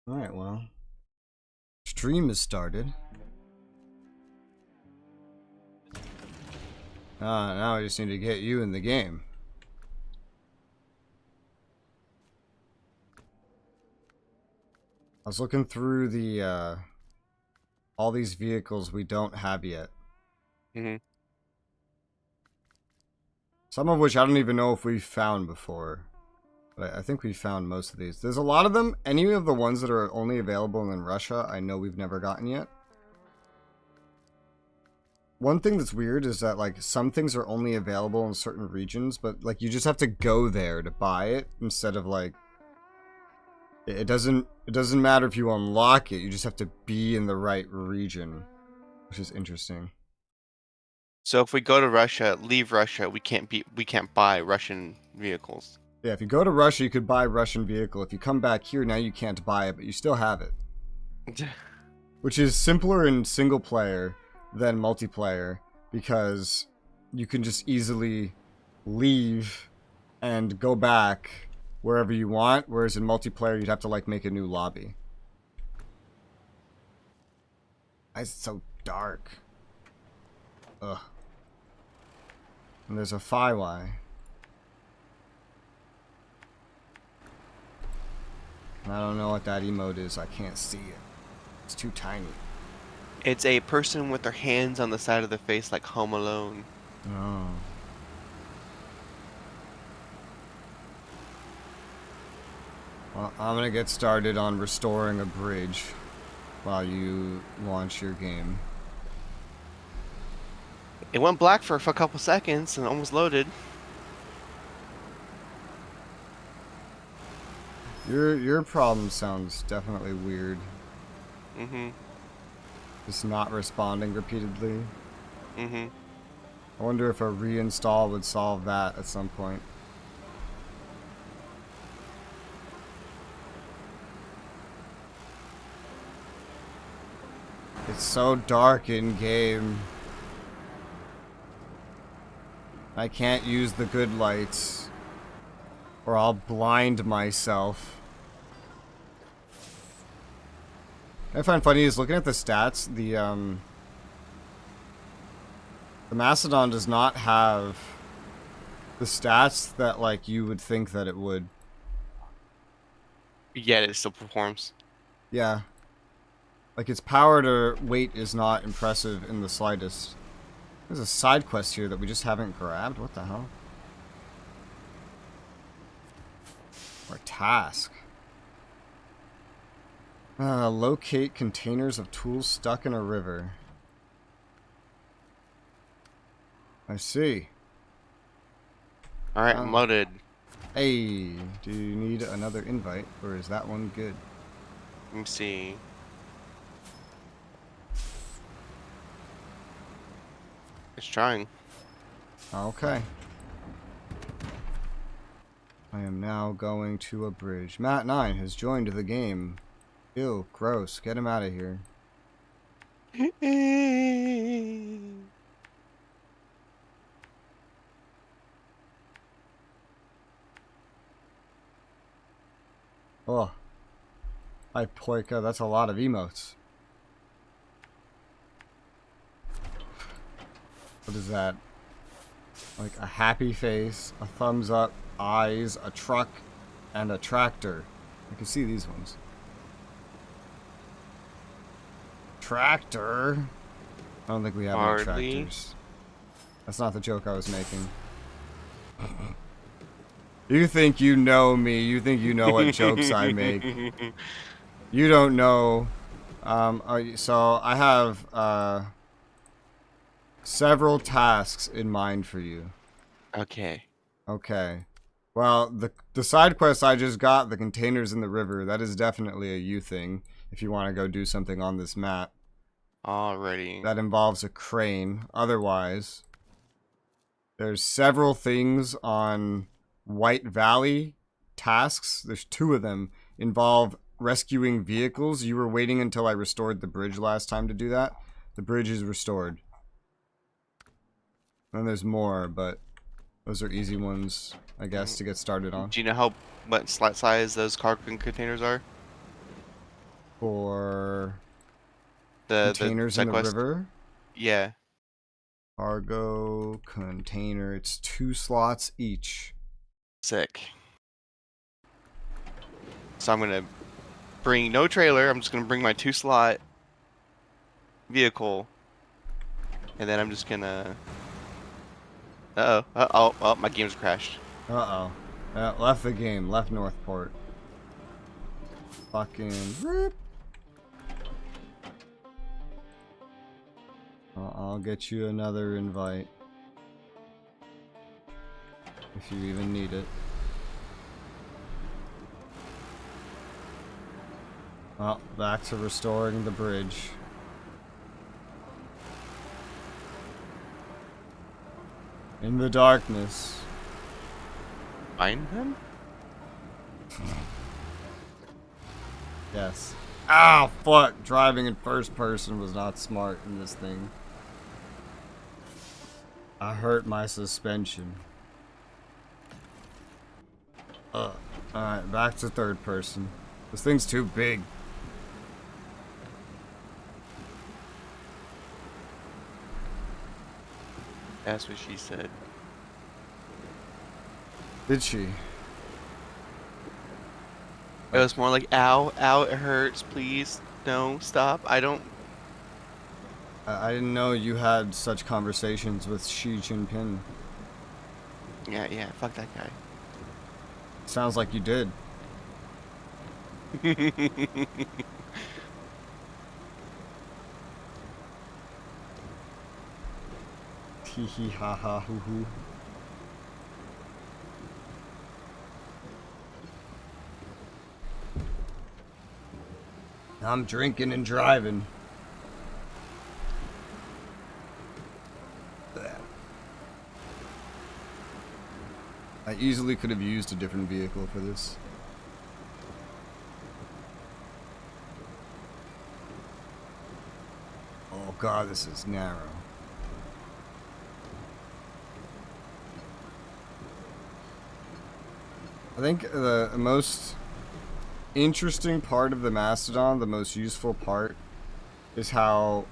Alright, well. Stream is started. Now I just need to get you in the game. I was looking through the, all these vehicles we don't have yet. Some of which I don't even know if we've found before. But I think we found most of these. There's a lot of them. Any of the ones that are only available in Russia, I know we've never gotten yet. One thing that's weird is that, like, some things are only available in certain regions, but, like, you just have to go there to buy it instead of, like... It doesn't matter if you unlock it, you just have to be in the right region, which is interesting. So if we go to Russia, leave Russia, we can't buy Russian vehicles. Yeah, if you go to Russia, you could buy a Russian vehicle. If you come back here, now you can't buy it, but you still have it. Which is simpler in single player than multiplayer, because you can just easily leave and go back wherever you want, whereas in multiplayer, you'd have to, like, make a new lobby. It's so dark. Ugh. And there's a Fiwi. I don't know what that emote is. I can't see it. It's too tiny. It's a person with their hands on the side of the face like Home Alone. Oh. Well, I'm gonna get started on restoring a bridge while you launch your game. It went black for a couple seconds and almost loaded. Your problem sounds definitely weird. Mm-hmm. Just not responding repeatedly. Mm-hmm. I wonder if a reinstall would solve that at some point. It's so dark in game. I can't use the good lights, or I'll blind myself. What I find funny is looking at the stats, the Macedon does not have the stats that, like, you would think that it would. Yet it still performs. Yeah. Like, its power to weight is not impressive in the slightest. There's a side quest here that we just haven't grabbed. What the hell? Or a task. Locate containers of tools stuck in a river. I see. Alright, I'm loaded. Hey, do you need another invite, or is that one good? Let me see. It's trying. Okay. I am now going to a bridge. Matt9 has joined the game. Ew, gross. Get him out of here. Oh. Hi, Poika. That's a lot of emotes. What is that? Like a happy face, a thumbs up, eyes, a truck, and a tractor. I can see these ones. Tractor? I don't think we have any tractors. That's not the joke I was making. You think you know me. You think you know what jokes I make. You don't know. So I have several tasks in mind for you. Okay. Okay. Well, the side quest I just got, the containers in the river, that is definitely a you thing if you want to go do something on this map. Alrighty. That involves a crane. Otherwise, there's several things on White Valley tasks. There's 2 of them. Involve rescuing vehicles. You were waiting until I restored the bridge last time to do that. The bridge is restored. And there's more, but those are easy ones, I guess, to get started on. Do you know what size those cargo containers are? For The containers side in the quest. river. Yeah. Cargo container. It's 2 slots each. Sick. So I'm gonna bring no trailer. I'm just gonna bring my 2-slot vehicle, and then I'm just gonna. Oh, my game's crashed. Uh oh. Left the game. Left Northport. Fucking rip. I'll get you another invite. If you even need it. Well, back to restoring the bridge. In the darkness. Find them? Yes. Ow, fuck! Driving in first person was not smart in this thing. I hurt my suspension. Alright, back to third person. This thing's too big. That's what she said. Did she? It was more like, ow, ow, it hurts, please. No, stop. I don't. I didn't know you had such conversations with Xi Jinping. Yeah, fuck that guy. Sounds like you did. Hee hee ha ha hoo hoo. I'm drinking and driving. I easily could have used a different vehicle for this. Oh god, this is narrow. I think the most interesting part of the Mastodon, the most useful part, is how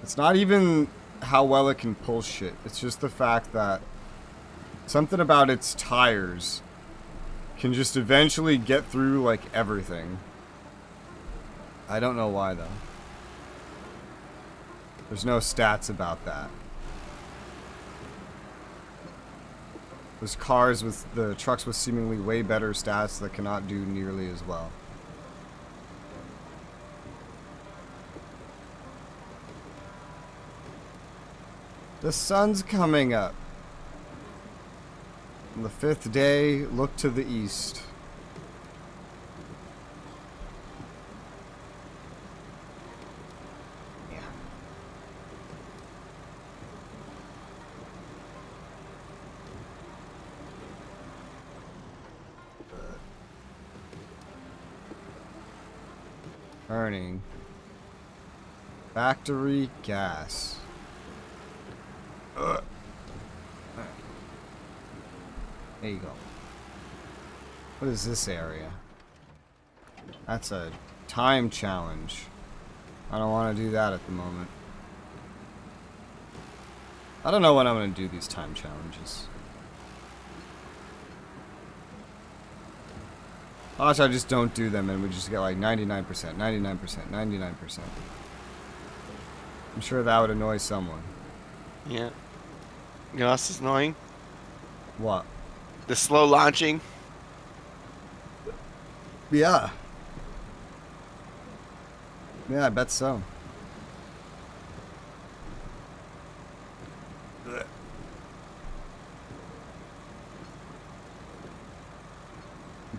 it's not even how well it can pull shit. It's just the fact that something about its tires can just eventually get through like everything. I don't know why though. There's no stats about that. There's cars with the trucks with seemingly way better stats that cannot do nearly as well. The sun's coming up. On the 5th day, look to the east. Yeah. Turning. Factory gas. Ugh. There you go. What is this area? That's a time challenge. I don't want to do that at the moment. I don't know when I'm going to do these time challenges. Watch, I just don't do them and we just get like 99%, 99%, 99%. I'm sure that would annoy someone. Yeah. You know what's annoying? What? The slow launching. Yeah. Yeah, I bet so.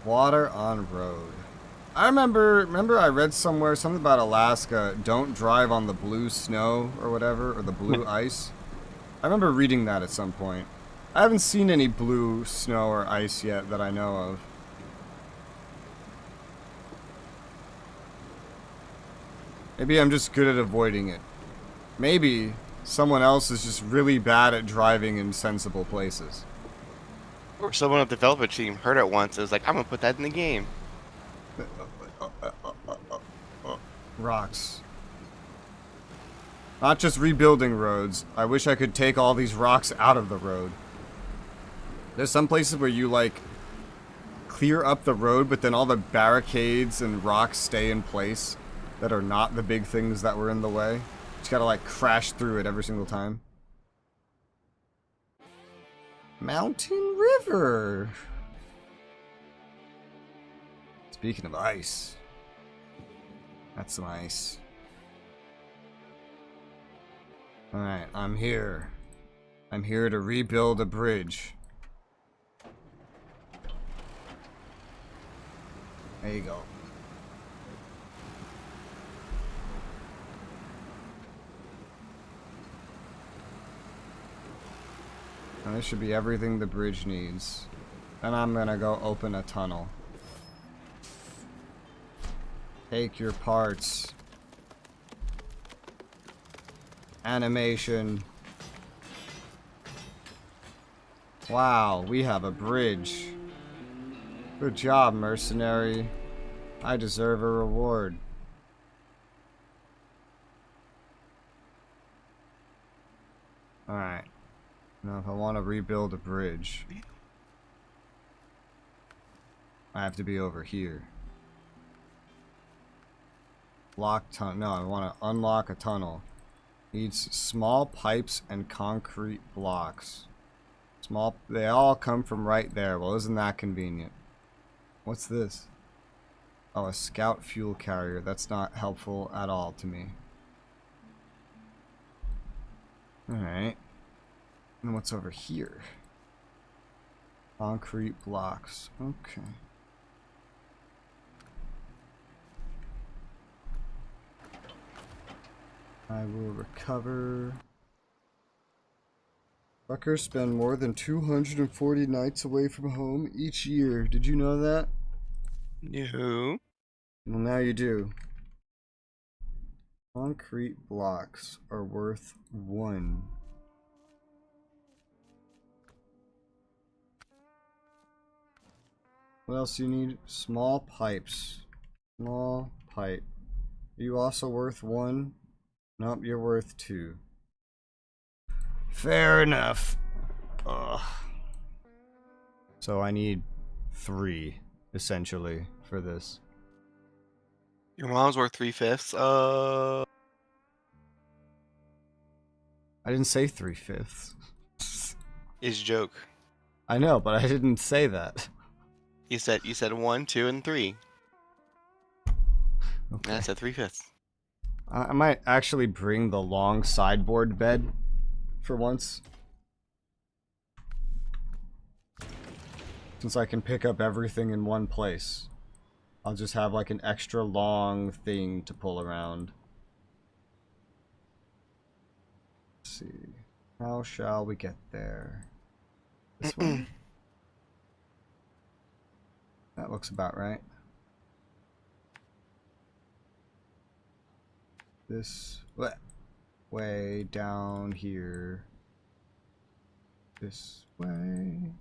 Water on road. I remember I read somewhere something about Alaska, don't drive on the blue snow or whatever, or the blue ice. I remember reading that at some point. I haven't seen any blue snow or ice yet that I know of. Maybe I'm just good at avoiding it. Maybe someone else is just really bad at driving in sensible places. Or someone on the development team heard it once and was like, I'm gonna put that in the game. rocks. Not just rebuilding roads. I wish I could take all these rocks out of the road. There's some places where you, like, clear up the road, but then all the barricades and rocks stay in place that are not the big things that were in the way. Just gotta, like, crash through it every single time. Mountain River! Speaking of ice. That's some ice. Alright, I'm here. I'm here to rebuild a bridge. There you go. Now this should be everything the bridge needs. Then I'm gonna go open a tunnel. Take your parts. Animation. Wow, we have a bridge. Good job, mercenary. I deserve a reward. Alright. Now if I want to rebuild a bridge, I have to be over here. Lock tunnel. No, I want to unlock a tunnel. Needs small pipes and concrete blocks. Small. They all come from right there. Well, isn't that convenient? What's this? Oh, a scout fuel carrier. That's not helpful at all to me. Alright. And what's over here? Concrete blocks. Okay. I will recover. Truckers spend more than 240 nights away from home each year. Did you know that? No. Well, now you do. Concrete blocks are worth 1. What else do you need? Small pipes. Small pipe. Are you also worth 1? Nope, you're worth 2. Fair enough. Ugh. So I need 3, essentially, for this. Your mom's worth 3/5. I didn't say 3/5. Is a joke. I know, but I didn't say that. You said 1, 2, and 3. Okay. And I said 3/5. I might actually bring the long sideboard bed for once. Since I can pick up everything in one place. I'll just have like an extra long thing to pull around. Let's see. How shall we get there? This way? That looks about right. This way down here. This way.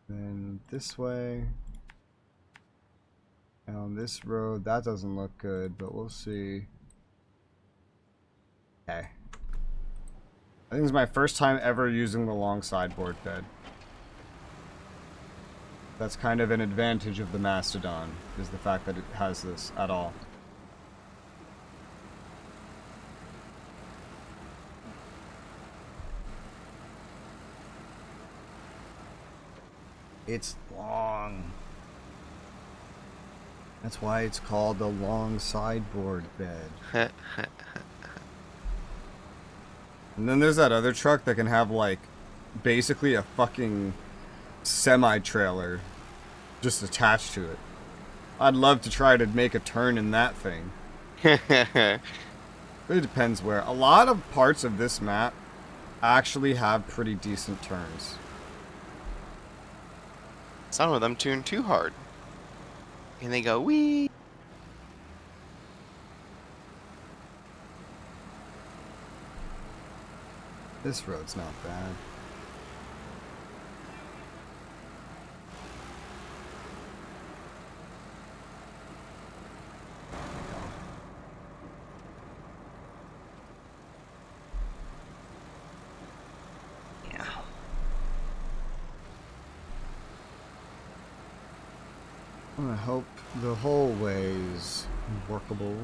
Then this way. Down this road. That doesn't look good, but we'll see. Okay. I think it's my first time ever using the long sideboard bed. That's kind of an advantage of the Mastodon, is the fact that it has this at all. It's long. That's why it's called the long sideboard bed. And then there's that other truck that can have, like, basically a fucking semi-trailer just attached to it. I'd love to try to make a turn in that thing. But it depends where. A lot of parts of this map actually have pretty decent turns. Some of them tune too hard. And they go, wee. This road's not bad. I hope the whole way is workable.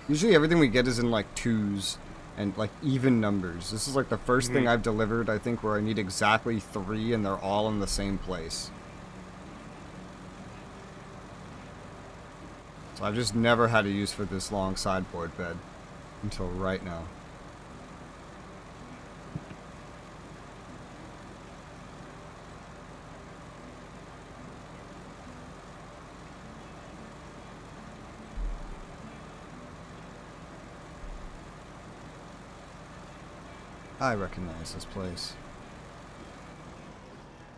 Usually everything we get is in like 2s and like even numbers. This is like the first thing I've delivered, I think, where I need exactly 3 and they're all in the same place. So I've just never had a use for this long sideboard bed until right now. I recognize this place.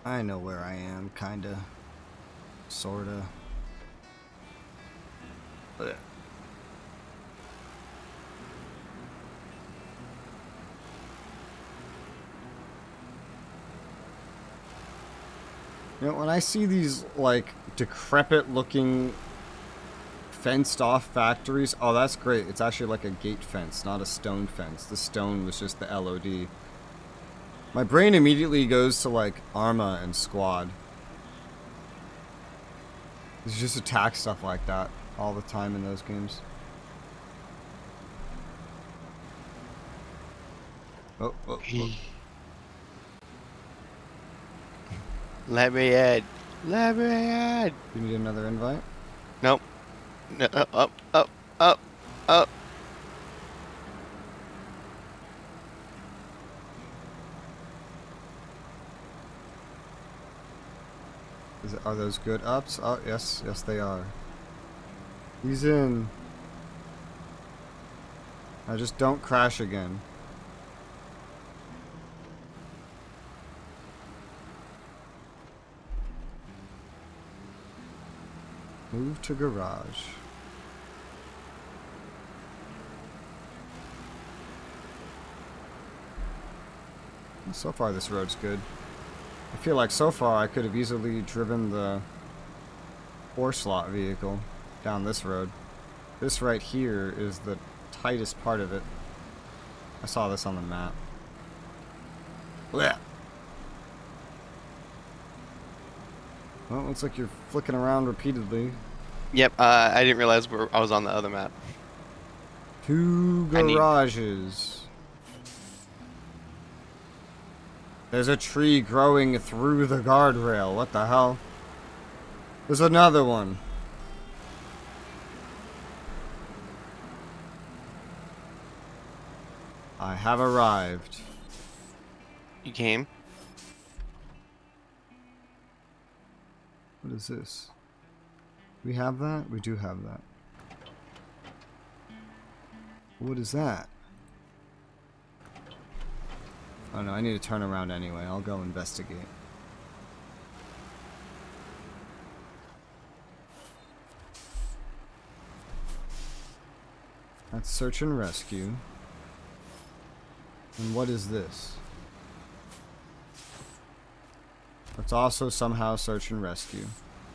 I know where I am, kinda. Sorta. Ugh. You know, when I see these, like, decrepit looking fenced off factories, oh, that's great. It's actually like a gate fence, not a stone fence. The stone was just the LOD. My brain immediately goes to, like, Arma and Squad. There's just attack stuff like that all the time in those games. Oh, oh, oh. Let me in. Let me in. You need another invite? Nope. No, up, up, up, up. Are those good ups? Oh, yes, yes they are. He's in. I just don't crash again. Move to garage. So far this road's good. I feel like so far I could have easily driven the 4-slot vehicle down this road. This right here is the tightest part of it. I saw this on the map. Blech. Well, it looks like you're flicking around repeatedly. Yep, I didn't realize I was on the other map. 2 garages. There's a tree growing through the guardrail. What the hell? There's another one. I have arrived. You came? What is this? We have that? We do have that. What is that? Oh no, I need to turn around anyway. I'll go investigate. That's search and rescue. And what is this? That's also somehow search and rescue.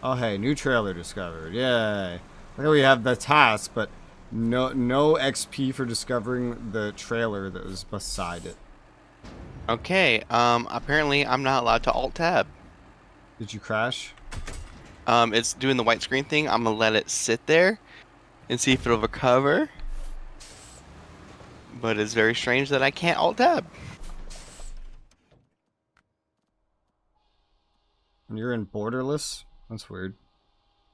Oh hey, new trailer discovered. Yay. Look how we have the task, but no XP for discovering the trailer that was beside it. Okay, apparently I'm not allowed to alt-tab. Did you crash? It's doing the white screen thing. I'm gonna let it sit there and see if it'll recover. But it's very strange that I can't alt-tab. And you're in borderless? That's weird.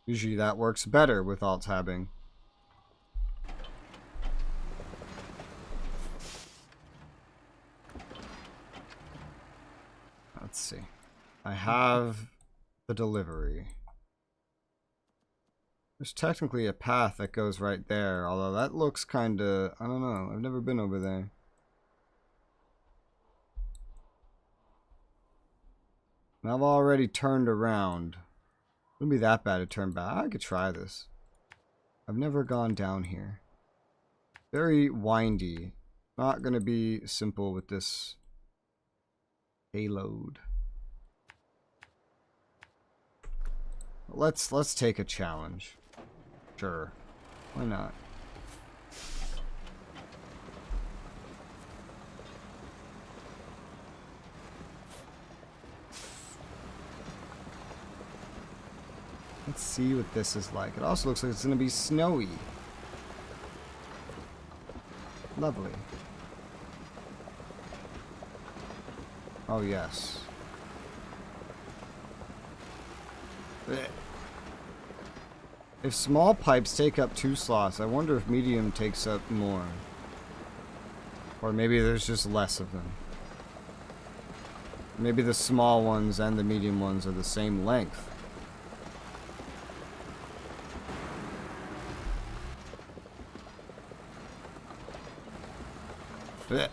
Usually that works better with alt-tabbing. Let's see. I have the delivery. There's technically a path that goes right there, although that looks kinda... I don't know. I've never been over there. And I've already turned around. Wouldn't be that bad to turn back. I could try this. I've never gone down here. Very windy. Not gonna be simple with this payload. Let's take a challenge. Sure. Why not? Let's see what this is like. It also looks like it's going to be snowy. Lovely. Oh, yes. If small pipes take up 2 slots, I wonder if medium takes up more. Or maybe there's just less of them. Maybe the small ones and the medium ones are the same length. Blech.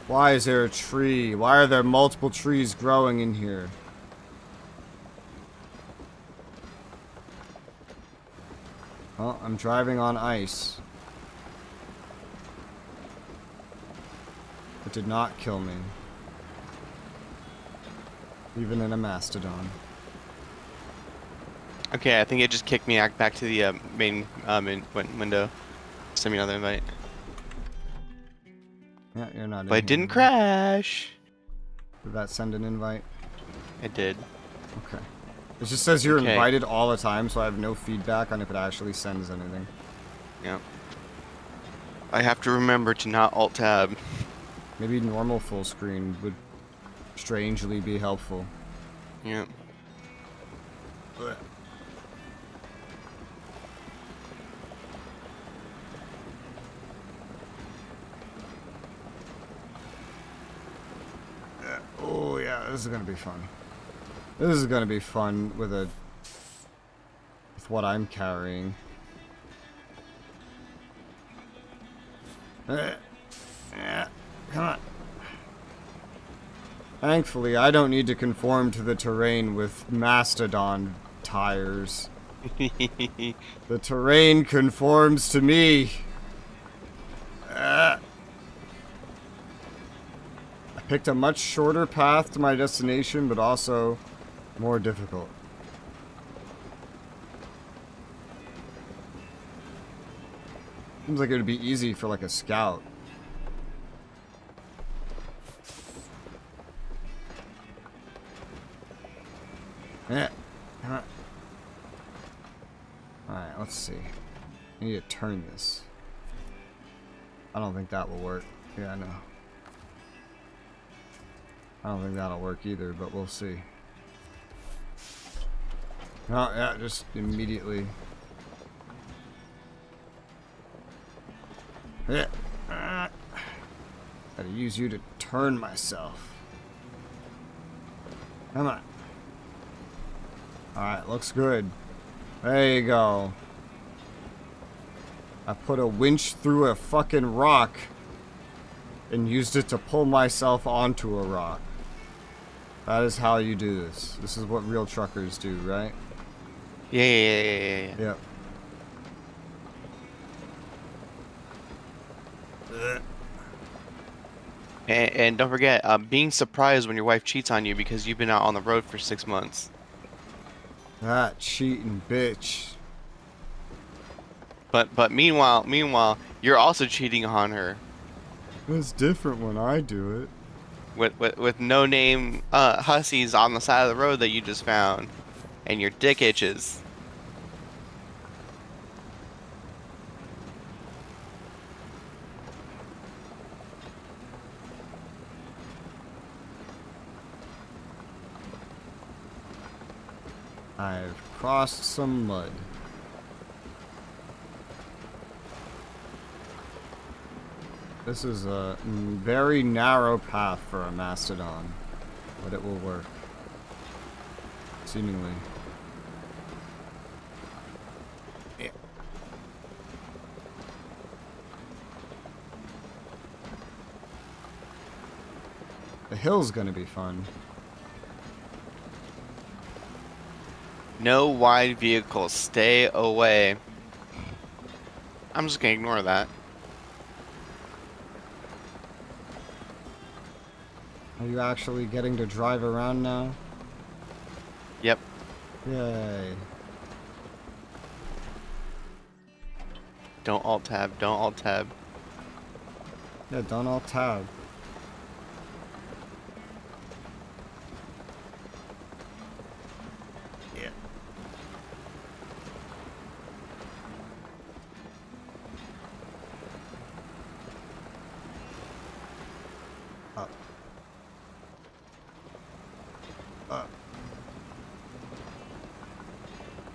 Why is there a tree? Why are there multiple trees growing in here? Well, I'm driving on ice. It did not kill me. Even in a mastodon. Okay, I think it just kicked me back to the main window. Send me another invite. Yeah, you're not in But it here. didn't crash. Did that send an invite? It did. Okay. It just says you're Okay. invited all the time, so I have no feedback on if it actually sends anything. Yeah. I have to remember to not alt-tab. Maybe normal full screen would strangely be helpful. Yeah. Blech. Oh yeah, this is gonna be fun. This is gonna be fun with what I'm carrying. Yeah, come on. Thankfully, I don't need to conform to the terrain with mastodon tires. The terrain conforms to me. I picked a much shorter path to my destination, but also more difficult. Seems like it would be easy for like a scout. Yeah. Come on. Alright, let's see. I need to turn this. I don't think that will work. Yeah, I know. I don't think that'll work either, but we'll see. Oh, yeah, just immediately. Yeah. Gotta use you to turn myself. Come on. Alright, looks good. There you go. I put a winch through a fucking rock and used it to pull myself onto a rock. That is how you do this. This is what real truckers do, right? Yeah. Yep. And don't forget, being surprised when your wife cheats on you because you've been out on the road for 6 months. That cheating bitch. But meanwhile, you're also cheating on her It's different when I do it. with no name hussies on the side of the road that you just found, and your dick itches. I've crossed some mud. This is a very narrow path for a mastodon, but it will work. Seemingly. Yeah. The hill's gonna be fun. No wide vehicles, stay away. I'm just gonna ignore that. Are you actually getting to drive around now? Yep. Yay. Don't alt tab. Don't alt tab. Yeah, don't alt tab. Yeah. Up.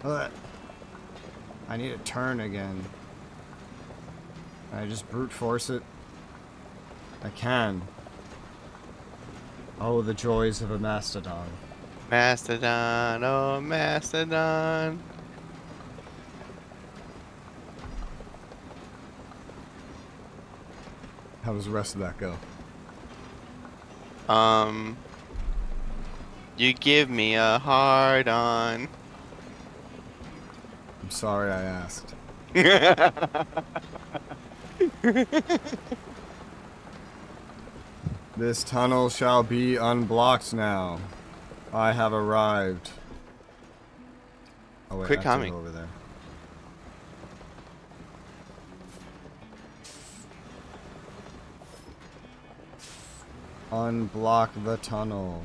Up. I need to turn again. Can I just brute force it? I can. Oh, the joys of a mastodon. Mastodon, oh Mastodon. How does the rest of that go? You give me a hard on. I'm sorry I asked. This tunnel shall be unblocked now. I have arrived. Oh wait, Quick I have to coming. go over there. Unblock the tunnel.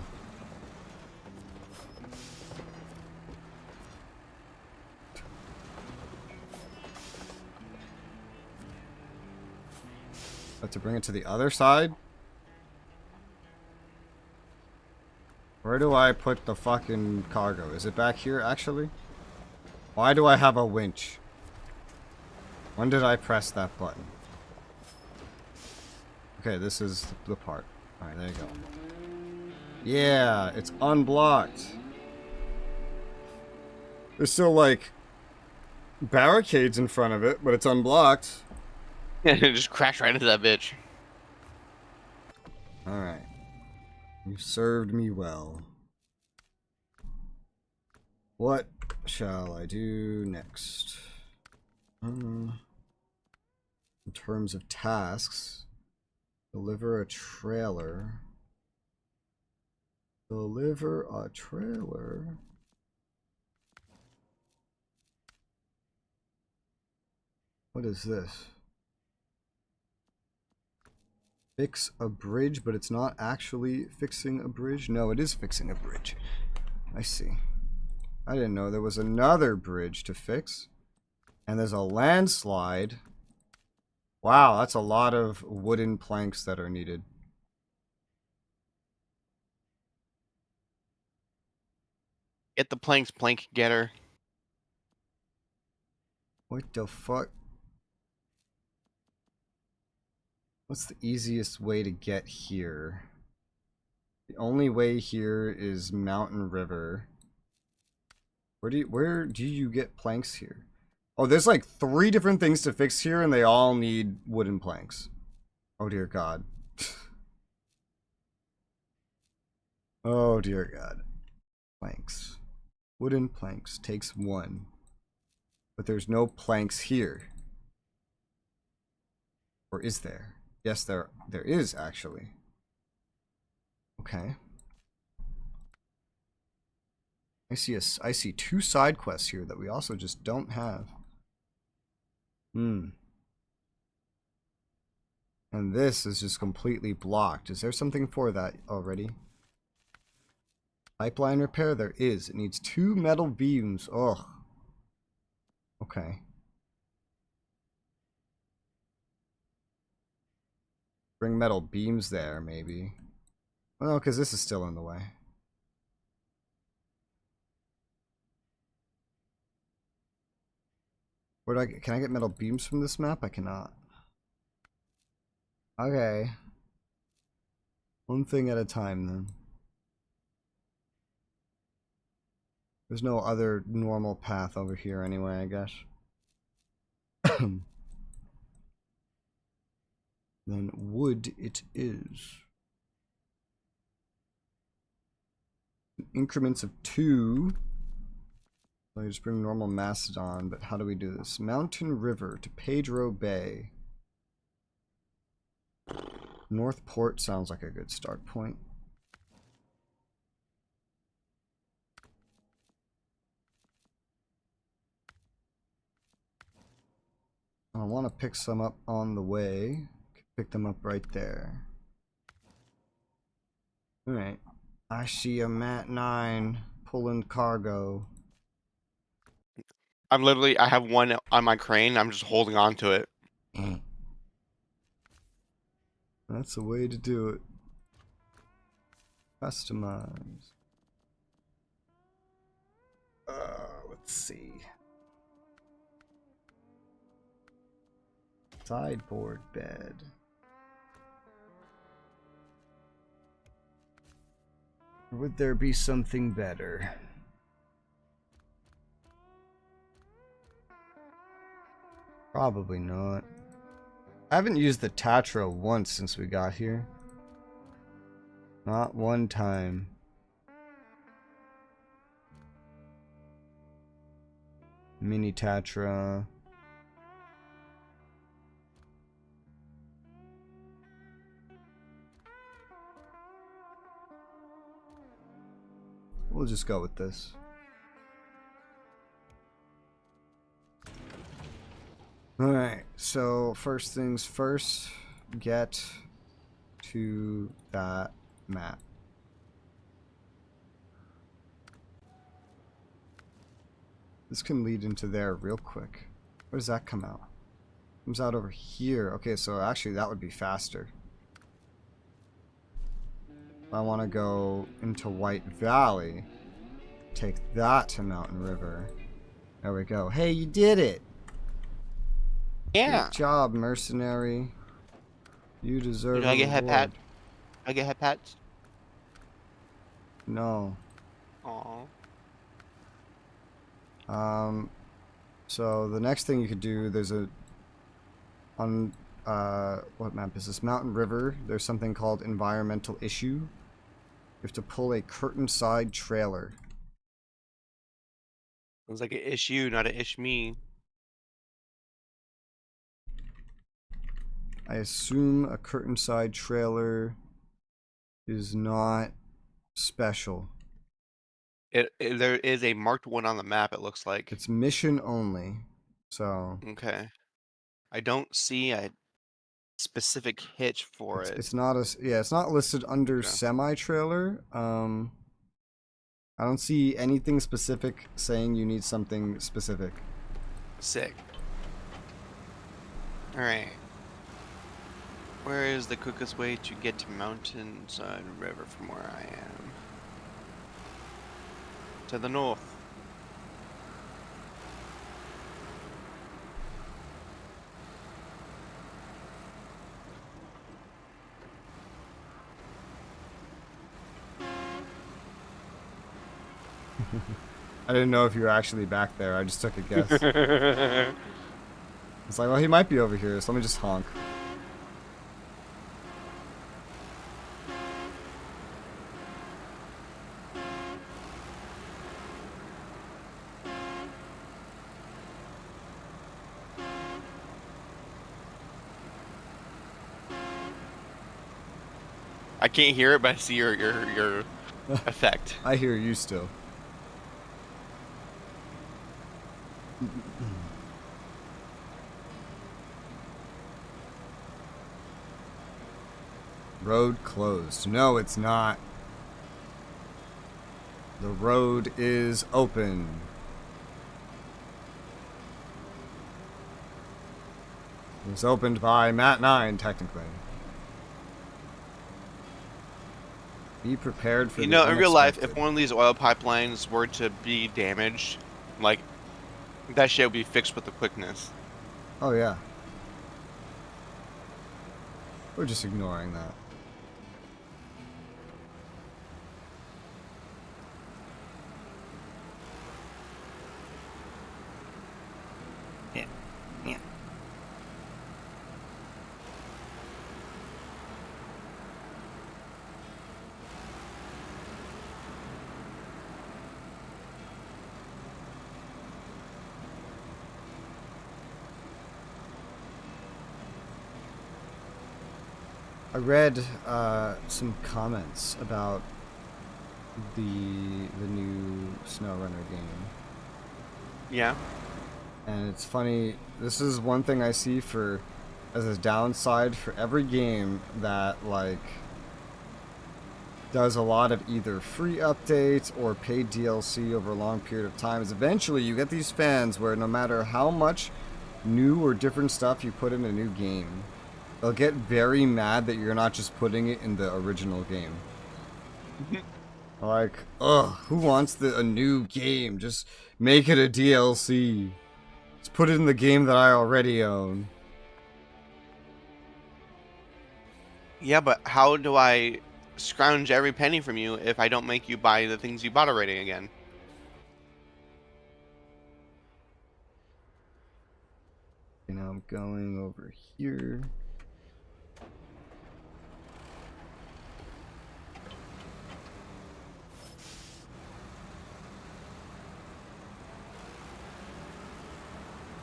Have to bring it to the other side? Where do I put the fucking cargo? Is it back here, actually? Why do I have a winch? When did I press that button? Okay, this is the part. Alright, there you go. Yeah, it's unblocked. There's still, like, barricades in front of it, but it's unblocked. Just crash right into that bitch. Alright. You served me well. What shall I do next? In terms of tasks, deliver a trailer. Deliver a trailer? What is this? Fix a bridge, but it's not actually fixing a bridge? No, it is fixing a bridge. I see. I didn't know there was another bridge to fix. And there's a landslide. Wow, that's a lot of wooden planks that are needed. Get the planks, plank getter. What the fuck? What's the easiest way to get here? The only way here is Mountain River. Where do you get planks here? Oh, there's like 3 different things to fix here, and they all need wooden planks. Oh dear God. Oh dear God. Planks. Wooden planks takes 1. But there's no planks here. Or is there? Yes, there is actually. Okay. I see 2 side quests here that we also just don't have. And this is just completely blocked. Is there something for that already? Pipeline repair? There is. It needs 2 metal beams. Ugh. Okay. Bring metal beams there, maybe. Well, because this is still in the way. Can I get metal beams from this map? I cannot. Okay. One thing at a time, then. There's no other normal path over here anyway, I guess. Then wood it is. Increments of 2. So I just bring normal Mastodon, but how do we do this? Mountain River to Pedro Bay. Northport sounds like a good start point. I want to pick some up on the way. Pick them up right there. Alright. I see a Mat 9 pulling cargo. I have one on my crane. I'm just holding on to it. That's the way to do it. Customize. Let's see. Sideboard bed. Would there be something better? Probably not. I haven't used the Tatra once since we got here. Not one time. Mini Tatra. We'll just go with this. Alright, so first things first, get to that map. This can lead into there real quick. Where does that come out? Comes out over here. Okay, so actually that would be faster. I want to go into White Valley. Take that to Mountain River. There we go. Hey, you did it! Yeah. Good job, mercenary. You deserve I get a head reward. pat? I get head pats? No. Aww. So the next thing you could do, there's a on what map is this? Mountain River. There's something called environmental issue. You have to pull a curtain side trailer. Sounds like an issue, not an ish me. I assume a curtain side trailer is not special. There is a marked one on the map, it looks like. It's mission only. So Okay. I don't see a specific hitch for it. it's not it's not listed under Okay. semi trailer. I don't see anything specific saying you need something specific. Sick. Alright. Where is the quickest way to get to Mountainside River from where I am? To the north. I didn't know if you were actually back there. I just took a guess. It's like, well, he might be over here, so let me just honk. I can't hear it, but I see your effect. I hear you still. Road closed. No, it's not. The road is open. It was opened by Mat 9, technically. Be prepared for You the know, in real life, if unexpected. one of these oil pipelines were to be damaged, like, that shit would be fixed with the quickness. Oh, yeah. We're just ignoring that. Yeah. Yeah. I read some comments about the new Snowrunner game, Yeah. and it's funny. This is one thing I see for as a downside for every game that, like, does a lot of either free updates or paid DLC over a long period of time is eventually you get these fans where no matter how much new or different stuff you put in a new game, they'll get very mad that you're not just putting it in the original game. Like, ugh, who wants a new game? Just make it a DLC. Just put it in the game that I already own. Yeah, but how do I scrounge every penny from you if I don't make you buy the things you bought already again? And now I'm going over here.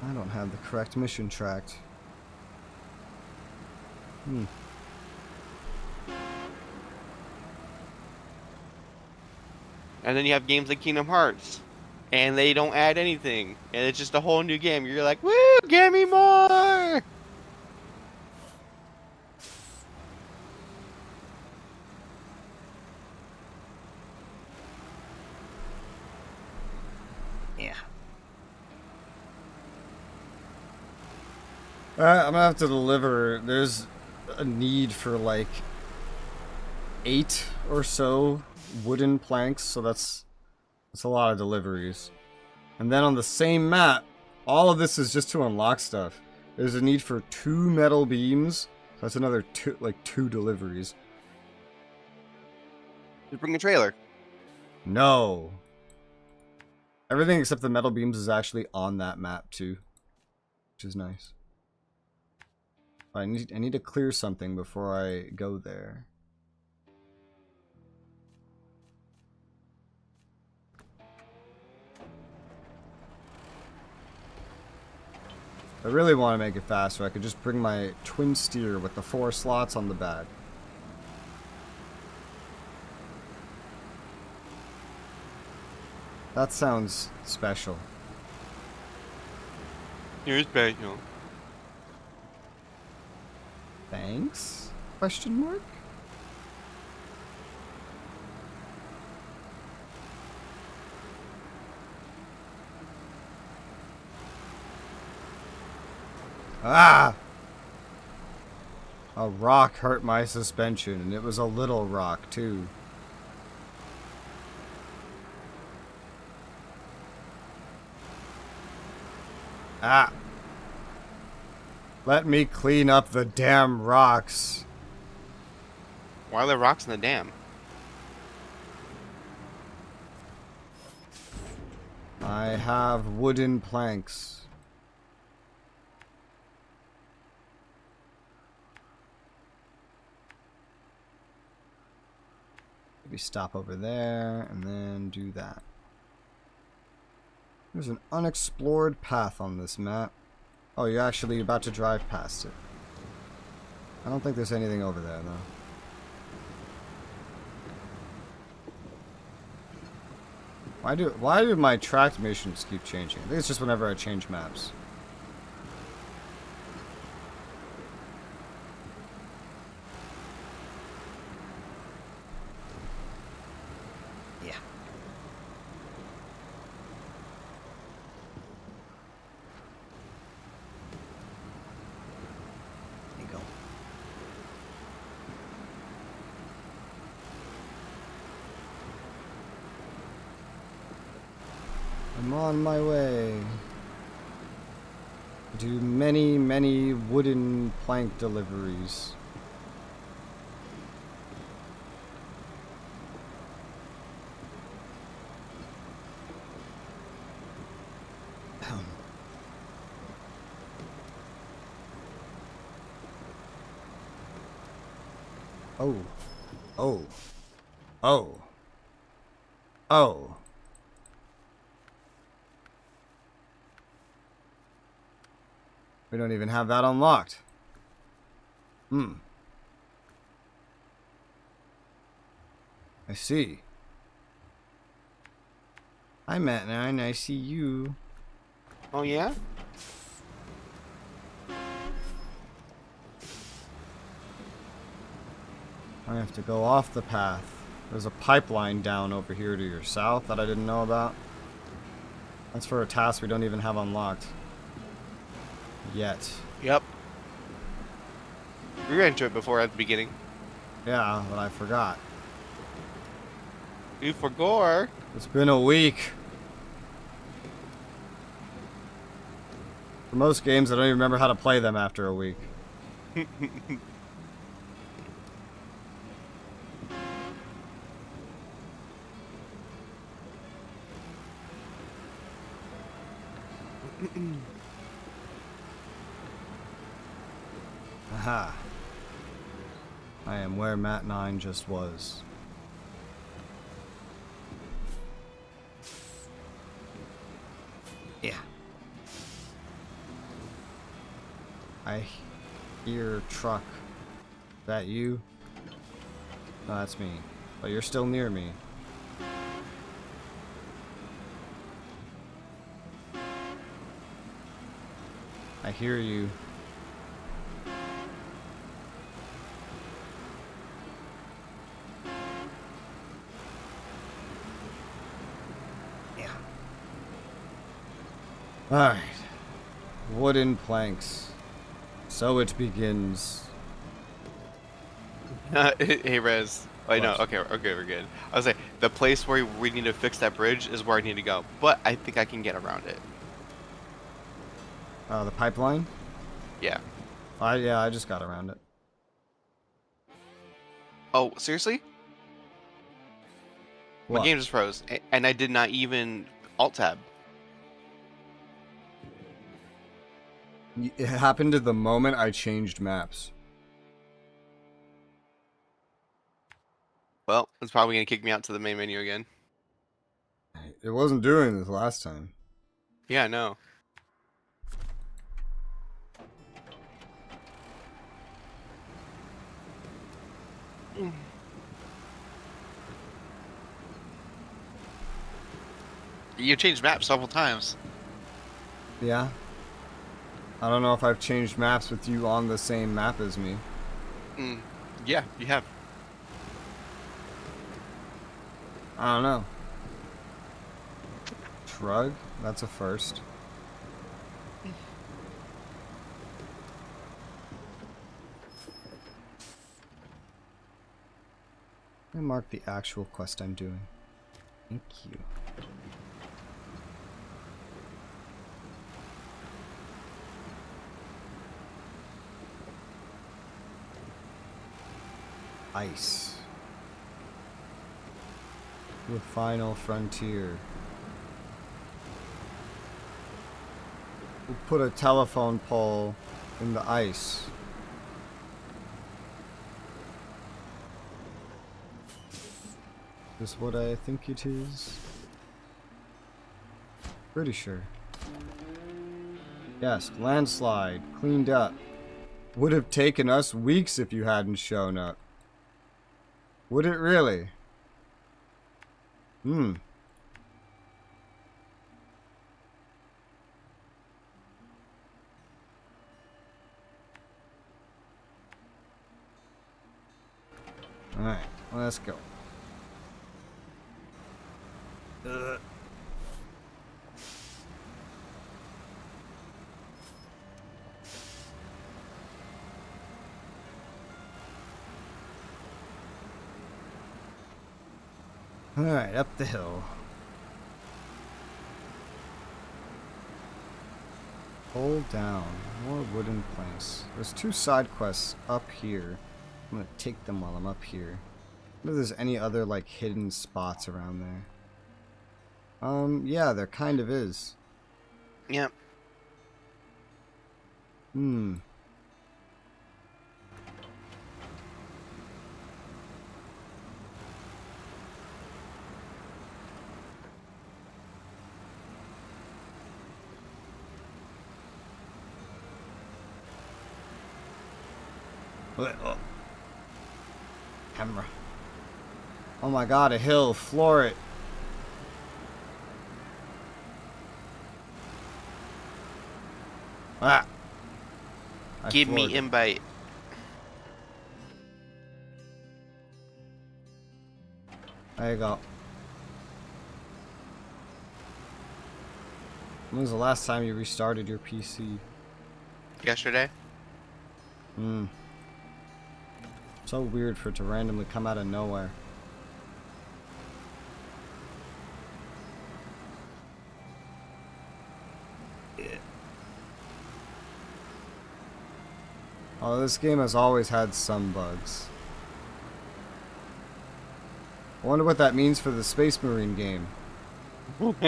I don't have the correct mission tracked. And then you have games like Kingdom Hearts, and they don't add anything, and it's just a whole new game. You're like, woo, give me more! Yeah. I'm gonna have to deliver. There's a need for like 8 or so wooden planks, so that's a lot of deliveries. And then on the same map, all of this is just to unlock stuff. There's a need for 2 metal beams, so that's another 2 deliveries. Just bring a trailer. No. Everything except the metal beams is actually on that map too, which is nice. I need to clear something before I go there. I really want to make it faster. I could just bring my twin steer with the 4 slots on the back. That sounds special. You're special. Thanks? Question mark? Ah! A rock hurt my suspension, and it was a little rock, too. Ah! Let me clean up the damn rocks. Why are there rocks in the dam? I have wooden planks. Maybe stop over there and then do that. There's an unexplored path on this map. Oh, you're actually about to drive past it. I don't think there's anything over there, though. Why do my tracked missions keep changing? I think it's just whenever I change maps. Yeah. There you go. I'm on my way to do many, many wooden plank deliveries. Oh. Oh. Oh. Oh. We don't even have that unlocked. I see. Hi, Matt9. I see you. Oh, yeah? I have to go off the path. There's a pipeline down over here to your south that I didn't know about. That's for a task we don't even have unlocked. Yet. Yep. We ran into it before at the beginning. Yeah, but I forgot. You forgot. It's been a week. For most games, I don't even remember how to play them after a week. Aha. I am where Matt 9 just was. Yeah. I hear truck. Is that you? No, that's me. But you're still near me. I hear you. Yeah. Alright. Wooden planks. So it begins. Hey, Rez. Wait, no, What? okay, we're good. I was like, the place where we need to fix that bridge is where I need to go, but I think I can get around it. The pipeline? Yeah. Yeah, I just got around it. Oh, seriously? What? My game just froze, and I did not even alt-tab. It happened at the moment I changed maps. Well, it's probably going to kick me out to the main menu again. It wasn't doing this last time. Yeah, I know. You changed maps several times. Yeah? I don't know if I've changed maps with you on the same map as me. Yeah, you have. I don't know. Shrug? That's a first. I mark the actual quest I'm doing. Thank you. Ice. The final frontier. We'll put a telephone pole in the ice. Is this what I think it is? Pretty sure. Yes, landslide, cleaned up. Would have taken us weeks if you hadn't shown up. Would it really? Alright, let's go. Alright, up the hill. Hold down. More wooden planks. There's 2 side quests up here. I'm gonna take them while I'm up here. I wonder if there's any other, like, hidden spots around there. Yeah, there kind of is. Yep. Oh. Camera. Oh my god, a hill. Floor it. Ah. Give me invite. There you go. When was the last time you restarted your PC? Yesterday. So weird for it to randomly come out of nowhere. Oh, this game has always had some bugs. I wonder what that means for the Space Marine game. What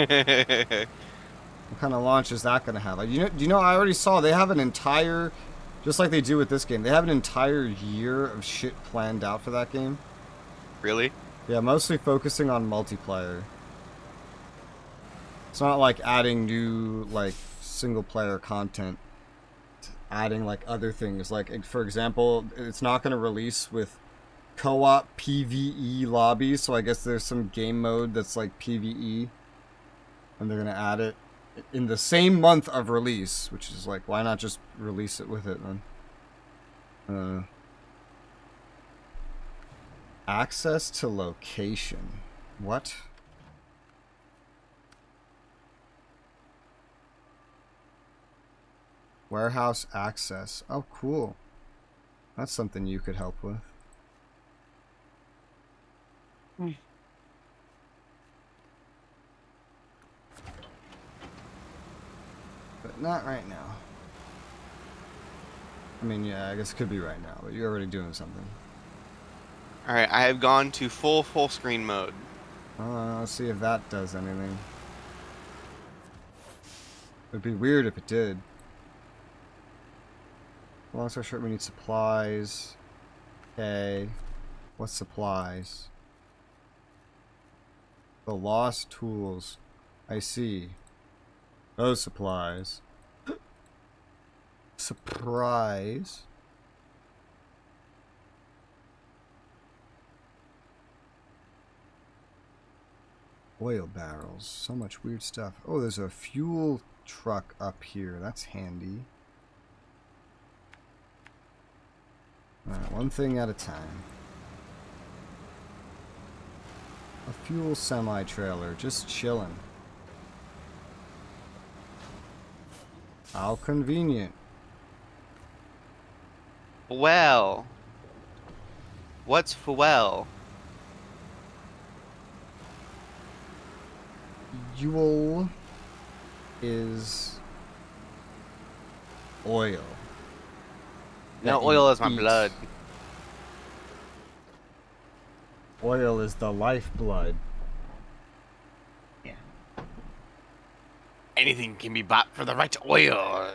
kind of launch is that going to have? Like, do you know, I already saw they have an entire, just like they do with this game, they have an entire year of shit planned out for that game. Really? Yeah, mostly focusing on multiplayer. It's not like adding new, like, single-player content. It's adding, like, other things. Like, for example, it's not going to release with co-op PvE lobbies, so I guess there's some game mode that's, like, PvE. And they're going to add it in the same month of release, which is like, why not just release it with it then? Access to location. What? Warehouse access. Oh, cool. That's something you could help with. But not right now. I mean, yeah, I guess it could be right now, but you're already doing something. Alright, I have gone to full screen mode. Let's see if that does anything. It'd be weird if it did. Long story short, we need supplies. Okay. What's supplies? The lost tools. I see. Those supplies. Surprise. Oil barrels. So much weird stuff. Oh, there's a fuel truck up here. That's handy. Alright, one thing at a time. A fuel semi-trailer. Just chilling. How convenient. Well. What's fuel? Fuel is oil. No, oil is my blood. Oil is the lifeblood. Yeah. Anything can be bought for the right oil.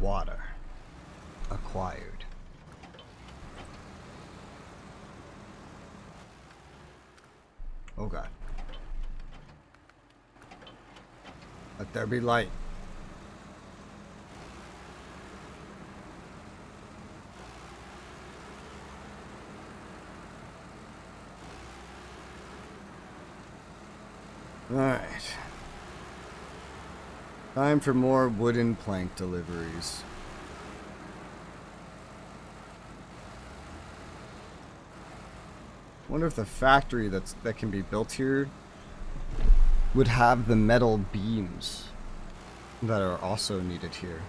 Water. Acquired. Oh god. Let there be light. Alright. Time for more wooden plank deliveries. Wonder if the factory that can be built here would have the metal beams that are also needed here.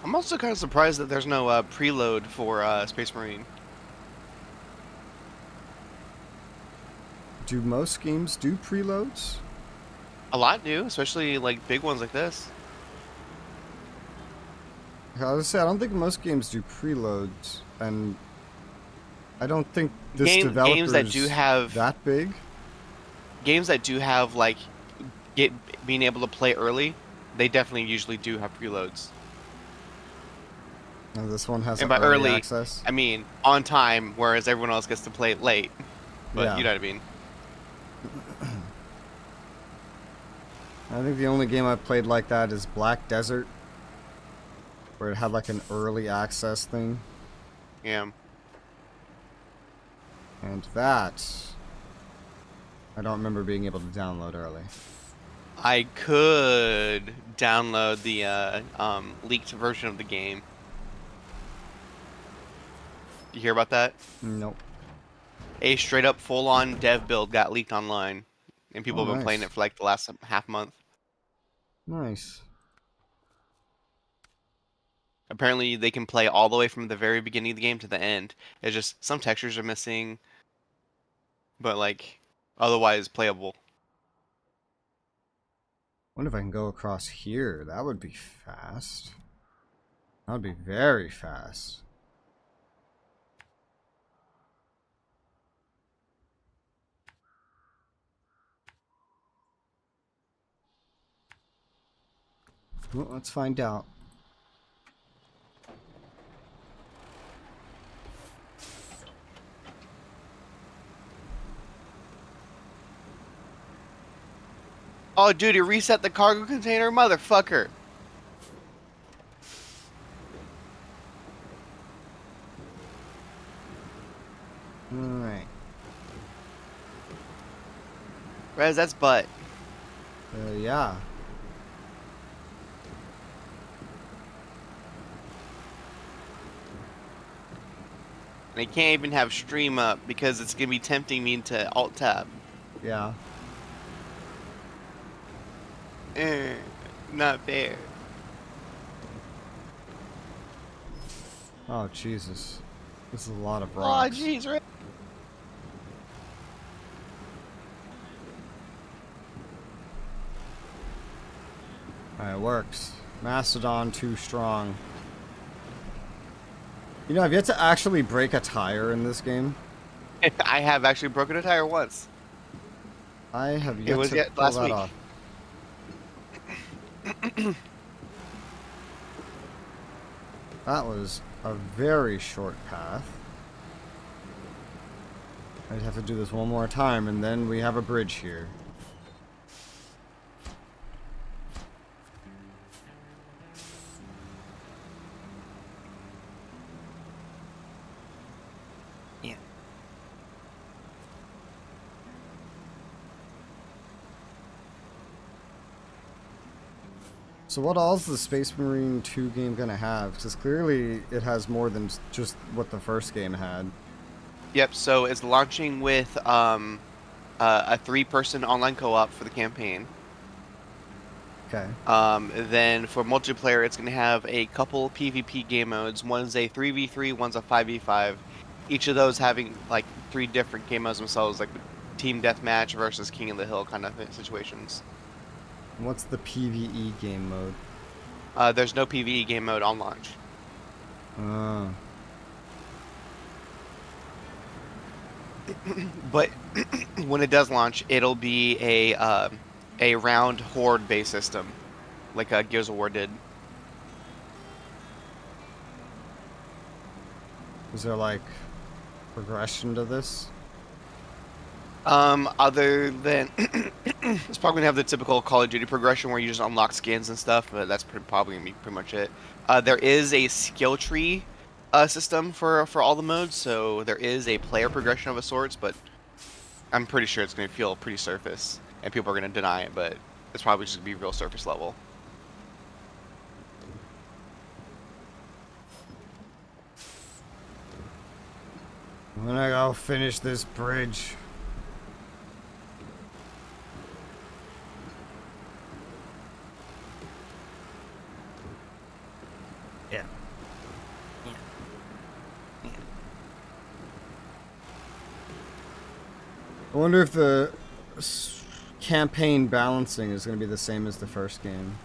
I'm also kind of surprised that there's no preload for Space Marine. Do most games do preloads? A lot do, especially like big ones like this. I was gonna say, I don't think most games do preloads, and I don't think this developer games that do have that big. Games that do have like being able to play early, they definitely usually do have preloads. And this one has and by early early access. I mean on time, whereas everyone else gets to play it late. But Yeah. you know what I mean. I think the only game I've played like that is Black Desert, where it had like an early access thing. Yeah. And that I don't remember being able to download early. I could download the leaked version of the game. You hear about that? Nope. A straight up full on dev build got leaked online, and people Oh, have been playing nice. it for like the last half month. Nice. Apparently, they can play all the way from the very beginning of the game to the end. It's just some textures are missing, but like otherwise playable. Wonder if I can go across here. That would be fast. That would be very fast. Well, let's find out. Oh, dude, you reset the cargo container, motherfucker! Alright. Rez, that's butt. Yeah. And I can't even have stream up because it's gonna be tempting me to alt tab. Yeah. Not fair. Oh, Jesus. This is a lot of Oh, rocks. jeez, right? Alright, it works. Mastodon too strong. You know, I've yet to actually break a tire in this game. I have actually broken a tire once. I have It yet was to pull last that week. off. That was a very short path. I'd have to do this one more time, and then we have a bridge here. Yeah. So what all is the Space Marine 2 game gonna have? Because clearly it has more than just what the first game had. Yep. So it's launching with a 3-person online co-op for the campaign. Okay. Then for multiplayer, it's going to have a couple PvP game modes. One's a 3v3, one's a 5v5. Each of those having like 3 different game modes themselves, like team deathmatch versus King of the Hill kind of situations. What's the PvE game mode? There's no PvE game mode on launch. But when it does launch, it'll be a round horde based system, like Gears of War did. Is there like progression to this? Other than it's probably gonna have the typical Call of Duty progression where you just unlock skins and stuff, but that's probably gonna be pretty much it. There is a skill tree system for all the modes, so there is a player progression of a sorts, but I'm pretty sure it's gonna feel pretty surface, and people are gonna deny it, but it's probably just gonna be real surface level. I'm gonna go finish this bridge. Yeah. I wonder if the campaign balancing is going to be the same as the first game.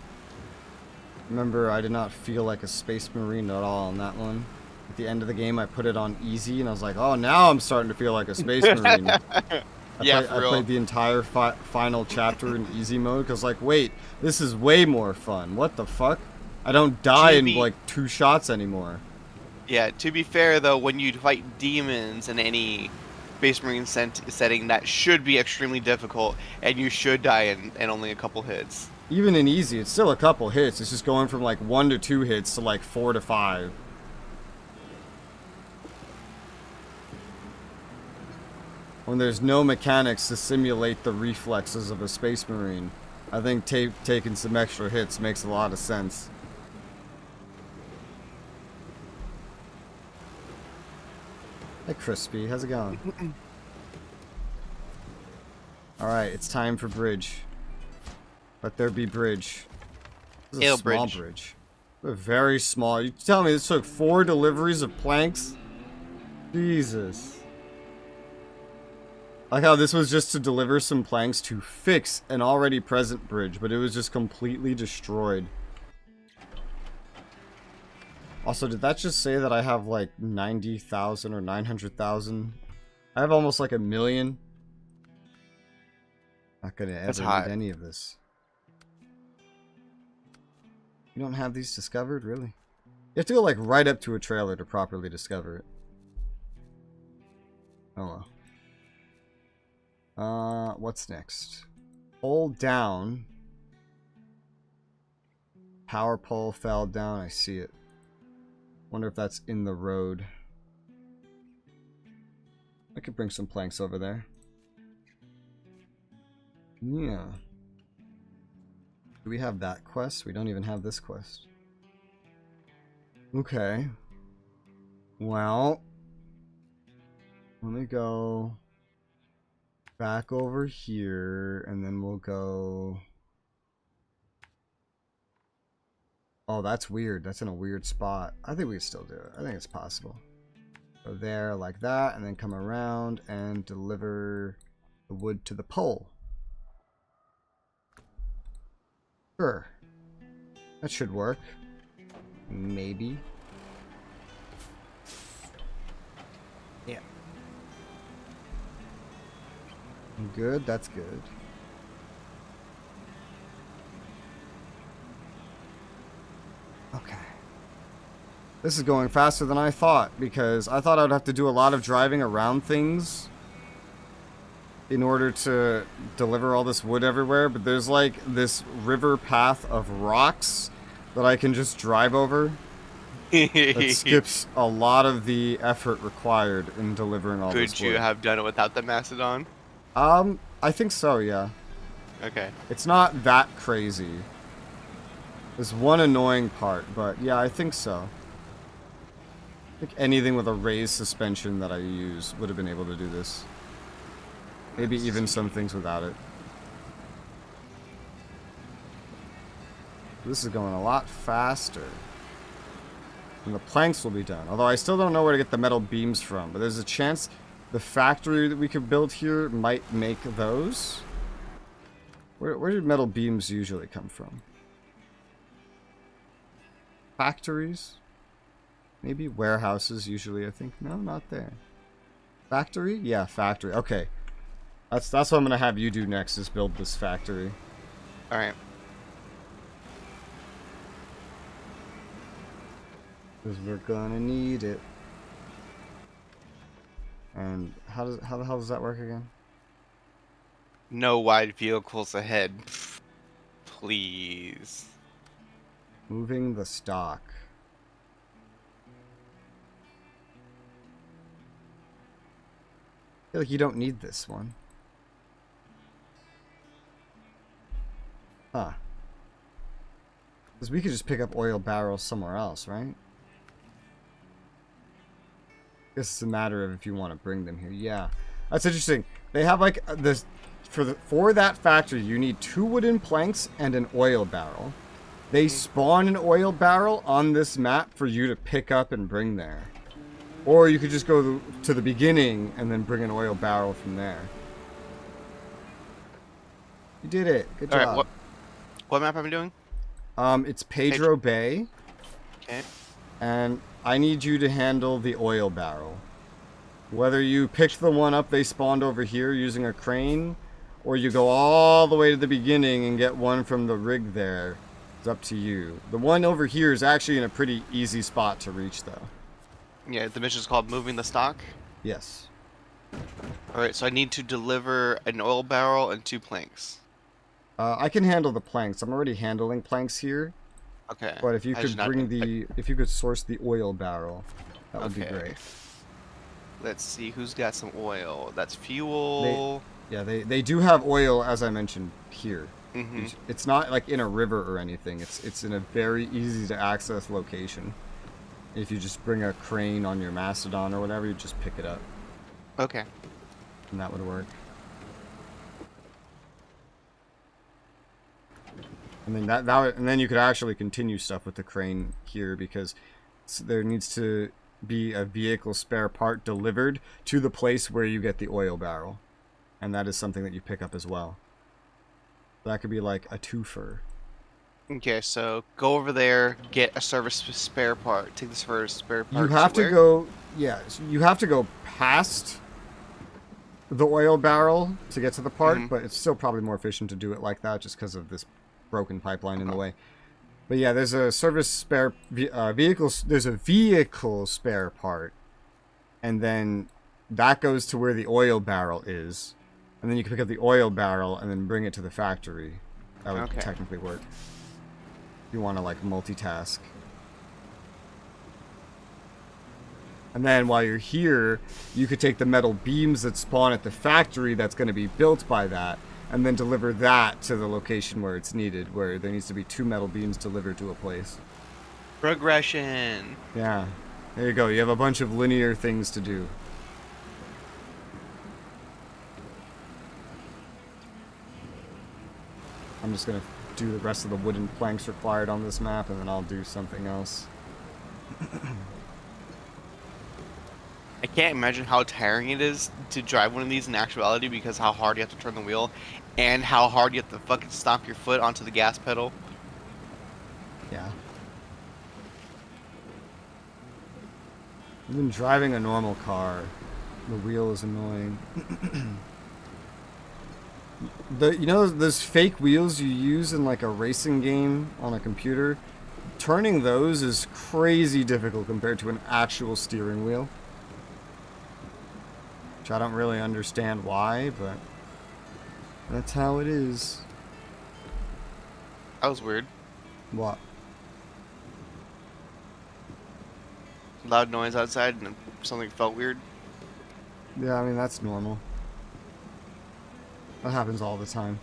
Remember, I did not feel like a Space Marine at all on that one. At the end of the game, I put it on easy, and I was like, oh, now I'm starting to feel like a Space Marine. I played the entire final chapter in easy mode, because like, wait, this is way more fun. What the fuck? I don't die in like 2 shots anymore. Yeah, to be fair though, when you fight demons in any Space Marine setting, that should be extremely difficult, and you should die in only a couple hits. Even in easy, it's still a couple hits. It's just going from like 1 to 2 hits to like 4 to 5. When there's no mechanics to simulate the reflexes of a Space Marine. I think taking some extra hits makes a lot of sense. Hey, Crispy, how's it going? Alright, it's time for bridge. Let there be bridge. This is a small bridge. Very small. You tell me this took 4 deliveries of planks? Jesus. Like how this was just to deliver some planks to fix an already present bridge, but it was just completely destroyed. Also, did that just say that I have like 90,000 or 900,000? I have almost like 1 million. Not gonna ever need any of this. You don't have these discovered, really? You have to go like right up to a trailer to properly discover it. Oh well. What's next? Hold down. Power pole fell down. I see it. Wonder if that's in the road. I could bring some planks over there. Yeah. Do we have that quest? We don't even have this quest. Okay. Well, let me go back over here, and then we'll go... Oh, that's weird. That's in a weird spot. I think we can still do it. I think it's possible. Go there like that, and then come around and deliver the wood to the pole. Sure. That should work. Maybe. Yeah. Good, that's good. Okay. This is going faster than I thought, because I thought I would have to do a lot of driving around things in order to deliver all this wood everywhere, but there's like this river path of rocks that I can just drive over. That skips a lot of the effort required in delivering all this wood. Could you have done it without the Mastodon? I think so, yeah. Okay. It's not that crazy. There's one annoying part, but yeah, I think so. I think anything with a raised suspension that I use would have been able to do this. Maybe even some things without it. This is going a lot faster. And the planks will be done. Although I still don't know where to get the metal beams from. But there's a chance the factory that we could build here might make those. Where do metal beams usually come from? Factories? Maybe warehouses usually, I think. No, not there. Factory? Yeah, factory. Okay. That's what I'm going to have you do next, is build this factory. Alright. Because we're going to need it. And how the hell does that work again? No wide vehicles ahead. Please. Moving the stock. I feel like you don't need this one. Huh. Because we could just pick up oil barrels somewhere else, right? I guess it's a matter of if you want to bring them here. Yeah. That's interesting. They have like this for that factory, you need 2 wooden planks and an oil barrel. They spawn an oil barrel on this map for you to pick up and bring there. Or you could just go to the beginning and then bring an oil barrel from there. You did it. Good job. Alright, what map am I doing? It's Pedro Bay. Okay. And I need you to handle the oil barrel. Whether you pick the one up they spawned over here using a crane, or you go all the way to the beginning and get one from the rig there, it's up to you. The one over here is actually in a pretty easy spot to reach, though. Yeah, the mission is called Moving the Stock. Yes. Alright, so I need to deliver an oil barrel and 2 planks. I can handle the planks. I'm already handling planks here. Okay. But if you could if you could source the oil barrel, that would be great. Let's see who's got some oil. That's fuel. They do have oil, as I mentioned, here. Mm-hmm. It's not like in a river or anything. It's in a very easy to access location. If you just bring a crane on your Mastodon or whatever, you just pick it up. Okay. And that would work. And then and then you could actually continue stuff with the crane here because there needs to be a vehicle spare part delivered to the place where you get the oil barrel. And that is something that you pick up as well. That could be like a twofer. Okay, so go over there, get a service spare part. Take this for a spare part. You have to go, yeah, so you have to go past the oil barrel to get to the part, but it's still probably more efficient to do it like that just because of this broken pipeline in the way. But yeah, there's a service spare there's a vehicle spare part, and then that goes to where the oil barrel is, and then you can pick up the oil barrel and then bring it to the factory. That would technically work. If you want to like multitask. And then while you're here, you could take the metal beams that spawn at the factory that's going to be built by that, and then deliver that to the location where it's needed, where there needs to be 2 metal beams delivered to a place. Progression. Yeah. There you go. You have a bunch of linear things to do. I'm just going to do the rest of the wooden planks required on this map, and then I'll do something else. I can't imagine how tiring it is to drive one of these in actuality because how hard you have to turn the wheel and how hard you have to fucking stomp your foot onto the gas pedal. Yeah. Even driving a normal car, the wheel is annoying. You know those fake wheels you use in like a racing game on a computer? Turning those is crazy difficult compared to an actual steering wheel. Which I don't really understand why, but that's how it is. That was weird. What? Loud noise outside and something felt weird. Yeah, I mean, that's normal. That happens all the time.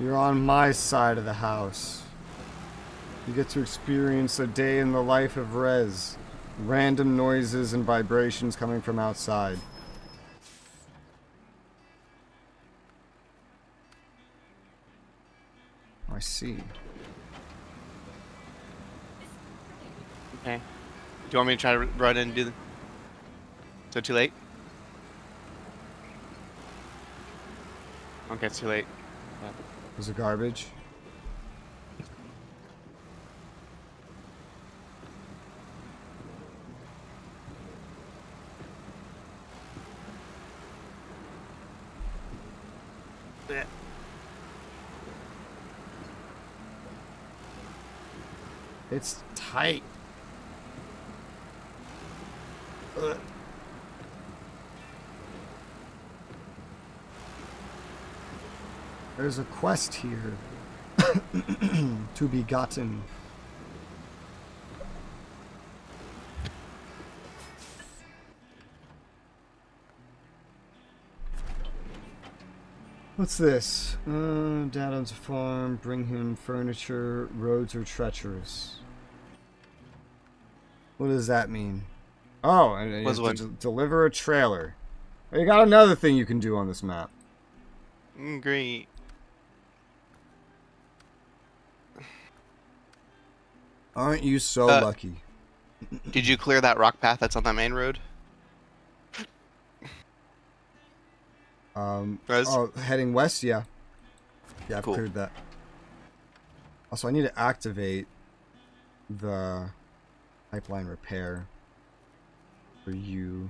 You're on my side of the house. You get to experience a day in the life of Res. Random noises and vibrations coming from outside. I see. Okay. Do you want me to try to run in and do the... So too late? Okay, it's too late. Yeah. Was it garbage? It's tight. Ugh. There's a quest here to be gotten. What's this? Dad owns a farm. Bring him furniture. Roads are treacherous. What does that mean? Oh, and you have to deliver a trailer. You got another thing you can do on this map. Great. Aren't you so lucky? Did you clear that rock path that's on that main road? Oh, heading west, yeah. Yeah, I've Cool. cleared that. Also, I need to activate the pipeline repair for you.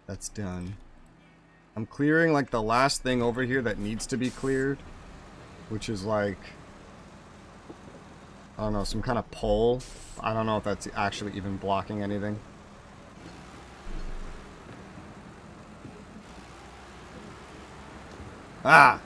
That's done. I'm clearing like the last thing over here that needs to be cleared, which is like, I don't know, some kind of pole. I don't know if that's actually even blocking anything. Ah!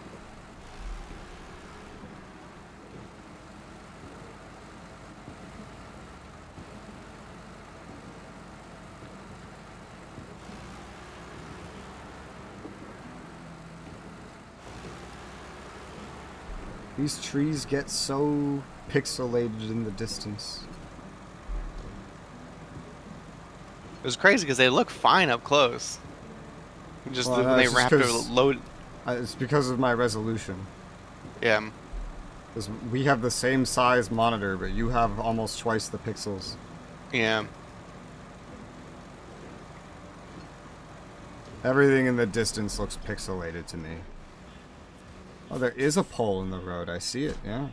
These trees get so pixelated in the distance. It was crazy because they look fine up close. Just when they have to load. It's because of my resolution. Yeah. Because we have the same size monitor, but you have almost twice the pixels. Yeah. Everything in the distance looks pixelated to me. Oh, there is a pole in the road. I see it, yeah.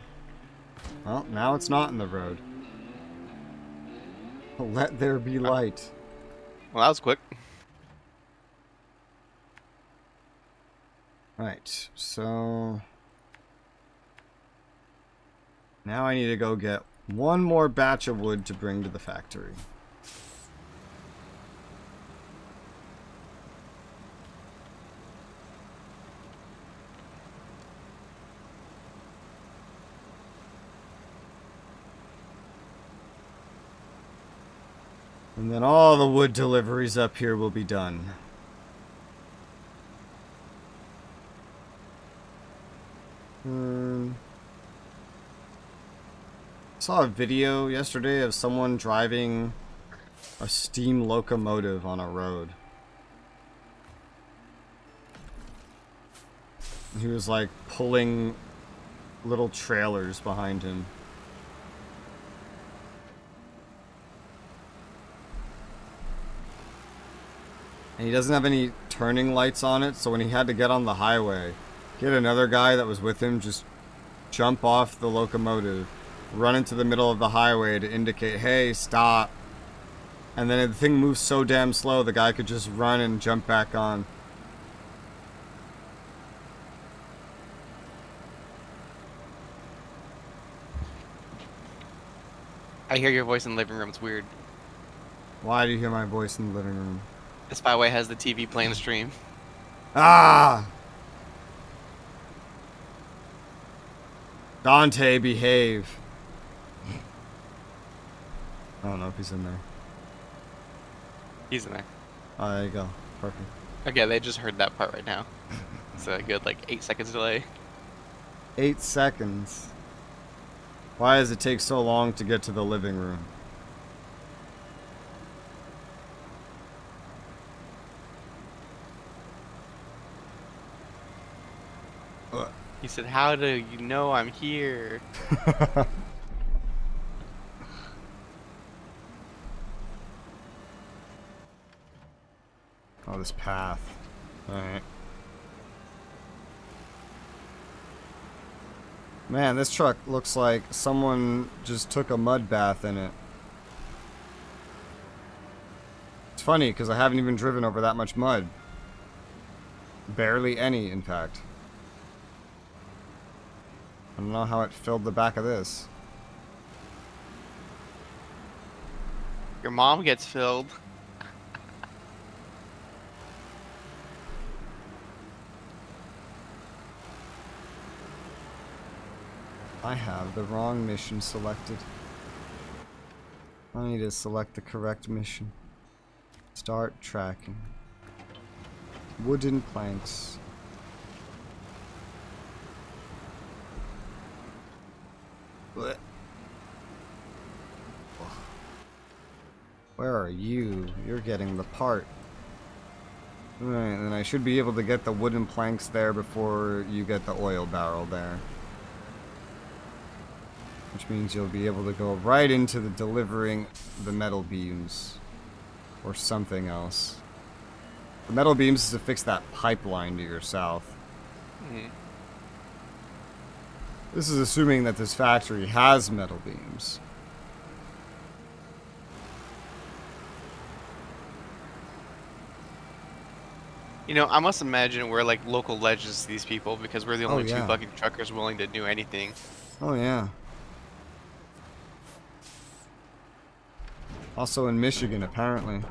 Well, now it's not in the road. Let there be light. Well, that was quick. Right, so... now I need to go get one more batch of wood to bring to the factory. And then all the wood deliveries up here will be done. Saw a video yesterday of someone driving a steam locomotive on a road. He was like pulling little trailers behind him. And he doesn't have any turning lights on it, so when he had to get on the highway, he had another guy that was with him just jump off the locomotive, run into the middle of the highway to indicate, hey, stop. And then the thing moves so damn slow, the guy could just run and jump back on. I hear your voice in the living room. It's weird. Why do you hear my voice in the living room? The Spyway has the TV playing the stream. Ah! Dante, behave. I don't know if he's in there. He's in there. Oh, there you go. Perfect. Okay, they just heard that part right now. It's a good, like, 8 seconds delay. 8 seconds. Why does it take so long to get to the living room? He said, how do you know I'm here? Oh, this path. Alright. Man, this truck looks like someone just took a mud bath in it. It's funny, because I haven't even driven over that much mud. Barely any, in fact. I don't know how it filled the back of this. Your mom gets filled. I have the wrong mission selected. I need to select the correct mission. Start tracking. Wooden planks. Blech. Where are you? You're getting the part. Alright, then I should be able to get the wooden planks there before you get the oil barrel there. Which means you'll be able to go right into the delivering the metal beams. Or something else. The metal beams is to fix that pipeline to your south. Mm-hmm. This is assuming that this factory has metal beams. You know, I must imagine we're like local legends to these people because we're the only two fucking truckers willing to do anything. Oh, yeah. Also in Michigan, apparently.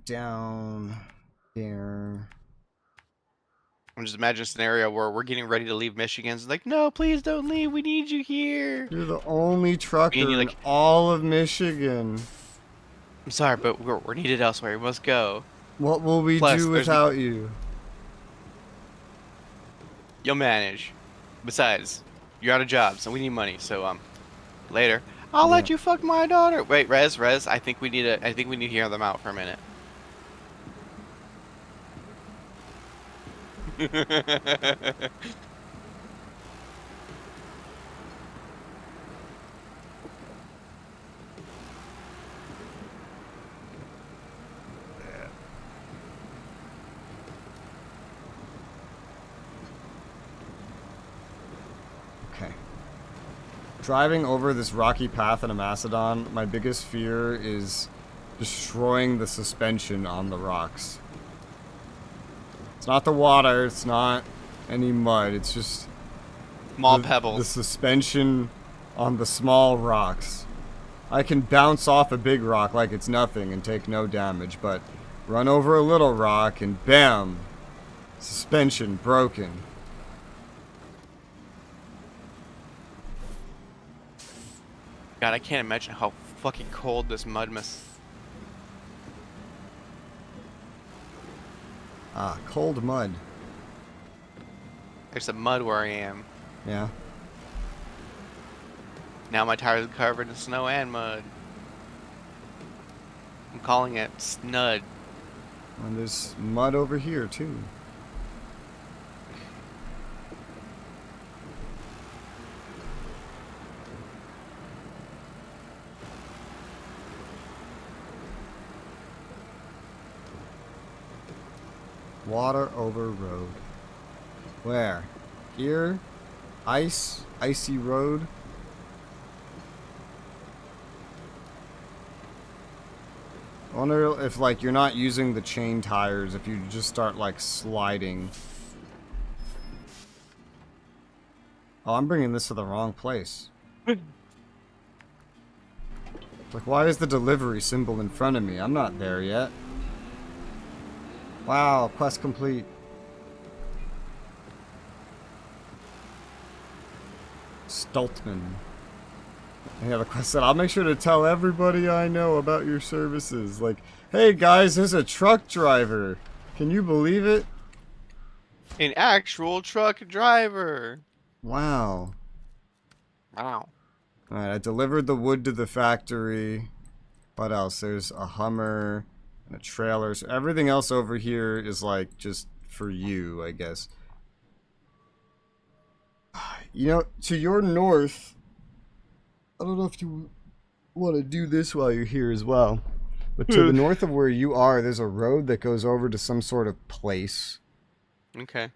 Down here. I'm just imagining a scenario where we're getting ready to leave Michigan. It's like, no, please don't leave. We need you here. You're the only trucker in all of Michigan. I'm sorry, but we're needed elsewhere. We must go. What will we Plus, do without you? you'll manage. Besides, you're out of job, so we need money. So later. I'll Yeah. let you fuck my daughter. Wait, Rez. I think we need to hear them out for a minute. Okay. Driving over this rocky path in a Macedon, my biggest fear is destroying the suspension on the rocks. It's not the water, it's not any mud, it's just Small the pebbles. suspension on the small rocks. I can bounce off a big rock like it's nothing and take no damage, but run over a little rock and bam! Suspension broken. God, I can't imagine how fucking cold this mud must. Ah, cold mud. There's some mud where I am. Yeah. Now my tires are covered in snow and mud. I'm calling it Snud. And there's mud over here, too. Water over road. Where? Here? Ice? Icy road? I wonder if, like, you're not using the chain tires, if you just start, like, sliding. Oh, I'm bringing this to the wrong place. Like, why is the delivery symbol in front of me? I'm not there yet. Wow, quest complete. Stoltman. And yeah, the quest said, I'll make sure to tell everybody I know about your services. Like, hey guys, there's a truck driver. Can you believe it? An actual truck driver. Wow. Wow. Alright, I delivered the wood to the factory. What else? There's a Hummer and a trailer. So everything else over here is like just for you, I guess. You know, to your north, I don't know if you want to do this while you're here as well. But to the north of where you are, there's a road that goes over to some sort of place. Okay.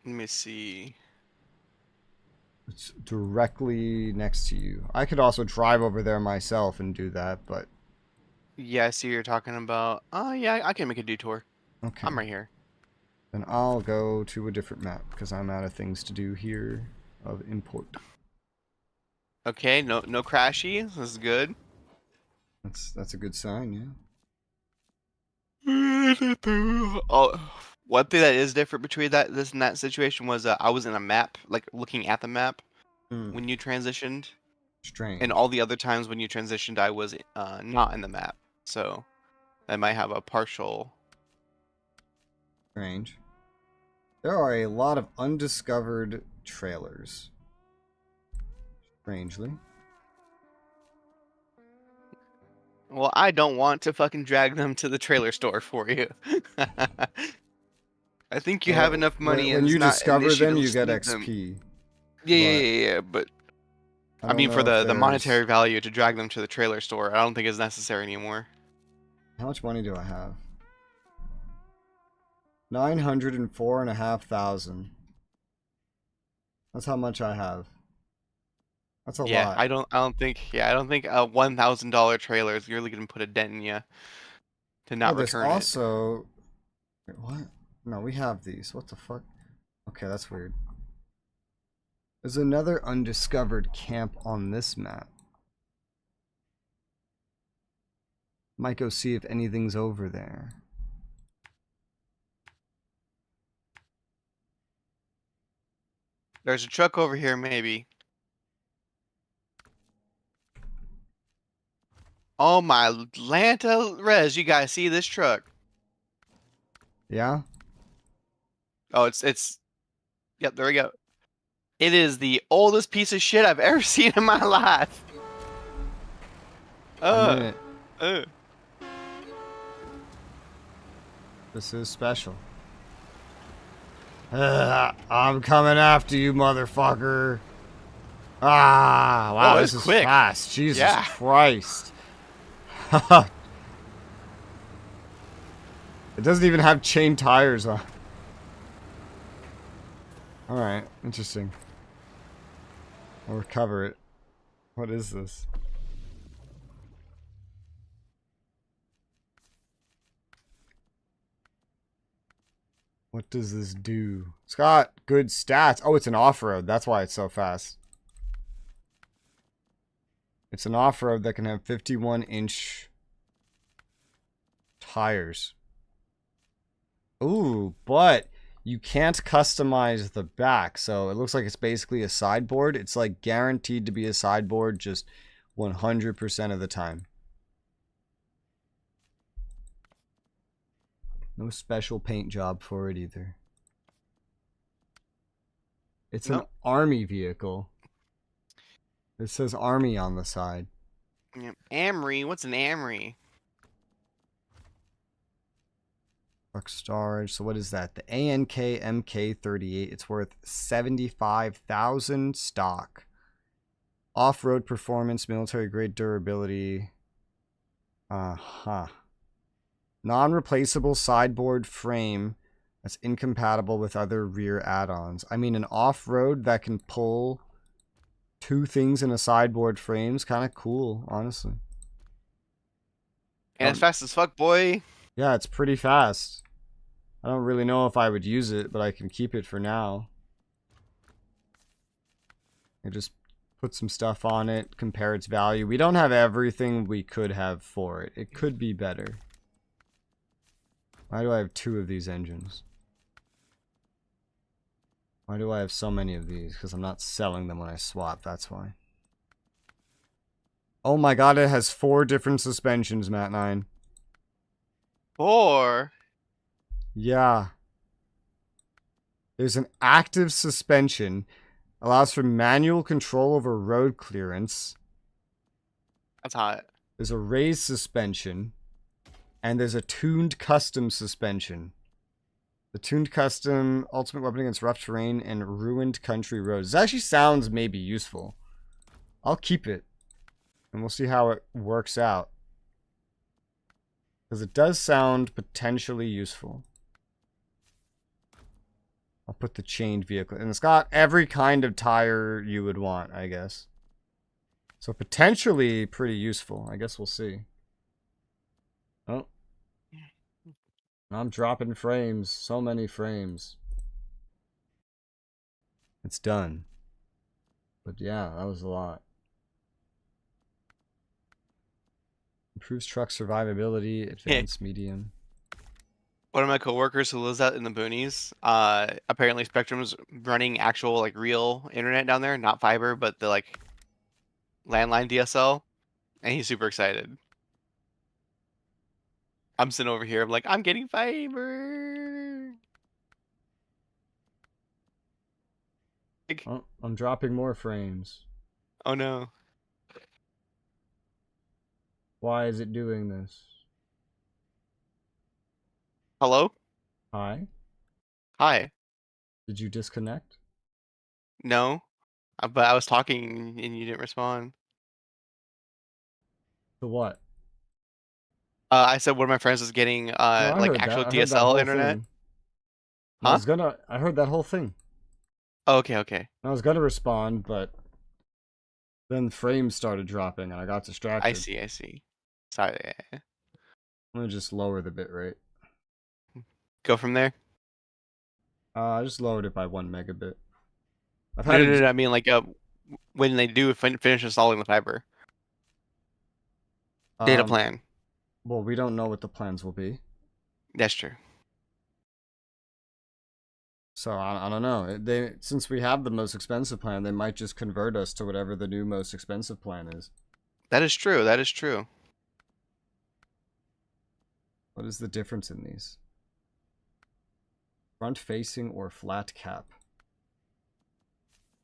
Let me see. It's directly next to you. I could also drive over there myself and do that, but... Yeah, I see what you're talking about. Oh, yeah, I can make a detour. Okay. I'm right here. Then I'll go to a different map, because I'm out of things to do here of import. Okay, no crashy. This is good. That's a good sign, yeah. Oh, one thing that is different between this and that situation was I was in a map, like looking at the map when you transitioned, Strange. and all the other times when you transitioned, I was not in the map. So I might have a partial. Strange. There are a lot of undiscovered trailers. Strangely. Well, I don't want to fucking drag them to the trailer store for you. I think you have enough money, When and it's you not an discover issue them, to you just get leave them. XP. Yeah, but I I don't mean, for know if the there's... monetary value to drag them to the trailer store, I don't think it's necessary anymore. How much money do I have? 904,500. That's how much I have. That's a Yeah, lot. I don't think a $1,000 trailer is really gonna put a dent in you to not There's return it. also... Wait, what? No, we have these. What the fuck? Okay, that's weird. There's another undiscovered camp on this map. Might go see if anything's over there. There's a truck over here, maybe. Oh my Lanta Res, you guys see this truck? Yeah? Oh, it's yep, there we go. It is the oldest piece of shit I've ever seen in my life. I'm in it. Uh. This is special. I'm coming after you, motherfucker. Ah, wow, Oh, this it's is quick. fast. Jesus Yeah. Christ. It doesn't even have chain tires on. Alright, interesting. I'll recover it. What is this? What does this do? It's got good stats. Oh, it's an off-road. That's why it's so fast. It's an off-road that can have 51-inch tires. Ooh, but you can't customize the back. So it looks like it's basically a sideboard. It's like guaranteed to be a sideboard just 100% of the time. No special paint job for it either. It's an army vehicle. It says army on the side. Yep. Amry, what's an Amry? Truck storage. So what is that? The ANK MK38. It's worth 75,000 stock. Off-road performance, military grade durability. Non-replaceable sideboard frame that's incompatible with other rear add-ons. I mean, an off-road that can pull 2 things in a sideboard frame is kind of cool, honestly. And it's fast as fuck, boy. Yeah, it's pretty fast. I don't really know if I would use it, but I can keep it for now. I just put some stuff on it, compare its value. We don't have everything we could have for it. It could be better. Why do I have 2 of these engines? Why do I have so many of these? Because I'm not selling them when I swap, that's why. Oh my god, it has 4 different suspensions, Matt9. 4? Yeah. There's an active suspension. Allows for manual control over road clearance. That's hot. There's a raised suspension. And there's a tuned custom suspension. The tuned custom, ultimate weapon against rough terrain and ruined country roads. This actually sounds maybe useful. I'll keep it. And we'll see how it works out. Because it does sound potentially useful. I'll put the chained vehicle. And it's got every kind of tire you would want, I guess. So potentially pretty useful. I guess we'll see. Oh. I'm dropping frames. So many frames. It's done. But yeah, that was a lot. Improves truck survivability, advanced medium. One of my coworkers who lives out in the boonies, apparently Spectrum's running actual like real internet down there, not fiber, but the like landline DSL, and he's super excited. I'm sitting over here, I'm like, I'm getting fiber. Like, Oh, I'm dropping more frames. oh no. Why is it doing this? Hello? Hi? Hi. Did you disconnect? No. But I was talking and you didn't respond. To what? I said one of my friends was getting No, I like heard actual that. I heard that DSL whole internet. thing. Huh? I heard that whole thing. Oh, okay. I was gonna respond, but then frames started dropping and I got distracted. I see. Sorry. I'm gonna just lower the bitrate. Go from there. I just lowered it by 1 megabit. I've No, had no, I mean like when they do finish installing the fiber. Data plan. Well, we don't know what the plans will be. That's true. So I don't know. Since we have the most expensive plan, they might just convert us to whatever the new most expensive plan is. That is true. What is the difference in these? Front facing or flat cap?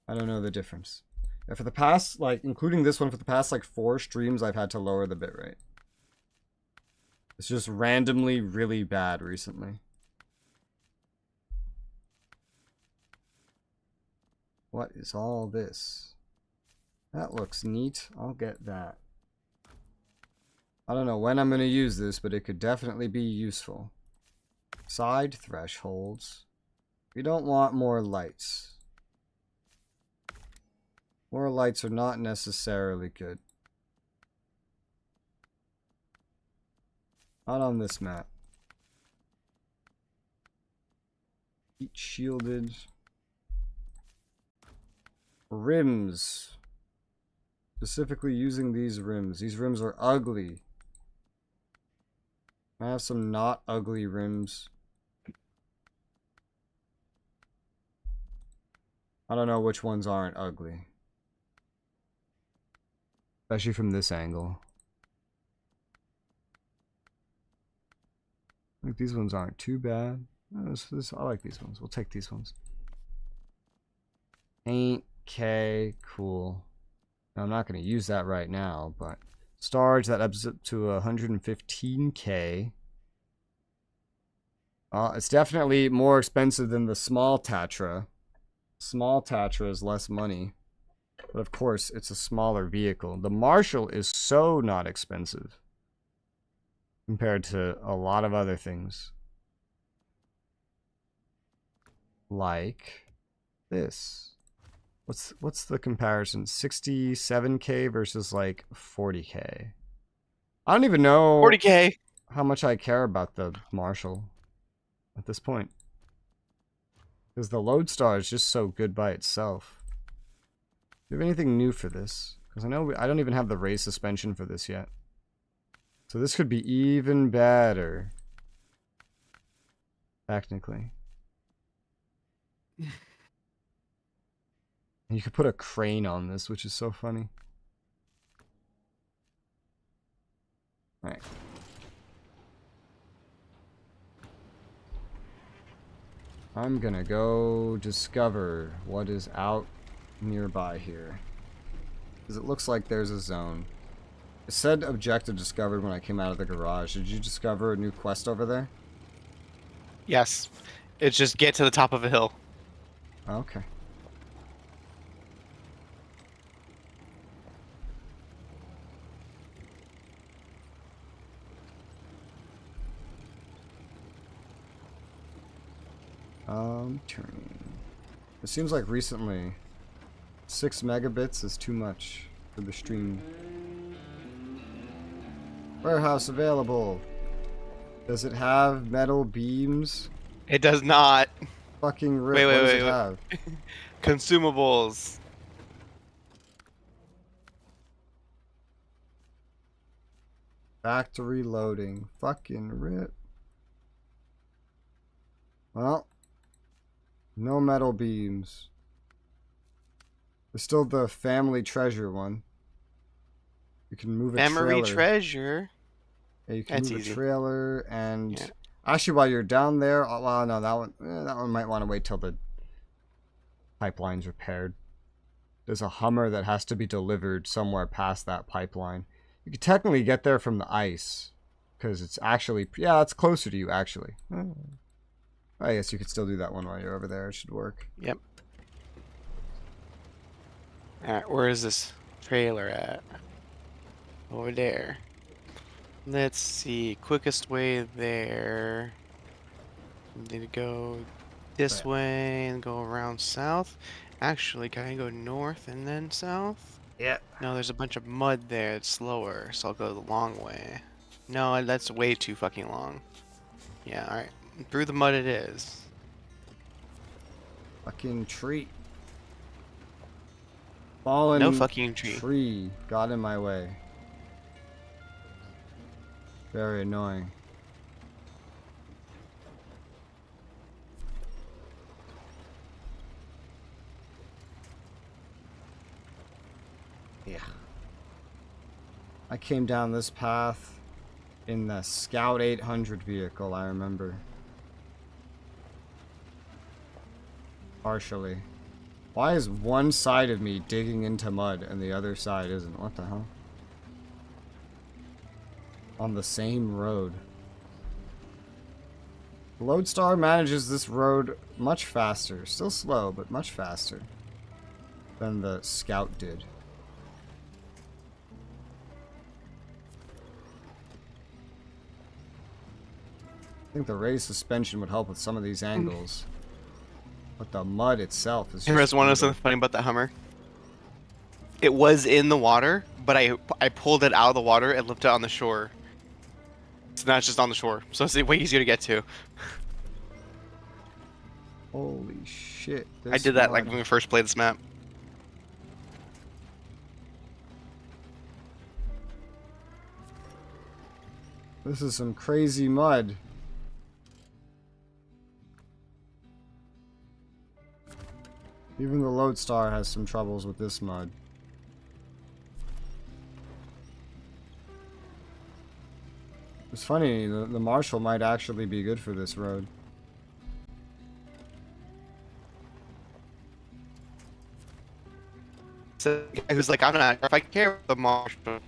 I don't know the difference. Yeah, for the past, like, including this one, for the past, like, 4 streams, I've had to lower the bitrate. It's just randomly really bad recently. What is all this? That looks neat. I'll get that. I don't know when I'm going to use this, but it could definitely be useful. Side thresholds. We don't want more lights. More lights are not necessarily good. Not on this map. Heat shielded. Rims. Specifically using these rims. These rims are ugly. I have some not ugly rims. I don't know which ones aren't ugly. Especially from this angle. I think these ones aren't too bad. I like these ones. We'll take these ones. Paint, K, cool. Now, I'm not going to use that right now, but storage, that ups up to 115K. It's definitely more expensive than the small Tatra. Small Tatra is less money. But of course, it's a smaller vehicle. The Marshall is so not expensive compared to a lot of other things. Like this. What's the comparison? 67K versus like 40K. I don't even know 40K. how much I care about the Marshall at this point. Because the Lodestar is just so good by itself. Do you have anything new for this? Because I know I don't even have the race suspension for this yet. So this could be even better. Technically. And you could put a crane on this, which is so funny. Alright. I'm gonna go discover what is out nearby here. Because it looks like there's a zone. It said objective discovered when I came out of the garage. Did you discover a new quest over there? Yes. It's just get to the top of a hill. Okay. Turning. It seems like recently 6 megabits is too much for the stream. Warehouse available. Does it have metal beams? It does not. Fucking rip. What does it have? Consumables. Factory loading. Fucking rip. Well, no metal beams. There's still the family treasure one. You can move a trailer. Family treasure. Yeah, you can That's move easy. a trailer, and actually, while you're down there, well, no, that one might want to wait till the pipeline's repaired. There's a Hummer that has to be delivered somewhere past that pipeline. You could technically get there from the ice, because it's actually, yeah, it's closer to you actually. I guess you could still do that one while you're over there. It should work. Yep. Alright, where is this trailer at? Over there. Let's see. Quickest way there. Need to go this way and go around south. Actually, can I go north and then south? Yeah. No, there's a bunch of mud there. It's slower, so I'll go the long way. No, that's way too fucking long. Yeah, alright. Through the mud it is. Fucking tree. Fallen No fucking tree. got in my way. Very annoying. Yeah. I came down this path in the Scout 800 vehicle, I remember. Partially. Why is one side of me digging into mud and the other side isn't? What the hell? On the same road. Lodestar manages this road much faster. Still slow, but much faster than the Scout did. I think the raised suspension would help with some of these angles. But the mud itself is just... You guys want to know something funny about the Hummer? It was in the water, but I pulled it out of the water and left it on the shore. So now it's just on the shore. So it's way easier to get to. Holy shit. I did that like when we first played this map. This is some crazy mud. Even the Lodestar has some troubles with this mud. It's funny, the Marshall might actually be good for this road. So I was like, I'm not sure if I care about the Marshall.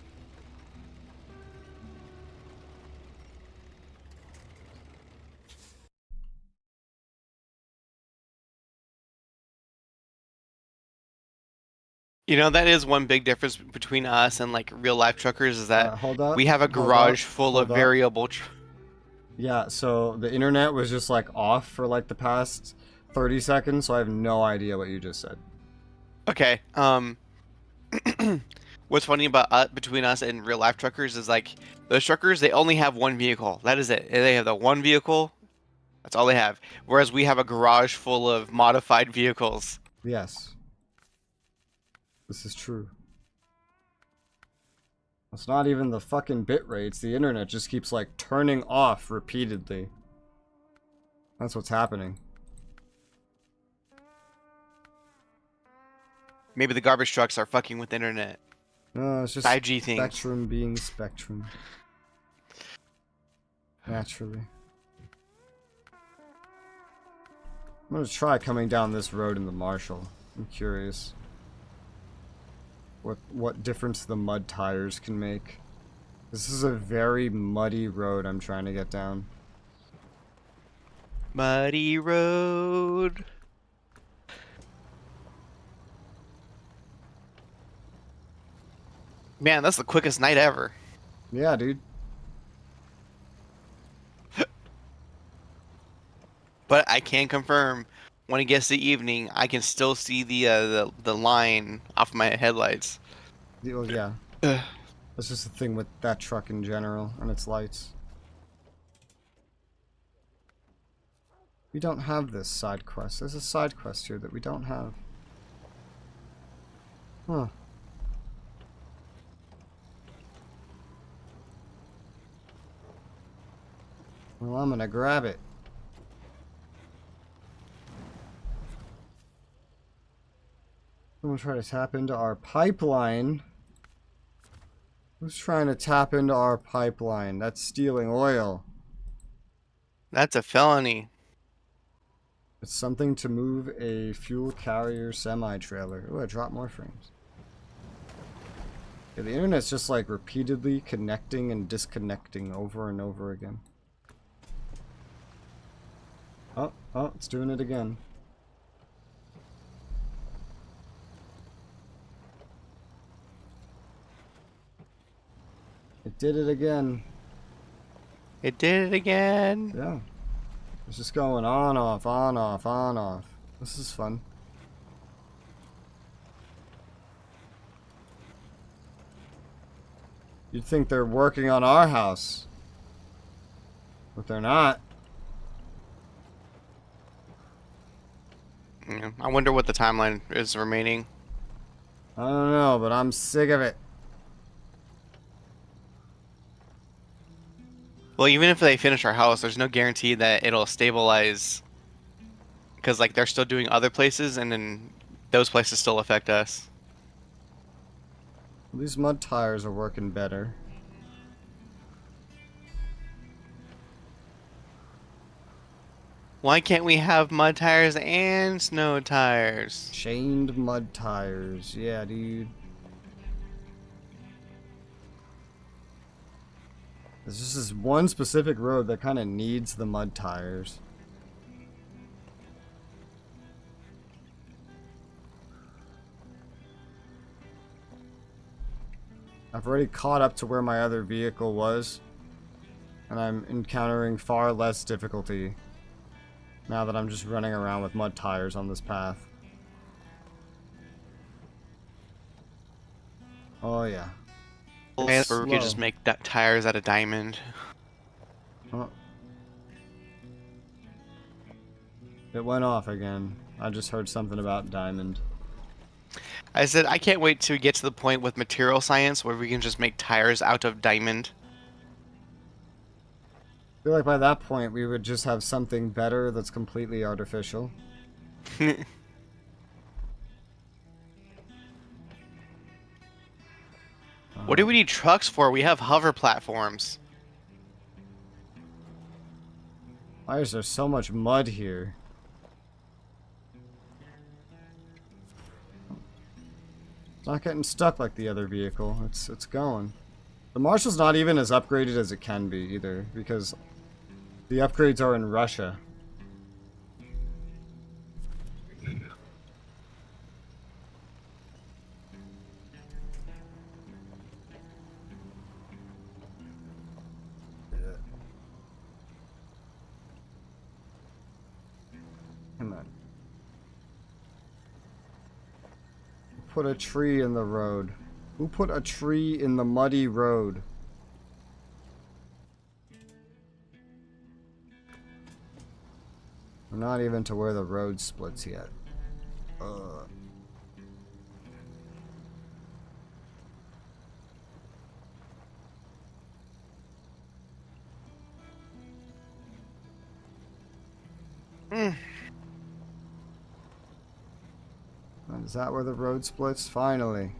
You know, that is one big difference between us and like real life truckers is that hold up, we have a garage full of variable. Yeah, so the internet was just like off for like the past 30 seconds, so I have no idea what you just said. Okay. What's funny about between us and real life truckers is like those truckers, they only have one vehicle. That is it. They have the one vehicle. That's all they have. Whereas we have a garage full of modified vehicles. Yes. This is true. It's not even the fucking bit rates. The internet just keeps like turning off repeatedly. That's what's happening. Maybe the garbage trucks are fucking with the internet. No, it's just 5G things. Spectrum being Spectrum. Naturally. I'm gonna try coming down this road in the Marshall. I'm curious what difference the mud tires can make. This is a very muddy road I'm trying to get down. Muddy road. Man, that's the quickest night ever. Yeah, dude. But I can confirm, when it gets to evening, I can still see the line off my headlights. Well, yeah. That's just the thing with that truck in general and its lights. We don't have this side quest. There's a side quest here that we don't have. Huh. Well, I'm gonna grab it. Someone try to tap into our pipeline. Who's trying to tap into our pipeline? That's stealing oil. That's a felony. It's something to move a fuel carrier semi-trailer. Oh, I dropped more frames. Yeah, the internet's just like repeatedly connecting and disconnecting over and over again. Oh, it's doing it again. It did it again. It did it again. Yeah. It's just going on, off, on, off, on, off. This is fun. You'd think they're working on our house. But they're not. Yeah, I wonder what the timeline is remaining. I don't know, but I'm sick of it. Well, even if they finish our house, there's no guarantee that it'll stabilize. Because, like, they're still doing other places, and then those places still affect us. These mud tires are working better. Why can't we have mud tires and snow tires? Chained mud tires. Yeah, dude. There's just this one specific road that kind of needs the mud tires. I've already caught up to where my other vehicle was, and I'm encountering far less difficulty now that I'm just running around with mud tires on this path. Oh yeah. Or we could just Slow. make that tires out of diamond. Oh. It went off again. I just heard something about diamond. I said I can't wait to get to the point with material science where we can just make tires out of diamond. I feel like by that point we would just have something better that's completely artificial. What do we need trucks for? We have hover platforms. Why is there so much mud here? It's not getting stuck like the other vehicle. It's going. The Marshall's not even as upgraded as it can be either, because the upgrades are in Russia. Come on. Put a tree in the road. Who put a tree in the muddy road? We're not even to where the road splits yet. Ugh. Is that where the road splits? Finally.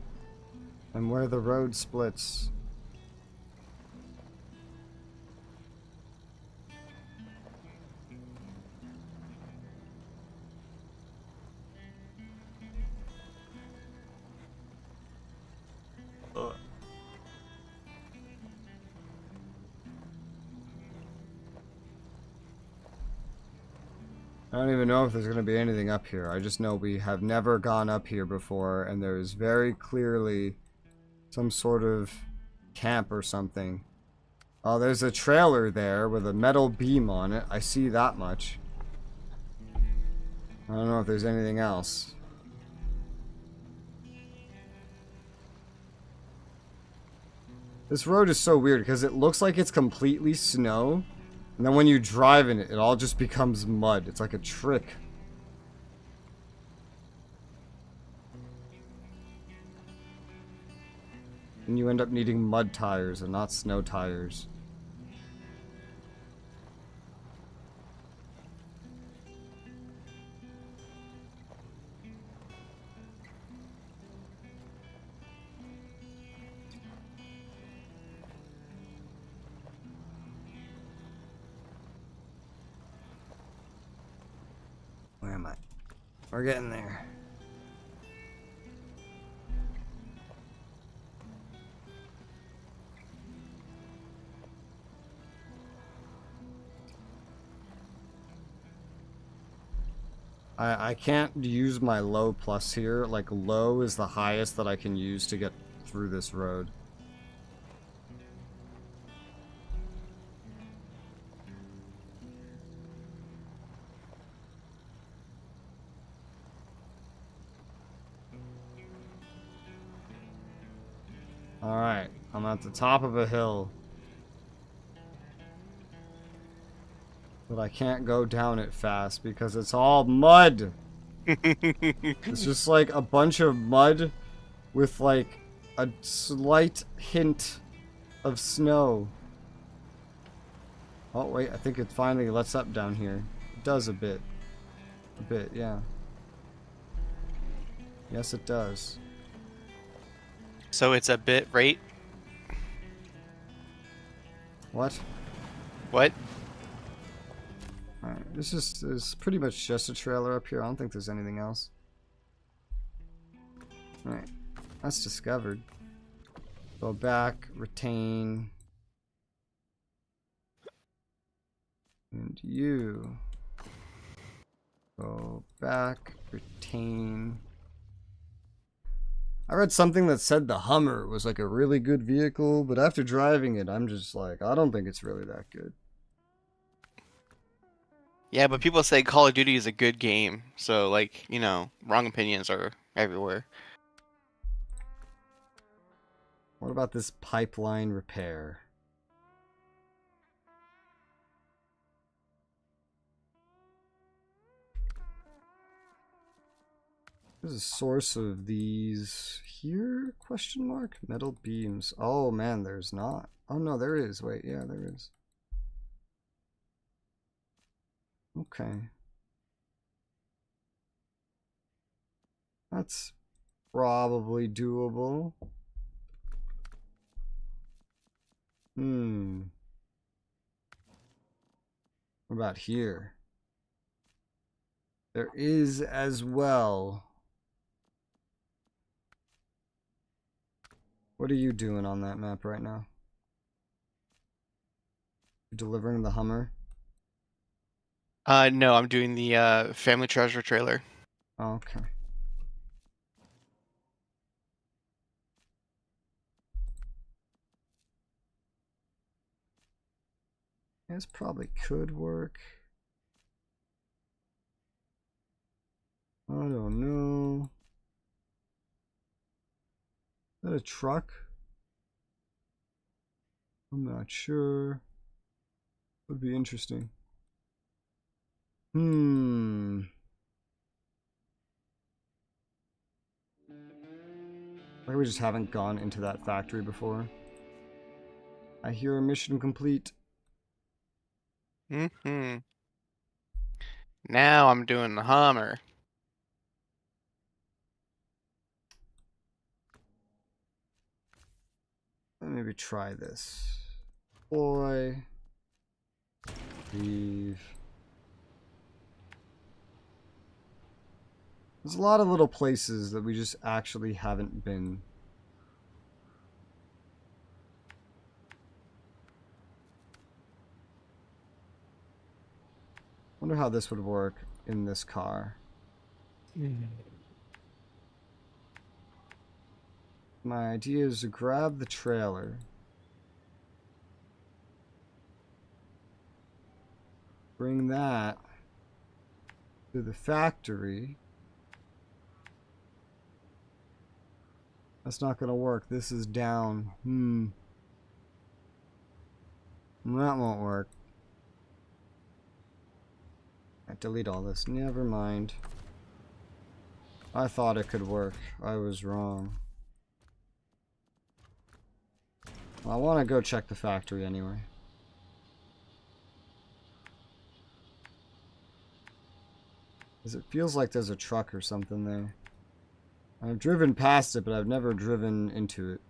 And where the road splits. I don't even know if there's going to be anything up here. I just know we have never gone up here before, and there is very clearly some sort of camp or something. Oh, there's a trailer there with a metal beam on it. I see that much. I don't know if there's anything else. This road is so weird because it looks like it's completely snow. And then when you drive in it, it all just becomes mud. It's like a trick. And you end up needing mud tires and not snow tires. Where am I? We're getting there. I can't use my low plus here. Like, low is the highest that I can use to get through this road. Alright, I'm at the top of a hill. But I can't go down it fast because it's all mud! It's just like a bunch of mud with like a slight hint of snow. Oh wait, I think it finally lets up down here. It does a bit. A bit, yeah. Yes, it does. So it's a bit rate. What? What? Alright, there's pretty much just a trailer up here. I don't think there's anything else. Alright, that's discovered. Go back, retain. And you. Go back, retain. I read something that said the Hummer was like a really good vehicle, but after driving it, I'm just like, I don't think it's really that good. Yeah, but people say Call of Duty is a good game, so like, you know, wrong opinions are everywhere. What about this pipeline repair? There's a source of these here? Question mark? Metal beams. Oh man, there's not. Oh no, there is. Wait, yeah, there is. Okay. That's probably doable. What about here? There is as well. What are you doing on that map right now? You're delivering the Hummer? No, I'm doing the Family Treasure trailer. Oh, okay. This probably could work. I don't know. Is that a truck? I'm not sure. Would be interesting. Like we just haven't gone into that factory before. I hear a mission complete. Now I'm doing the Hummer. Maybe try this. Boy. Leave. There's a lot of little places that we just actually haven't been. Wonder how this would work in this car. My idea is to grab the trailer. Bring that to the factory. That's not gonna work. This is down. That won't work. I delete all this. Never mind. I thought it could work. I was wrong. Well, I want to go check the factory anyway. Because it feels like there's a truck or something there. I've driven past it, but I've never driven into it.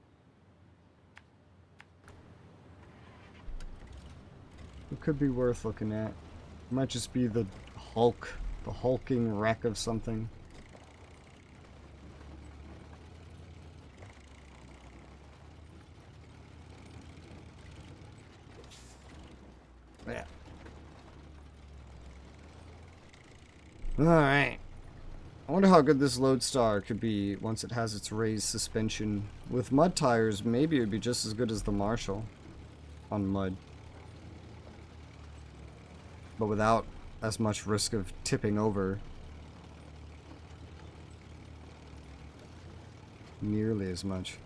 It could be worth looking at. It might just be the Hulk, the hulking wreck of something. Yeah. Alright. I wonder how good this Lodestar could be once it has its raised suspension. With mud tires, maybe it would be just as good as the Marshall on mud. But without as much risk of tipping over. Nearly as much.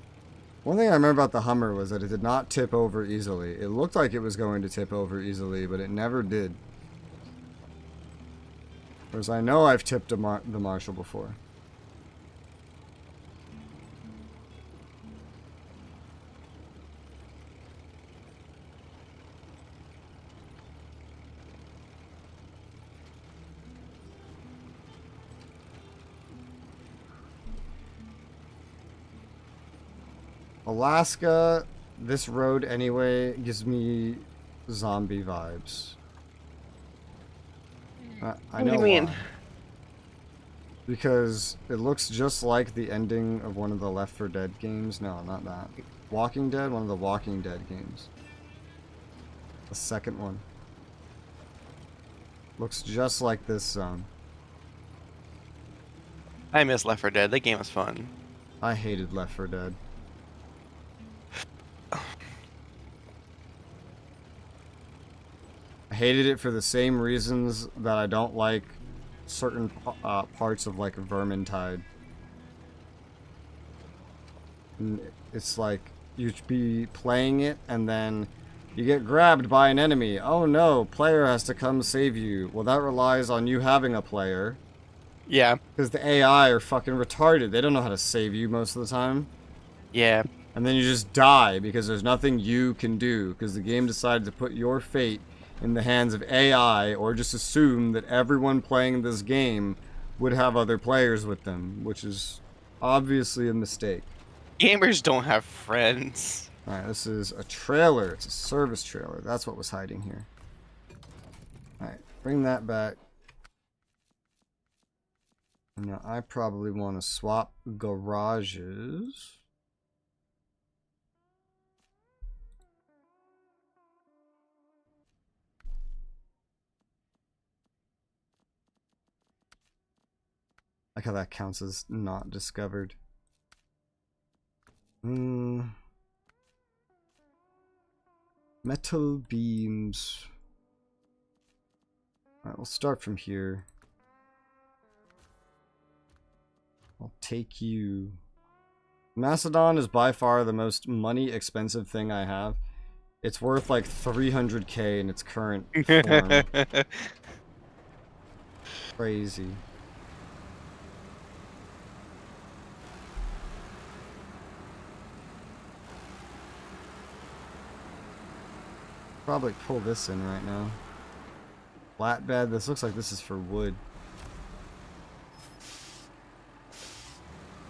One thing I remember about the Hummer was that it did not tip over easily. It looked like it was going to tip over easily, but it never did. Whereas I know I've tipped the Marshall before. Alaska, this road anyway, gives me zombie vibes. I What do know you mean? why. Because it looks just like the ending of one of the Left 4 Dead games. No, not that. Walking Dead, one of the Walking Dead games. The second one. Looks just like this zone. I miss Left 4 Dead. That game was fun. I hated Left 4 Dead. I hated it for the same reasons that I don't like certain parts of like Vermintide. And it's like you'd be playing it and then you get grabbed by an enemy. Oh no, player has to come save you. Well, that relies on you having a player. Yeah. Because the AI are fucking retarded. They don't know how to save you most of the time. Yeah. And then you just die because there's nothing you can do. Because the game decided to put your fate in the hands of AI, or just assume that everyone playing this game would have other players with them, which is obviously a mistake. Gamers don't have friends. Alright, this is a trailer. It's a service trailer. That's what was hiding here. Alright, bring that back. Now, I probably want to swap garages. Like how that counts as not discovered. Metal beams. Alright, we'll start from here. I'll take you. Macedon is by far the most money expensive thing I have. It's worth like 300k in its current form. Crazy. Probably pull this in right now. Flatbed, this looks like this is for wood.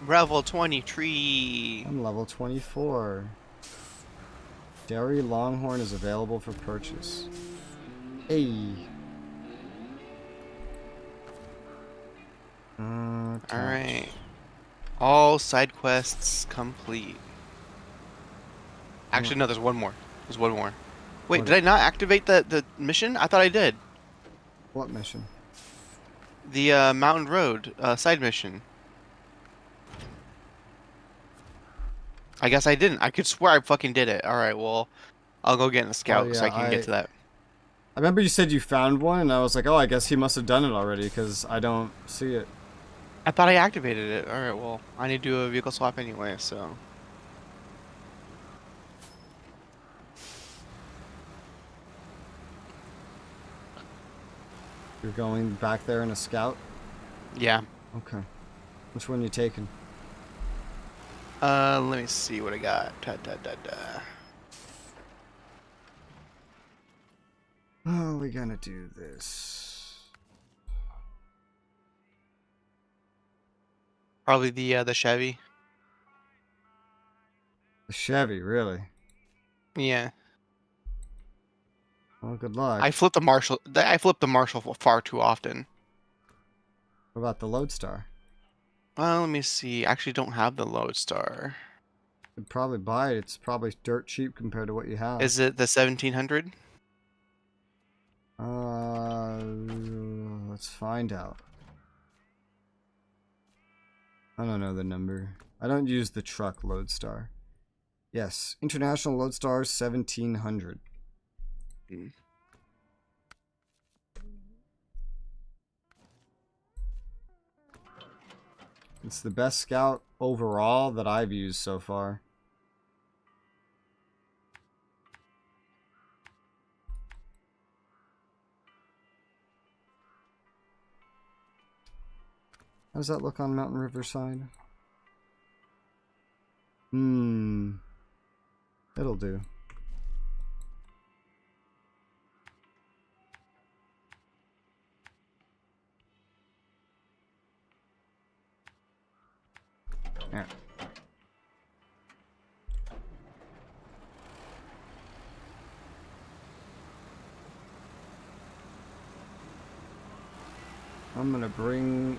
Level 23. I'm level 24. Dairy Longhorn is available for purchase. Hey. Alright. All side quests complete. Actually, no, there's one more. There's one more. Wait, What? did I not activate the mission? I thought I did. What mission? The Mountain Road side mission. I guess I didn't. I could swear I fucking did it. Alright, well, I'll go get in the scout so I can get to that. I remember you said you found one, and I was like, oh, I guess he must have done it already, because I don't see it. I thought I activated it. Alright, well, I need to do a vehicle swap anyway, so... You're going back there in a scout? Yeah. Okay. Which one are you taking? Let me see what I got. Oh, we're gonna do this. Probably the Chevy. The Chevy, really? Yeah. Well, good luck. I flip the Marshall far too often. What about the Lodestar? Well, let me see. I actually don't have the Lodestar. You'd probably buy it. It's probably dirt cheap compared to what you have. Is it the 1700? Let's find out. I don't know the number. I don't use the truck Lodestar. Yes, International Lodestar 1700. It's the best scout overall that I've used so far. How does that look on Mountain Riverside? It'll do. Yeah. I'm gonna bring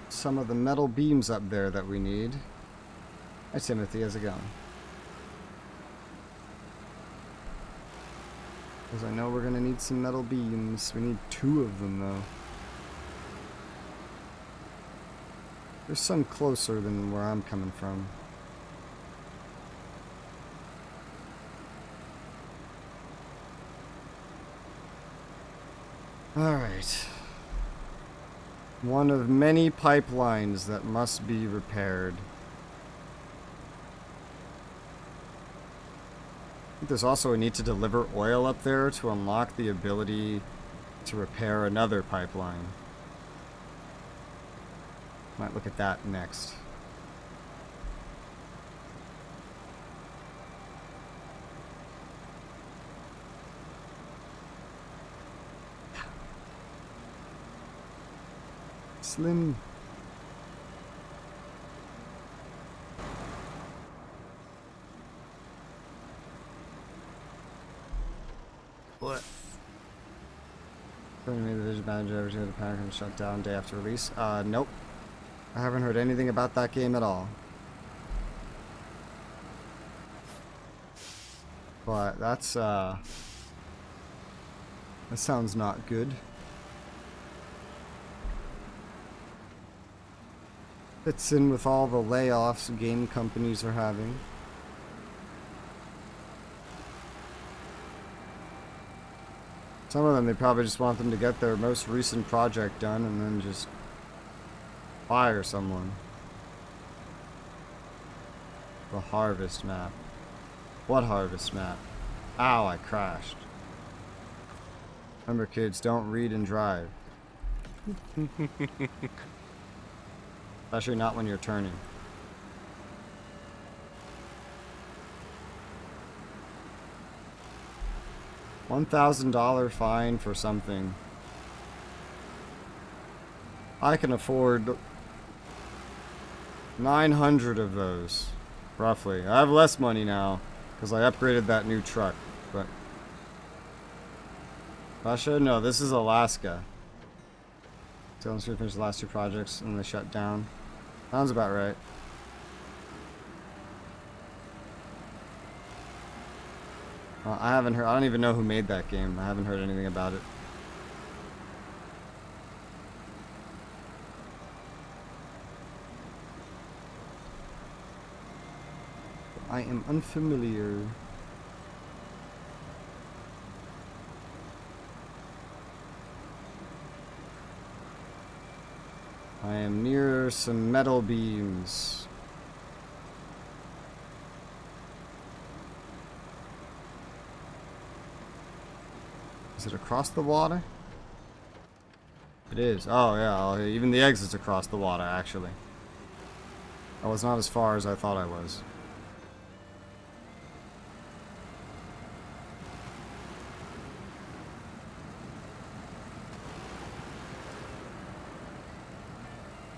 some of the metal beams up there that we need. Hi Timothy, how's it going? Because I know we're gonna need some metal beams. We need 2 of them though. There's some closer than where I'm coming from. Alright. One of many pipelines that must be repaired. I think there's also a need to deliver oil up there to unlock the ability to repair another pipeline. Might look at that next. Slim. What? Made the Vision Manager ever to the pack and shut down day after release? Nope. I haven't heard anything about that game at all. But that's, that sounds not good. Fits in with all the layoffs game companies are having. Some of them, they probably just want them to get their most recent project done and then just fire someone. The harvest map. What harvest map? Ow, I crashed. Remember kids, don't read and drive. Especially not when you're turning. $1,000 fine for something. I can afford 900 of those, roughly. I have less money now because I upgraded that new truck, but Russia? No, this is Alaska. So let's finish the last 2 projects and they shut down. Sounds about right. I haven't heard. I don't even know who made that game. I haven't heard anything about it. I am unfamiliar. I am near some metal beams. Is it across the water? It is. Oh yeah, even the exit's across the water actually. I was not as far as I thought I was.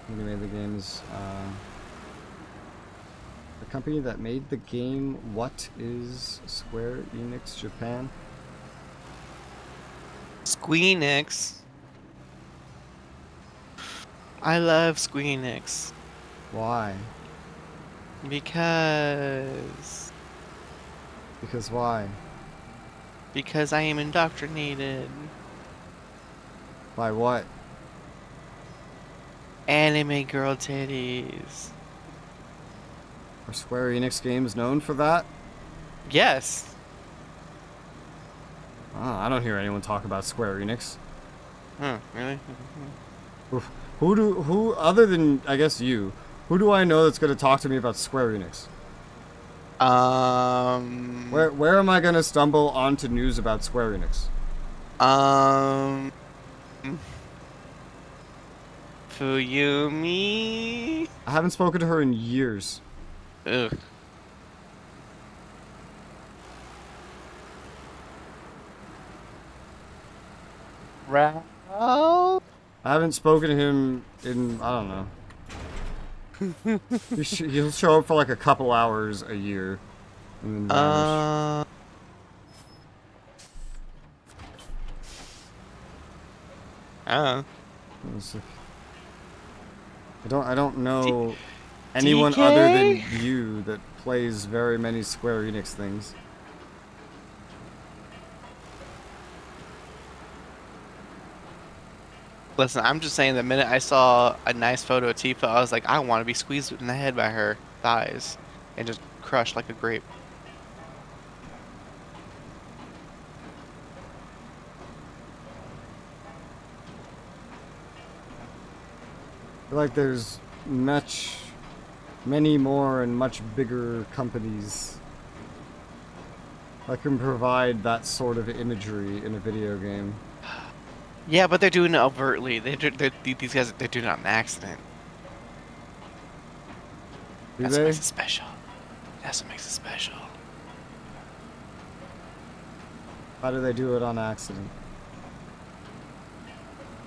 Who made the games? The company that made the game, what is Square Enix Japan? Squeenix. I love Squeenix. Why? Because Because why? Because I am indoctrinated. By what? Anime girl titties. Are Square Enix games known for that? Yes. Oh, I don't hear anyone talk about Square Enix. Huh, really? Who other than, I guess you, who do I know that's going to talk to me about Square Enix? Where am I going to stumble onto news about Square Enix? Fuyumi? I haven't spoken to her in years. Ugh. Ralph? I haven't spoken to him in, I don't know. He'll show up for like a couple hours a year. And then vanish. Oh. I don't know anyone other than you that plays very many Square Enix things. Listen, I'm just saying the minute I saw a nice photo of Tifa, I was like, I want to be squeezed in the head by her thighs and just crushed like a grape. I feel like there's many more and much bigger companies that can provide that sort of imagery in a video game. Yeah, but they're doing it overtly. These guys, they're doing it on accident. That's what makes it special. That's what makes it special. How do they do it on accident?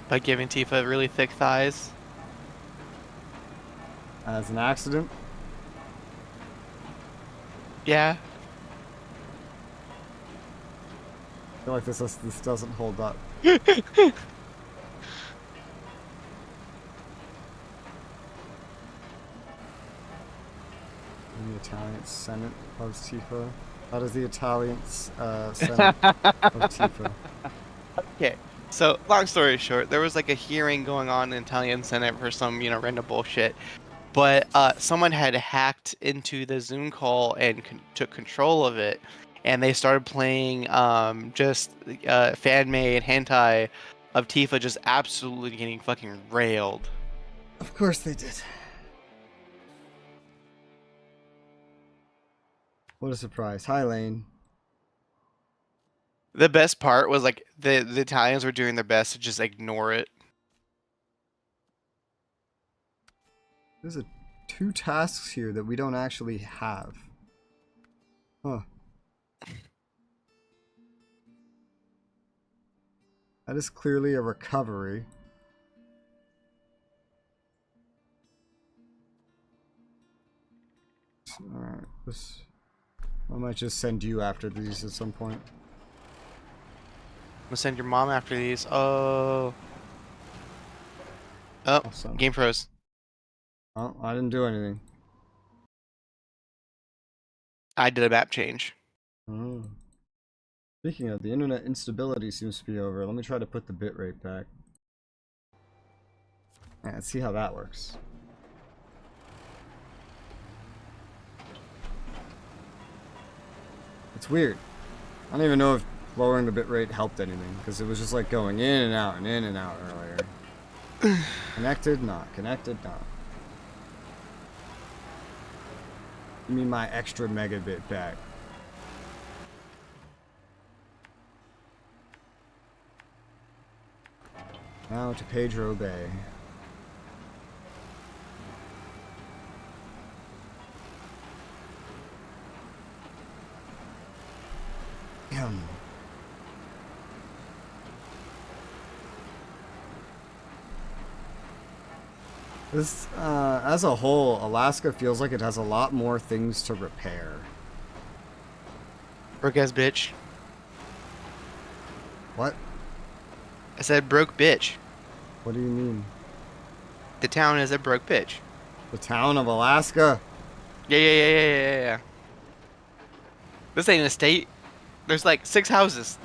By giving Tifa really thick thighs. As an accident? Yeah. I feel like this doesn't hold up. The Italian Senate loves Tifa. How does the Italian Senate love Tifa? Okay, so long story short, there was like a hearing going on in the Italian Senate for some, random bullshit. But someone had hacked into the Zoom call and took control of it. And they started playing just fan-made hentai of Tifa just absolutely getting fucking railed. Of course they did. What a surprise. Hi, Lane. The best part was like the Italians were doing their best to just ignore it. There's 2 tasks here that we don't actually have. Huh. That is clearly a recovery. Alright, I might just send you after these at some point. I'm gonna send your mom after these. Oh. Oh, Awesome. game froze. Oh, I didn't do anything. I did a map change. Oh. Speaking of, the internet instability seems to be over. Let me try to put the bitrate back. Yeah, let's see how that works. It's weird. I don't even know if lowering the bitrate helped anything, because it was just like going in and out and in and out earlier. Connected, not. Connected, not. Give me my extra megabit back. Now to Pedro Bay. This, as a whole, Alaska feels like it has a lot more things to repair. Broke ass bitch. What? I said broke bitch. What do you mean? The town is a broke bitch. The town of Alaska? Yeah. This ain't a state. There's like 6 houses.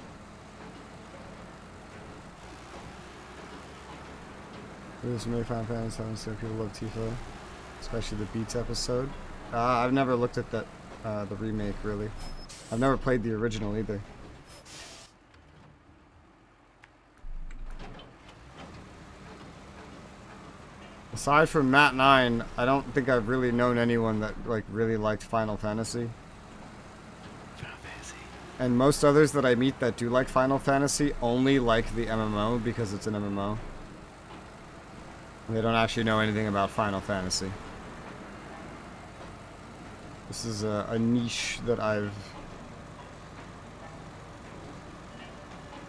This made Final Fantasy 7, so people love Tifa, especially the Beats episode. I've never looked at that, the remake, really. I've never played the original either. Aside from Matt 9, I don't think I've really known anyone that like really liked Final Fantasy. And most others that I meet that do like Final Fantasy only like the MMO because it's an MMO. They don't actually know anything about Final Fantasy. This is a niche that I've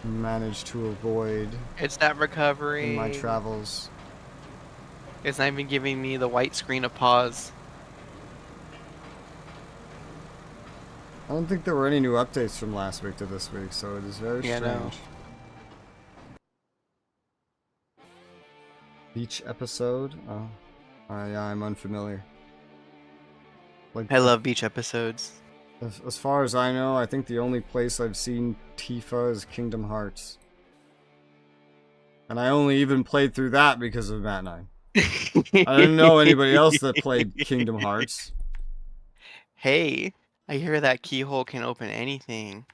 managed to avoid. It's not recovering. In my travels. It's not even giving me the white screen of pause. I don't think there were any new updates from last week to this week, so it is very strange. No. Beach episode? Oh. Yeah, I'm unfamiliar. Like, I love beach episodes. as far as I know, I think the only place I've seen Tifa is Kingdom Hearts. And I only even played through that because of Matt 9. I didn't know anybody else that played Kingdom Hearts. Hey, I hear that keyhole can open anything.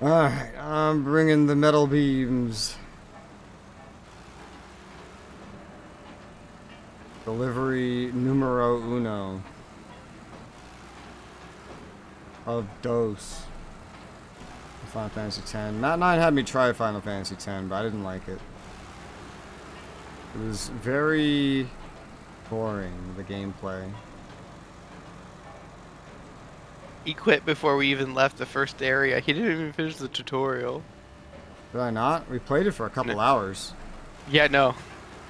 Alright, I'm bringing the metal beams. Delivery numero uno. Of Dos. Final Fantasy X. Matt 9 had me try Final Fantasy X, but I didn't like it. It was very boring, the gameplay. He quit before we even left the first area. He didn't even finish the tutorial. Did I not? We played it for a couple hours. Yeah, no.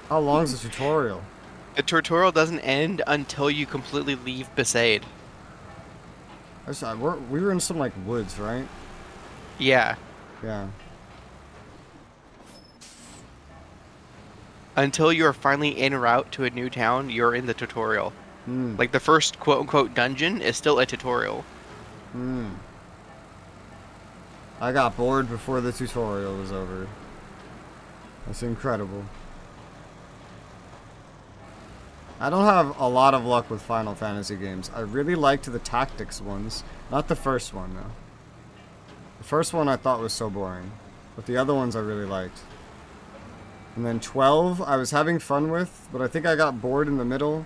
How long's the tutorial? The tutorial doesn't end until you completely leave Besaid. We were in some, like, woods, right? Yeah. Yeah. Until you're finally en route to a new town, you're in the tutorial. Like, the first quote-unquote dungeon is still a tutorial. I got bored before the tutorial was over. That's incredible. I don't have a lot of luck with Final Fantasy games. I really liked the tactics ones. Not the first one, though. The first one I thought was so boring. But the other ones I really liked. And then 12 I was having fun with, but I think I got bored in the middle.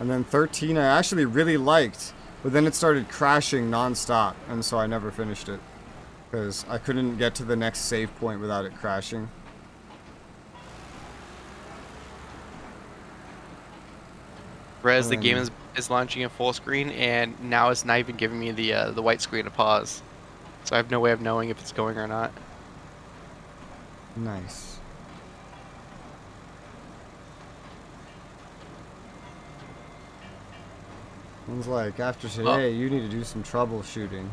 And then 13 I actually really liked, but then it started crashing non-stop, and so I never finished it. Because I couldn't get to the next save point without it crashing. Whereas the game is launching in full screen, and now it's not even giving me the white screen to pause. So I have no way of knowing if it's going or not. Nice. One's like, after today, you need to do some troubleshooting.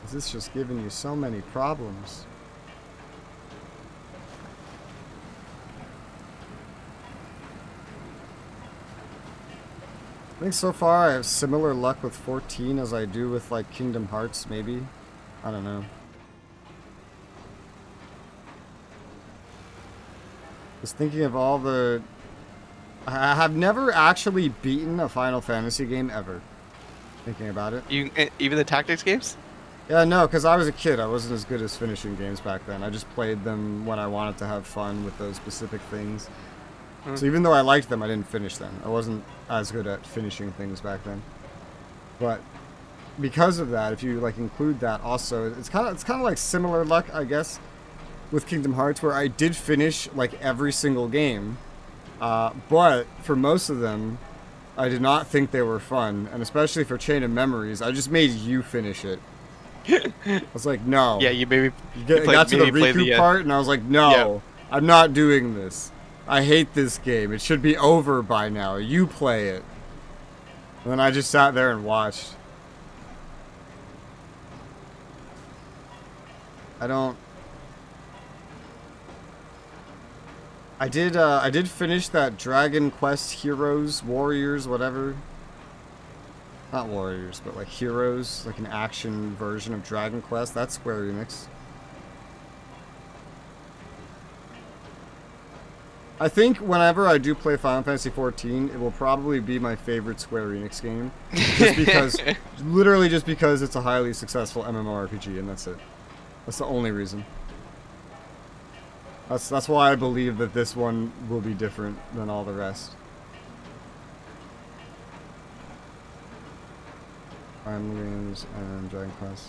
Is this just giving you so many problems? I think so far I have similar luck with 14 as I do with, like, Kingdom Hearts, maybe. I don't know. Just thinking of all the... I have never actually beaten a Final Fantasy game ever. Thinking about it. Even the tactics games? Yeah, no, because I was a kid. I wasn't as good as finishing games back then. I just played them when I wanted to have fun with those specific things. So even though I liked them, I didn't finish them. I wasn't as good at finishing things back then. But because of that, if you, like, include that also, it's kind of like similar luck, I guess, with Kingdom Hearts, where I did finish, like, every single game. But for most of them, I did not think they were fun. And especially for Chain of Memories, I just made you finish it. I was like, no. Yeah, you maybe... got to the Riku part, and I was like, no, yeah. I'm not doing this. I hate this game. It should be over by now. You play it. And then I just sat there and watched. I did finish that Dragon Quest Heroes, Warriors, whatever. Not Warriors, but like Heroes, like an action version of Dragon Quest. That's Square Enix. I think whenever I do play Final Fantasy XIV, it will probably be my favorite Square Enix game. Just because, literally just because it's a highly successful MMORPG, and that's it. That's the only reason. That's why I believe that this one will be different than all the rest. Fire Emblem games and Dragon Quest.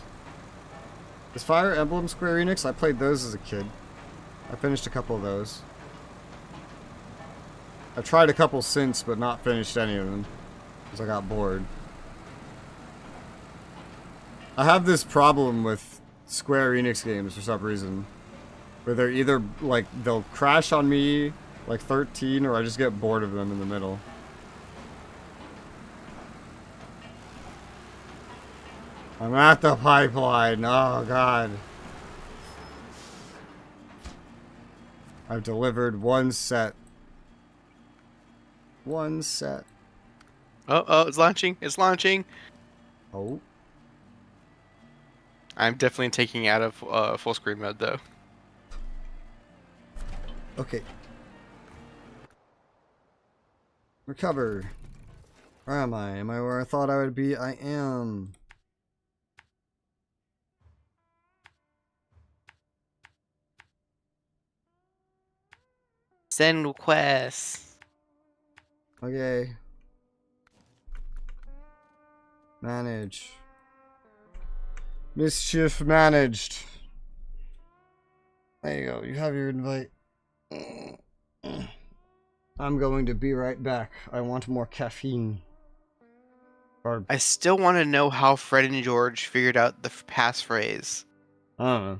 Is Fire Emblem Square Enix? I played those as a kid. I finished a couple of those. I've tried a couple since, but not finished any of them. Because I got bored. I have this problem with Square Enix games for some reason. Where they're either, like, they'll crash on me, like 13, or I just get bored of them in the middle. I'm at the pipeline. Oh, God. I've delivered one set. One set. Oh, it's launching. It's launching. Oh. I'm definitely taking out of full screen mode, though. Okay. Recover. Where am I? Am I where I thought I would be? I am. Send requests. Okay. Manage. Mischief managed. There you go. You have your invite. I'm going to be right back. I want more caffeine. Or, I still want to know how Fred and George figured out the passphrase. I don't know.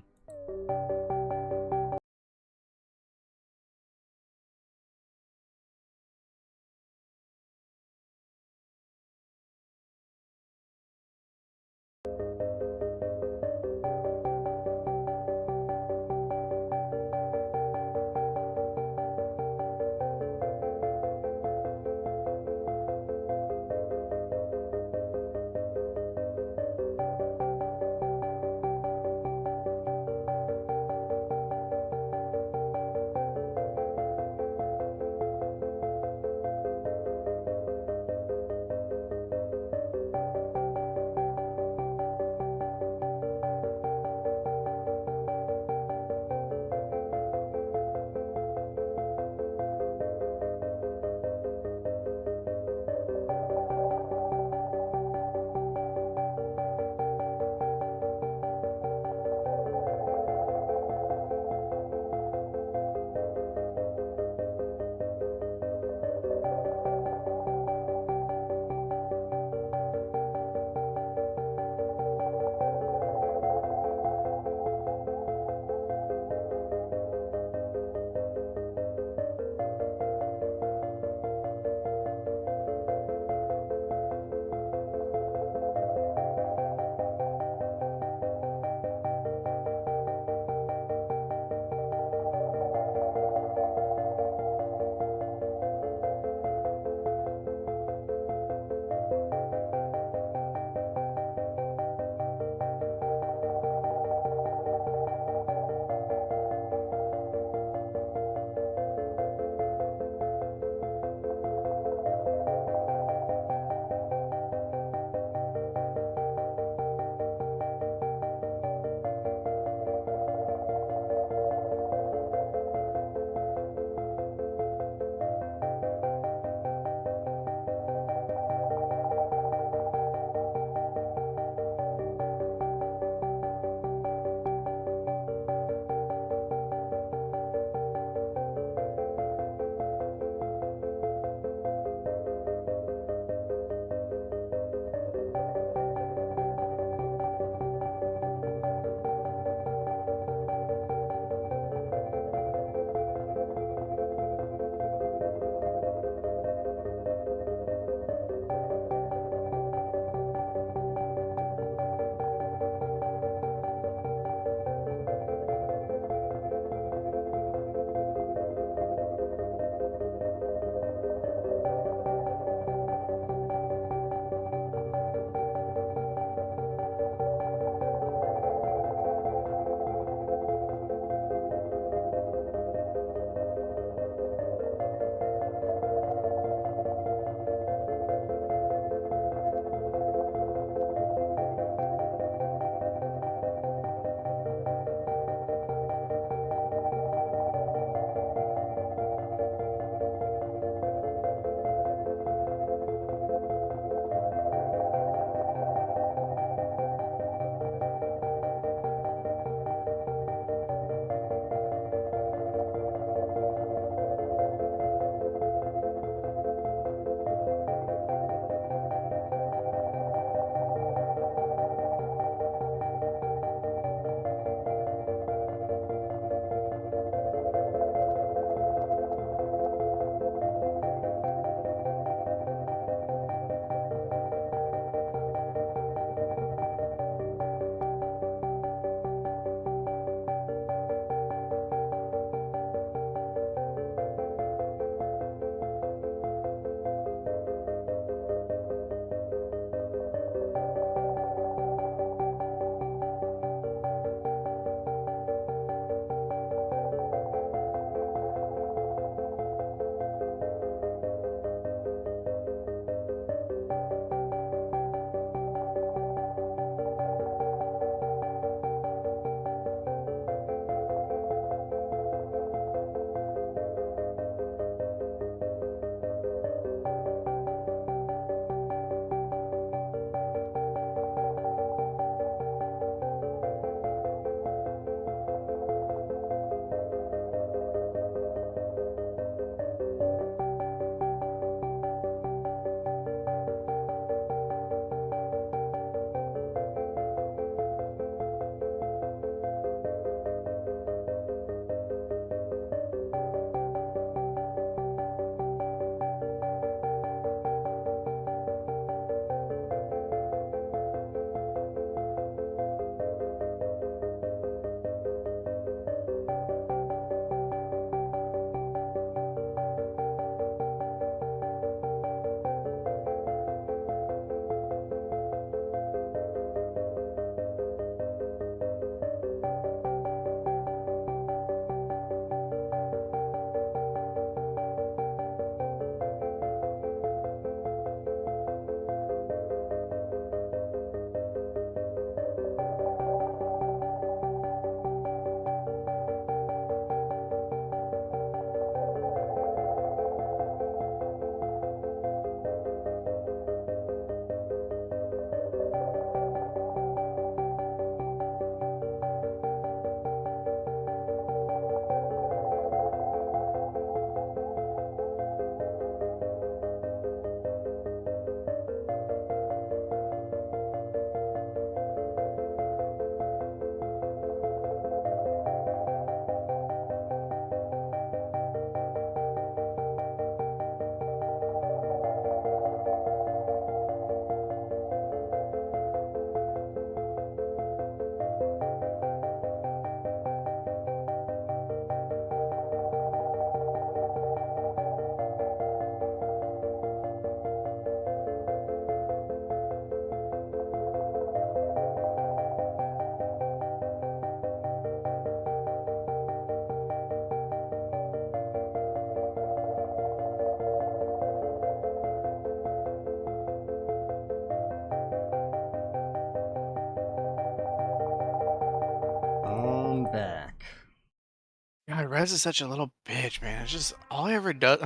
Res is such a little bitch, man. It's just all he ever does.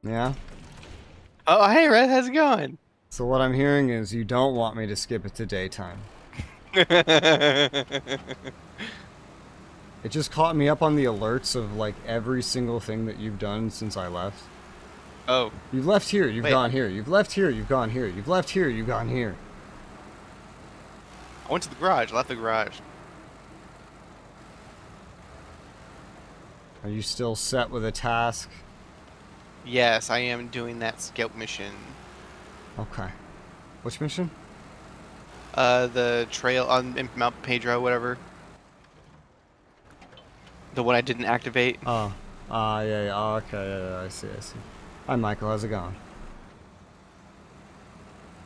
Yeah? Oh, hey, Res, how's it going? So what I'm hearing is you don't want me to skip it to daytime. It just caught me up on the alerts of, like, every single thing that you've done since I left. Oh. You've left here, you've Wait. gone here. You've left here, you've gone here. You've left here, you've gone here. I went to the garage. I left the garage. Are you still set with a task? Yes, I am doing that scout mission. Okay. Which mission? The trail on Mount Pedro, whatever. The one I didn't activate. Oh. Yeah. Oh, okay, yeah, I see. Hi, Michael, how's it going?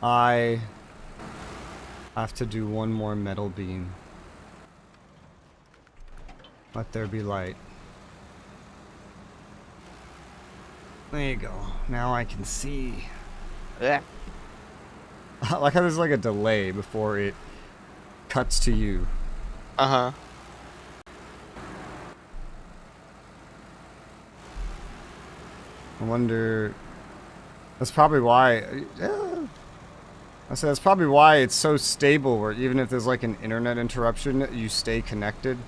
I have to do one more metal beam. Let there be light. There you go. Now I can see. Yeah. I like how there's like a delay before it cuts to you. Uh-huh. I wonder... That's probably why... Yeah. I said that's probably why it's so stable, where even if there's like an internet interruption, you stay connected.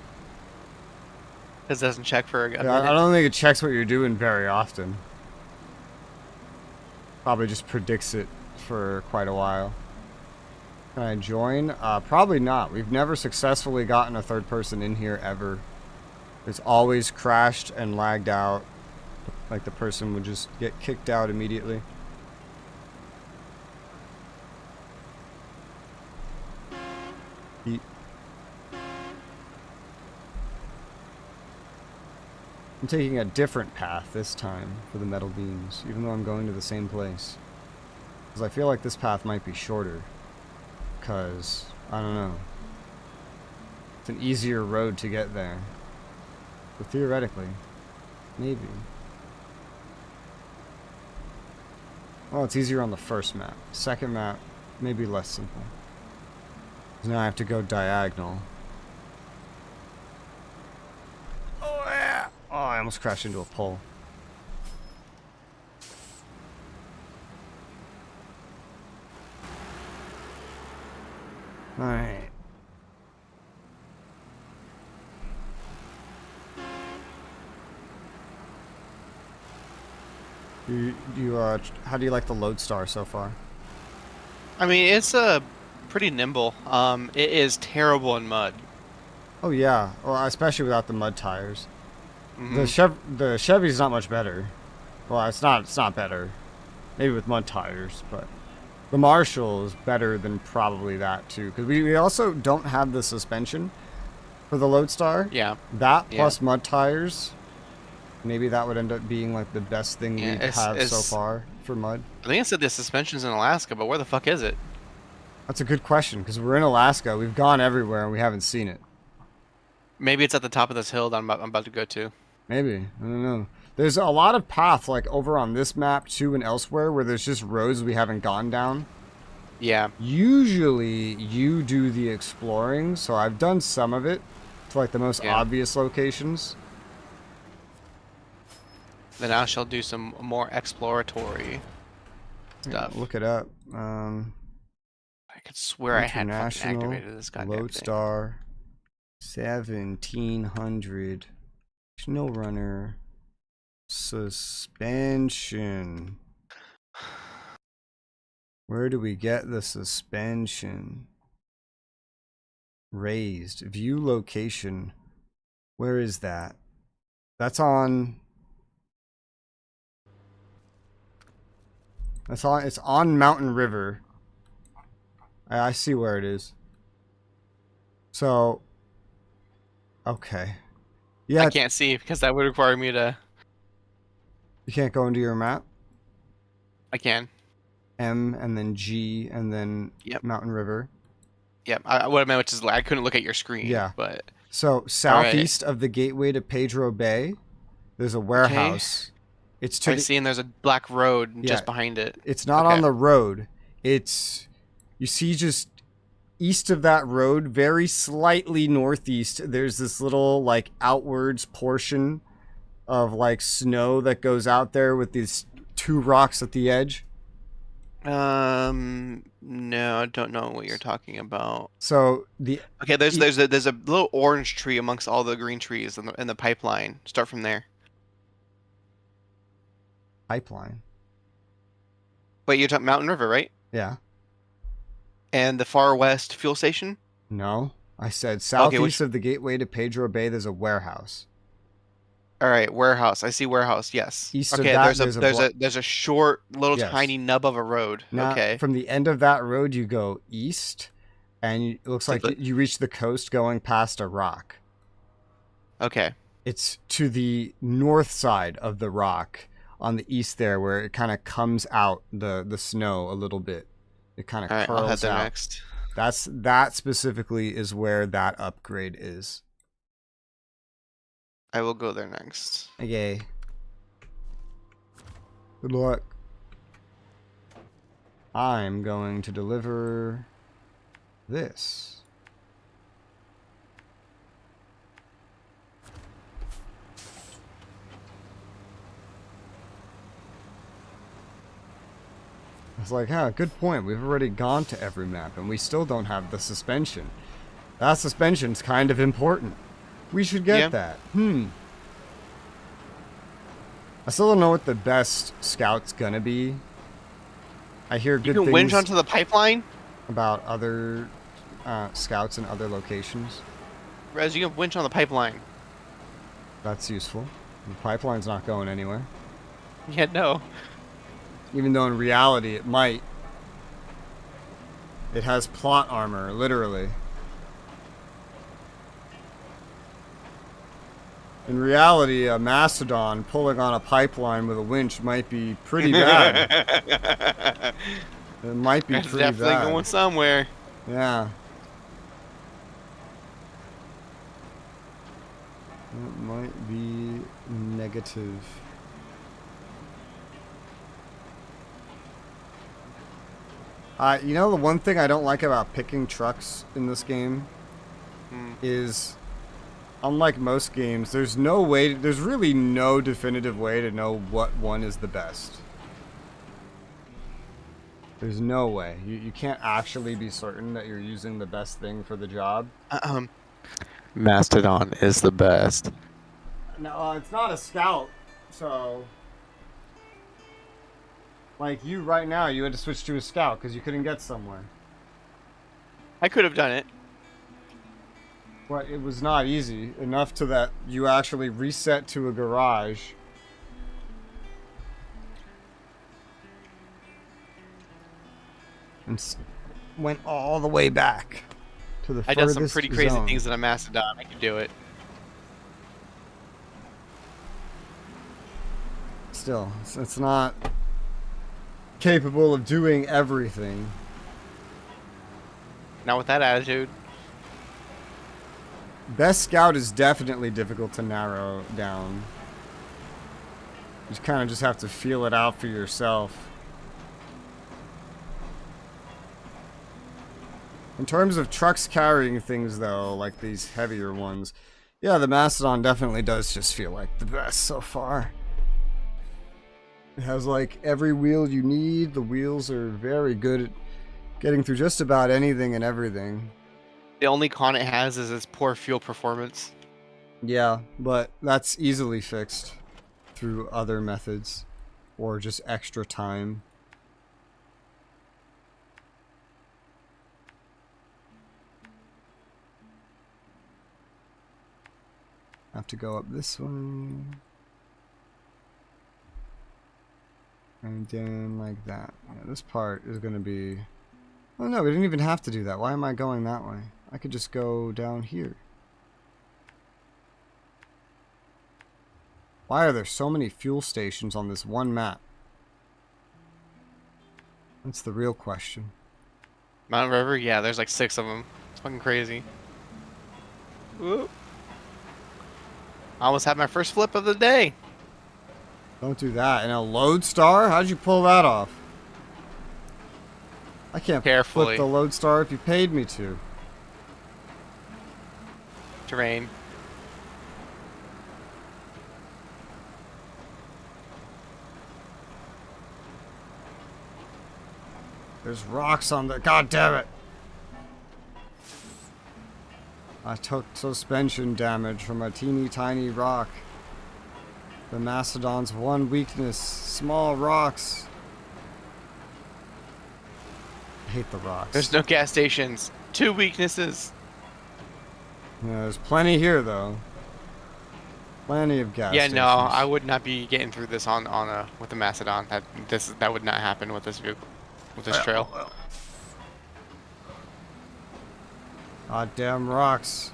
This doesn't check for a Yeah, I don't think it checks what you're doing very often. Probably just predicts it for quite a while. Can I join? Probably not. We've never successfully gotten a third person in here ever. It's always crashed and lagged out. Like the person would just get kicked out immediately. I'm taking a different path this time for the metal beams, even though I'm going to the same place. Because I feel like this path might be shorter. Because, I don't know. It's an easier road to get there. But theoretically, maybe. Well, it's easier on the first map. Second map, maybe less simple. 'Cause now I have to go diagonal. Oh, yeah! Oh, I almost crashed into a pole. Alright. How do you like the Lodestar so far? I mean, it's pretty nimble. It is terrible in mud. Oh yeah, well, especially without the mud tires. Mm-hmm. The Chevy's not much better. Well, it's not better. Maybe with mud tires, but the Marshall is better than probably that too. Because we also don't have the suspension for the Lodestar. Yeah. That plus mud tires. Maybe that would end up being like the best thing we have so far for mud. I think it said the suspension's in Alaska, but where the fuck is it? That's a good question, because we're in Alaska. We've gone everywhere and we haven't seen it. Maybe it's at the top of this hill that I'm about to go to. Maybe. I don't know. There's a lot of paths like over on this map too and elsewhere where there's just roads we haven't gone down. Yeah. Usually you do the exploring, so I've done some of it to like the most obvious locations. Then I shall do some more exploratory stuff. Look it up. I could swear I had fucking activated this goddamn Lodestar 1700 Snowrunner suspension. Where do we get the suspension? Raised. View location. Where is that? That's on... It's on Mountain River. I see where it is. So... Okay. Yeah. I can't see because that would require me to... You can't go into your map? I can. M and then G and then Mountain River. Yep. What I meant, which is like I couldn't look at your screen. Yeah. But so southeast of the gateway to Pedro Bay, there's a warehouse. It's to I see, and there's a black road just behind it. It's not on the road. It's you see just east of that road, very slightly northeast, there's this little like outwards portion of like snow that goes out there with these 2 rocks at the edge. No, I don't know what you're talking about. So Okay, there's a little orange tree amongst all the green trees in the pipeline. Start from there. pipeline. Wait, you're talking Mountain River, right? Yeah. And the far west fuel station? No, I said southeast which- of the gateway to Pedro Bay. There's a warehouse. All right, warehouse. I see warehouse. Yes. East of okay, that, there's a short little Yes. tiny nub of a road. Now, Okay. from the end of that road, you go east, and it looks So like the- you reach the coast going past a rock. Okay. It's to the north side of the rock on the east there, where it kind of comes out the snow a little bit. It kind of All right, I'll head curls there out. next. That specifically is where that upgrade is. I will go there next. Okay. Good luck. I'm going to deliver this. It's like, huh, good point. We've already gone to every map and we still don't have the suspension. That suspension's kind of important. We should get that. I still don't know what the best scout's gonna be. I hear good You can things winch onto the pipeline? about other scouts in other locations. Rez, you can winch on the pipeline. That's useful. The pipeline's not going anywhere. Yeah, no. Even though in reality it might. It has plot armor, literally. In reality, a mastodon pulling on a pipeline with a winch might be pretty bad. It might be It's pretty definitely bad. going somewhere. Yeah. It might be negative. You know, the one thing I don't like about picking trucks in this game is, unlike most games, there's really no definitive way to know what one is the best. There's no way. You can't actually be certain that you're using the best thing for the job. Mastodon is the best. No, it's not a scout, so... Like, you right now, you had to switch to a scout because you couldn't get somewhere. I could have done it. But it was not easy enough to that you actually reset to a garage. And went all the way back to the I furthest done some pretty crazy zone. things in a Mastodon. I could do it. Still, it's not capable of doing everything. Not with that attitude. Best scout is definitely difficult to narrow down. You kind of just have to feel it out for yourself. In terms of trucks carrying things, though, like these heavier ones, yeah, the Mastodon definitely does just feel like the best so far. It has, like, every wheel you need. The wheels are very good at getting through just about anything and everything. The only con it has is its poor fuel performance. Yeah, but that's easily fixed through other methods or just extra time. Have to go up this way. And then like that. Yeah, this part is going to be... Oh no, we didn't even have to do that. Why am I going that way? I could just go down here. Why are there so many fuel stations on this one map? That's the real question. Mount River? Yeah, there's like 6 of them. It's fucking crazy. Whoop. I almost had my first flip of the day. Don't do that. And a Lodestar? How'd you pull that off? I can't Carefully. flip the Lodestar if you paid me to. Terrain. There's rocks on the... God damn it! I took suspension damage from a teeny tiny rock. The Mastodon's one weakness. Small rocks. I hate the rocks. There's no gas stations. 2 weaknesses. Yeah, there's plenty here, though. Plenty of gas stations. No, I would not be getting through this with a Mastodon. That would not happen with this vehicle, with this trail. Goddamn rocks.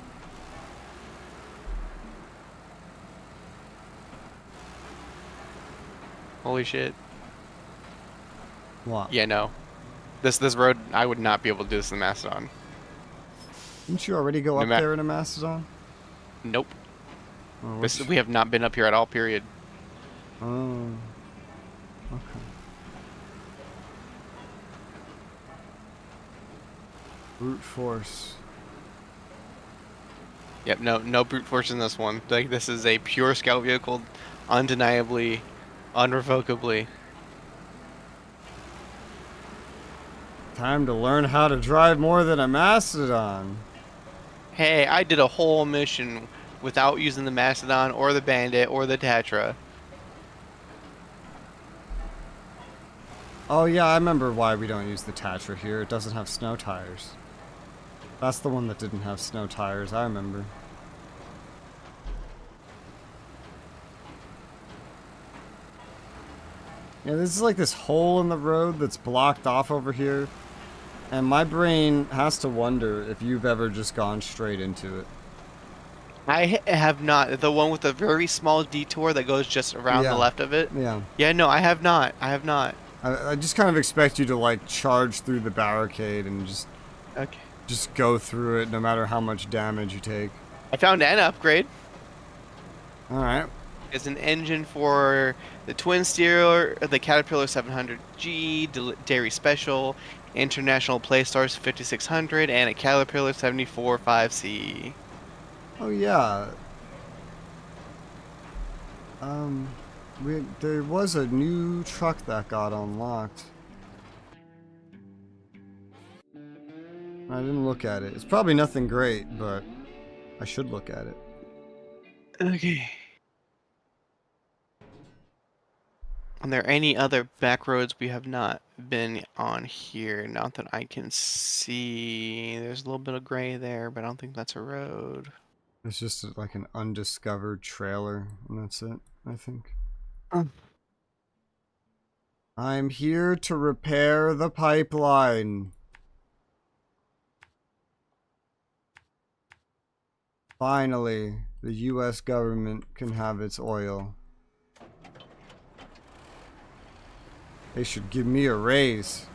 Holy shit. What? Yeah, no. This road, I would not be able to do this in the Mastodon. Didn't you already go up there in a Mastodon? Nope. Oh, We have not been up here at all, period. Oh. Okay. Brute force. Yep, no brute force in this one. Like, this is a pure scout vehicle, undeniably, unrevocably. Time to learn how to drive more than a Mastodon. Hey, I did a whole mission without using the Mastodon or the Bandit or the Tatra. Oh yeah, I remember why we don't use the Tatra here. It doesn't have snow tires. That's the one that didn't have snow tires, I remember. Yeah, this is like this hole in the road that's blocked off over here. And my brain has to wonder if you've ever just gone straight into it. I have not. The one with the very small detour that goes just around the left of it? Yeah. Yeah, no, I have not. I have not. I just kind of expect you to like charge through the barricade and just go through it no matter how much damage you take. I found an upgrade. Alright. It's an engine for the Twin Steer, the Caterpillar 700G, Dairy Special, International Playstars 5600, and a Caterpillar 74.5C. Oh yeah. There was a new truck that got unlocked. I didn't look at it. It's probably nothing great, but I should look at it. Okay. Are there any other back roads we have not been on here? Not that I can see. There's a little bit of gray there, but I don't think that's a road. It's just like an undiscovered trailer, and that's it, I think. I'm here to repair the pipeline. Finally, the US government can have its oil. They should give me a raise.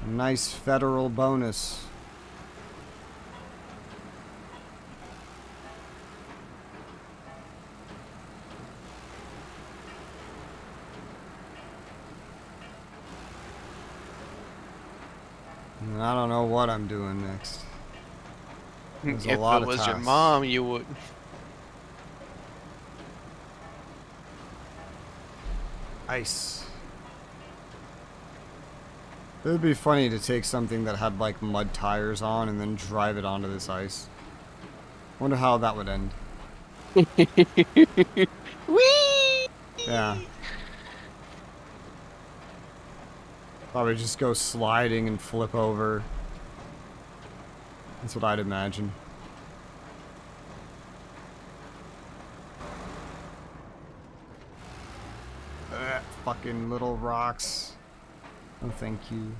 A nice federal bonus. And I don't know what I'm doing next. There's a lot of If it was your tasks. mom, you would. Ice. It would be funny to take something that had like mud tires on and then drive it onto this ice. Wonder how that would end. Whee! Yeah. Probably just go sliding and flip over. That's what I'd imagine. Fucking little rocks. Oh, thank you.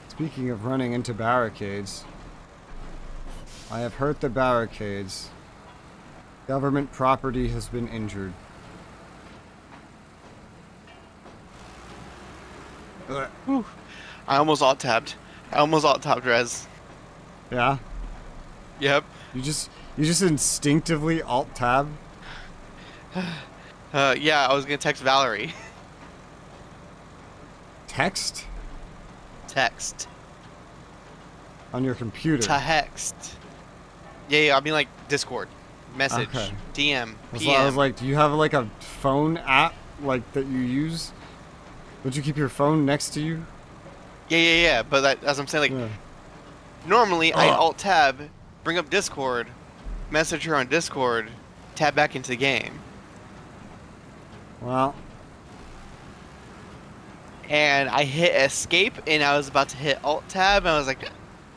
Speaking of running into barricades, I have hurt the barricades. Government property has been injured. Whew. I almost alt-tabbed. Res. Yeah? Yep. You just instinctively alt-tab? Yeah, I was gonna text Valerie. Text Text. on your computer. Text. Yeah, I mean like Discord, Okay. message, DM, I was PM. like, do you have like a phone app like that you use? Don't you keep your phone next to you? Yeah. But that, as I'm saying, like Yeah. normally I alt tab, bring up Discord, message her on Discord, tab back into the game, Well, and I hit escape, and I was about to hit alt tab, and I was like,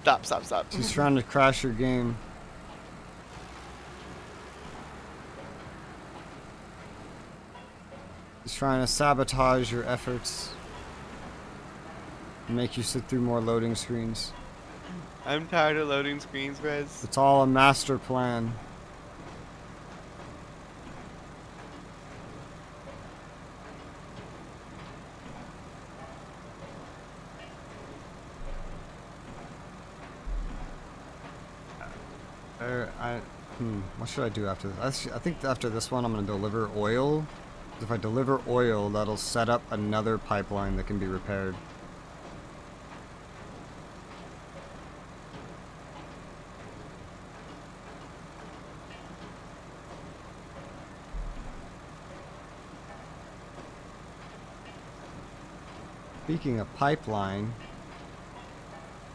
stop. she's trying to crash your game. She's trying to sabotage your efforts and make you sit through more loading screens. I'm tired of loading screens, Rez. It's all a master plan. What should I do after this? I think after this one I'm going to deliver oil. If I deliver oil, that'll set up another pipeline that can be repaired. Speaking of pipeline,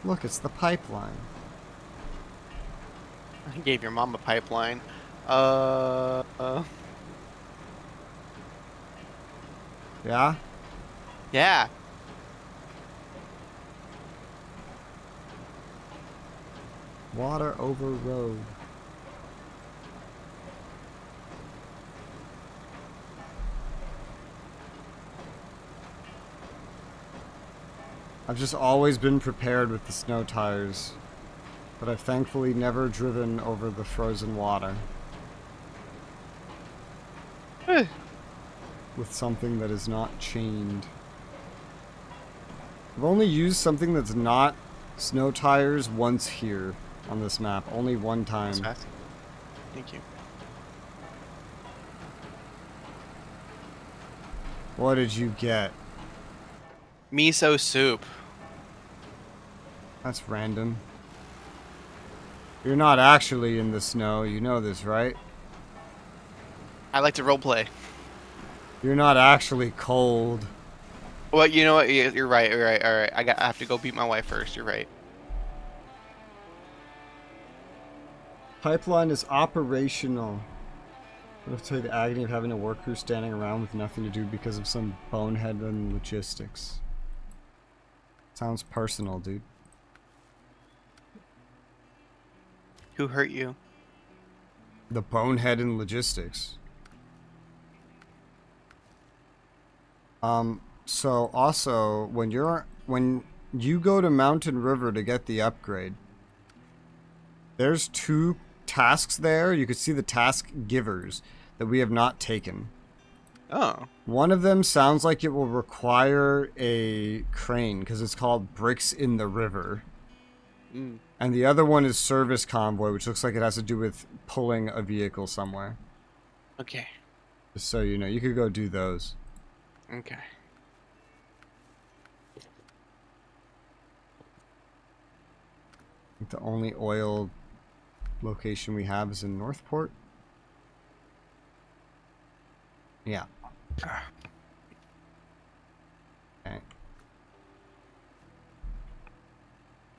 look, it's the pipeline. I gave your mom a pipeline. Yeah? Yeah. Water over road. I've just always been prepared with the snow tires, but I've thankfully never driven over the frozen water with something that is not chained. I've only used something that's not snow tires once here on this map, only one time. Thank you. What did you get? Miso soup. That's random. You're not actually in the snow, you know this, right? I like to roleplay. You're not actually cold. Well, you know what? You're right. All right. I have to go beat my wife first. You're right. Pipeline is operational. What if I tell you the agony of having a work crew standing around with nothing to do because of some bonehead in logistics? Sounds personal, dude. Who hurt you? The bonehead in logistics. So also when you go to Mountain River to get the upgrade, there's 2 tasks there. You can see the task givers that we have not taken. Oh. One of them sounds like it will require a crane because it's called Bricks in the River. Mm. And the other one is Service Convoy, which looks like it has to do with pulling a vehicle somewhere. Okay. Just so you know, you could go do those. Okay. I think the only oil location we have is in Northport. Yeah. Okay.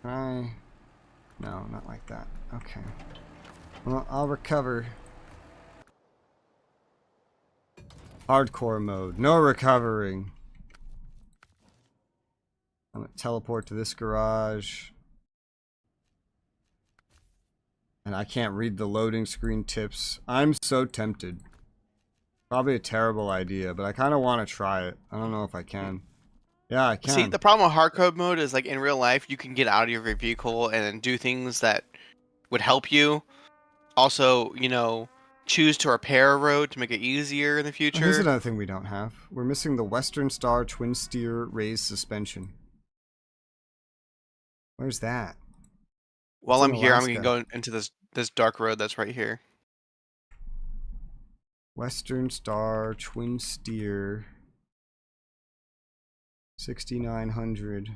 Can I? No, not like that. Okay. Well, I'll recover. Hardcore mode. No recovering. I'm gonna teleport to this garage. And I can't read the loading screen tips. I'm so tempted. Probably a terrible idea, but I kind of want to try it. I don't know if I can. Yeah, I can. See, the problem with hardcode mode is like in real life, you can get out of your vehicle and do things that would help you. Also, you know, choose to repair a road to make it easier in the Oh, here's future. another thing we don't have. We're missing the Western Star Twin Steer raised suspension. Where's that? While It's in I'm here, I'm gonna Alaska. go into this dark road that's right here. Western Star, Twin Steer, 6900.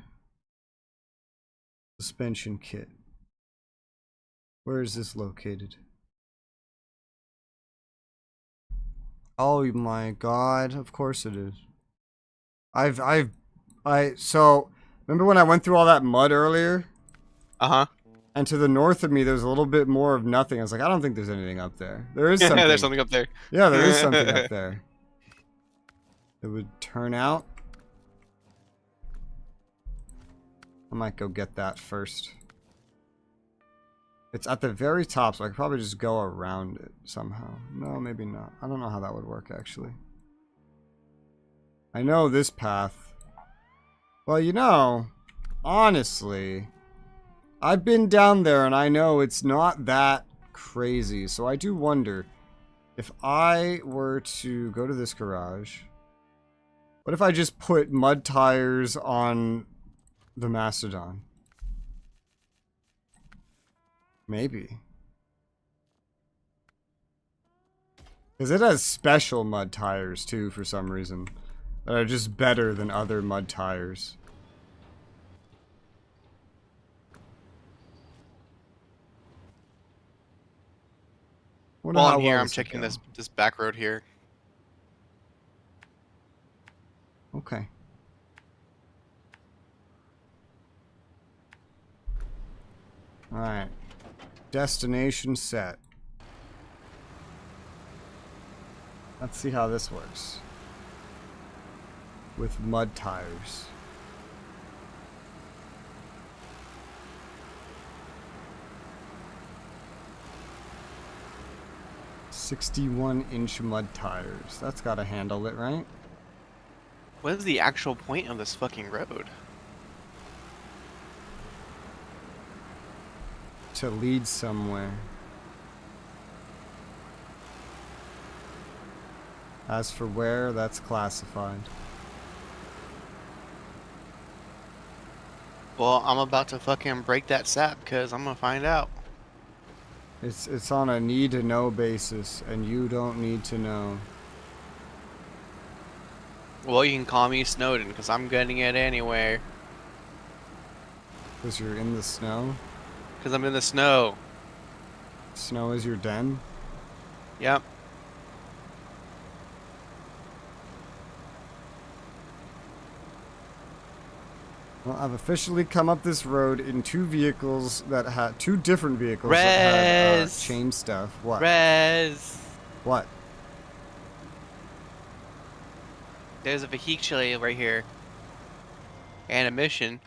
Suspension kit. Where is this located? Oh my god, of course it is. So, remember when I went through all that mud earlier? Uh-huh. And to the north of me, there's a little bit more of nothing. I was like, I don't think there's anything up there. There is something. There's something up there. Yeah, there is something up there. It would turn out. I might go get that first. It's at the very top, so I could probably just go around it somehow. No, maybe not. I don't know how that would work, actually. I know this path. Well, you know, honestly, I've been down there and I know it's not that crazy. So I do wonder if I were to go to this garage. What if I just put mud tires on the Mastodon? Maybe. Because it has special mud tires too for some reason. That are just better than other mud tires. While I'm here, I'm checking this back road here. Okay. Alright. Destination set. Let's see how this works. With mud tires. "61-inch mud tires." That's gotta handle it, right? What is the actual point of this fucking road? To lead somewhere. As for where, that's classified. Well, I'm about to fucking break that sap because I'm gonna find out. It's on a need-to-know basis, and you don't need to know. Well, you can call me Snowden because I'm getting it anyway. Because you're in the snow? Because I'm in the snow. Snow is your den? Yep. Well, I've officially come up this road in two vehicles that had two different vehicles Res. that had chain stuff. What? Res. What? There's a vehicle right here. And a mission.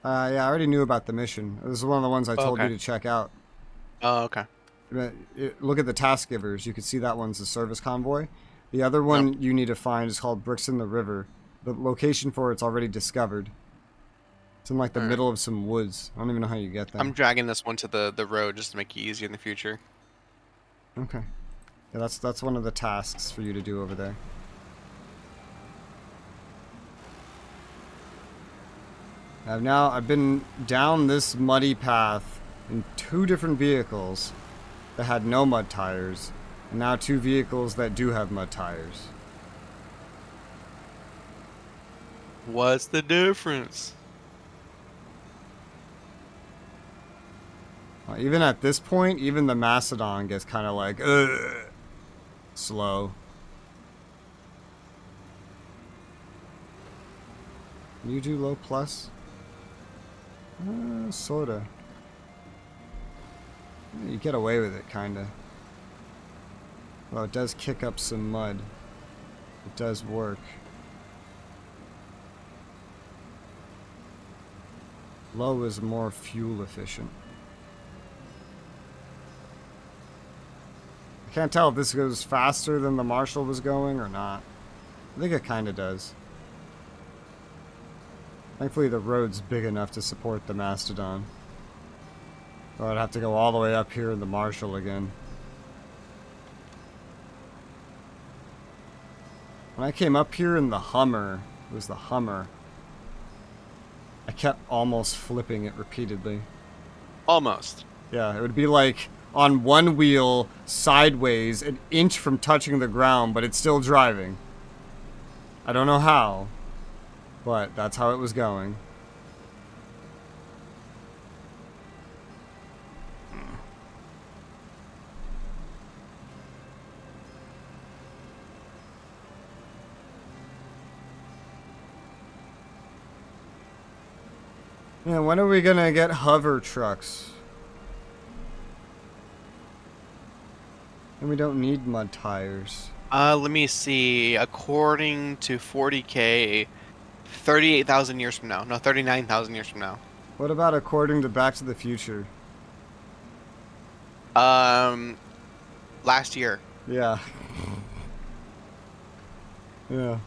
Yeah, I already knew about the mission. This is one of the ones I told you to check out. Oh, okay. Look at the task givers. You can see that one's the service convoy. The other one you need to find is called Bricks in the River. The location for it's already discovered. It's in like the middle of some woods. I don't even know how you get there. I'm dragging this one to the road just to make it easier in the future. Okay. Yeah, that's one of the tasks for you to do over there. I've been down this muddy path in two different vehicles that had no mud tires, and now two vehicles that do have mud tires. What's the difference? Even at this point, even the Mastodon gets kind of like, ugh, slow. Can you do low plus? Sorta. You get away with it, kinda. Well, it does kick up some mud. It does work. Low is more fuel efficient. I can't tell if this goes faster than the Marshall was going or not. I think it kinda does. Thankfully the road's big enough to support the Mastodon. Or I'd have to go all the way up here in the Marshall again. When I came up here in the Hummer, it was the Hummer. I kept almost flipping it repeatedly. Almost. Yeah, it would be like on one wheel, sideways, an inch from touching the ground, but it's still driving. I don't know how, but that's how it was going. Yeah, when are we gonna get hover trucks? And we don't need mud tires. Let me see. According to 40K, 38,000 years from now. No, 39,000 years from now. What about according to Back to the Future? Last year. Yeah. Yeah.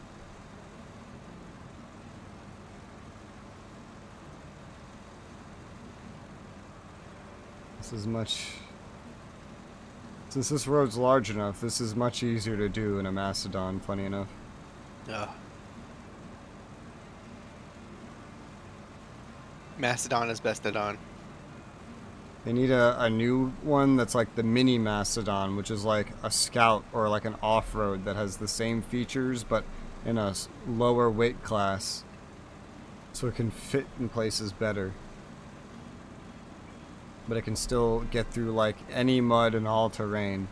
This is much... Since this road's large enough, this is much easier to do in a Mastodon, funny enough. Ugh. Mastodon is bested on. They need a new one that's like the mini Mastodon, which is like a scout or like an off-road that has the same features, but in a lower weight class. So it can fit in places better. But it can still get through like any mud and all terrain.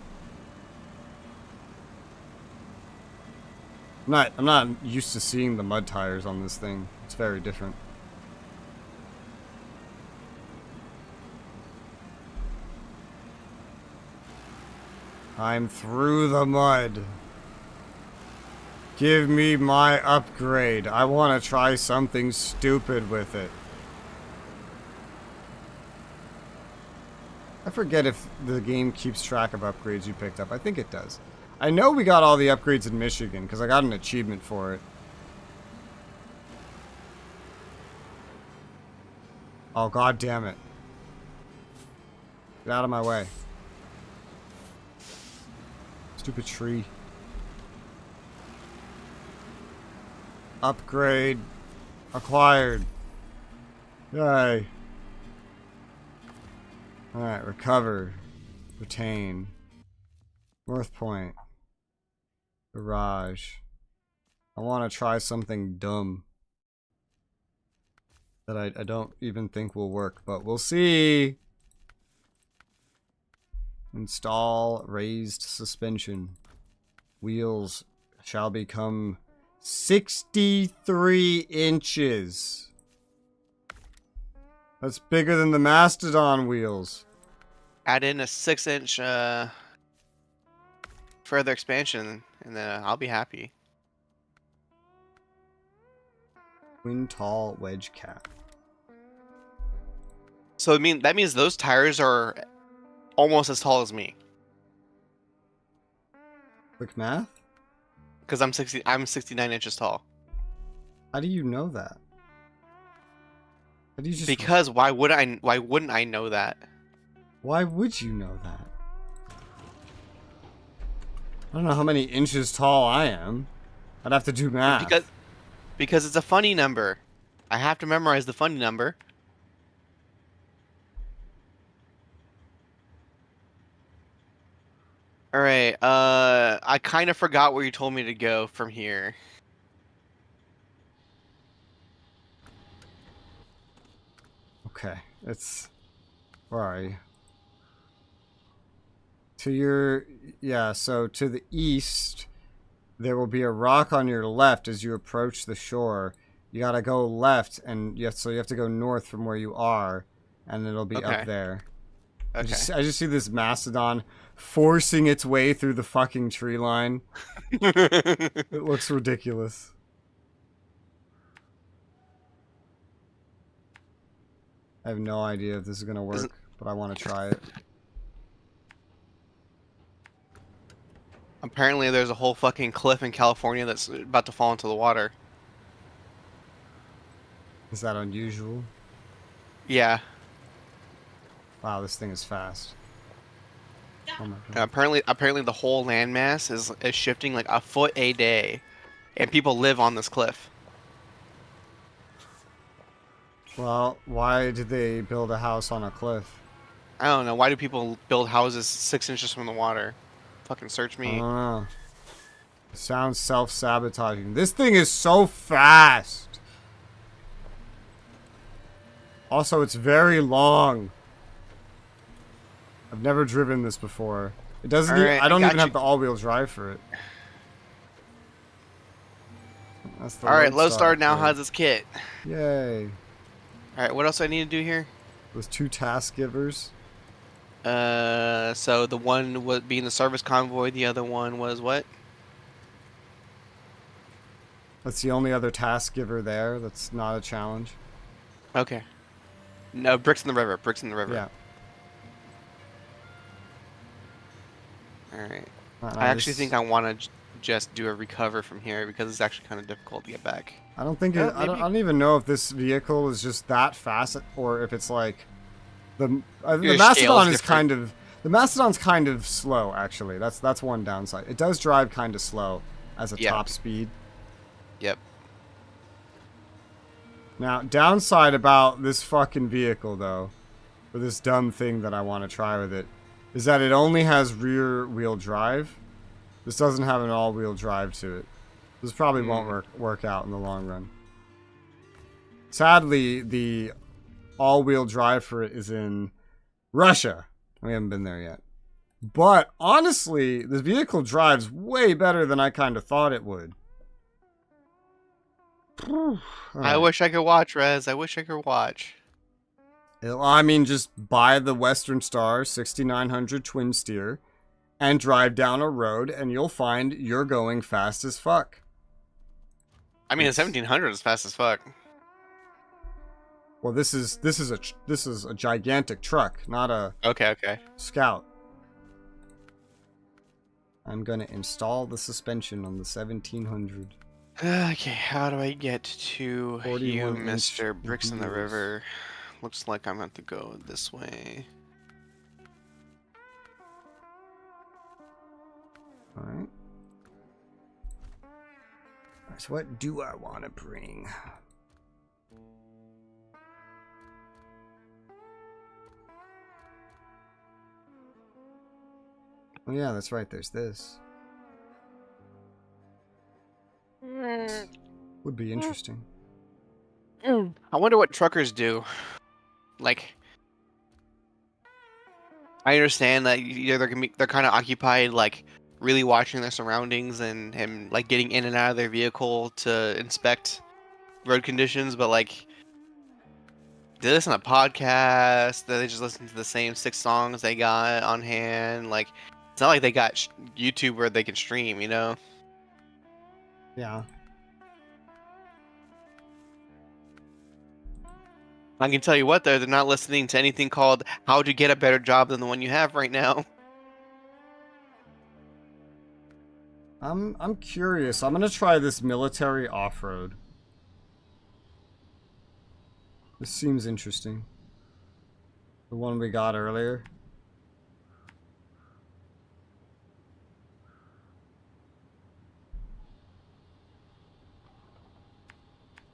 I'm not used to seeing the mud tires on this thing. It's very different. I'm through the mud. Give me my upgrade. I want to try something stupid with it. I forget if the game keeps track of upgrades you picked up. I think it does. I know we got all the upgrades in Michigan because I got an achievement for it. Oh, god damn it. Get out of my way. Stupid tree. Upgrade acquired. Yay. Alright, recover. Retain. North Point. Garage. I want to try something dumb. That I don't even think will work, but we'll see. Install raised suspension. Wheels shall become 63 inches. That's bigger than the Mastodon wheels. Add in a 6-inch further expansion, and then I'll be happy. Twin tall wedge cap. So that means those tires are almost as tall as me. Quick math? Because I'm 69 inches tall. How do you know that? How do you just... Because why wouldn't I know that? Why would you know that? I don't know how many inches tall I am. I'd have to do math. Because it's a funny number. I have to memorize the funny number. Alright, I kind of forgot where you told me to go from here. Okay, it's... Where are you? To your... Yeah, so to the east, there will be a rock on your left as you approach the shore. You gotta go left, and so you have to go north from where you are, and it'll be up there. Okay. I just see this Mastodon forcing its way through the fucking tree line. It looks ridiculous. I have no idea if this is gonna work, but I want to try it. Apparently there's a whole fucking cliff in California that's about to fall into the water. Is that unusual? Yeah. Wow, this thing is fast. Oh my God. Apparently the whole landmass is shifting like a foot a day, and people live on this cliff. Well, why did they build a house on a cliff? I don't know. Why do people build houses 6 inches from the water? Fucking search I me. don't know. Sounds self-sabotaging. This thing is so fast. Also, it's very long. I've never driven this before. It doesn't. Alright, I don't I even got have the all-wheel drive for it. That's the Alright, Lodestar Lodestar now upgrade. has this kit. Yay! Alright, what else do I need to do here? With 2 task givers. So the one was being the service convoy, the other one was what? That's the only other task giver there. That's not a challenge. Okay. No, bricks in the river. Bricks in the river. Yeah. Alright. No, I actually think I want to just do a recover from here because it's actually kind of difficult to get back. I don't think Yeah, I don't even know if this vehicle is just that fast or if it's like the Mastodon is kind of Mastodon's kind of slow actually. That's one downside. It does drive kind of slow as a top speed. Yep. Now, downside about this fucking vehicle though, or this dumb thing that I want to try with it, is that it only has rear wheel drive. This doesn't have an all-wheel drive to it. This probably won't work out in the long run. Sadly, the all-wheel drive for it is in Russia. We haven't been there yet. But honestly, this vehicle drives way better than I kind of thought it would. I wish I could watch, Rez. I wish I could watch. I mean, just buy the Western Star 6900 twin steer and drive down a road and you'll find you're going fast as fuck. I mean, the 1700 is fast as fuck. Well, this is a gigantic truck, not a Okay. Scout. I'm gonna install the suspension on the 1700. Okay, how do I get to 41 you, inch Mr. Bricks in the wheels. River? Looks like I'm going to go this way. Alright. So what do I want to bring? Oh yeah, that's right, there's this. Would be interesting. I wonder what truckers do. Like, I understand that they're kind of occupied, like really watching their surroundings and like getting in and out of their vehicle to inspect road conditions. But like, do they listen to podcasts? Do they just listen to the same 6 songs they got on hand? Like, it's not like they got YouTube where they can stream, you know? Yeah. I can tell you what, though, they're not listening to anything called How to Get a Better Job Than the One You Have right now. I'm curious. I'm gonna try this military off-road. This seems interesting. The one we got earlier.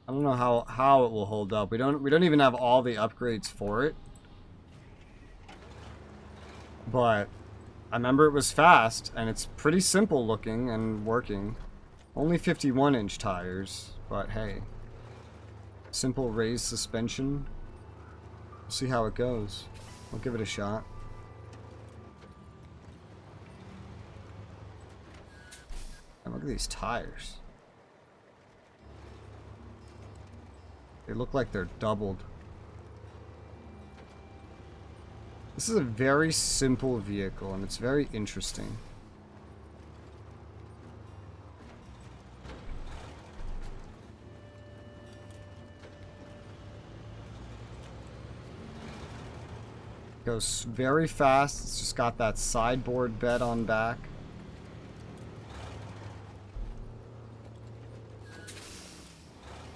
I don't know how it will hold up. We don't even have all the upgrades for it. But I remember it was fast and it's pretty simple looking and working. Only 51-inch tires, but hey. Simple raised suspension. We'll see how it goes. I'll give it a shot. And look at these tires. They look like they're doubled. This is a very simple vehicle, and it's very interesting. Goes very fast. It's just got that sideboard bed on back.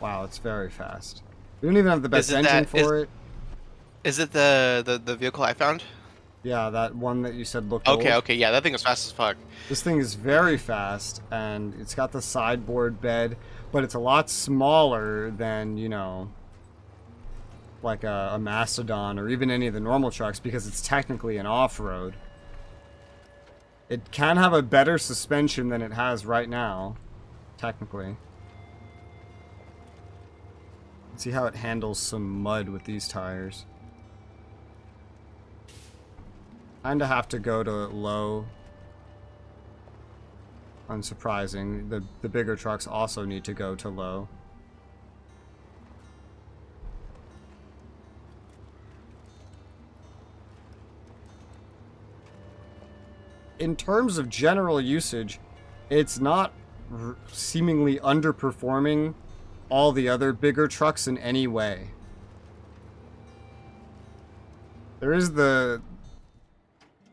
Wow, it's very fast. We don't even have the best engine for it. Is it the vehicle I found? Yeah, that one that you said looked Okay, old. okay, yeah, that thing is fast as fuck. This thing is very fast, and it's got the sideboard bed, but it's a lot smaller than, you know, like a Mastodon or even any of the normal trucks because it's technically an off-road. It can have a better suspension than it has right now, technically. Let's see how it handles some mud with these tires. Kinda have to go to low. Unsurprising. The bigger trucks also need to go to low. In terms of general usage, it's not seemingly underperforming all the other bigger trucks in any way. There is the...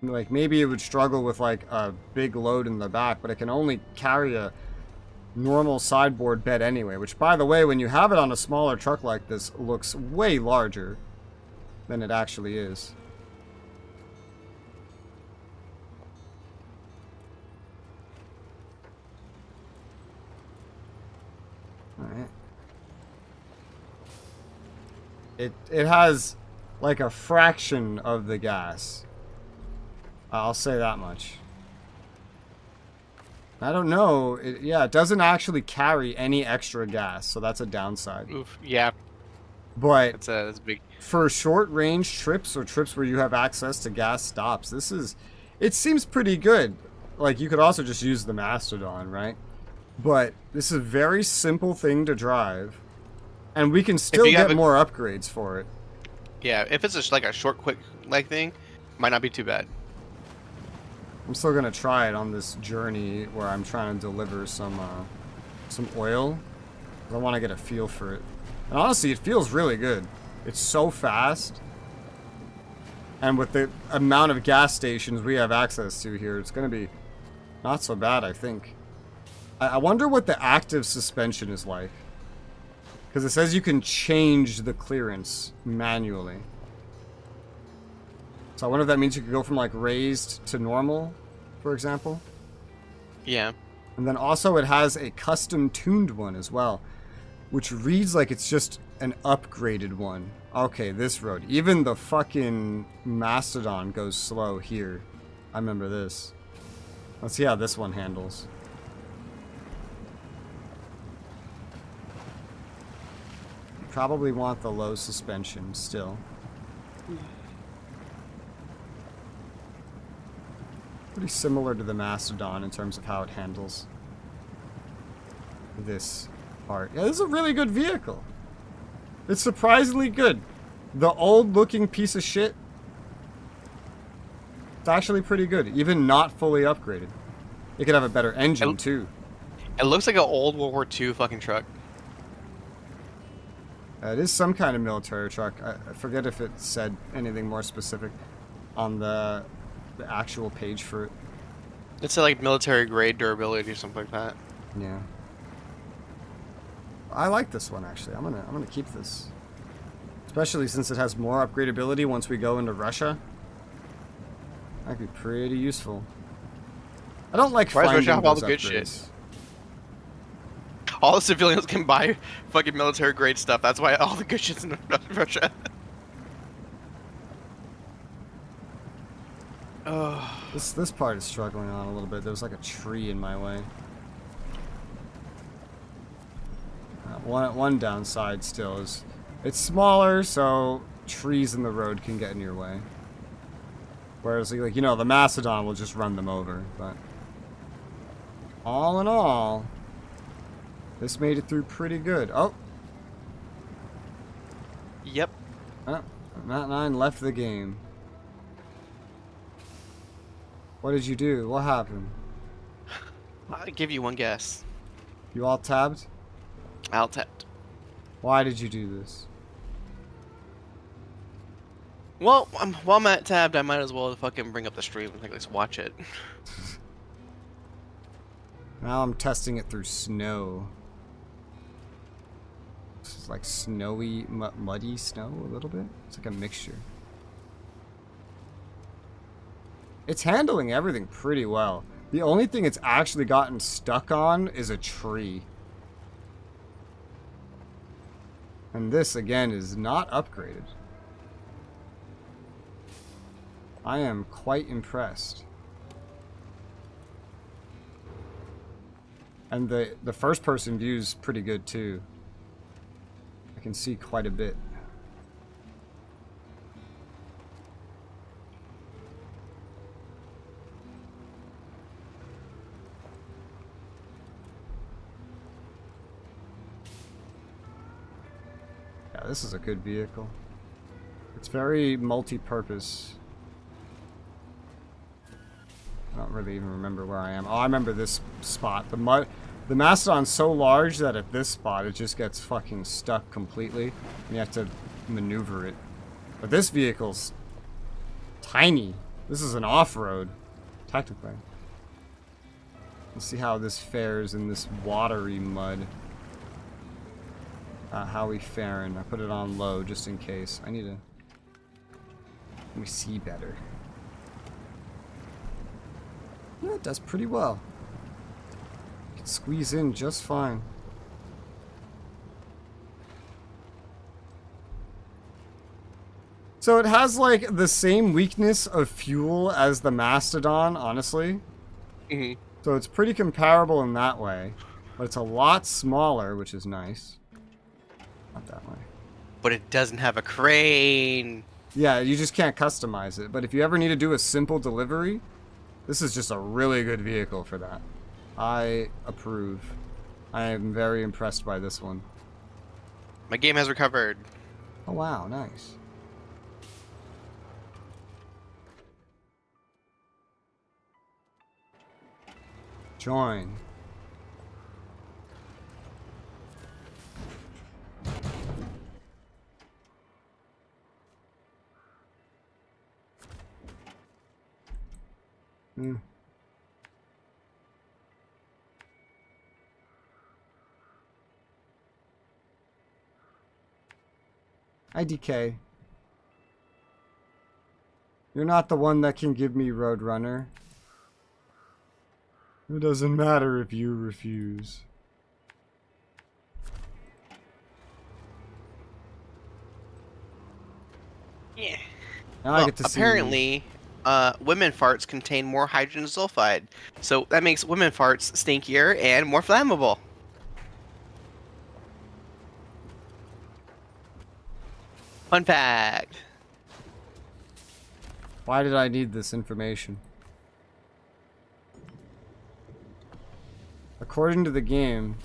like, maybe it would struggle with, like, a big load in the back, but it can only carry a normal sideboard bed anyway, which, by the way, when you have it on a smaller truck like this, looks way larger than it actually is. Alright. It has, like, a fraction of the gas. I'll say that much. I don't know. It doesn't actually carry any extra gas, so that's a downside. Oof, yeah. But that's big. For short range trips or trips where you have access to gas stops, it seems pretty good. Like, you could also just use the Mastodon, right? But this is a very simple thing to drive, and we can still get more upgrades for it. Yeah, if it's just like a short, quick leg thing, might not be too bad. I'm still gonna try it on this journey where I'm trying to deliver some oil. I want to get a feel for it. And honestly, it feels really good. It's so fast. And with the amount of gas stations we have access to here, it's gonna be not so bad, I think. I wonder what the active suspension is like. Because it says you can change the clearance manually. So I wonder if that means you could go from, like, raised to normal, for example. Yeah. And then also it has a custom tuned one as well, which reads like it's just an upgraded one. Okay, this road. Even the fucking Mastodon goes slow here. I remember this. Let's see how this one handles. Probably want the low suspension still. Pretty similar to the Mastodon in terms of how it handles this part. Yeah, this is a really good vehicle. It's surprisingly good. The old-looking piece of shit, it's actually pretty good, even not fully upgraded. It could have a better engine, too. It looks like an old World War II fucking truck. It is some kind of military truck. I forget if it said anything more specific on the actual page for it. It's like military grade durability or something like that. Yeah. I like this one actually. I'm gonna keep this. Especially since it has more upgradability once we go into Russia. That could be pretty useful. I don't like finding Russia have all those the good upgrades. shit? All the civilians can buy fucking military grade stuff. That's why all the good shit's in Russia. Oh. This part is struggling on a little bit. There's like a tree in my way. One downside still is it's smaller, so trees in the road can get in your way. Whereas, like, you know, the Mastodon will just run them over. But all in all, this made it through pretty good. Oh. Yep. Matt 9 left the game. What did you do? What happened? I'll give you one guess. You all tabbed? Alt tapped. Why did you do this? Well, while I'm at tabbed, I might as well fucking bring up the stream and let's watch it. Now I'm testing it through snow. This is like snowy, muddy snow a little bit. It's like a mixture. It's handling everything pretty well. The only thing it's actually gotten stuck on is a tree. And this, again, is not upgraded. I am quite impressed. And the first person view is pretty good too. I can see quite a bit. Yeah, this is a good vehicle. It's very multi-purpose. I don't really even remember where I am. Oh, I remember this spot. The Mastodon's so large that at this spot it just gets fucking stuck completely. And you have to maneuver it. But this vehicle's tiny. This is an off-road, technically. Let's see how this fares in this watery mud. How we faring? I put it on low just in case. I need to... Let me see better. Yeah, it does pretty well. You can squeeze in just fine. So it has like the same weakness of fuel as the Mastodon, honestly. Mm-hmm. So it's pretty comparable in that way. But it's a lot smaller, which is nice. Not that way. But it doesn't have a crane. Yeah, you just can't customize it. But if you ever need to do a simple delivery, this is just a really good vehicle for that. I approve. I am very impressed by this one. My game has recovered. Oh wow, nice. Join. Hmm. IDK. You're not the one that can give me Roadrunner. It doesn't matter if you refuse. Yeah. Now I get to see. Apparently, women farts contain more hydrogen sulfide, so that makes women farts stinkier and more flammable. Fun fact. Why did I need this information? According to the game...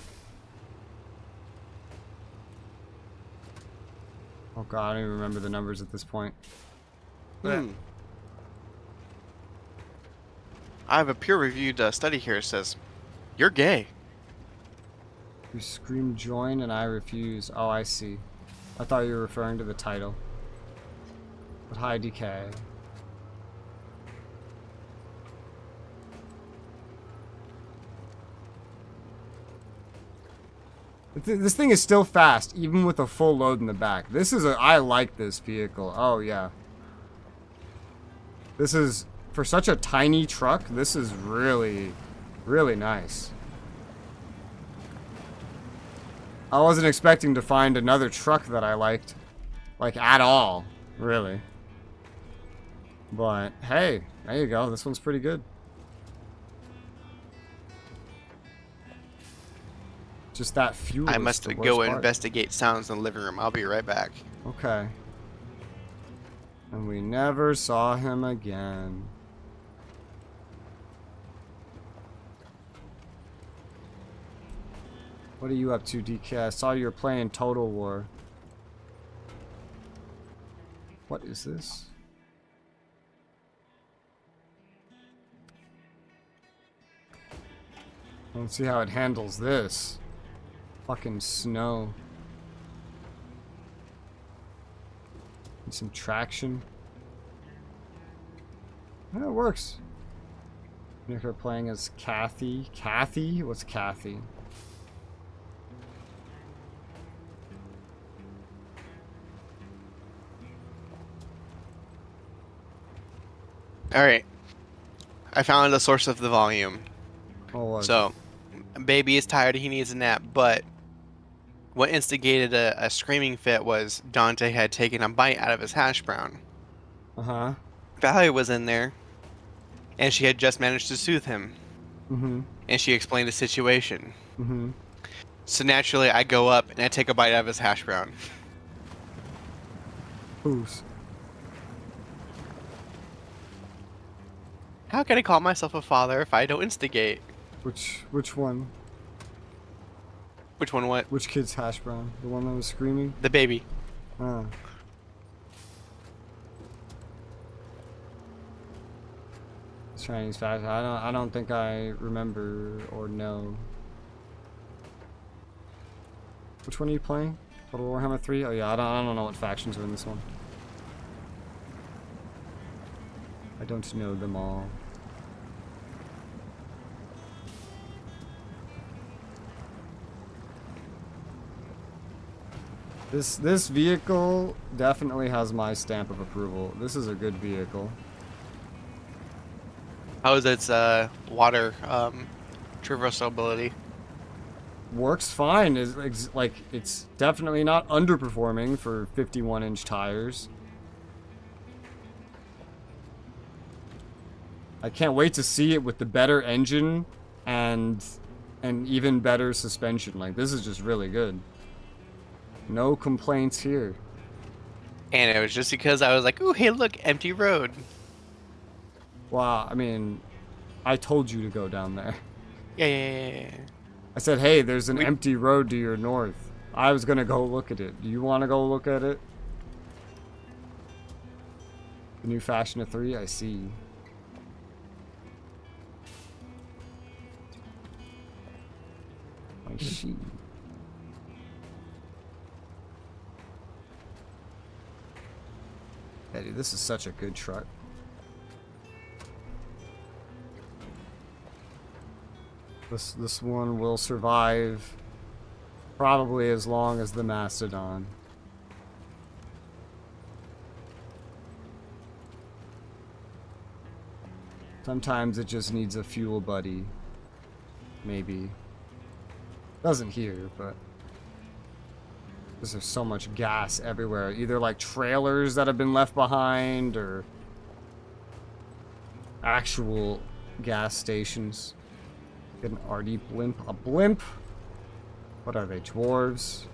Oh god, I don't even remember the numbers at this point. I have a peer-reviewed study here that says, you're gay. You scream join and I refuse. Oh, I see. I thought you were referring to the title. But hi, DK. This thing is still fast, even with a full load in the back. This is I like this vehicle. Oh, yeah. This is, for such a tiny truck, this is really, really nice. I wasn't expecting to find another truck that I liked, like, at all, really. But, hey, there you go. This one's pretty good. Just that fuel. I must go investigate sounds in the living room. I'll be right back. Okay. And we never saw him again. What are you up to, DK? I saw you were playing Total War. What is this? Let's see how it handles this. Fucking snow. And some traction. Yeah, it works. Nick are playing as Kathy. Kathy? What's Kathy? Alright. I found the source of the volume. Oh, what? So, baby is tired, he needs a nap, but What instigated a screaming fit was Dante had taken a bite out of his hash brown. Uh-huh. Valerie was in there, and she had just managed to soothe him. Mm-hmm. And she explained the situation. Mm-hmm. So naturally, I go up and I take a bite out of his hash brown. Whose? How can I call myself a father if I don't instigate? Which one? Which one what? Which kid's hash brown? The one that was screaming? The baby. Ah. Chinese faction. I don't think I remember or know. Which one are you playing? Total Warhammer 3? Oh yeah, I don't know what factions are in this one. I don't know them all. This vehicle definitely has my stamp of approval. This is a good vehicle. How is its water traversability? Works fine. It's definitely not underperforming for 51-inch tires. I can't wait to see it with the better engine and even better suspension. Like, this is just really good. No complaints here. And it was just because I was like, ooh, hey, look, empty road. Wow, I mean, I told you to go down there. Yeah. I said, hey, there's an empty road to your north. I was gonna go look at it. Do you want to go look at it? The new Fashion of 3, I see. I see. Yeah, dude, this is such a good truck. This one will survive probably as long as the Mastodon. Sometimes it just needs a fuel buddy. Maybe. Doesn't here, but because there's so much gas everywhere. Either like trailers that have been left behind or actual gas stations. Get an RD blimp. A blimp? What are they, dwarves?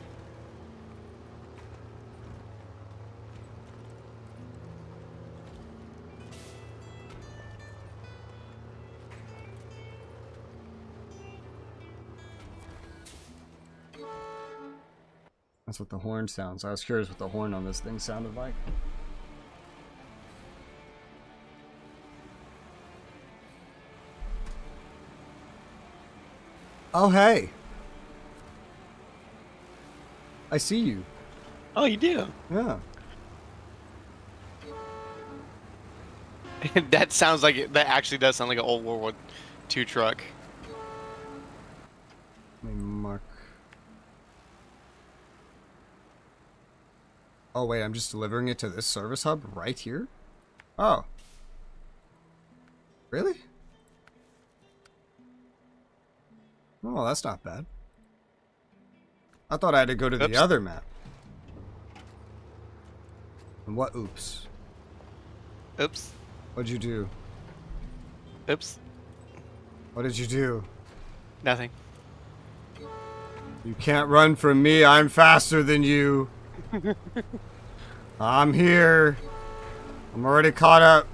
That's what the horn sounds. I was curious what the horn on this thing sounded like. Oh, hey. I see you. Oh, you do? Yeah. That sounds like it. That actually does sound like an old World War II truck. Let me mark. Oh, wait, I'm just delivering it to this service hub right here? Oh. Really? Oh, that's not bad. I thought I had to go to the other map. And what? Oops. Oops. What'd you do? Oops. What did you do? Nothing. You can't run from me. I'm faster than you. I'm here. I'm already caught up.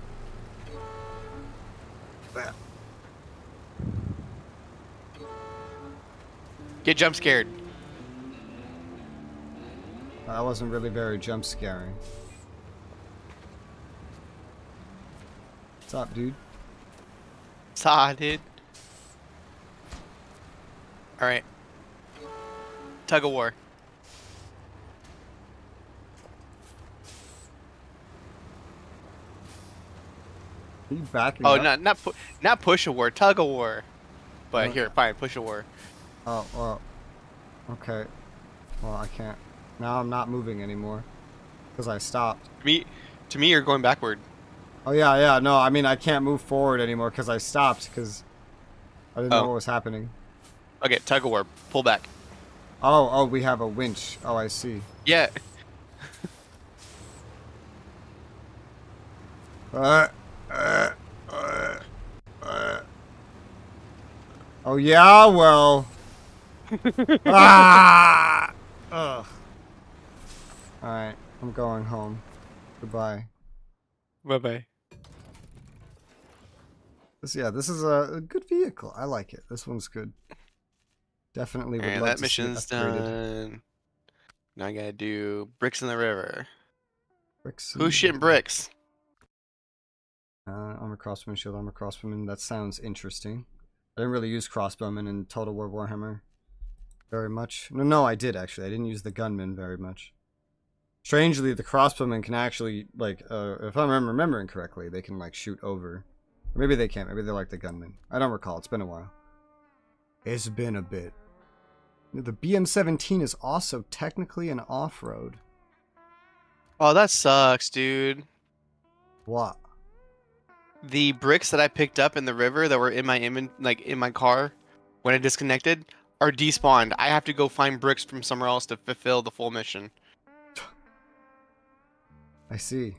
Get jump scared. That wasn't really very jump scaring. What's up, dude? Saw, dude. Alright. Tug of war. Are you backing Oh, up? not push a war, tug of war. But here, fine, push a war. Oh, well. Okay. Well, I can't. Now I'm not moving anymore. Because I stopped. To me, you're going backward. Oh, yeah. No, I mean, I can't move forward anymore because I stopped because I didn't know what was happening. Okay, tug of war. Pull back. Oh, we have a winch. Oh, I see. Yeah. Uh, uh, uh, uh. Oh, yeah, well. Ah! Ugh. Alright, I'm going home. Goodbye. Bye-bye. This is a good vehicle. I like it. This one's good. Definitely would Alright, like that to see it mission's upgraded. done. Now I gotta do bricks in the river. Bricks Who's and- shitting bricks? Armor crossbowman, shield armor crossbowman. That sounds interesting. I didn't really use crossbowman in Total War Warhammer very much. No, I did actually. I didn't use the gunman very much. Strangely, the crossbowmen can actually, like, if I'm remembering correctly, they can, like, shoot over. Or maybe they can't. Maybe they're like the gunmen. I don't recall. It's been a while. It's been a bit. The BM-17 is also technically an off-road. Oh, that sucks, dude. What? The bricks that I picked up in the river that were in my in my car when I disconnected are despawned. I have to go find bricks from somewhere else to fulfill the full mission. I see.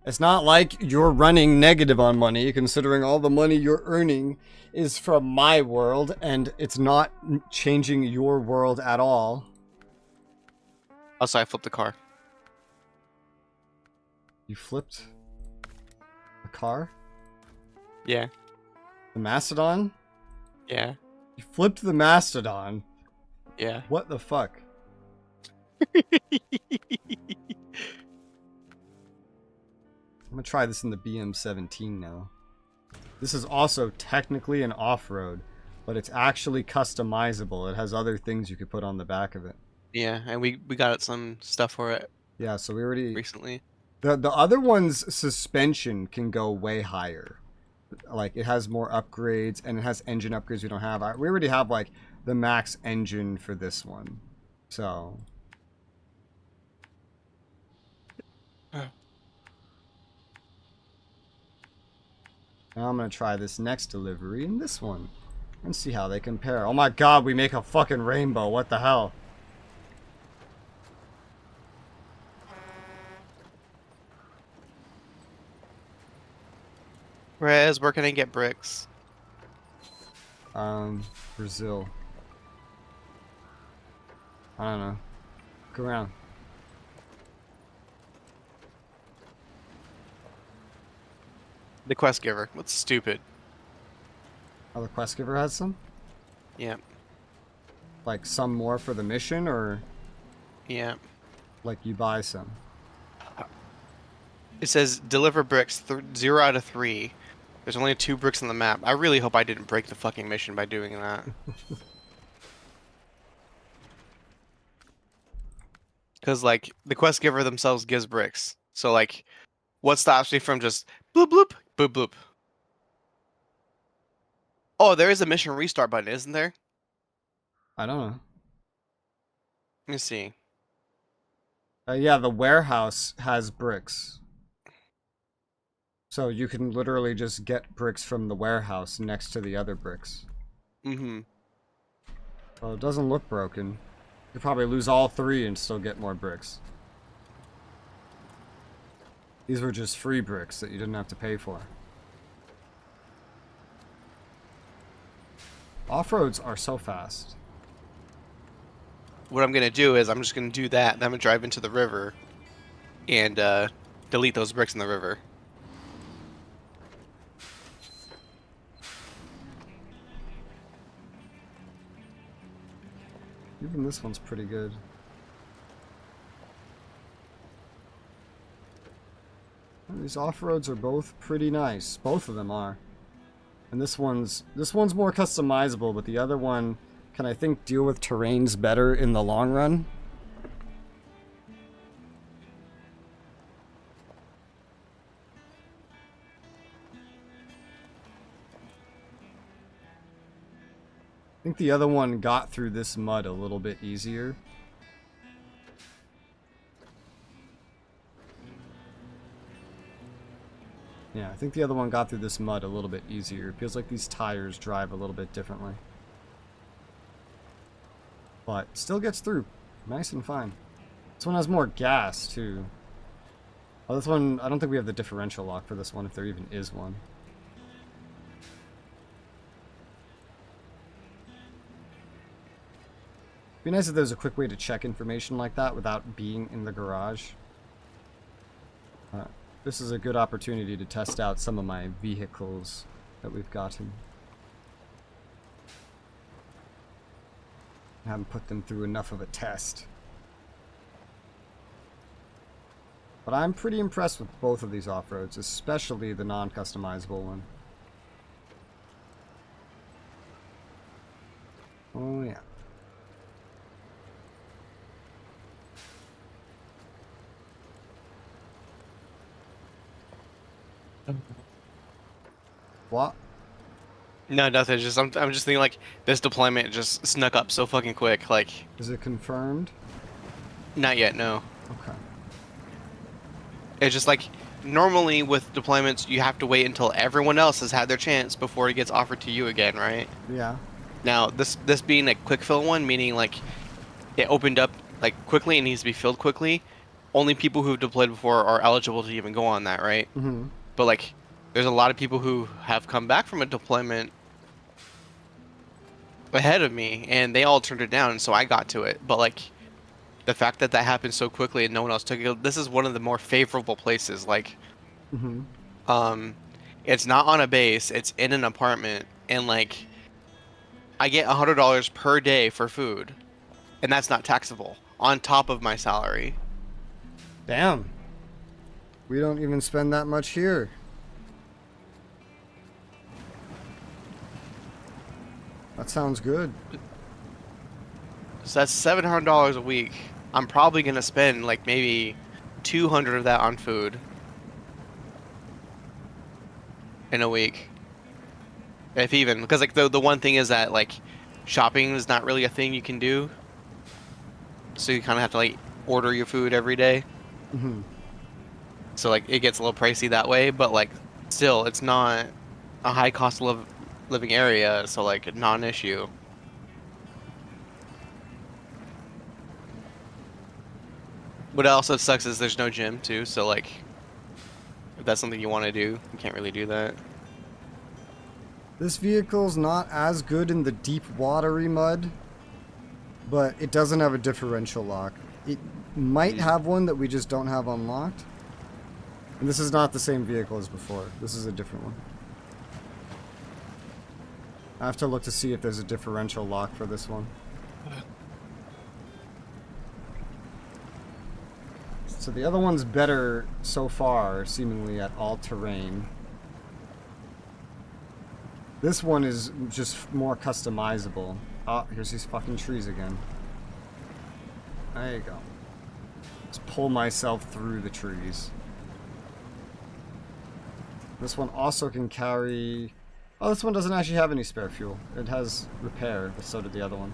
It's not like you're running negative on money, considering all the money you're earning is from my world, and it's not changing your world at all. Also, I flipped the car. You flipped a car? Yeah. The Mastodon? Yeah. You flipped the Mastodon? Yeah. What the fuck? I'm gonna try this in the BM-17 now. This is also technically an off-road, but it's actually customizable. It has other things you could put on the back of it. Yeah, and we got some stuff for it Yeah, so we already... recently. The other one's suspension can go way higher. Like, it has more upgrades, and it has engine upgrades we don't have. We already have, like, the max engine for this one. So... Now I'm gonna try this next delivery and this one. And see how they compare. Oh my god, we make a fucking rainbow. What the hell? Rez, where can I get bricks? Brazil. I don't know. Go around. The quest giver. What's stupid? Oh, the quest giver has some? Yeah. Like some more for the mission, or Yeah. like you buy some? It says deliver bricks 0 out of 3. There's only 2 bricks on the map. I really hope I didn't break the fucking mission by doing that. Because, like, the quest giver themselves gives bricks. So, like, what stops me from just bloop bloop, boop bloop? Oh, there is a mission restart button, isn't there? I don't know. Let me see. Yeah, the warehouse has bricks. So you can literally just get bricks from the warehouse next to the other bricks. Mm-hmm. Well, it doesn't look broken. You could probably lose all 3 and still get more bricks. These were just free bricks that you didn't have to pay for. Off-roads are so fast. What I'm gonna do is I'm just gonna do that, then I'm gonna drive into the river and delete those bricks in the river. Even this one's pretty good. These off-roads are both pretty nice. Both of them are. And this one's more customizable, but the other one can, I think, deal with terrains better in the long run. I think the other one got through this mud a little bit easier. Yeah, I think the other one got through this mud a little bit easier. It feels like these tires drive a little bit differently. but still gets through nice and fine. This one has more gas too. Oh, this one, I don't think we have the differential lock for this one, if there even is one. It'd be nice if there was a quick way to check information like that without being in the garage. This is a good opportunity to test out some of my vehicles that we've gotten. I haven't put them through enough of a test. But I'm pretty impressed with both of these off-roads, especially the non-customizable one. Oh yeah. What? No, nothing. Just I'm just thinking like this deployment just snuck up so fucking quick. Like, Is it confirmed? not yet. No. Okay. It's just like normally with deployments you have to wait until everyone else has had their chance before it gets offered to you again, right? Yeah. Now this being a quick fill one, meaning like it opened up like quickly and needs to be filled quickly. Only people who've deployed before are eligible to even go on that, right? Mm-hmm. But like, there's a lot of people who have come back from a deployment ahead of me, and they all turned it down, so I got to it. But like, the fact that that happened so quickly and no one else took it, this is one of the more favorable places. Like, Mm-hmm. it's not on a base; it's in an apartment, and like, I get $100 per day for food, and that's not taxable on top of my salary. Damn. We don't even spend that much here. That sounds good. So that's $700 a week. I'm probably gonna spend like maybe 200 of that on food in a week, if even. Because like the one thing is that like shopping is not really a thing you can do, so you kind of have to like order your food every day. Mm-hmm. So like it gets a little pricey that way, but like still it's not a high cost of living area, so like non-issue. What also sucks is there's no gym too, so like if that's something you want to do, you can't really do that. This vehicle's not as good in the deep watery mud, but it doesn't have a differential lock. It might have one that we just don't have unlocked. And this is not the same vehicle as before. This is a different one. I have to look to see if there's a differential lock for this one. So the other one's better so far, seemingly at all terrain. This one is just more customizable. Oh, here's these fucking trees again. There you go. Just pull myself through the trees. This one also can carry... Oh, this one doesn't actually have any spare fuel. It has repair, but so did the other one.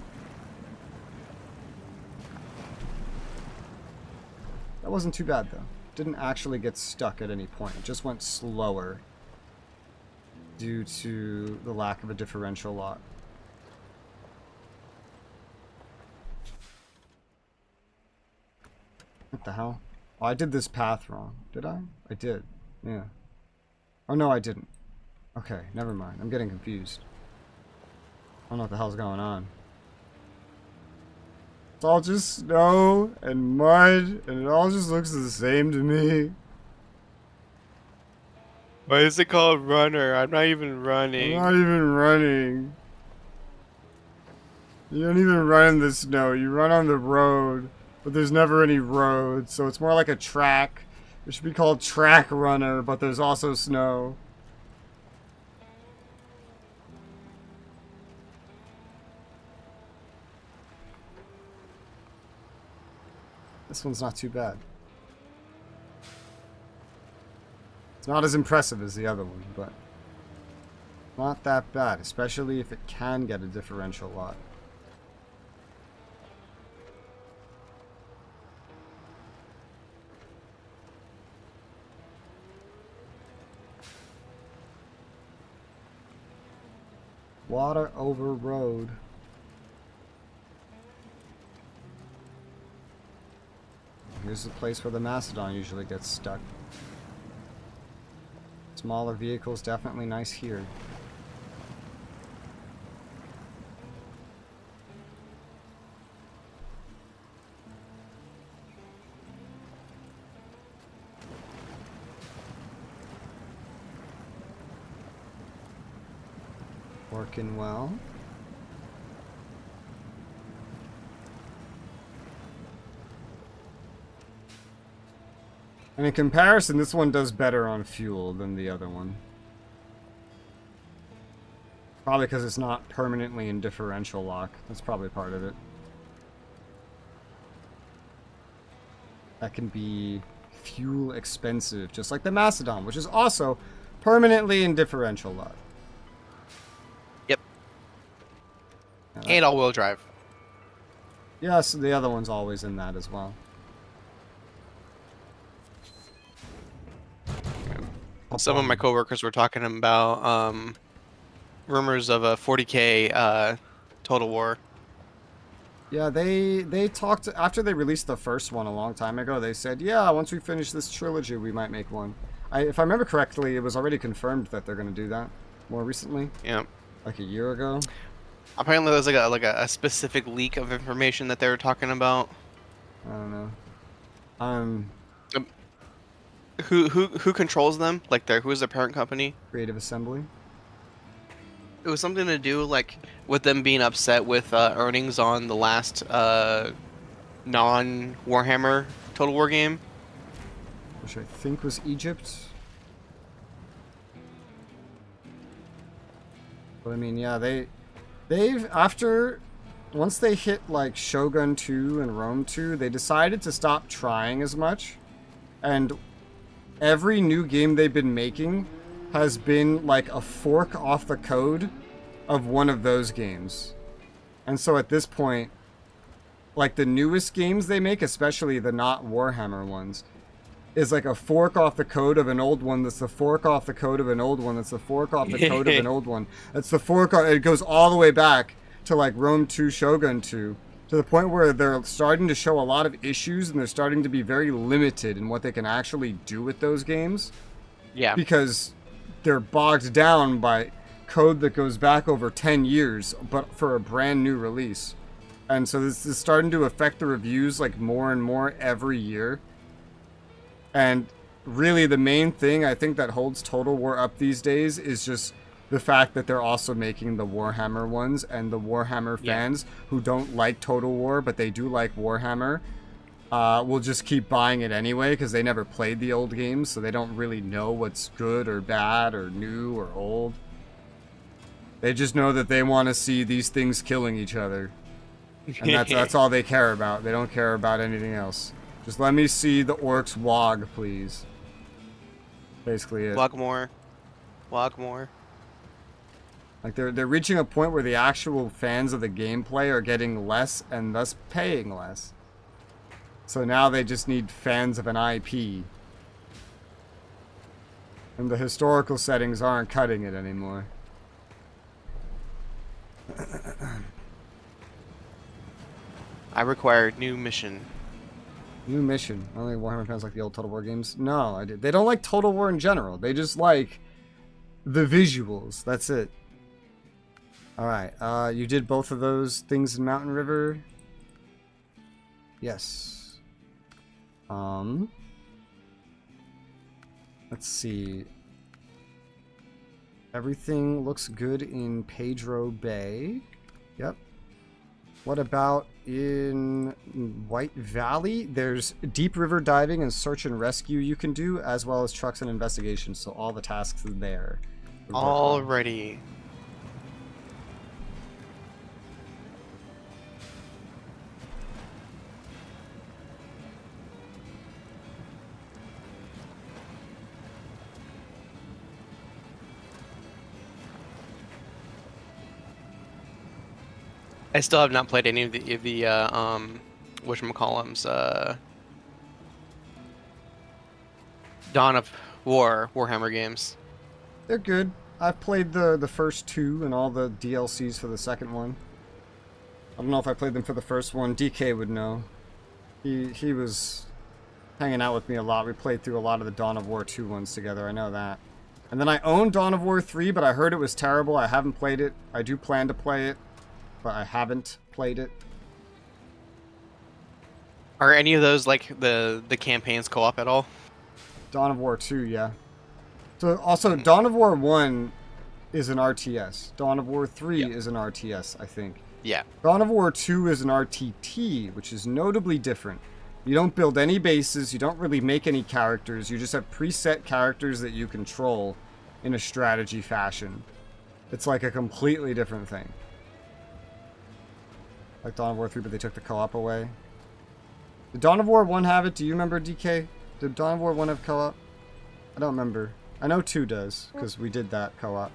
That wasn't too bad, though. Didn't actually get stuck at any point. It just went slower due to the lack of a differential lock. What the hell? Oh, I did this path wrong. Did I? I did. Yeah. Oh, no, I didn't. Okay, never mind. I'm getting confused. I don't know what the hell's going on. It's all just snow and mud, and it all just looks the same to me. Why is it called runner? I'm not even running. I'm not even running. You don't even run in the snow. You run on the road, but there's never any road, so it's more like a track. It should be called Track Runner, but there's also snow. This one's not too bad. It's not as impressive as the other one, but not that bad, especially if it can get a differential lock. Water over road. here's the place where the Mastodon usually gets stuck. Smaller vehicles, definitely nice here. Working well. And in comparison, this one does better on fuel than the other one. Probably because it's not permanently in differential lock. That's probably part of it. That can be fuel expensive, just like the Mastodon, which is also permanently in differential lock. Yep. And all-wheel drive. Yes, the other one's always in that as well. Some of my coworkers were talking about rumors of a 40K Total War. Yeah, they talked after they released the first one a long time ago. They said, yeah, once we finish this trilogy, we might make one. If I remember correctly, it was already confirmed that they're going to do that more recently. Yeah. Like a year ago. Apparently, there's like a specific leak of information that they were talking about. I don't know. Who controls them? Like who is their parent company? Creative Assembly. It was something to do like with them being upset with earnings on the last non-Warhammer Total War game. Which I think was Egypt. But I mean, yeah, they've after once they hit like Shogun 2 and Rome 2, they decided to stop trying as much. And every new game they've been making has been like a fork off the code of one of those games. And so at this point, like the newest games they make, especially the not Warhammer ones, is like a fork off the code of an old one that's the fork off the code of an old one that's the fork off the code of an old one. That's the fork off, it goes all the way back to like Rome 2, Shogun 2. To the point where they're starting to show a lot of issues and they're starting to be very limited in what they can actually do with those games. Yeah. Because they're bogged down by code that goes back over 10 years, but for a brand new release. And so this is starting to affect the reviews like more and more every year. And really the main thing I think that holds Total War up these days is just the fact that they're also making the Warhammer ones, and the Warhammer fans who don't like Total War, but they do like Warhammer, will just keep buying it anyway because they never played the old games, so they don't really know what's good or bad or new or old. They just know that they want to see these things killing each other. And that's all they care about. They don't care about anything else. Just let me see the orcs wog, please. Basically it. Wog more. Wog more. Like they're reaching a point where the actual fans of the gameplay are getting less and thus paying less. So now they just need fans of an IP. And the historical settings aren't cutting it anymore. I require new mission. New mission. Only Warhammer fans like the old Total War games? No, I did. They don't like Total War in general. They just like the visuals. That's it. Alright, you did both of those things in Mountain River? Yes. Let's see. Everything looks good in Pedro Bay. Yep. What about in White Valley? There's deep river diving and search and rescue you can do, as well as trucks and investigations, so all the tasks are there. Alrighty. I still have not played any of the whatchamacallums, Dawn of War Warhammer games. They're good. I've played the first two and all the DLCs for the second one. I don't know if I played them for the first one. DK would know. He was hanging out with me a lot. We played through a lot of the Dawn of War 2 ones together. I know that. And then I own Dawn of War 3, but I heard it was terrible. I haven't played it. I do plan to play it, but I haven't played it. Are any of those like the campaigns co-op at all? Dawn of War 2, yeah. So also Dawn of War 1 is an RTS. Dawn of War 3 is an RTS, I think. Yeah. Dawn of War 2 is an RTT, which is notably different. You don't build any bases, you don't really make any characters, you just have preset characters that you control in a strategy fashion. It's like a completely different thing. Like Dawn of War 3, but they took the co-op away. Did Dawn of War 1 have it? Do you remember, DK? Did Dawn of War 1 have co-op? I don't remember. I know 2 does, because we did that co-op.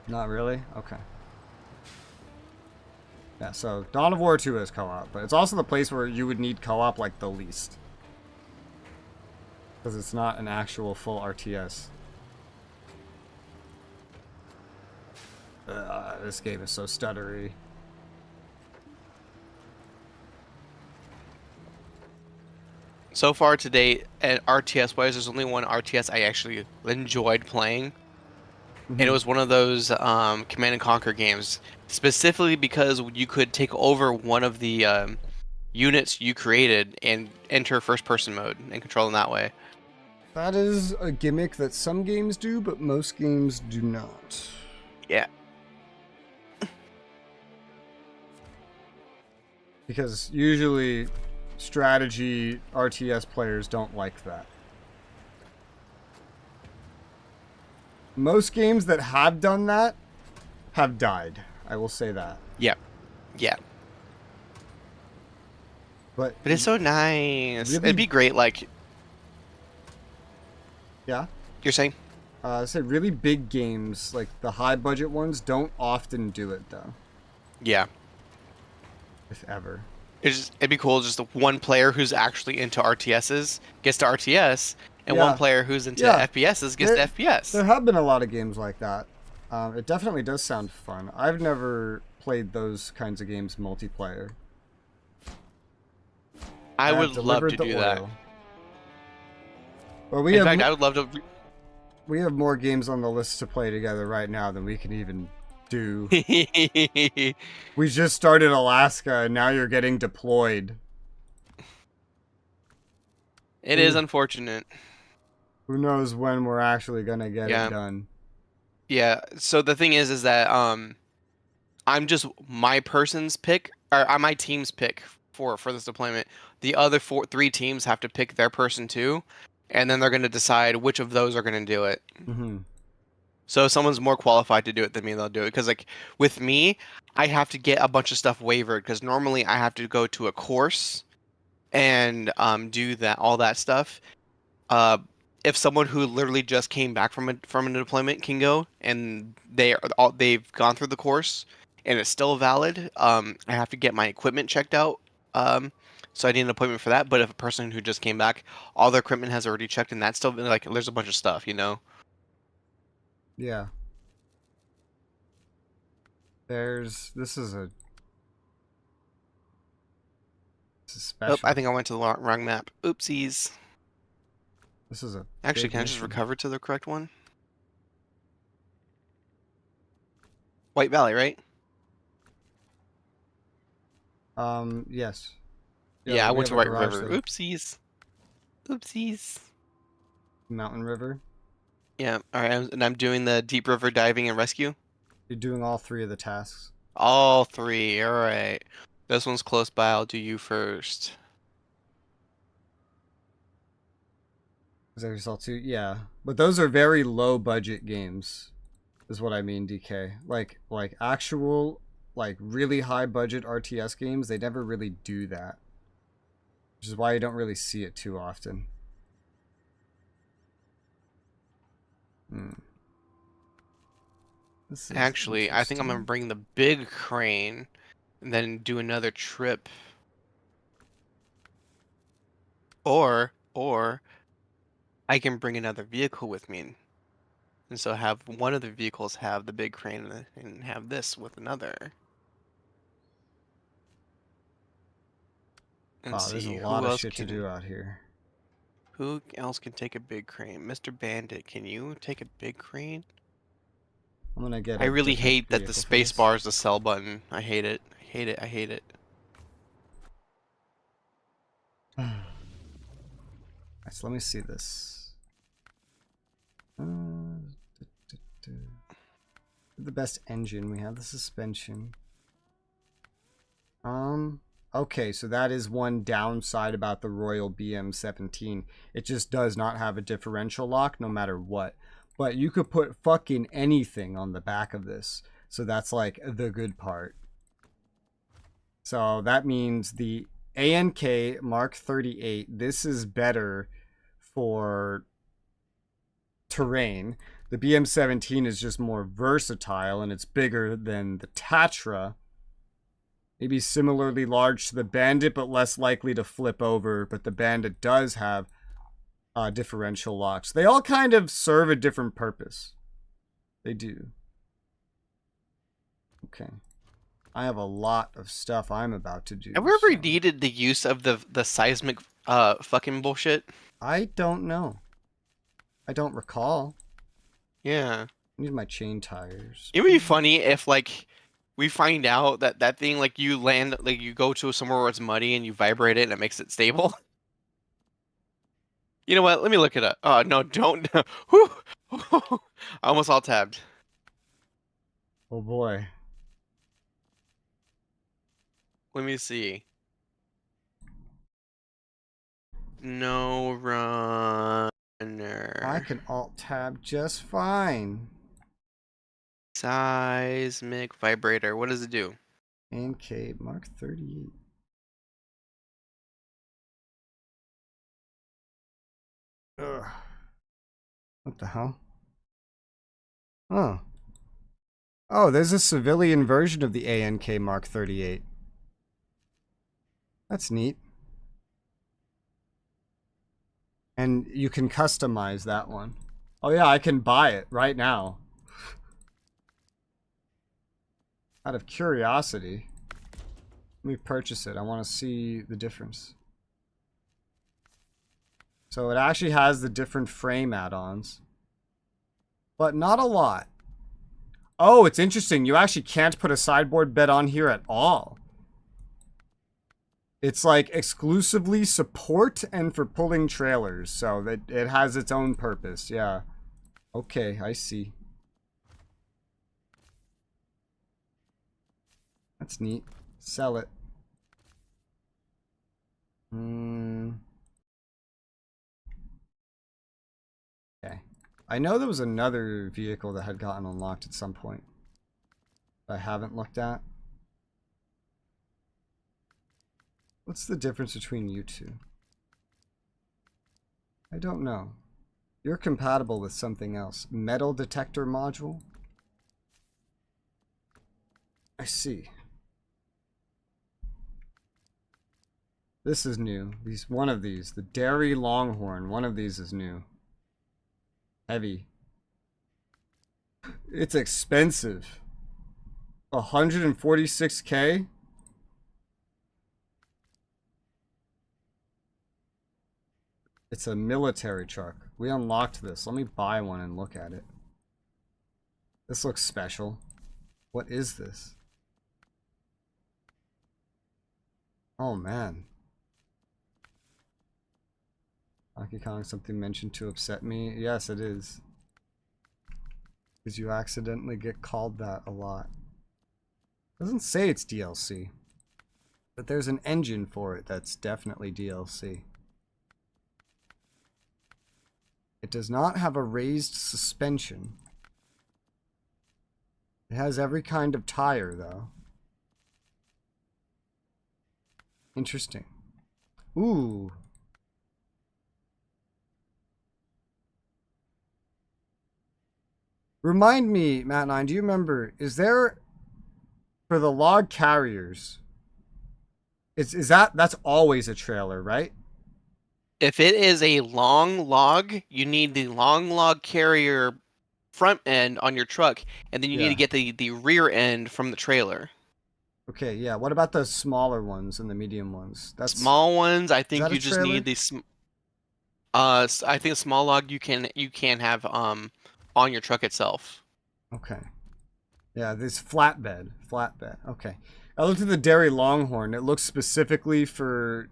Not really? Okay. Yeah, so Dawn of War 2 is co-op, but it's also the place where you would need co-op like the least. Because it's not an actual full RTS. This game is so stuttery. So far to date, at RTS-wise, there's only one RTS I actually enjoyed playing. And it was one of those Command and Conquer games, specifically because you could take over one of the units you created and enter first-person mode and control them that way. That is a gimmick that some games do, but most games do not. Yeah. Because usually strategy RTS players don't like that. Most games that have done that have died. I will say that. Yeah. Yeah. But it's so nice. Really, it'd be great, like... Yeah? You're saying? I say really big games, like the high budget ones, don't often do it, though. Yeah. If ever. It'd be cool, just one player who's actually into RTSs gets to RTS, and one player who's into FPSs gets to FPS. There have been a lot of games like that. It definitely does sound fun. I've never played those kinds of games multiplayer. I would love to do that. Well, in fact, I would love to... We have more games on the list to play together right now than we can even do. We just started Alaska, and now you're getting deployed. It is unfortunate. Who knows when we're actually gonna get it done? Yeah. So the thing is that I'm just my person's pick, or my team's pick for this deployment. The other 3 teams have to pick their person too, and then they're gonna decide which of those are gonna do it. Mm-hmm. So if someone's more qualified to do it than me, they'll do it. Because like with me, I have to get a bunch of stuff wavered because normally I have to go to a course and do all that stuff. If someone who literally just came back from a deployment can go and they've gone through the course and it's still valid, I have to get my equipment checked out. So I need an appointment for that. But if a person who just came back, all their equipment has already checked, and that's still like there's a bunch of stuff, you know. Yeah. This is special. Oh, I think I went to the wrong map. Oopsies. This is a... Actually, can I just recover to the correct one? White Valley, right? Yes. Yeah, I went to White River. Oopsies. Oopsies. Mountain River. Yeah, alright, and I'm doing the deep river diving and rescue. You're doing all 3 of the tasks. All 3, alright. This one's close by, I'll do you first. Is that yourself too? Yeah. But those are very low budget games, is what I mean, DK. Like actual, like really high budget RTS games, they never really do that. Which is why you don't really see it too often. Actually, I think I'm going to bring the big crane and then do another trip. Or I can bring another vehicle with me. And so have one of the vehicles have the big crane and have this with another. And Wow, there's a see lot of shit to do out here. who else can take a big crane? Mr. Bandit, can you take a big crane? I'm gonna get I a really different hate that the vehicle for space this. bar is the sell button. I hate it. I hate it. I hate it. Alright, so let me see this. The best engine, we have the suspension. Okay, so that is one downside about the Royal BM17. It just does not have a differential lock no matter what. But you could put fucking anything on the back of this. So that's like the good part. So that means the ANK Mark 38, this is better for terrain. The BM17 is just more versatile and it's bigger than the Tatra. Maybe similarly large to the Bandit, but less likely to flip over. But the Bandit does have differential locks. They all kind of serve a different purpose. They do. Okay. I have a lot of stuff I'm about to do. Have we ever needed the use of the seismic fucking bullshit? I don't know. I don't recall. Yeah. I need my chain tires. It would be funny if like we find out that that thing like you land like you go to somewhere where it's muddy and you vibrate it and it makes it stable. You know what? Let me look it up. Oh no, don't. Whew. I almost all tabbed. Oh boy. Let me see. No runner. I can alt tab just fine. Seismic vibrator. What does it do? ANK Mark 38. Ugh. What the hell? Oh. Oh, there's a civilian version of the ANK Mark 38. That's neat. And you can customize that one. Oh yeah, I can buy it right now. Out of curiosity. Let me purchase it. I want to see the difference. So it actually has the different frame add-ons. But not a lot. Oh, it's interesting. You actually can't put a sideboard bed on here at all. It's like exclusively support and for pulling trailers. So that it has its own purpose. Yeah. Okay, I see. That's neat. Sell it. Okay. I know there was another vehicle that had gotten unlocked at some point. That I haven't looked at. What's the difference between you two? I don't know. You're compatible with something else. Metal detector module? I see. This is new. One of these. The Dairy Longhorn. One of these is new. Heavy. It's expensive. 146K? It's a military truck. We unlocked this. Let me buy one and look at it. This looks special. What is this? Oh man. Donkey Kong, something mentioned to upset me? Yes, it is. Because you accidentally get called that a lot. Doesn't say it's DLC. But there's an engine for it that's definitely DLC. It does not have a raised suspension. It has every kind of tire, though. Interesting. Ooh. Remind me, Matt9, do you remember, is there, for the log carriers, that's always a trailer, right? If it is a long log, you need the long log carrier front end on your truck, and then you need Yeah. to get the rear end from the trailer. Okay, yeah. What about the smaller ones and the medium ones? Small ones, I Is think that a you just trailer? need I think a small log you can have on your truck itself. Okay. Yeah, this flatbed. Flatbed. Okay. I looked at the Dairy Longhorn. It looks specifically for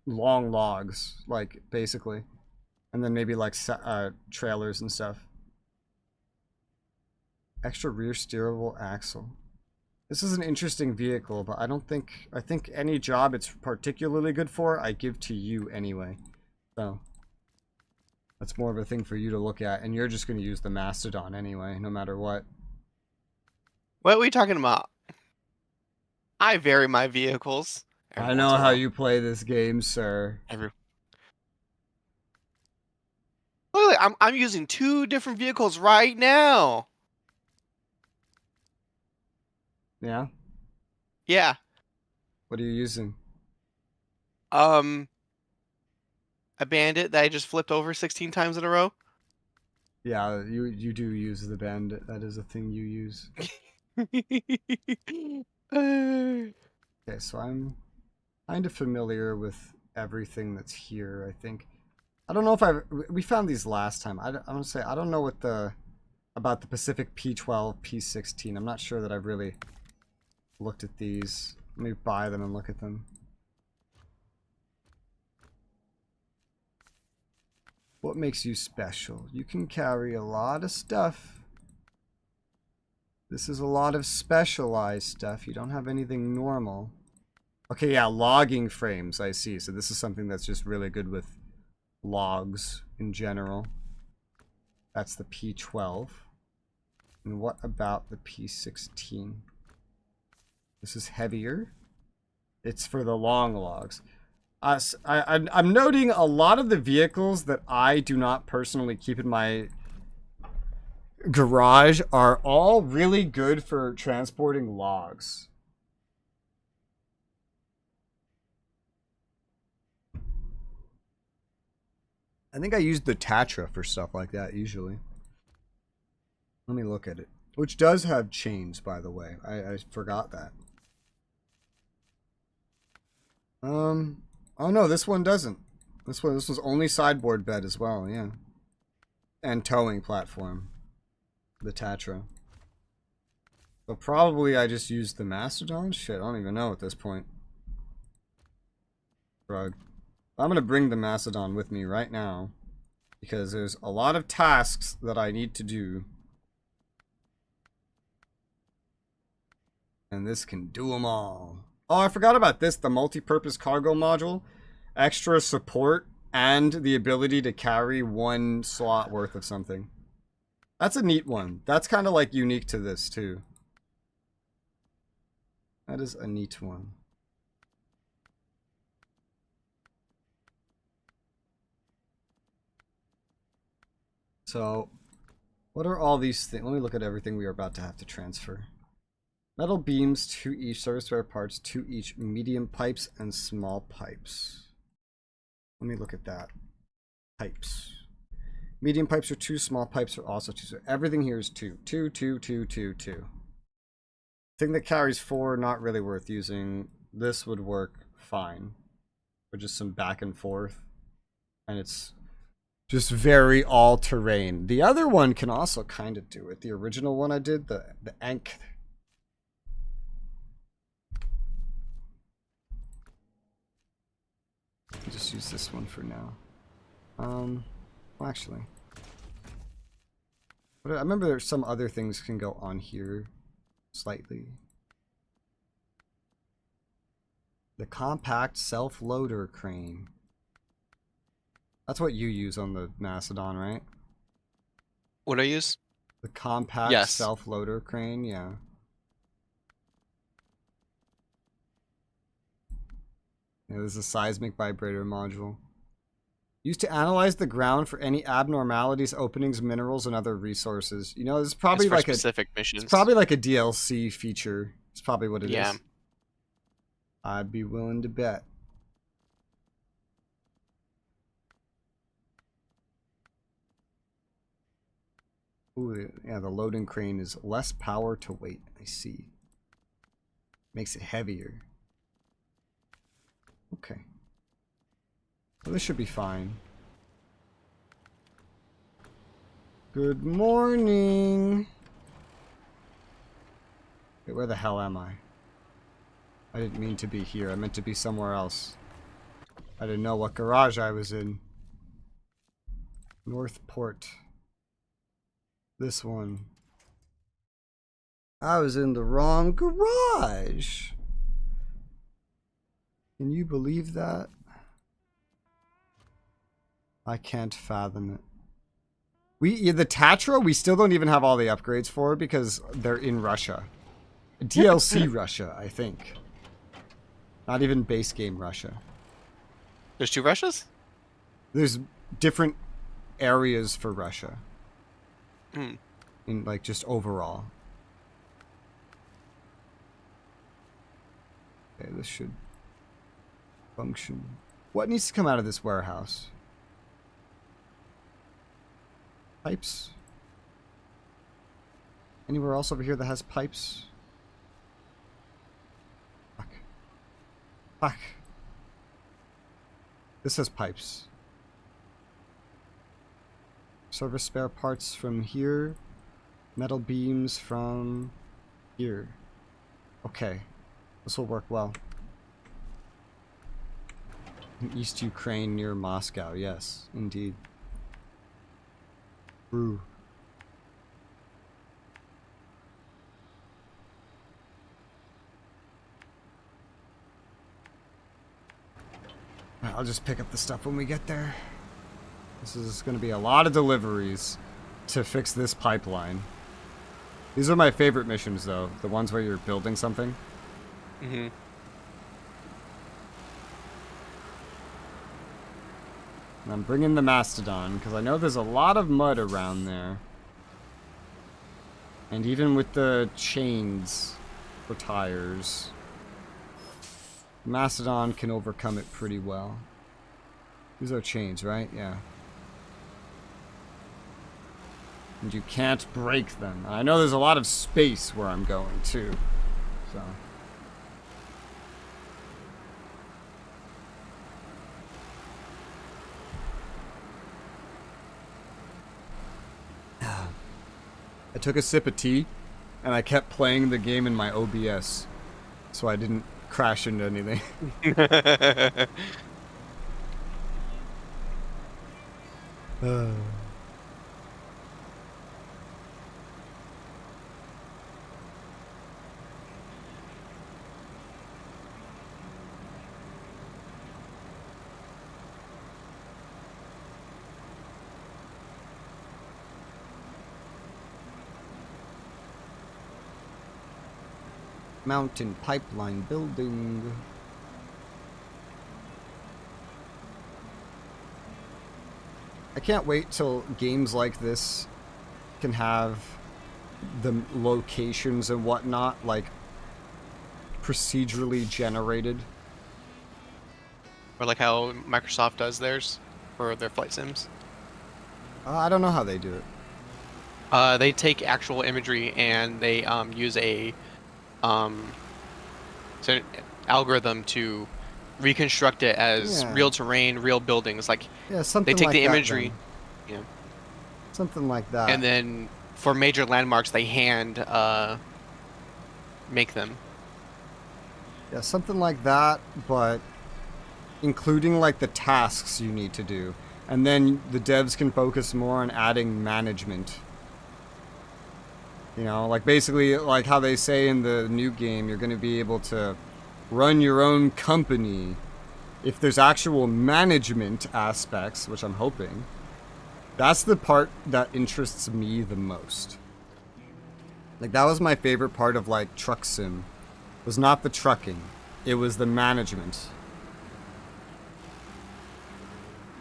long logs, like, basically. And then maybe, like, trailers and stuff. Extra rear steerable axle. This is an interesting vehicle, but I think any job it's particularly good for, I give to you anyway. So, that's more of a thing for you to look at, and you're just going to use the Mastodon anyway, no matter what. What are we talking about? I vary my vehicles every I once know in a how while. you play this game, sir. Look, I'm using 2 different vehicles right now. Yeah? Yeah. What are you using? Um, a bandit that I just flipped over 16 times in a row. Yeah, you do use the bandit. That is a thing you use. Okay, so I'm kind of familiar with everything that's here, I think. I don't know if we found these last time. I'm gonna say I don't know about the Pacific P12, P16. I'm not sure that I've really looked at these. Let me buy them and look at them. What makes you special? You can carry a lot of stuff. This is a lot of specialized stuff. You don't have anything normal. Okay, yeah, logging frames, I see. So this is something that's just really good with logs in general. That's the P12. And what about the P16? This is heavier. It's for the long logs. I'm noting a lot of the vehicles that I do not personally keep in my garage are all really good for transporting logs. I think I use the Tatra for stuff like that usually. Let me look at it. Which does have chains, by the way. I forgot that. Oh no, this one doesn't. This was only sideboard bed as well, yeah. And towing platform. The Tatra. So probably I just used the Mastodon? Shit, I don't even know at this point. Drug. I'm gonna bring the Mastodon with me right now. Because there's a lot of tasks that I need to do. And this can do them all. Oh, I forgot about this. The multi-purpose cargo module. Extra support and the ability to carry 1 slot worth of something. That's a neat one. That's kind of like unique to this too. That is a neat one. So, what are all these things? Let me look at everything we are about to have to transfer. Metal beams, 2 each. Service spare parts, 2 each. Medium pipes and small pipes. Let me look at that. Pipes. Medium pipes are 2. Small pipes are also 2. So everything here is 2. 2, 2, 2, 2, 2. Thing that carries 4, not really worth using. This would work fine. For just some back and forth. And it's just very all-terrain. The other one can also kind of do it. The original one I did, the Ankh. I'll just use this one for now. Well, actually. But I remember there's some other things can go on here slightly. The compact self-loader crane. That's what you use on the Mastodon, right? What do I use? The compact Yes. self-loader crane, yeah. Yeah, this is a seismic vibrator module. Used to analyze the ground for any abnormalities, openings, minerals, and other resources. You know, this is probably It's for like specific missions. It's probably like a DLC feature. It's probably what it is. Yeah. I'd be willing to bet. Ooh, yeah, the loading crane is less power to weight. I see. Makes it heavier. Okay. Well, this should be fine. Good morning. Wait, where the hell am I? I didn't mean to be here. I meant to be somewhere else. I didn't know what garage I was in. Northport. This one. I was in the wrong garage. Can you believe that? I can't fathom it. The Tatra, we still don't even have all the upgrades for because they're in Russia. DLC Russia, I think. Not even base game Russia. There's 2 Russias? There's different areas for Russia. Hmm. In, like, just overall. Okay, this should function. What needs to come out of this warehouse? Pipes? Anywhere else over here that has pipes? Fuck. Fuck. This has pipes. Service spare parts from here. Metal beams from here. Okay. This will work well. In East Ukraine near Moscow. Yes, indeed. Brew. I'll just pick up the stuff when we get there. This is going to be a lot of deliveries to fix this pipeline. These are my favorite missions, though. The ones where you're building something. Mm-hmm. And I'm bringing the Mastodon, because I know there's a lot of mud around there. And even with the chains for tires, Mastodon can overcome it pretty well. These are chains, right? Yeah. And you can't break them. I know there's a lot of space where I'm going, too. So... I took a sip of tea, and I kept playing the game in my OBS, so I didn't crash into anything. Mountain pipeline building. I can't wait till games like this can have the locations and whatnot, like, procedurally generated. Or like how Microsoft does theirs for their flight sims. I don't know how they do it. They take actual imagery and they use a algorithm to reconstruct it as real terrain, real buildings. Like something they take like the that, imagery, then. Something like that. and then for major landmarks they hand make them. Yeah, something like that, but including like the tasks you need to do, and then the devs can focus more on adding management. You know, like basically like how they say in the new game, you're going to be able to run your own company. If there's actual management aspects, which I'm hoping, that's the part that interests me the most. Like that was my favorite part of like Truck Sim. It was not the trucking, it was the management.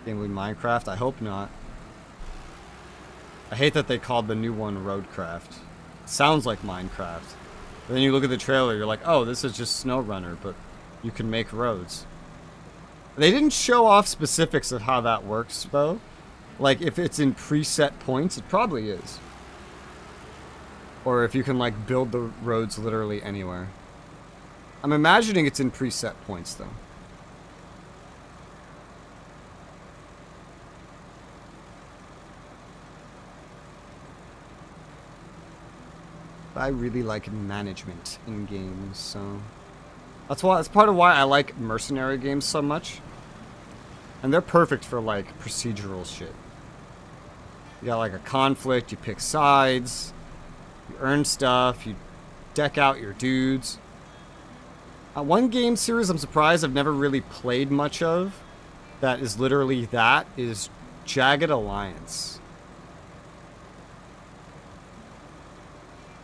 Game with Minecraft? I hope not. I hate that they called the new one Roadcraft. Sounds like Minecraft. But then you look at the trailer, you're like, oh, this is just Snowrunner, but you can make roads. They didn't show off specifics of how that works, though. Like, if it's in preset points, it probably is. or if you can like build the roads literally anywhere. I'm imagining it's in preset points though. I really like management in games, so that's part of why I like mercenary games so much. And they're perfect for like procedural shit. You got like a conflict, you pick sides, you earn stuff, you deck out your dudes. One game series I'm surprised I've never really played much of that is literally that is Jagged Alliance.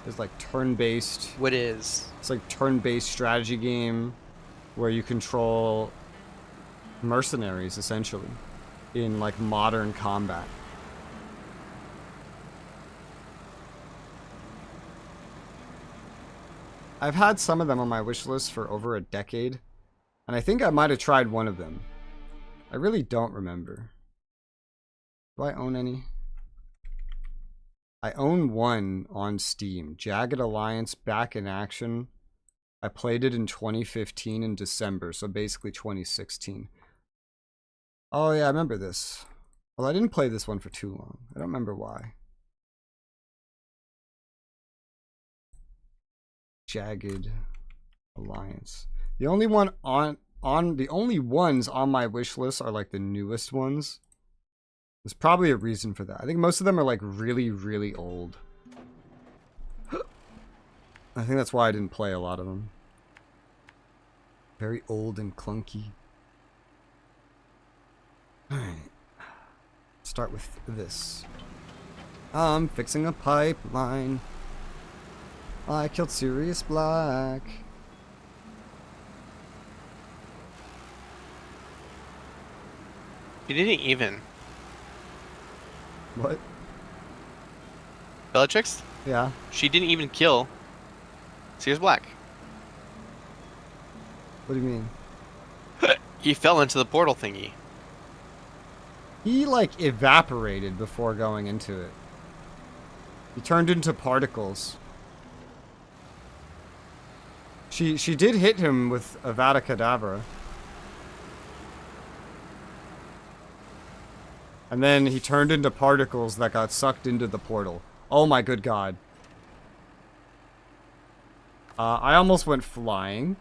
It's like turn-based. What is? It's like turn-based strategy game where you control mercenaries essentially in like modern combat. I've had some of them on my wish list for over a decade, and I think I might have tried one of them. I really don't remember. Do I own any? I own one on Steam. Jagged Alliance Back in Action. I played it in 2015 in December, so basically 2016. Oh yeah, I remember this. Well, I didn't play this one for too long. I don't remember why. Jagged Alliance. The only one the only ones on my wish list are like the newest ones. There's probably a reason for that. I think most of them are like really, really old. I think that's why I didn't play a lot of them. Very old and clunky. Alright. Start with this. I'm fixing a pipeline. I killed Sirius Black. You didn't even. What? Bellatrix? Yeah. She didn't even kill Sirius Black. What do you mean? He fell into the portal thingy. He like evaporated before going into it. He turned into particles. She did hit him with Avada Kedavra. And then he turned into particles that got sucked into the portal. Oh my good god. I almost went flying.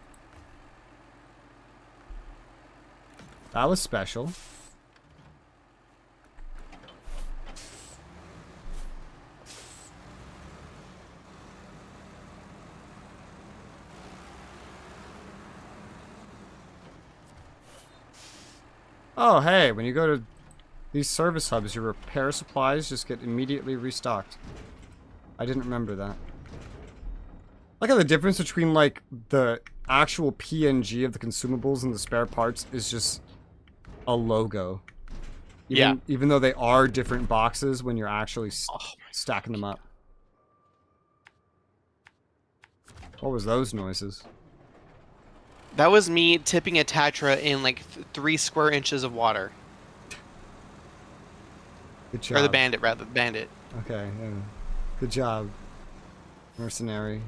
That was special. Oh, hey, when you go to these service hubs, your repair supplies just get immediately restocked. I didn't remember that. Look at the difference between, like, the actual PNG of the consumables and the spare parts is just a logo. Even though they are different boxes when you're actually stacking them up. What was those noises? That was me tipping a Tatra in like 3 square inches of water. Good job. Or the bandit, rather. The bandit. Okay, yeah. Good job. Mercenary.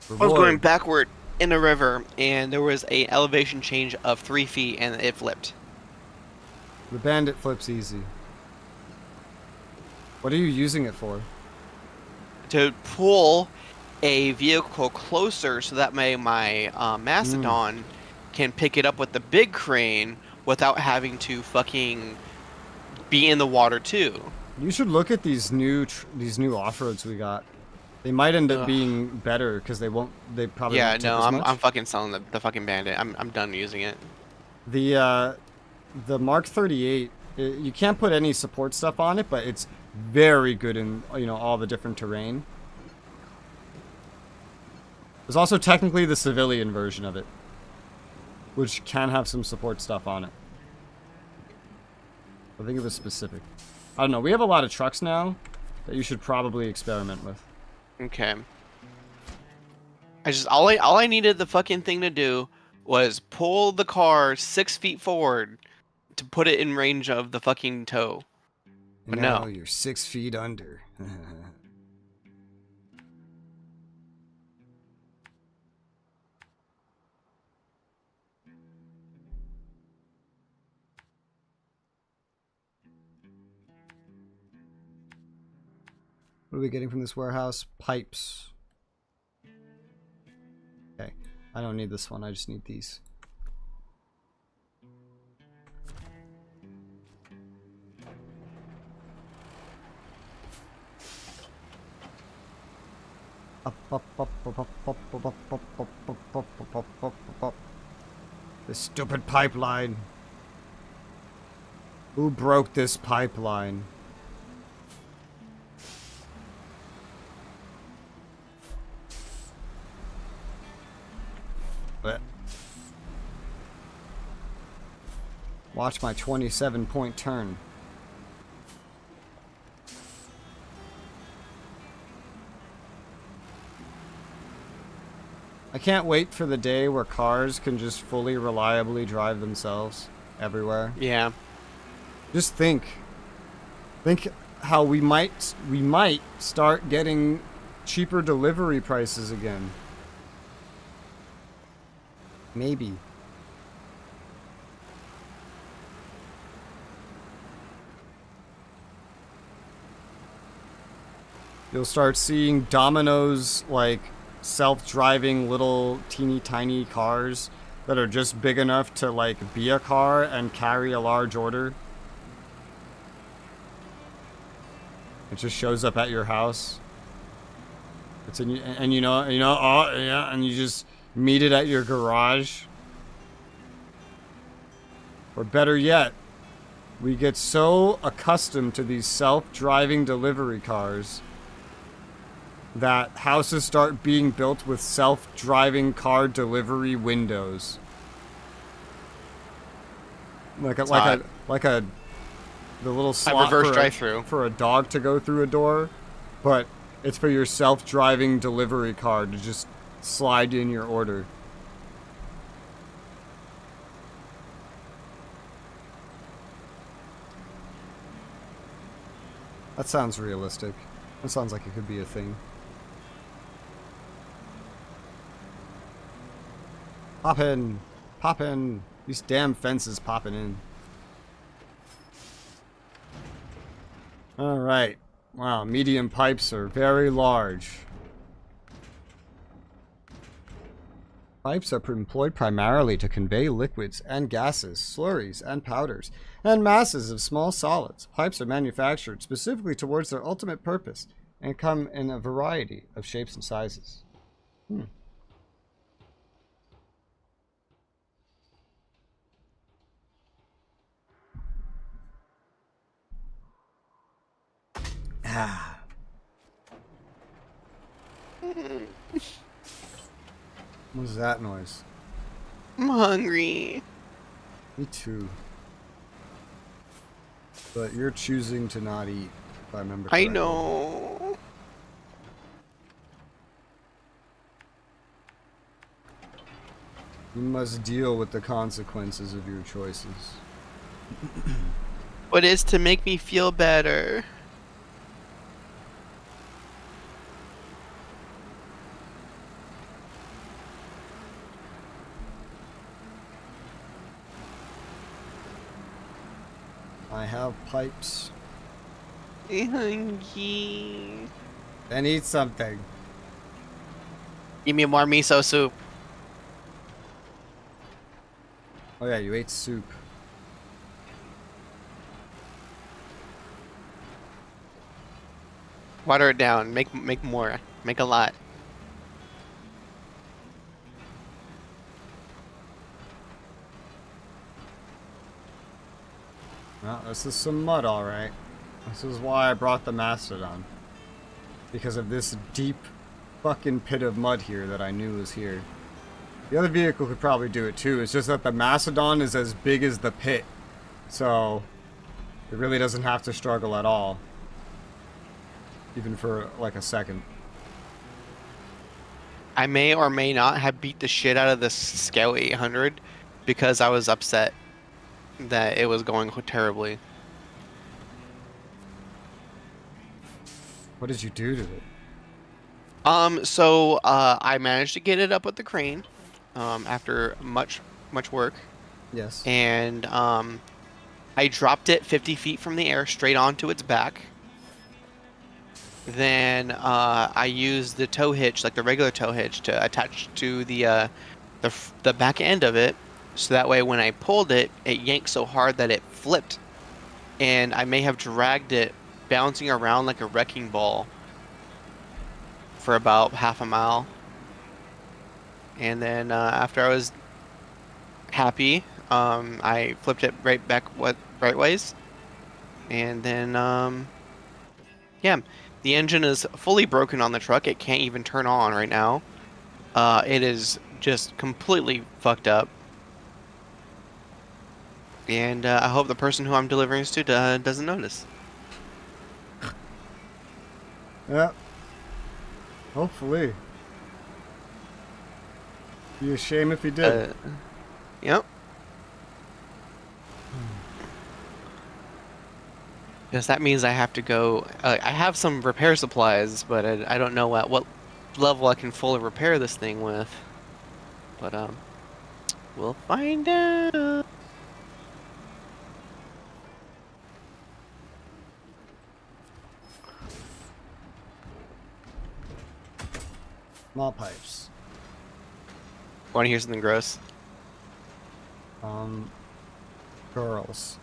Reward. I was going backward in a river, and there was a elevation change of 3 feet, and it flipped. The bandit flips easy. What are you using it for? To pull a vehicle closer so that my Mastodon can pick it up with the big crane without having to fucking be in the water too. You should look at these new off-roads we got. They might end up being better because they probably Yeah, won't tip no, as much. I'm fucking selling the fucking bandit. I'm done using it. The Mark 38, you can't put any support stuff on it, but it's very good in, you know, all the different terrain. There's also technically the civilian version of it, which can have some support stuff on it. I think it was specific. I don't know. We have a lot of trucks now that you should probably experiment with. Okay. All I needed the fucking thing to do was pull the car 6 feet forward to put it in range of the fucking tow. But now no. You're 6 feet under. What are we getting from this warehouse? Pipes. Okay. I don't need this one. I just need these. This stupid pipeline. Who broke this pipeline? Watch my 27-point turn. I can't wait for the day where cars can just fully reliably drive themselves everywhere. Yeah. Just think how we might start getting cheaper delivery prices again. Maybe. You'll start seeing Domino's like self-driving little teeny tiny cars that are just big enough to like be a car and carry a large order. It just shows up at your house. It's in, and you know, oh yeah, and you just meet it at your garage. Or better yet, we get so accustomed to these self-driving delivery cars that houses start being built with self-driving car delivery windows. The little slot reverse drive-through for a dog to go through a door, but it's for your self-driving delivery car to just slide in your order. That sounds realistic. That sounds like it could be a thing. Pop in! Pop in! These damn fences popping in. Alright. Wow, medium pipes are very large. Pipes are employed primarily to convey liquids and gases, slurries and powders, and masses of small solids. Pipes are manufactured specifically towards their ultimate purpose and come in a variety of shapes and sizes. What is that noise? I'm hungry. Me too. But you're choosing to not eat, if I remember correctly. I know. You must deal with the consequences of your choices. What is to make me feel better? I have pipes. I'm hungry. Then eat something. Give me more miso soup. Oh yeah, you ate soup. Water it down. Make more. Make a lot. Well, this is some mud, alright. This is why I brought the Mastodon. Because of this deep fucking pit of mud here that I knew was here. The other vehicle could probably do it too, it's just that the Mastodon is as big as the pit. So, it really doesn't have to struggle at all. Even for, like, a second. I may or may not have beat the shit out of this Scale 800 because I was upset that it was going terribly. What did you do to it? I managed to get it up with the crane after much work. Yes. And I dropped it 50 feet from the air straight onto its back. then I used the tow hitch, like the regular tow hitch, to attach to the back end of it, so that way when I pulled it, it yanked so hard that it flipped, and I may have dragged it bouncing around like a wrecking ball for about half a mile. And then after I was happy, I flipped it right back right ways, and then yeah, the engine is fully broken on the truck. It can't even turn on right now. It is just completely fucked up. And I hope the person who I'm delivering this to doesn't notice. Yeah. Hopefully. Be a shame if he did. Yep. Because that means I have to go. I have some repair supplies, but I don't know at what level I can fully repair this thing with. But we'll find out. Mall pipes. Want to hear something gross? Girls.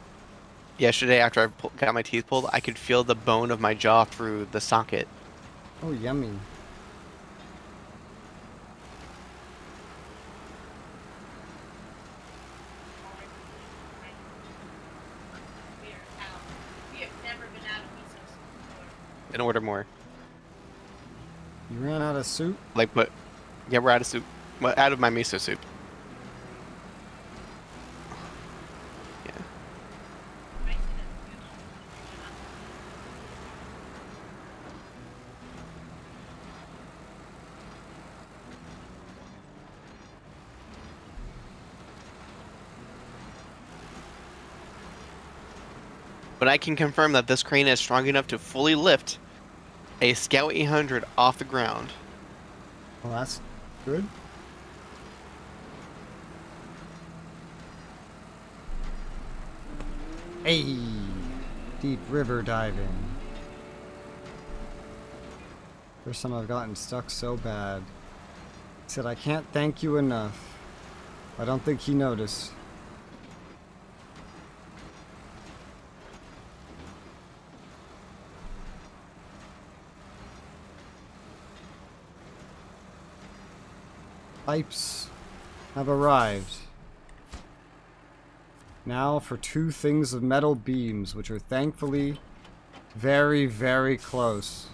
Yesterday, after I got my teeth pulled, I could feel the bone of my jaw through the socket. Oh, yummy. And order more. You ran out of soup? Like, but yeah, we're out of soup. Well, out of my miso soup. Yeah. But I can confirm that this crane is strong enough to fully lift a Scout 800 off the ground. Well, that's good. Hey! Deep river diving. First time I've gotten stuck so bad. He said, I can't thank you enough. I don't think he noticed. Pipes have arrived. Now for 2 things of metal beams, which are thankfully very, very close.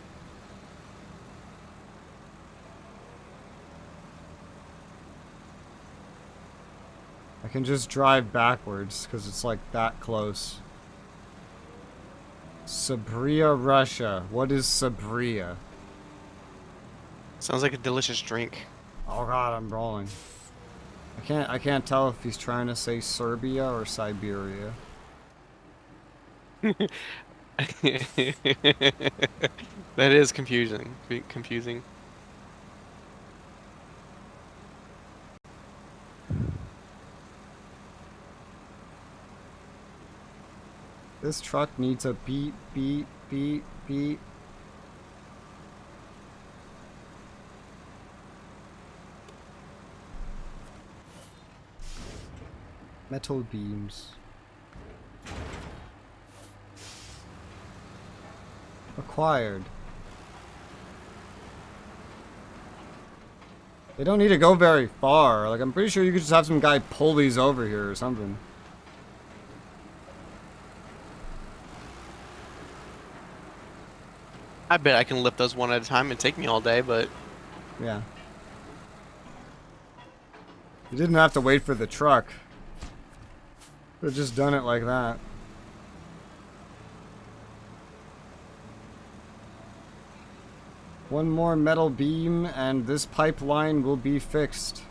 I can just drive backwards because it's like that close. Sabria, Russia. What is Sabria? Sounds like a delicious drink. Oh god, I'm rolling. I can't tell if he's trying to say Serbia or Siberia. That is confusing. Confusing. This truck needs a beep, beep, beep, beep. Metal beams. Acquired. They don't need to go very far. Like, I'm pretty sure you could just have some guy pull these over here or something. I bet I can lift those one at a time and take me all day, but Yeah. You didn't have to wait for the truck. Could have just done it like that. One more metal beam and this pipeline will be fixed.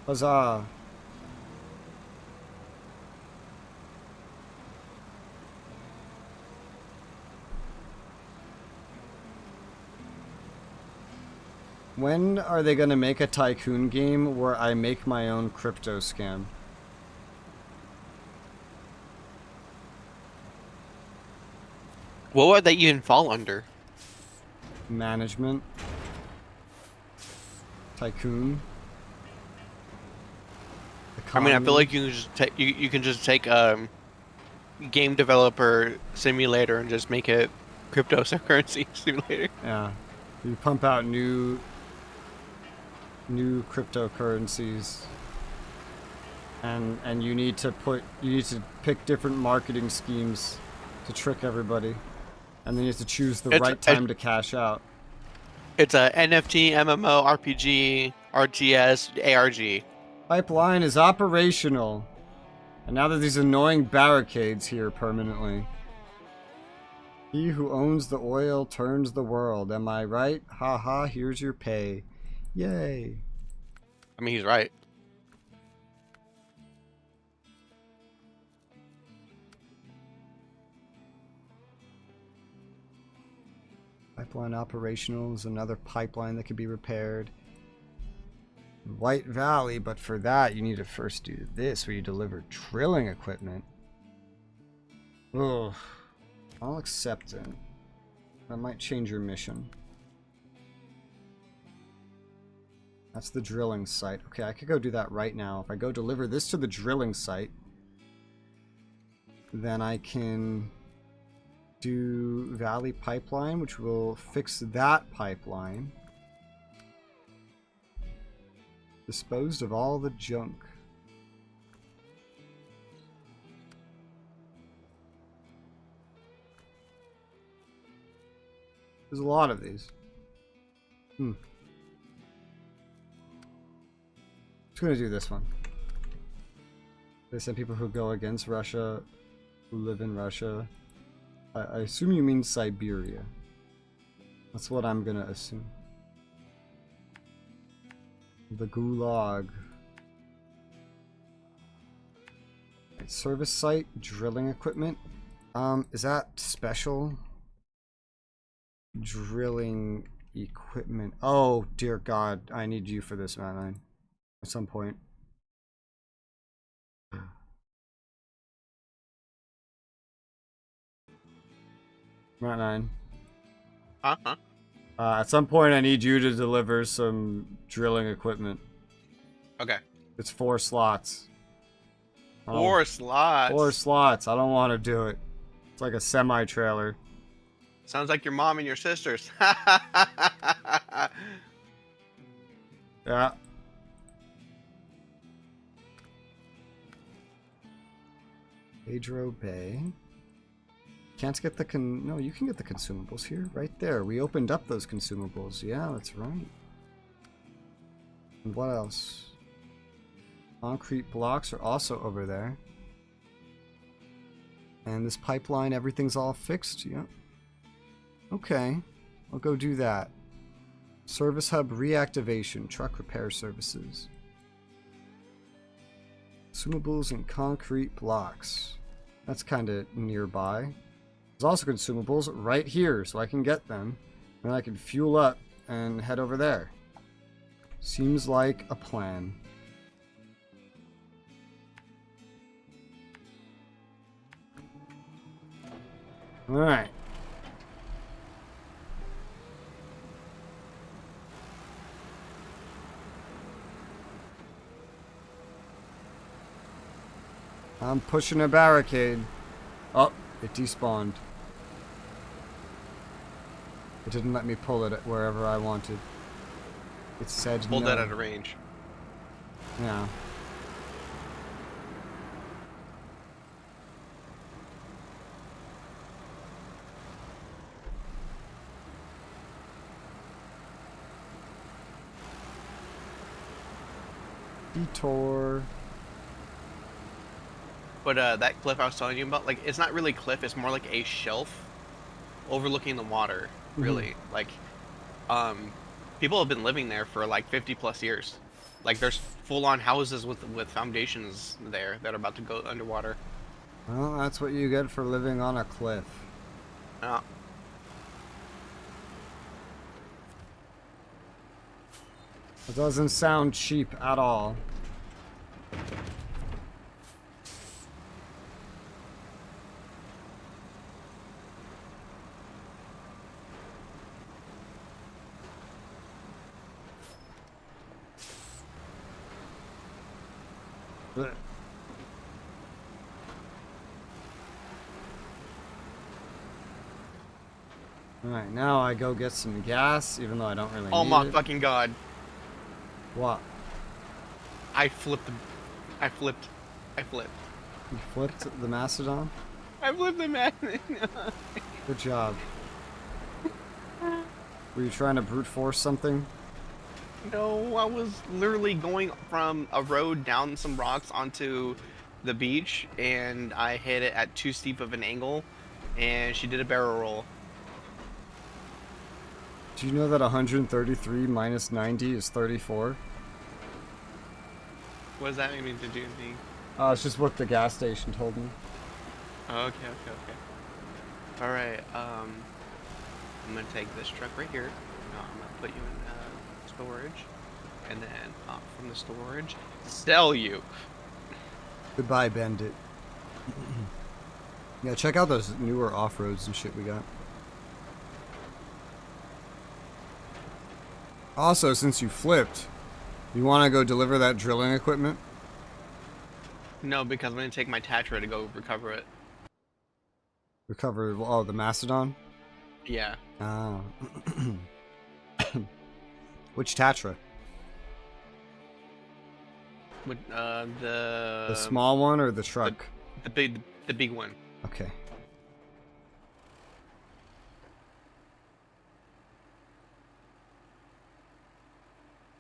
Huzzah. When are they gonna make a tycoon game where I make my own crypto scam? What would that even fall under? Management. Tycoon. I mean, I feel Economy. like you can just take game developer simulator and just make it cryptocurrency simulator. Yeah. You pump out new cryptocurrencies. And you need to pick different marketing schemes to trick everybody. And then you have to choose the right time to cash out. It's a NFT, MMO, RPG, RTS, ARG. Pipeline is operational. And now that these annoying barricades here permanently. He who owns the oil turns the world. Am I right? Haha, here's your pay. Yay. I mean, he's right. Pipeline operational is another pipeline that could be repaired. White Valley, but for that you need to first do this, where you deliver drilling equipment. Ugh. I'll accept it. That might change your mission. That's the drilling site. Okay, I could go do that right now. If I go deliver this to the drilling site, then I can do Valley Pipeline, which will fix that pipeline. Disposed of all the junk. There's a lot of these. Just gonna do this one. They said people who go against Russia, who live in Russia. I assume you mean Siberia. That's what I'm gonna assume. The Gulag. Right, service site, drilling equipment. Is that special? Drilling equipment. Oh, dear God. I need you for this, man. At some point. Matt 9. Uh-huh. At some point, I need you to deliver some drilling equipment. Okay. It's 4 slots. 4 slots. 4 slots. I don't want to do it. It's like a semi-trailer. Sounds like your mom and your sisters. Yeah. Pedro Bay. Can't get the no, you can get the consumables here, right there. We opened up those consumables. Yeah, that's right. And what else? Concrete blocks are also over there. And this pipeline, everything's all fixed. Yep. Okay, I'll go do that. Service hub reactivation, truck repair services. Consumables and concrete blocks. That's kind of nearby. There's also consumables right here, so I can get them. And I can fuel up and head over there. Seems like a plan. Alright. I'm pushing a barricade. Oh, it despawned. It didn't let me pull it at wherever I wanted. It said Hold no. that at a range. Yeah. Detour. But that cliff I was telling you about, like, it's not really a cliff, it's more like a shelf overlooking the water, really. Like, people have been living there for like 50 plus years. Like, there's full-on houses with foundations there that are about to go underwater. Well, that's what you get for living on a cliff. Yeah. It doesn't sound cheap at all. Blech. Alright, now I go get some gas, even though I don't really Oh need my it. fucking god. What? I flipped. I flipped. You flipped the Mastodon? I flipped the man. Good job. Were you trying to brute force something? No, I was literally going from a road down some rocks onto the beach, and I hit it at too steep of an angle, and she did a barrel roll. Do you know that 133 minus 90 is 34? What does that mean to do anything? It's just what the gas station told me. Oh, okay. Alright, I'm gonna take this truck right here. No, I'm gonna put you in storage, and then from the storage, sell you. Goodbye, Bandit. Yeah, check out those newer off-roads and shit we got. Also, since you flipped, you want to go deliver that drilling equipment? No, because I'm gonna take my Tatra to go recover it. Recover, the Mastodon? Yeah. Ah. Which Tatra? With, The small one or the truck? the big one. Okay.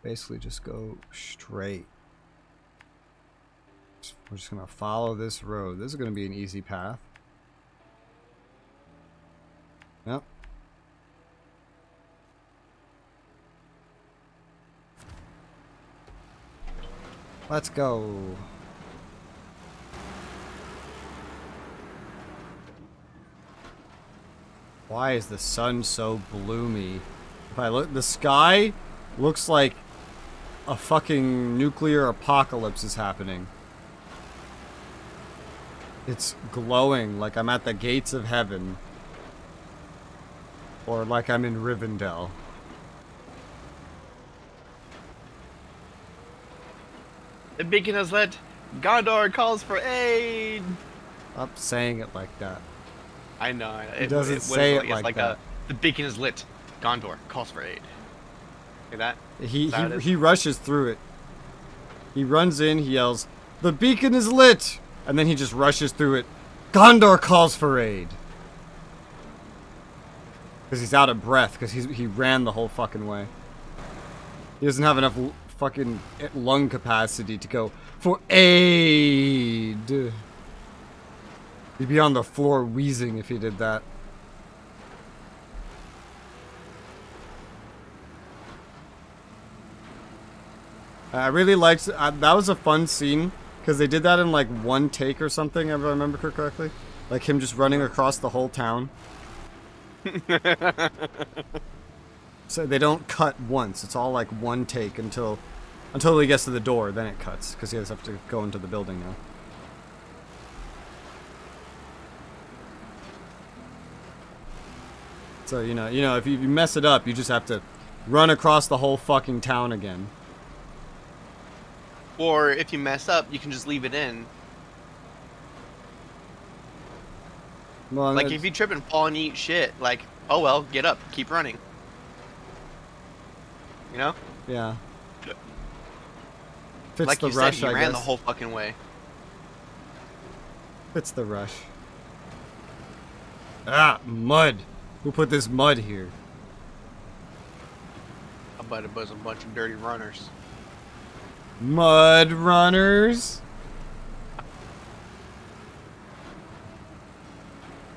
Basically just go straight. We're just gonna follow this road. This is gonna be an easy path. Yep. Let's go. Why is the sun so gloomy? If I look, the sky looks like a fucking nuclear apocalypse is happening. It's glowing like I'm at the gates of heaven. Or like I'm in Rivendell. The beacon has lit. Gondor calls for aid. Stop saying it like that. I know. He doesn't say it it's like that. The beacon is lit. Gondor calls for aid. Hear that? He rushes through it. He runs in, he yells, "The beacon is lit!" And then he just rushes through it. Gondor calls for aid. Because he's out of breath, because he ran the whole fucking way. He doesn't have enough fucking lung capacity to go for aid. He'd be on the floor wheezing if he did that. I really liked that was a fun scene because they did that in like one take or something, if I remember correctly. Like him just running across the whole town. So they don't cut once. It's all like one take until he gets to the door, then it cuts because he has to go into the building now. So you know, if you mess it up, you just have to run across the whole fucking town again. Or if you mess up, you can just leave it in. Well, Like if you trip and fall and eat shit, like, oh well, get up, keep running. You know? Yeah. Fits Like the you rush, said, he I ran guess. the whole fucking way. Fits the rush. Ah, mud. Who put this mud here? I bet it was a bunch of dirty runners. Mud runners?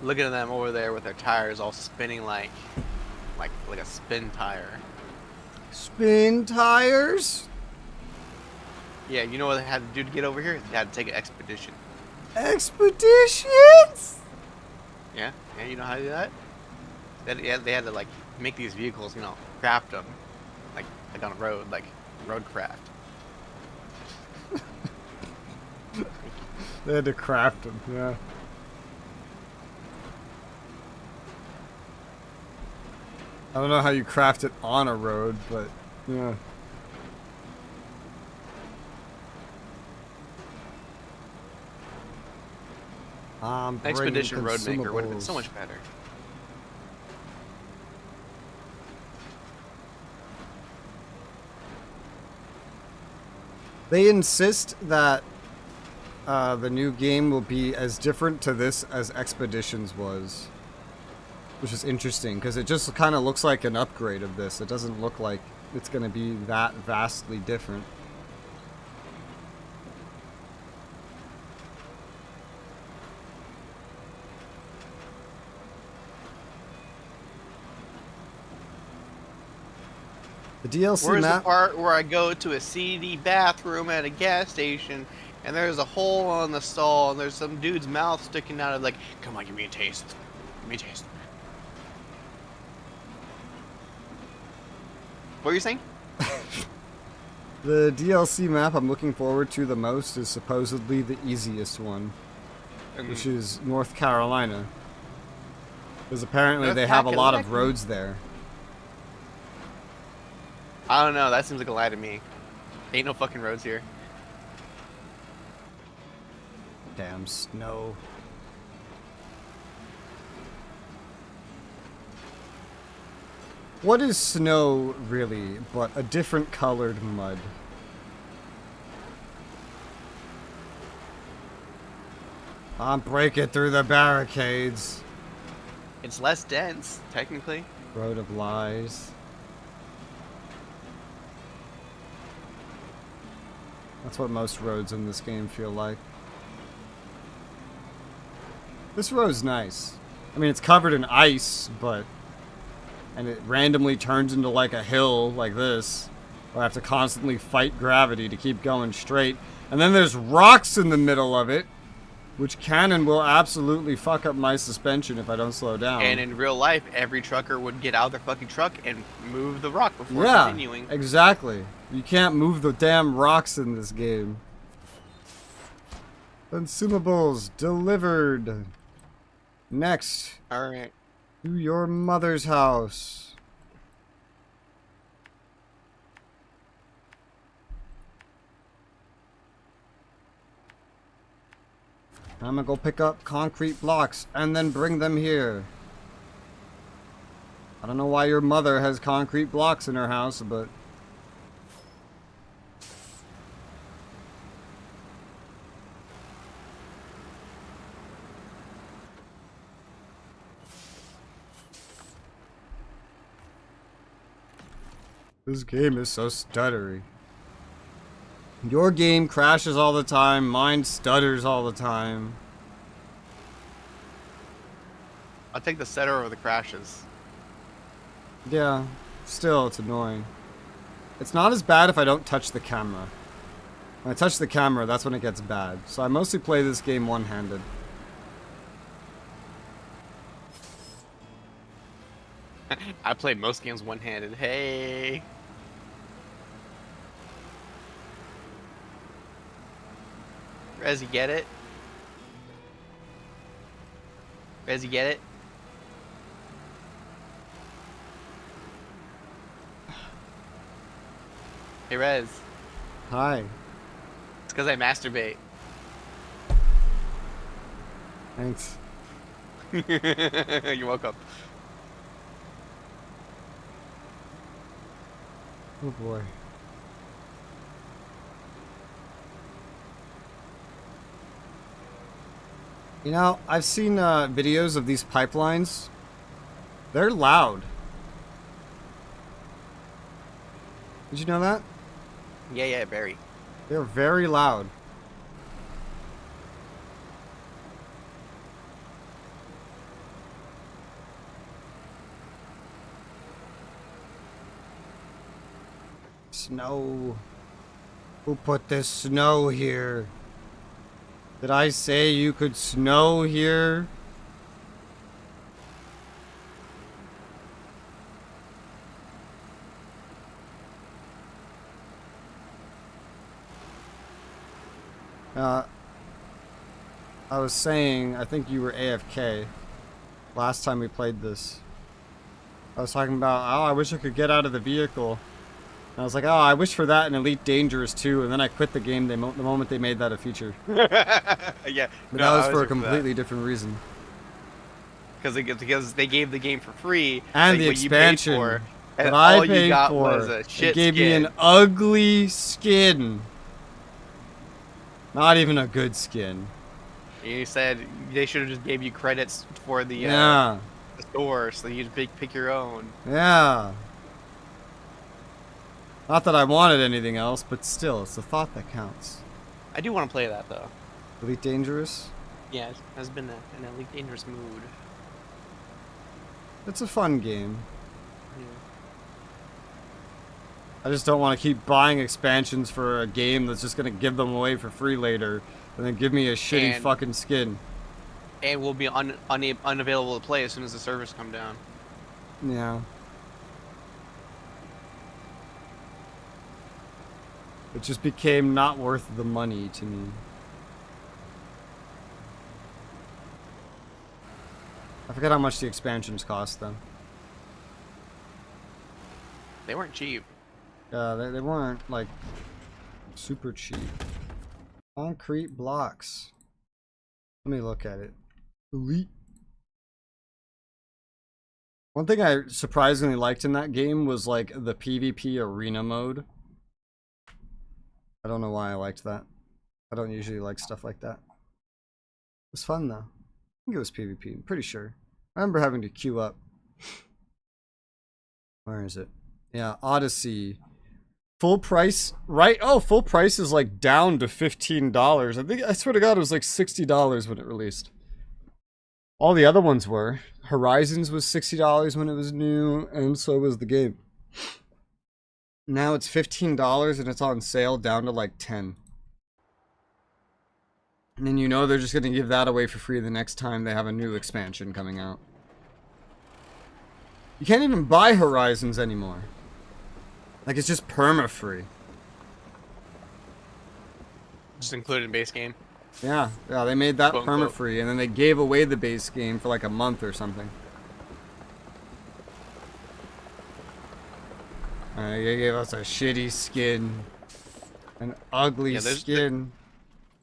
Look at them over there with their tires all spinning like a spin tire. Spin tires? Yeah, you know what they had to do to get over here? They had to take an expedition. Expeditions? Yeah, you know how to do that? They had to like make these vehicles, you know, craft them, like on a road, like road craft. They had to craft them, yeah. I don't know how you craft it on a road, but yeah. Expedition Roadmaker would have been so much better. They insist that the new game will be as different to this as Expeditions was. Which is interesting, because it just kind of looks like an upgrade of this. It doesn't look like it's going to be that vastly different. The DLC Where's map... the part where I go to a seedy bathroom at a gas station, and there's a hole on the stall, and there's some dude's mouth sticking out of like, come on, give me a taste. Give me a taste. What were you saying? The DLC map I'm looking forward to the most is supposedly the easiest one, which is North Carolina. Because apparently they have a lot of roads there. I don't know, that seems like a lie to me. Ain't no fucking roads here. Damn snow. What is snow, really, but a different colored mud? I'm breaking through the barricades. It's less dense, technically. Road of Lies. That's what most roads in this game feel like. This road's nice. I mean, it's covered in ice, but... and it randomly turns into like a hill like this. I have to constantly fight gravity to keep going straight. And then there's rocks in the middle of it, which can and will absolutely fuck up my suspension if I don't slow down. And in real life, every trucker would get out of their fucking truck and move the rock before continuing. Exactly. You can't move the damn rocks in this game. Consumables delivered. Next. Alright. To your mother's house. I'm gonna go pick up concrete blocks and then bring them here. I don't know why your mother has concrete blocks in her house, but... this game is so stuttery. Your game crashes all the time, mine stutters all the time. I'll take the stutter over the crashes. Yeah, still, it's annoying. It's not as bad if I don't touch the camera. When I touch the camera, that's when it gets bad. So I mostly play this game one-handed. I play most games one-handed. Hey! Rez, you get it? Rez, you get it? Hey, Rez. Hi. It's because I masturbate. Thanks. You're welcome. Oh boy. You know, I've seen videos of these pipelines. They're loud. Did you know that? Yeah, very. They're very loud. Snow. Who put this snow here? Did I say you could snow here? I was saying, I think you were AFK last time we played this. I was talking about, oh, I wish I could get out of the vehicle. And I was like, oh, I wish for that in Elite Dangerous too, and then I quit the game the moment they made that a feature. Yeah. But that was for a completely different reason. Because they gave the game for free. And like, the expansion for, that and I all paid you got for, was a shit it gave me skin. an ugly skin. Not even a good skin. You said they should have just gave you credits for the store, so you just pick your own. Yeah. Not that I wanted anything else, but still, it's the thought that counts. I do want to play that though. Elite Dangerous? Yeah, it has been an Elite Dangerous mood. It's a fun game. Yeah. I just don't want to keep buying expansions for a game that's just going to give them away for free later, and then give me a shitty fucking skin. And will be unavailable to play as soon as the servers come down. Yeah. It just became not worth the money to me. I forget how much the expansions cost, though. They weren't cheap. Yeah, they weren't, like, super cheap. Concrete blocks. Let me look at it. Elite. One thing I surprisingly liked in that game was, like, the PvP arena mode. I don't know why I liked that. I don't usually like stuff like that. It was fun, though. I think it was PvP, I'm pretty sure. I remember having to queue up. Where is it? Yeah, Odyssey. Full price, right? Oh, full price is like down to $15. I swear to God, it was like $60 when it released. All the other ones were. Horizons was $60 when it was new, and so was the game. Now it's $15 and it's on sale down to like $10. And then you know they're just gonna give that away for free the next time they have a new expansion coming out. You can't even buy Horizons anymore. Like, it's just perma-free. Just included in base game. Yeah, they made that Quote, unquote. perma-free, and then they gave away the base game for like a month or something. They gave us a shitty skin. An ugly skin.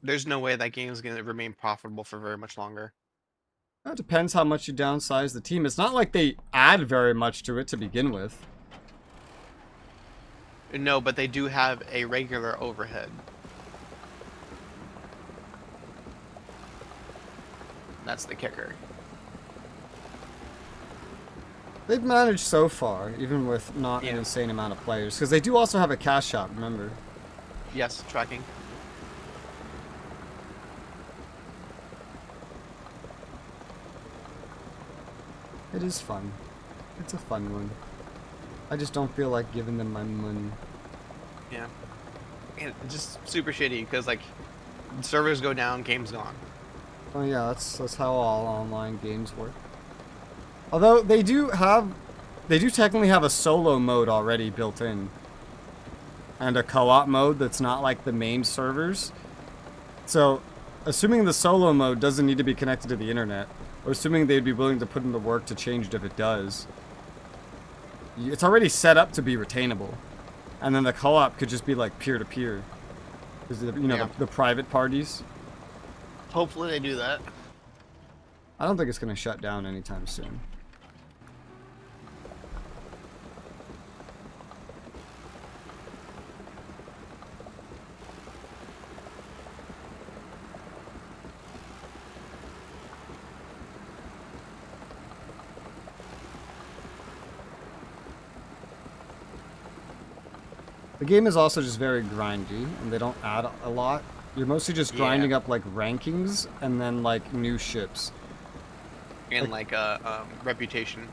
There's no way that game is going to remain profitable for very much longer. It depends how much you downsize the team. It's not like they add very much to it to begin with. No, but they do have a regular overhead. That's the kicker. They've managed so far, even with not an insane amount of players. Because they do also have a cash shop, remember? Yes, tracking. It is fun. It's a fun one. I just don't feel like giving them my money. Yeah. And it's just super shitty because, like, servers go down, game's gone. Oh yeah, that's how all online games work. Although they do technically have a solo mode already built in. And a co-op mode that's not like the main servers. So, assuming the solo mode doesn't need to be connected to the internet, or assuming they'd be willing to put in the work to change it if it does, it's already set up to be retainable. And then the co-op could just be like peer-to-peer. Because, you know, the private parties. Hopefully they do that. I don't think it's going to shut down anytime soon. The game is also just very grindy, and they don't add a lot. You're mostly just grinding up, like, rankings, and then, like, new ships. And, like reputation.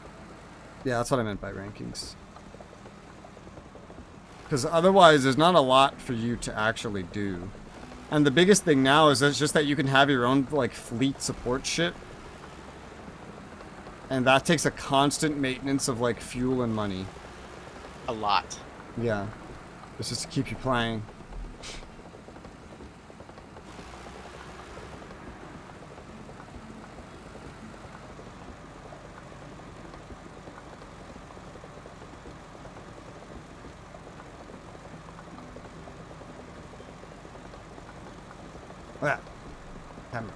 Yeah, that's what I meant by rankings. Because otherwise, there's not a lot for you to actually do. And the biggest thing now is just that you can have your own, like, fleet support ship. And that takes a constant maintenance of, like, fuel and money. A lot. Yeah. It's just to keep you playing. Ah, camera.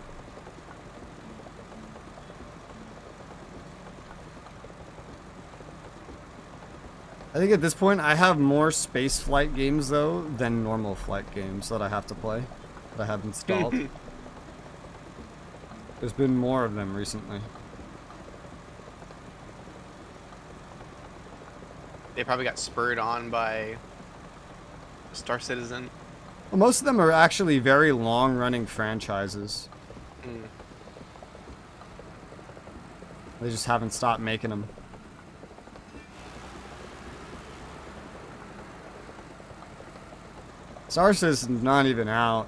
I think at this point I have more space flight games though than normal flight games that I have to play, that I have installed. There's been more of them recently. They probably got spurred on by Star Citizen. Well, most of them are actually very long-running franchises. Mm. They just haven't stopped making them. Star Citizen's not even out.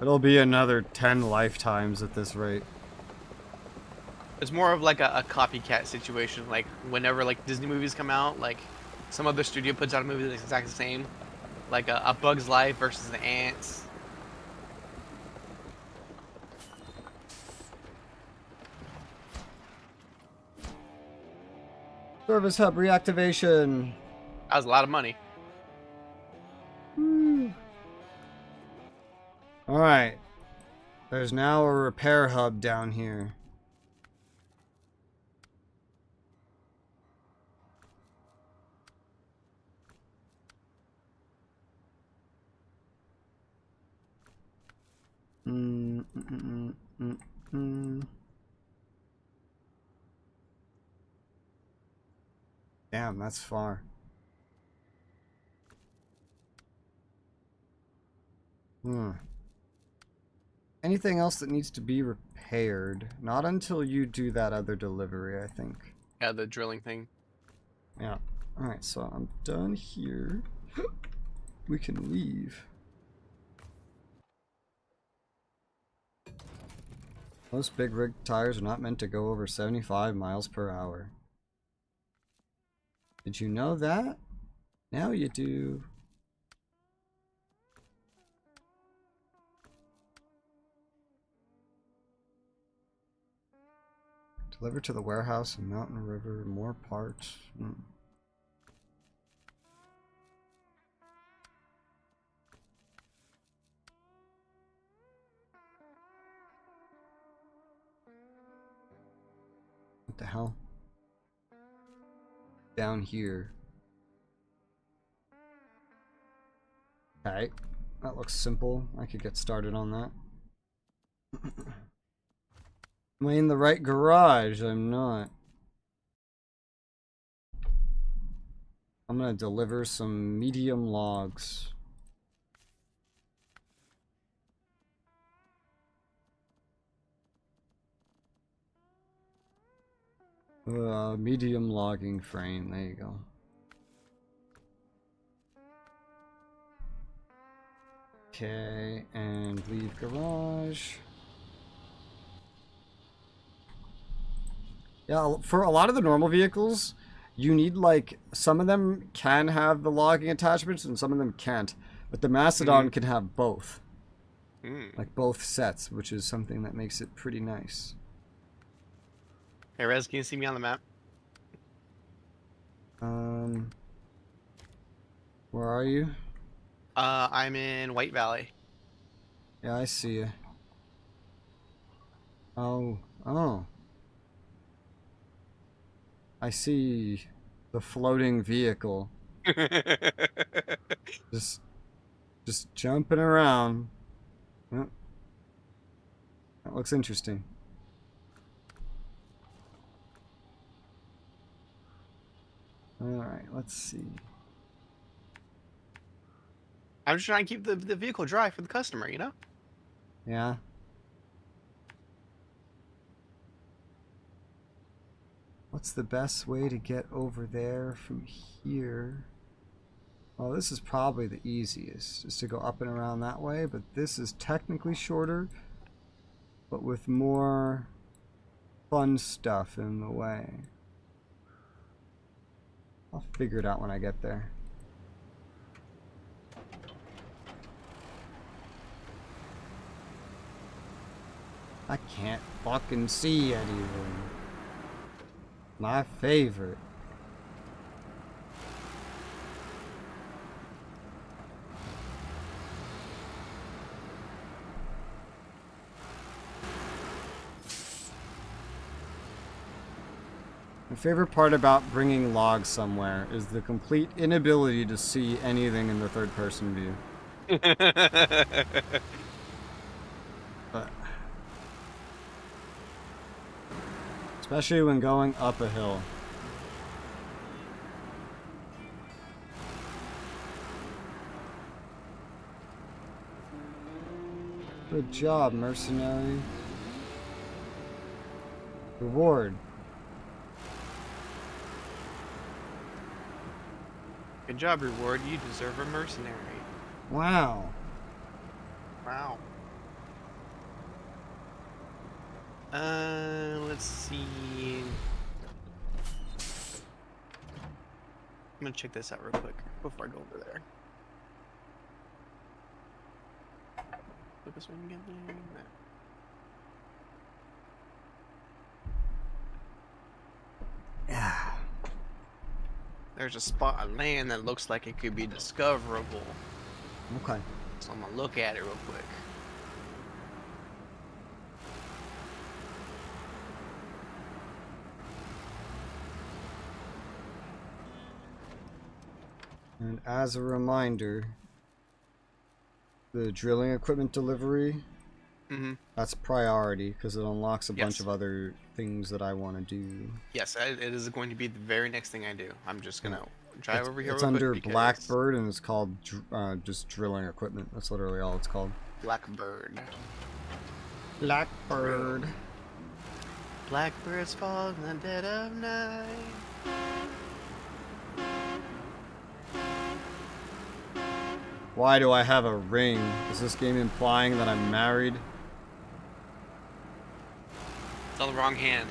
It'll be another 10 lifetimes at this rate. It's more of like a copycat situation. Like whenever like Disney movies come out, like some other studio puts out a movie that's exactly the same, like a Bug's Life versus the Ants. Service hub reactivation. That was a lot of money. Alright. There's now a repair hub down here. Damn, that's far. Anything else that needs to be repaired? Not until you do that other delivery, I think. Yeah, the drilling thing. Yeah. Alright, so I'm done here. We can leave. Most big rig tires are not meant to go over 75 miles per hour. Did you know that? Now you do. Deliver to the warehouse in Mountain River. More parts. What the hell? Down here. Okay. That looks simple. I could get started on that. Am I in the right garage? I'm not. I'm gonna deliver some medium logs. Medium logging frame. There you go. Okay, and leave garage. Yeah, for a lot of the normal vehicles, you need like, some of them can have the logging attachments and some of them can't. But the Mastodon can have both. Like both sets, which is something that makes it pretty nice. Hey Rez, can you see me on the map? Where are you? I'm in White Valley. Yeah, I see you. Oh. I see the floating vehicle. just jumping around. Yep. That looks interesting. Alright, let's see. I'm just trying to keep the vehicle dry for the customer, you know? Yeah. What's the best way to get over there from here? Well, this is probably the easiest, is to go up and around that way, but this is technically shorter, but with more fun stuff in the way. I'll figure it out when I get there. I can't fucking see anything. My favorite. My favorite part about bringing logs somewhere is the complete inability to see anything in the third-person view. But especially when going up a hill. Good job, mercenary. Reward. Good job, reward. You deserve a mercenary. Wow. Wow. Let's see. I'm gonna check this out real quick before I go over there. Look this one again. Yeah. There's a spot of land that looks like it could be discoverable. Okay. So I'm gonna look at it real quick. And as a reminder, the drilling equipment delivery, that's priority because it unlocks a bunch of other things that I want to do. Yes, it is going to be the very next thing I do. I'm just gonna drive over here. It's real under quick because Blackbird and it's called just drilling equipment. That's literally all it's called. Blackbird. Blackbird. Blackbirds fall in the dead of night. Why do I have a ring? Is this game implying that I'm married? It's on the wrong hand.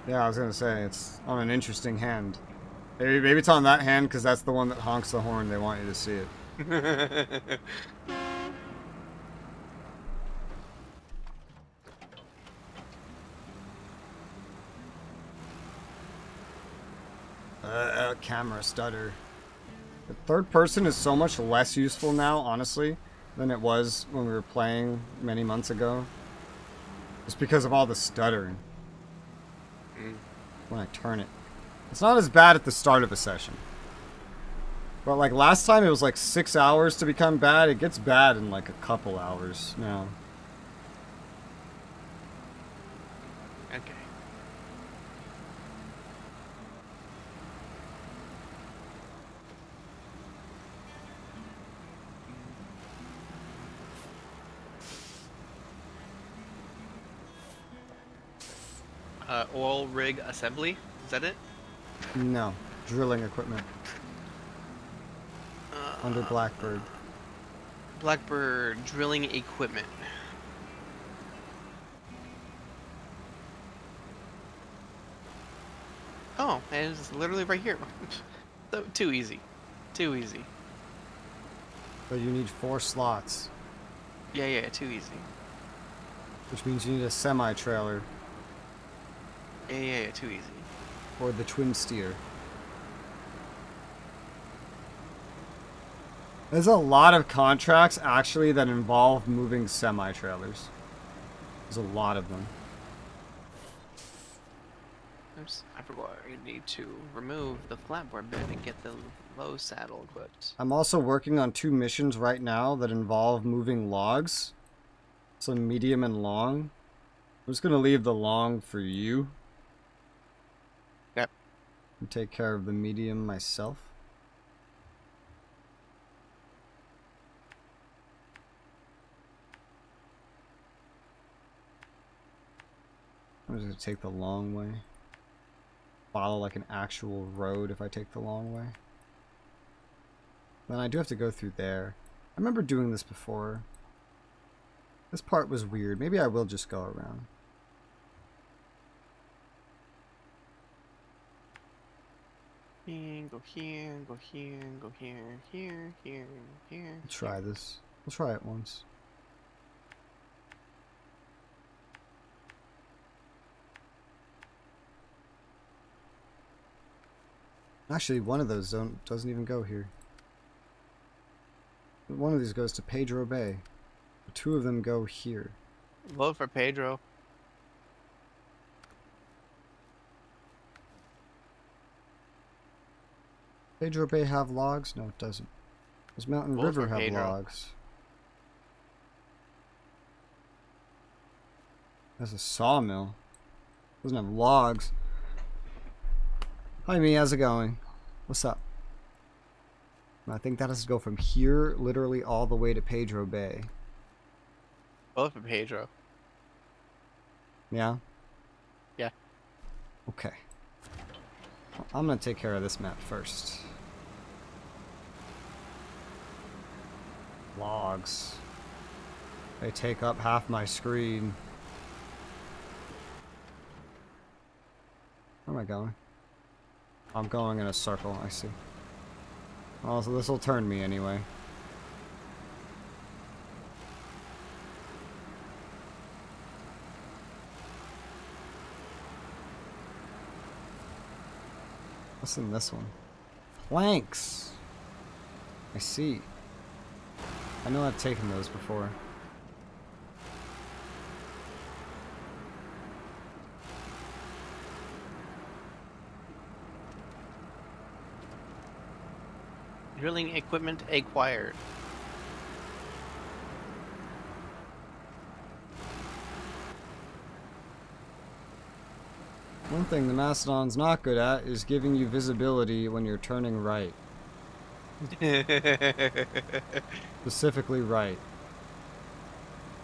Yeah, I was gonna say, it's on an interesting hand. Maybe it's on that hand because that's the one that honks the horn. They want you to see it. Camera stutter. The third person is so much less useful now, honestly, than it was when we were playing many months ago. Just because of all the stuttering. When I turn it. It's not as bad at the start of a session. But like last time it was like 6 hours to become bad. It gets bad in like a couple hours now. Okay. Oil rig assembly? Is that it? No. Drilling equipment. Under Blackbird. Blackbird drilling equipment. Oh, and it's literally right here. So, too easy. Too easy. But you need 4 slots. Yeah, too easy. Which means you need a semi-trailer. Yeah, too easy. Or the twin steer. There's a lot of contracts actually that involve moving semi-trailers. There's a lot of them. Oops, I forgot. You need to remove the flatboard bit and get the low saddle equipped. I'm also working on 2 missions right now that involve moving logs. Some medium and long. I'm just gonna leave the long for you. Yep. And take care of the medium myself. I'm just gonna take the long way. Follow like an actual road if I take the long way. Then I do have to go through there. I remember doing this before. This part was weird. Maybe I will just go around. Go here, go here, go here, here. We'll try this. We'll try it once. Actually, one of those doesn't even go here. One of these goes to Pedro Bay. 2 of them go here. Vote for Pedro. Pedro Bay have logs? No, it doesn't. Does Mountain Both River are have Pedro. logs? That's a sawmill. Doesn't have logs. Hi, me. How's it going? What's up? I think that has to go from here, literally all the way to Pedro Bay. Both are Pedro. Yeah? Yeah. Okay. Well, I'm gonna take care of this map first. Logs. They take up half my screen. Where am I going? I'm going in a circle, I see. Oh, so this will turn me anyway. What's in this one? Planks! I see. I know I've taken those before. Drilling equipment acquired. One thing the Mastodon's not good at is giving you visibility when you're turning right. Specifically right.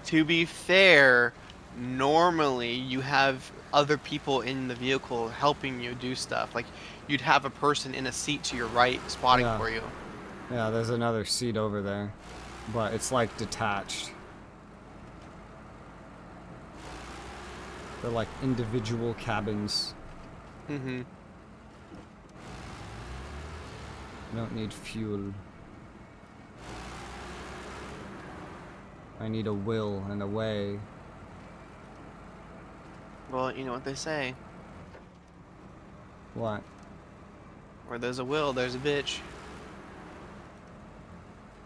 To be fair, normally you have other people in the vehicle helping you do stuff. Like, you'd have a person in a seat to your right spotting Yeah. for you. Yeah, there's another seat over there. But it's like detached. They're like individual cabins. Mm-hmm. I don't need fuel. I need a will and a way. Well, you know what they say. What? Where there's a will, there's a bitch.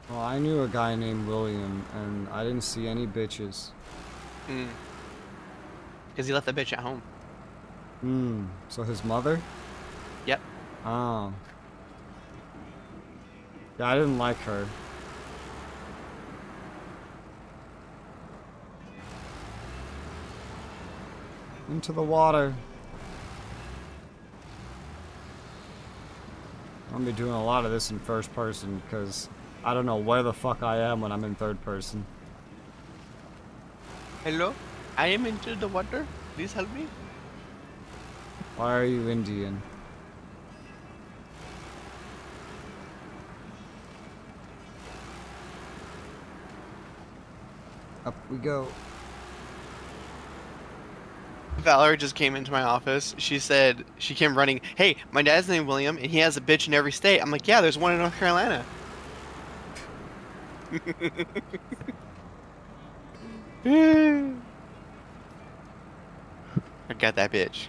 Well, I knew a guy named William, and I didn't see any bitches. Hmm. Because he left the bitch at home. Hmm. So his mother? Yep. Oh. Yeah, I didn't like her. Into the water. I'm gonna be doing a lot of this in first person because I don't know where the fuck I am when I'm in third person. Hello? I am into the water. Please help me. Why are you Indian? Up we go. Valerie just came into my office. She said, she came running, hey, my dad's named William, and he has a bitch in every state. I'm like, yeah, there's one in North Carolina. I got that bitch.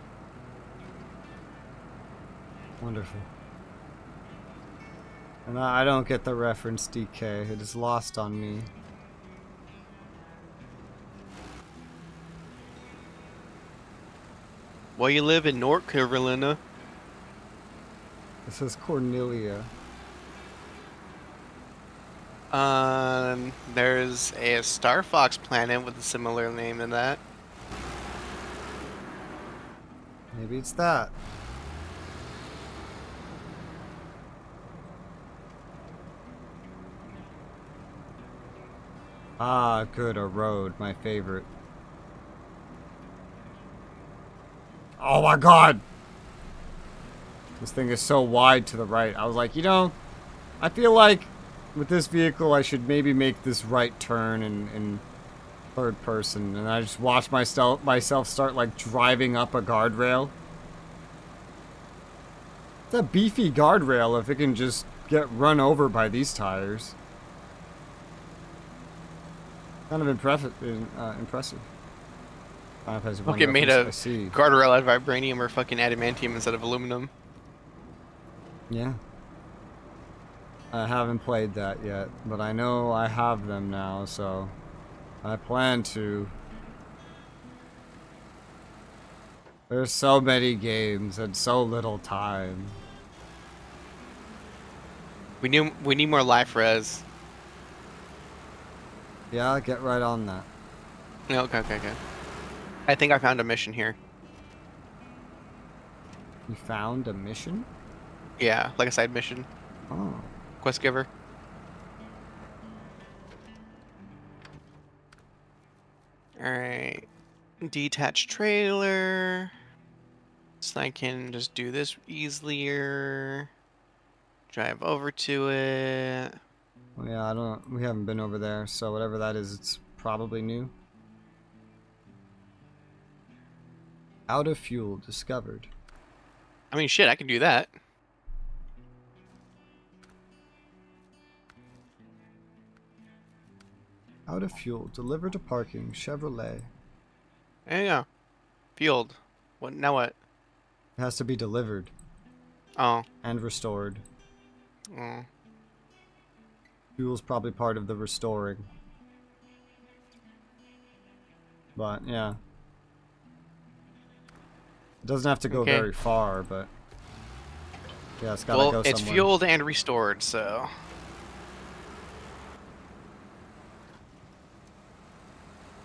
Wonderful. And I don't get the reference, DK. It is lost on me. Well, you live in North Carolina. This is Cornelia. There's a Star Fox planet with a similar name to that. Maybe it's that. Ah, good, a road, my favorite. Oh my god! This thing is so wide to the right. I was like, you know, I feel like with this vehicle I should maybe make this right turn in third person. And I just watched myself start like driving up a guardrail. It's a beefy guardrail if it can just get run over by these tires. Kind of impressive. Okay, made of guardrail out of vibranium or fucking adamantium instead of aluminum. Yeah. I haven't played that yet, but I know I have them now, so I plan to. There's so many games and so little time. We need more life res. Yeah, get right on that. Okay. I think I found a mission here. You found a mission? Yeah, like a side mission. Oh. Quest giver. Alright. Detached trailer. So I can just do this easier. Drive over to it. Well, yeah, we haven't been over there, so whatever that is, it's probably new. Out of fuel discovered. I mean, shit, I can do that. Out of fuel delivered to parking Chevrolet. There you go. Field. What? Now what? It has to be delivered Oh. and restored. Oh. Fuel's probably part of the restoring. But yeah. It doesn't have to go Okay. very far, but yeah, it's gotta Well, go it's somewhere. fueled and restored, so.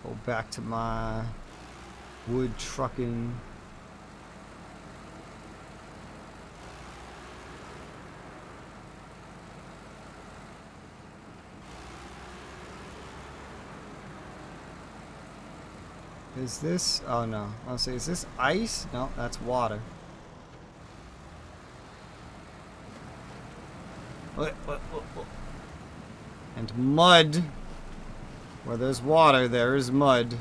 Go back to my wood trucking. Is this? Oh no. I'll say, is this ice? No, that's water. What? And mud. Where there's water, there is mud.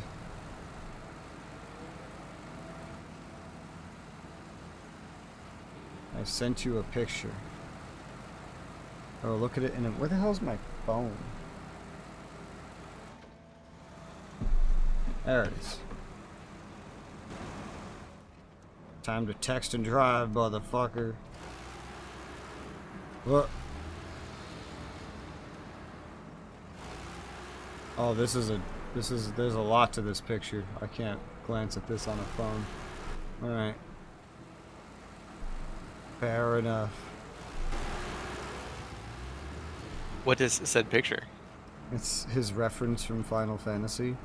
I sent you a picture. Oh, look at it in a... Where the hell's my phone? There it is. Time to text and drive, motherfucker. What? Oh, there's a lot to this picture. I can't glance at this on a phone. Alright. Fair enough. What is said picture? It's his reference from Final Fantasy,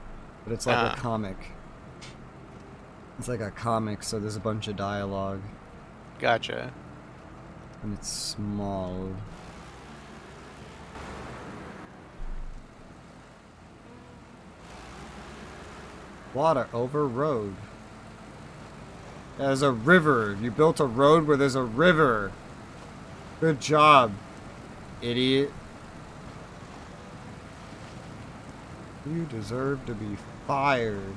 but it's like a comic. It's like a comic, so there's a bunch of dialogue. Gotcha. And it's small. Water over road. There's a river. You built a road where there's a river. Good job, idiot. You deserve to be fired.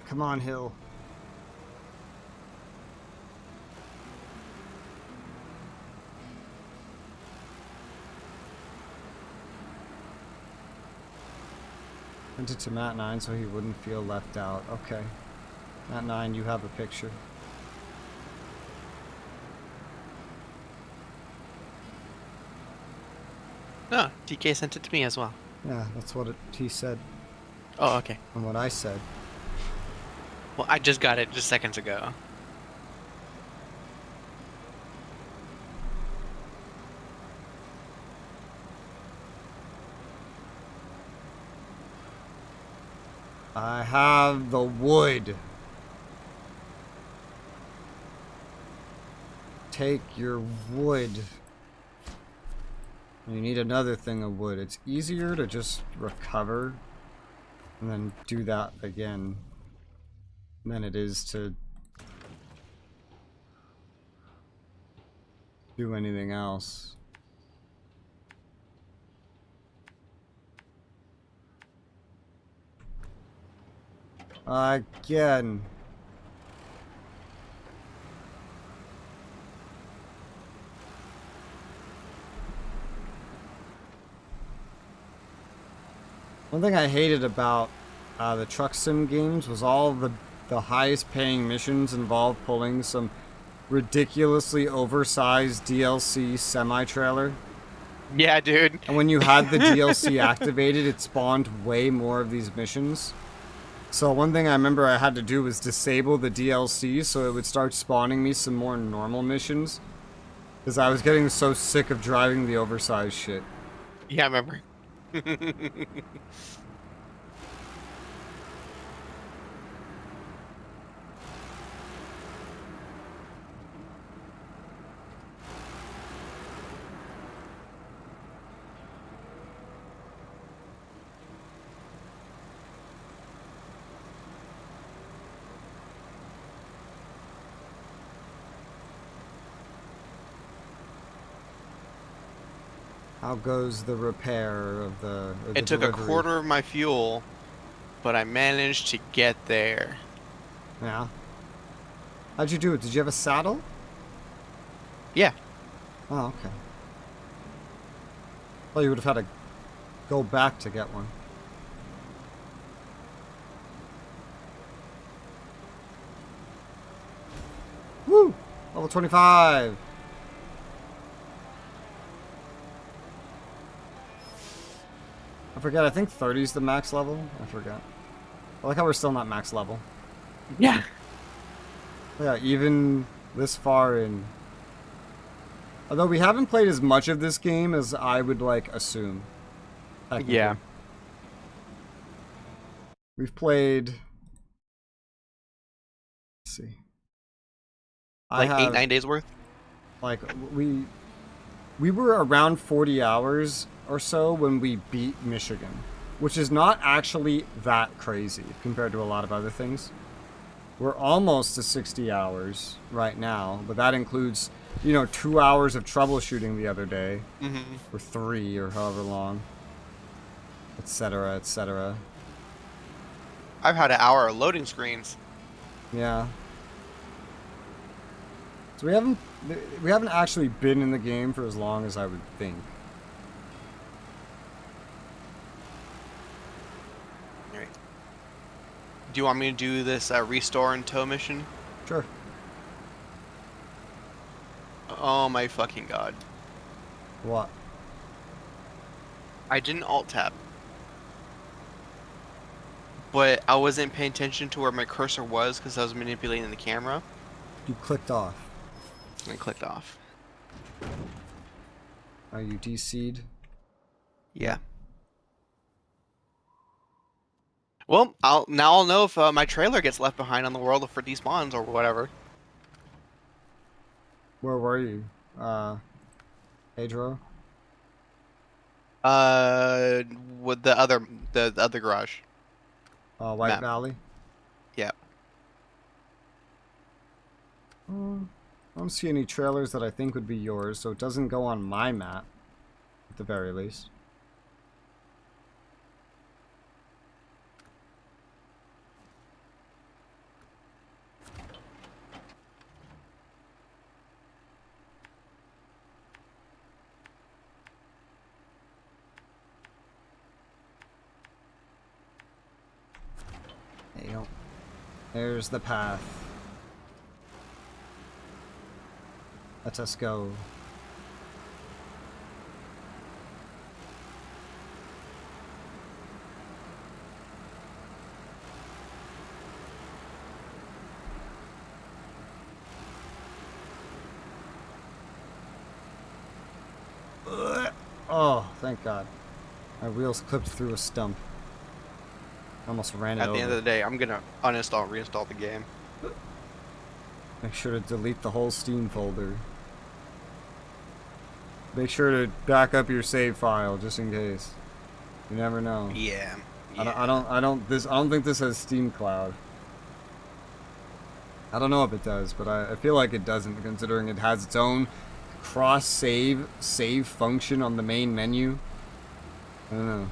Come on, Hill. Sent it to Matt 9 so he wouldn't feel left out. Okay. Matt 9, you have a picture. No, DK sent it to me as well. Yeah, that's what he said. Oh, okay. And what I said. Well, I just got it just seconds ago. I have the wood. Take your wood. You need another thing of wood. It's easier to just recover and then do that again than it is to do anything else. Again. One thing I hated about the truck sim games was all the highest paying missions involved pulling some ridiculously oversized DLC semi-trailer. Yeah, dude. And when you had the DLC activated, it spawned way more of these missions. So one thing I remember I had to do was disable the DLC so it would start spawning me some more normal missions. Because I was getting so sick of driving the oversized shit. Yeah, I remember. How goes the repair of the or the It took delivery? a quarter of my fuel, but I managed to get there. Yeah. How'd you do it? Did you have a saddle? Yeah. Oh, okay. Well, you would have had to go back to get one. Woo! Level 25! I forget, I think 30 is the max level. I forget. I like how we're still not max level. Yeah. Yeah, even this far in. Although we haven't played as much of this game as I would, like, assume. Technically. Yeah. We've played. Let's see. Like I have, 8-9 days worth? like, we were around 40 hours or so when we beat Michigan, which is not actually that crazy compared to a lot of other things. We're almost to 60 hours right now, but that includes, 2 hours of troubleshooting the other day, or 3 or however long, etc., etc. I've had an hour of loading screens. Yeah. So we haven't actually been in the game for as long as I would think. Alright. Do you want me to do this restore and tow mission? Sure. Oh my fucking god. What? I didn't alt tab. But I wasn't paying attention to where my cursor was because I was manipulating the camera. You clicked off. And I clicked off. Are you DC'd? Yeah. Well, I'll know if my trailer gets left behind on the world for despawns or whatever. Where were you? Pedro? With the other garage. White Map. Valley? Yeah. I don't see any trailers that I think would be yours, so it doesn't go on my map, at the very least. There you go. There's the path. Let us go. Oh, thank God. My wheels clipped through a stump. Almost ran it over. At the end of the day, I'm gonna uninstall and reinstall the game. Make sure to delete the whole Steam folder. Make sure to back up your save file just in case. You never know. Yeah. I don't think this has Steam Cloud. I don't know if it does, but I feel like it doesn't, considering it has its own cross save function on the main menu. I don't know.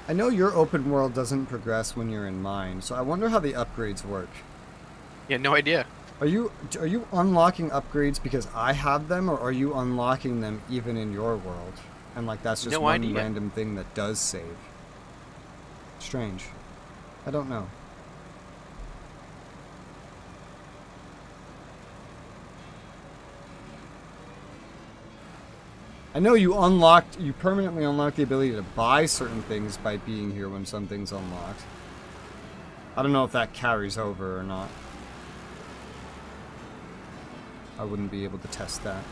I know your open world doesn't progress when you're in mine, so I wonder how the upgrades work. Yeah, no idea. Are you unlocking upgrades because I have them, or are you unlocking them even in your world? And like that's just No one idea. random thing that does save. Strange. I don't know. I know you permanently unlock the ability to buy certain things by being here when something's unlocked. I don't know if that carries over or not. I wouldn't be able to test that.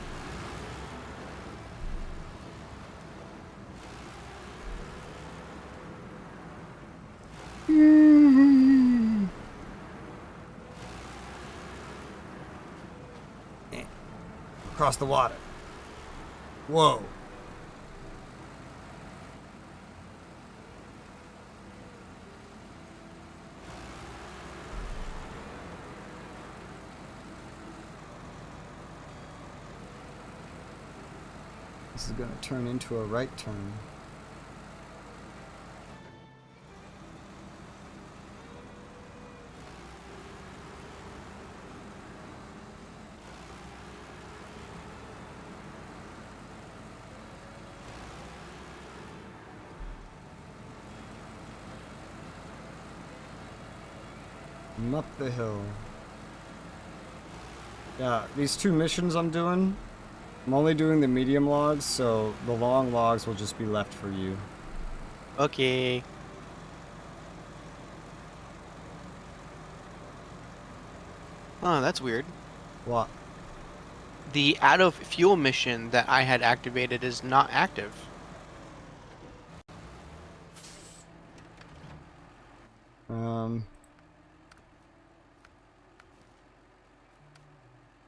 Across the water. Whoa. This is going to turn into a right turn. I'm up the hill. Yeah, these 2 missions I'm doing, I'm only doing the medium logs, so the long logs will just be left for you. Okay. Oh, that's weird. What? The out of fuel mission that I had activated is not active.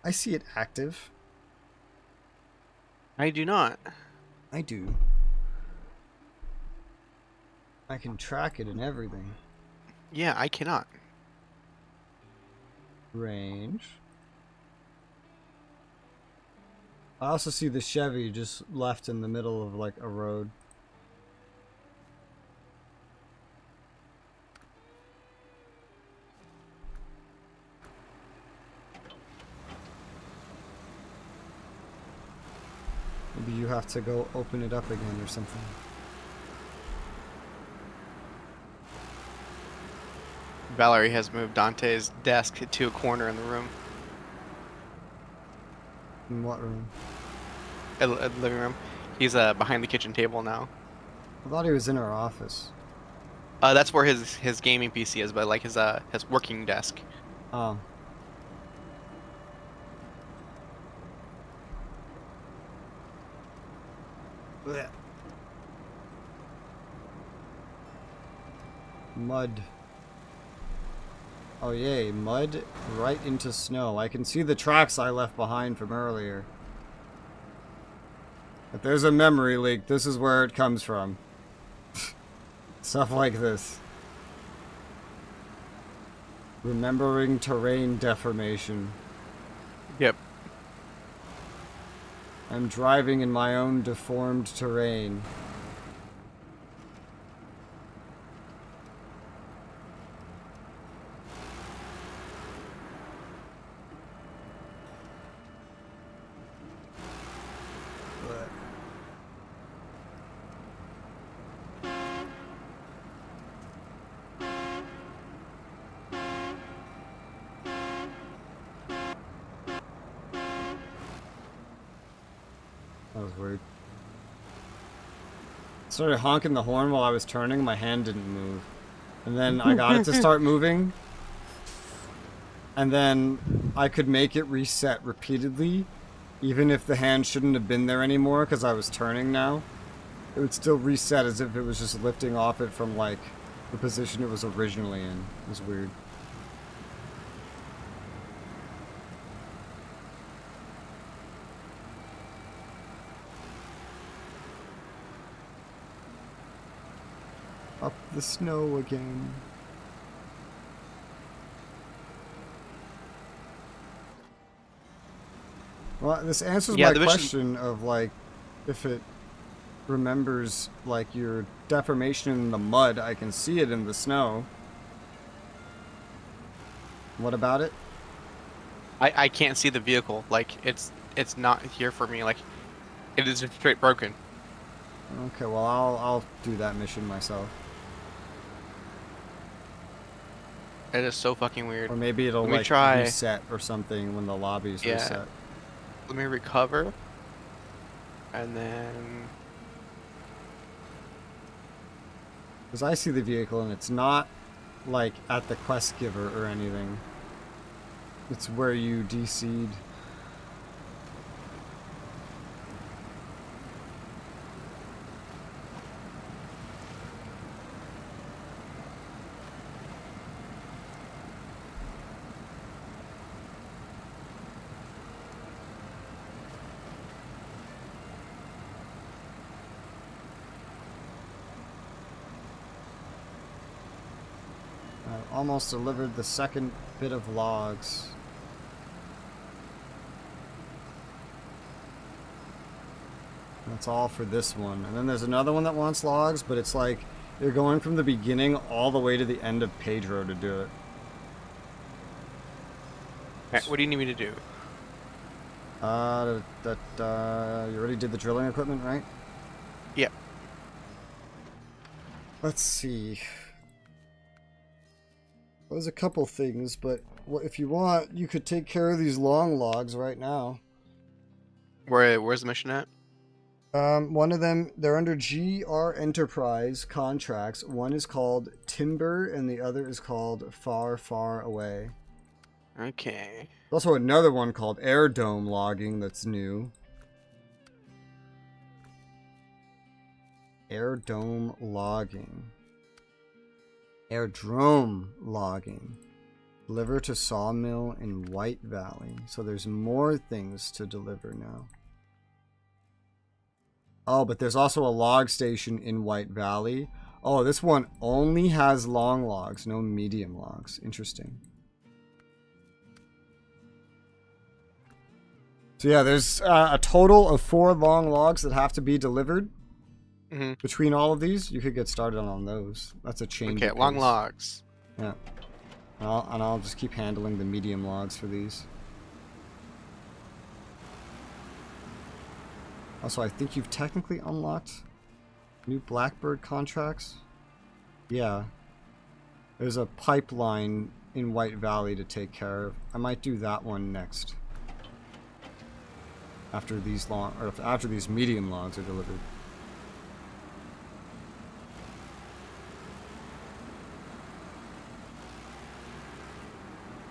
I see it active. I do not. I do. I can track it and everything. Yeah, I cannot. Range. I also see the Chevy just left in the middle of like a road. Maybe you have to go open it up again or something. Valerie has moved Dante's desk to a corner in the room. In what room? At the living room. He's behind the kitchen table now. I thought he was in our office. That's where his gaming PC is, but like his working desk. Oh. Blech. Mud. Oh yay, mud right into snow. I can see the tracks I left behind from earlier. If there's a memory leak, this is where it comes from. Stuff like this. Remembering terrain deformation. Yep. I'm driving in my own deformed terrain. That was weird. Started honking the horn while I was turning, my hand didn't move. And then I got it to start moving. And then I could make it reset repeatedly, even if the hand shouldn't have been there anymore because I was turning now. It would still reset as if it was just lifting off it from like the position it was originally in. It was weird. Up the snow again. Well, this answers my question of like, if it remembers like your deformation in the mud. I can see it in the snow. What about it? I can't see the vehicle. Like it's not here for me. Like it is just straight broken. Okay, well I'll do that mission myself. It is so fucking weird. Or maybe it'll Let me like try. reset or something when the lobby's Yeah. reset. Let me recover. And then Because I see the vehicle and it's not like at the quest giver or anything. It's where you DC'd. I've almost delivered the second bit of logs. That's all for this one. And then there's another one that wants logs, but it's like you're going from the beginning all the way to the end of Pedro to do it. what do you need me to do? You already did the drilling equipment, right? Yep. Let's see. There's a couple things, but if you want, you could take care of these long logs right now. Where's the mission at? One of them, they're under GR Enterprise contracts. One is called Timber, and the other is called Far, Far Away. Okay. There's also another one called Air Dome Logging that's new. Air Dome Logging. Airdrome Logging. Deliver to Sawmill in White Valley. So there's more things to deliver now. Oh, but there's also a log station in White Valley. Oh, this one only has long logs, no medium logs. Interesting. So yeah, there's a total of 4 long logs that have to be delivered. Mm-hmm. Between all of these, you could get started on those. That's a change. Okay, long logs. Yeah. And I'll just keep handling the medium logs for these. Also, I think you've technically unlocked new Blackbird contracts. Yeah. There's a pipeline in White Valley to take care of. I might do that one next. After these after these medium logs are delivered.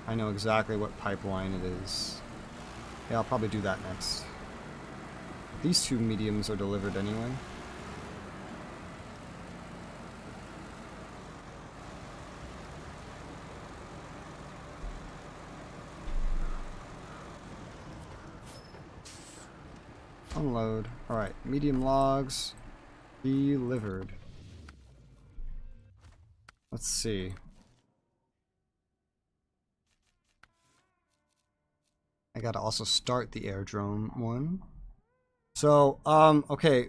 I know exactly what pipeline it is. Yeah, I'll probably do that next. These 2 mediums are delivered anyway. Unload. Alright, medium logs delivered. Let's see. I gotta also start the airdrome one. So, okay.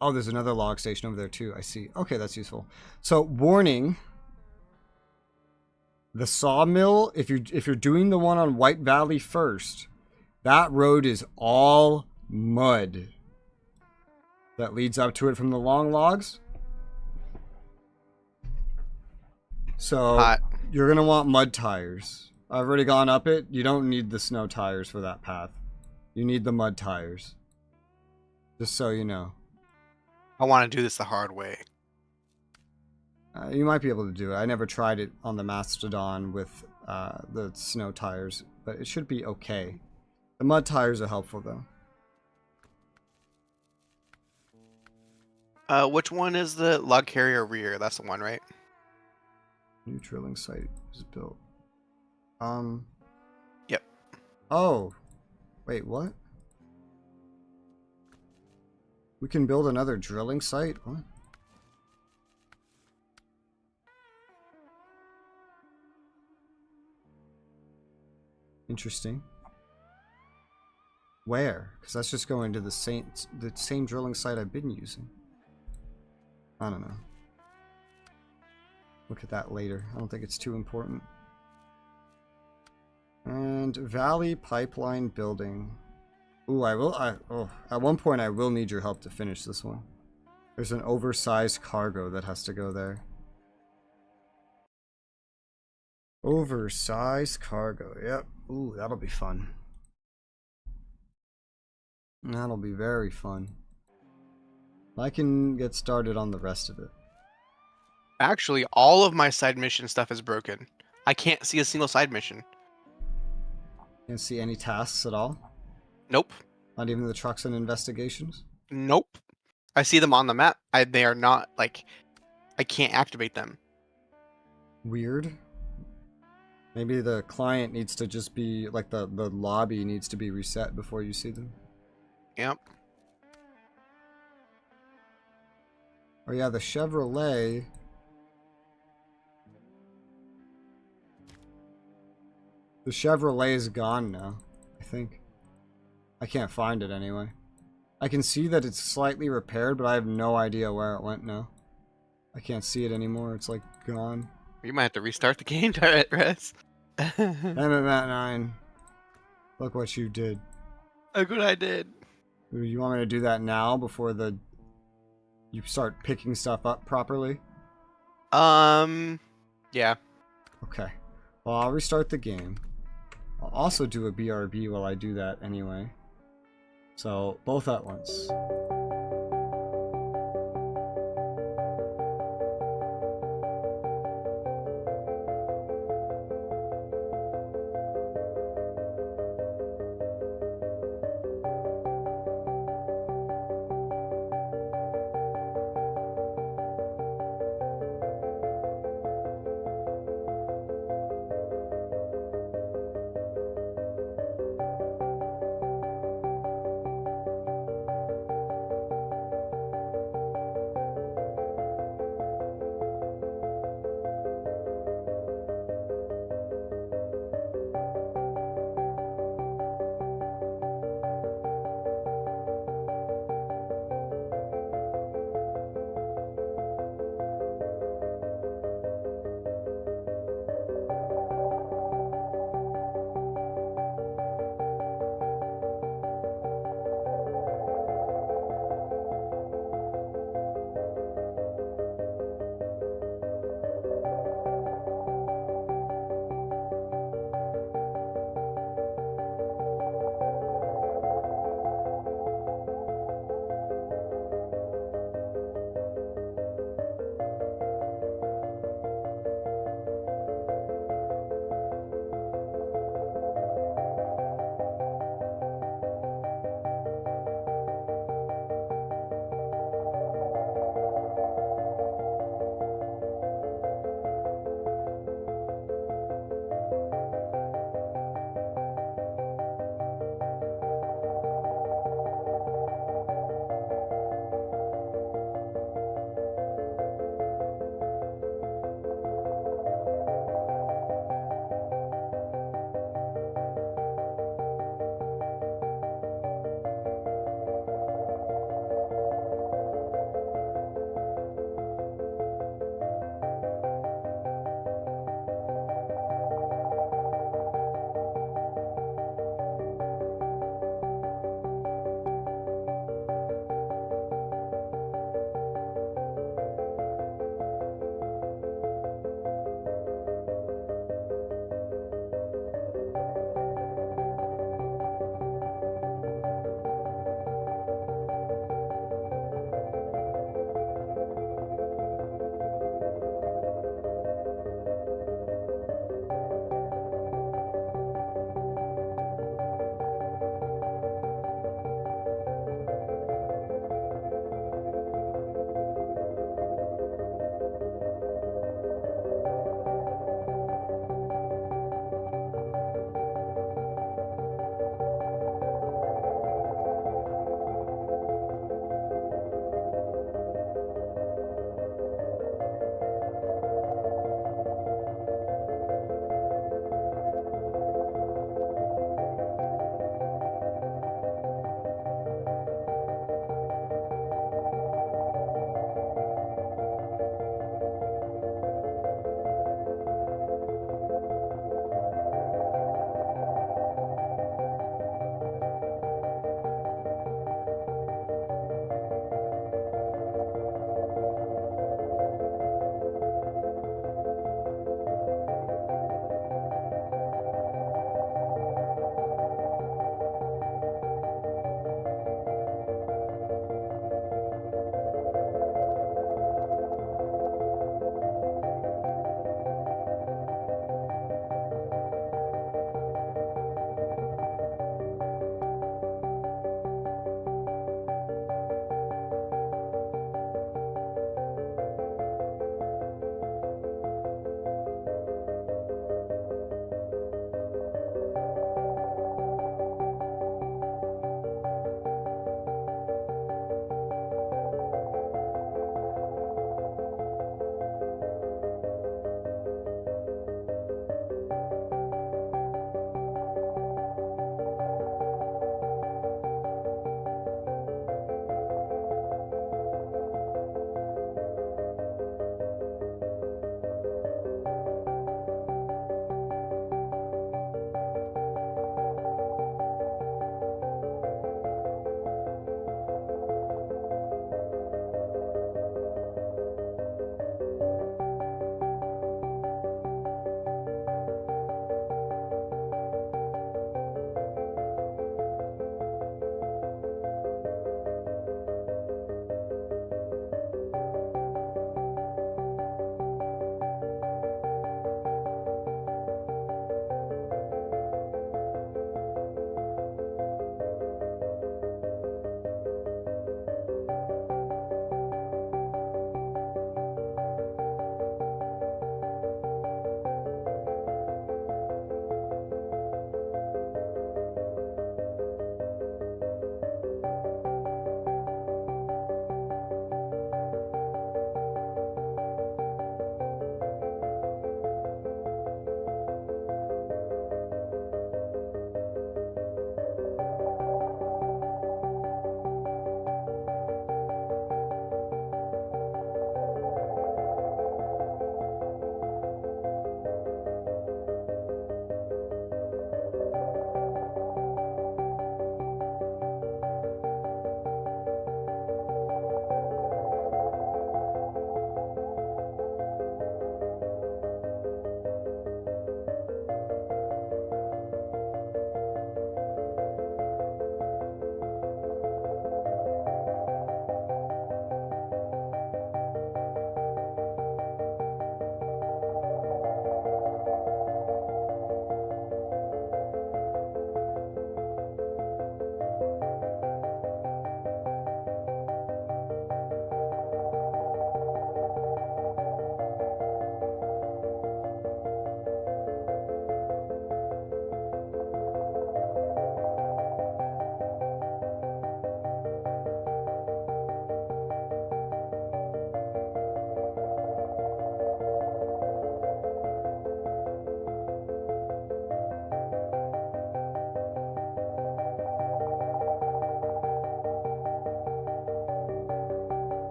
Oh, there's another log station over there too. I see. Okay, that's useful. So, warning. The sawmill, if you're doing the one on White Valley first, that road is all mud. That leads up to it from the long logs. So, you're gonna want mud tires. I've already gone up it. You don't need the snow tires for that path. You need the mud tires. Just so you know. I want to do this the hard way. You might be able to do it. I never tried it on the Mastodon with the snow tires, but it should be okay. The mud tires are helpful though. Which one is the log carrier rear? That's the one, right? New drilling site is built. Yep. Oh. Wait, what? We can build another drilling site? What? Interesting. Where? Because that's just going to the same drilling site I've been using. I don't know. Look at that later. I don't think it's too important. And Valley Pipeline Building. Ooh, at one point I will need your help to finish this one. There's an oversized cargo that has to go there. Oversized cargo, yep. Ooh, that'll be fun. That'll be very fun. I can get started on the rest of it. Actually, all of my side mission stuff is broken. I can't see a single side mission. Can't see any tasks at all? Nope. Not even the trucks and investigations? Nope. I see them on the map. They are not, like, I can't activate them. Weird. Maybe the client needs to just be, like, the lobby needs to be reset before you see them. Yep. Oh yeah, the Chevrolet. The Chevrolet is gone now, I think. I can't find it anyway. I can see that it's slightly repaired, but I have no idea where it went now. I can't see it anymore. It's like gone. You might have to restart the game, Res. Damn it, Matt 9. Look what you did. Look what I did. You want me to do that now before you start picking stuff up properly? Yeah. Okay. Well, I'll restart the game. I'll also do a BRB while I do that anyway. So, both at once.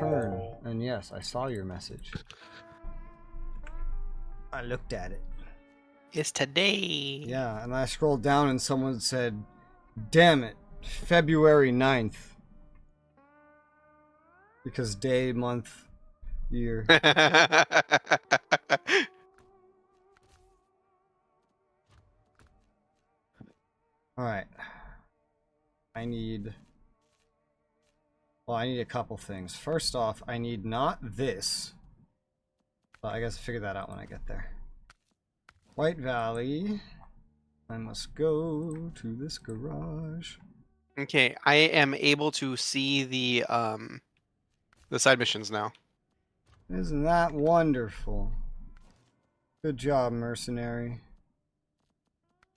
return. And yes, I saw your message. I looked at it. It's today. Yeah, and I scrolled down and someone said, damn it, February 9th. Because day, month, year. Alright. I need a couple things. First off, I need not this. But I guess I'll figure that out when I get there. White Valley. I must go to this garage. Okay, I am able to see the side missions now. Isn't that wonderful? Good job, mercenary.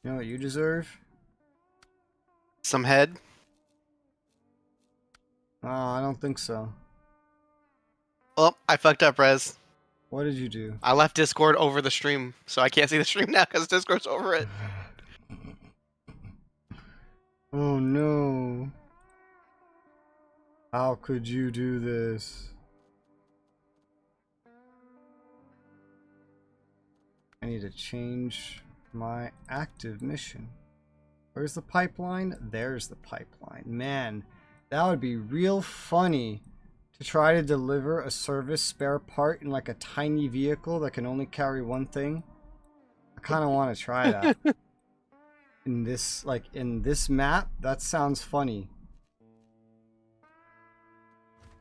You know what you deserve? Some head. Oh, I don't think so. Oh, I fucked up, Rez. What did you do? I left Discord over the stream, so I can't see the stream now because Discord's over it. Oh no. How could you do this? I need to change my active mission. Where's the pipeline? There's the pipeline. Man, that would be real funny to try to deliver a service spare part in like a tiny vehicle that can only carry one thing. I kind of want to try that. In this map, that sounds funny.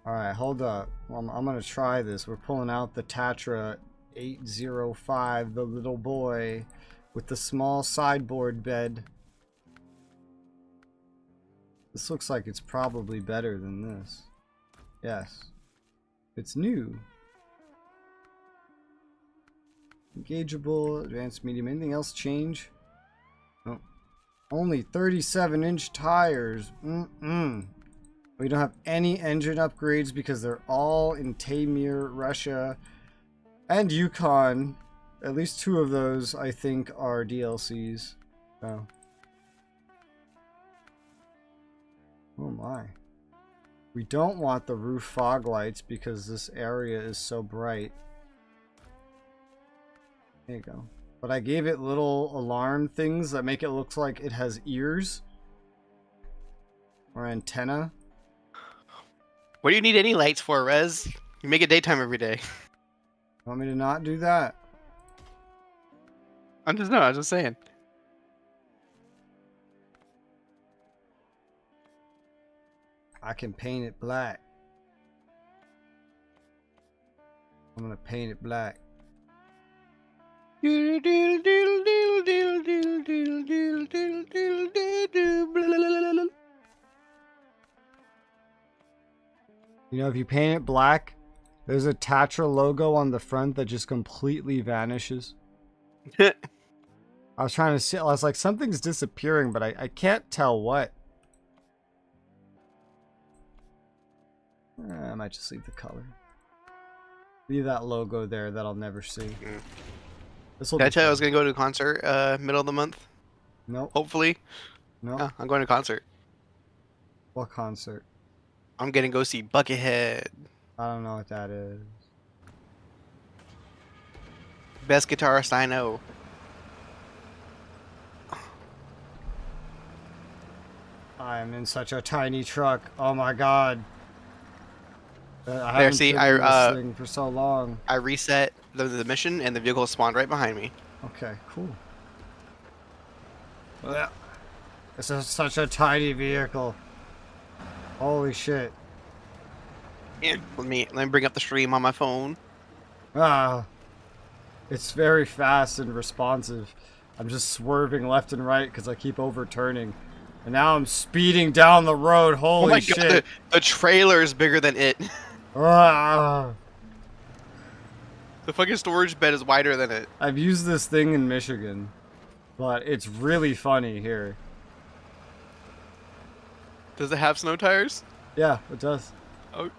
Alright, hold up. I'm gonna try this. We're pulling out the Tatra 805, the little boy with the small sideboard bed. This looks like it's probably better than this. Yes. It's new. Engageable, advanced, medium. Anything else change? No. Only 37-inch tires. We don't have any engine upgrades because they're all in Taymyr, Russia, and Yukon. At least 2 of those, I think, are DLCs. So. Oh my. We don't want the roof fog lights because this area is so bright. There you go. But I gave it little alarm things that make it look like it has ears. Or antenna. What do you need any lights for, Rez? You make it daytime every day. Want me to not do that? I was just saying. I can paint it black. I'm gonna paint it black. You know, if you paint it black, there's a Tatra logo on the front that just completely vanishes. I was trying to see, I was like, something's disappearing, but I can't tell what. I might just leave the color. Leave that logo there that I'll never see. Did I tell you I was going to go to a concert middle of the month? Nope. Hopefully. No. Nope. I'm going to a concert. What concert? I'm going to go see Buckethead. I don't know what that is. Best guitarist I know. I'm in such a tiny truck. Oh my god. I There, haven't see, been in this thing for so long. I reset the mission and the vehicle spawned right behind me. Okay, cool. Yeah. This is such a tiny vehicle. Holy shit. Yeah, let me bring up the stream on my phone. Ah. It's very fast and responsive. I'm just swerving left and right because I keep overturning. And now I'm speeding down the road. Holy oh my shit. God, the trailer is bigger than it. Ah. The fucking storage bed is wider than it. I've used this thing in Michigan, but it's really funny here. Does it have snow tires? Yeah, it does. Oh.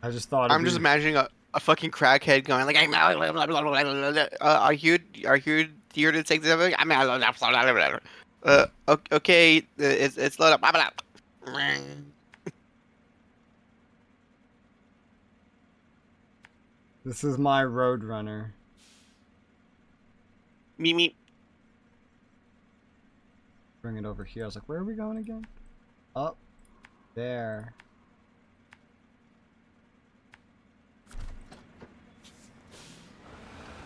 I just thought I'm just imagining a fucking crackhead going like, are you here to take the Okay, it's loaded up. This is my Roadrunner. Me me. Bring it over here. I was like, where are we going again? Up there.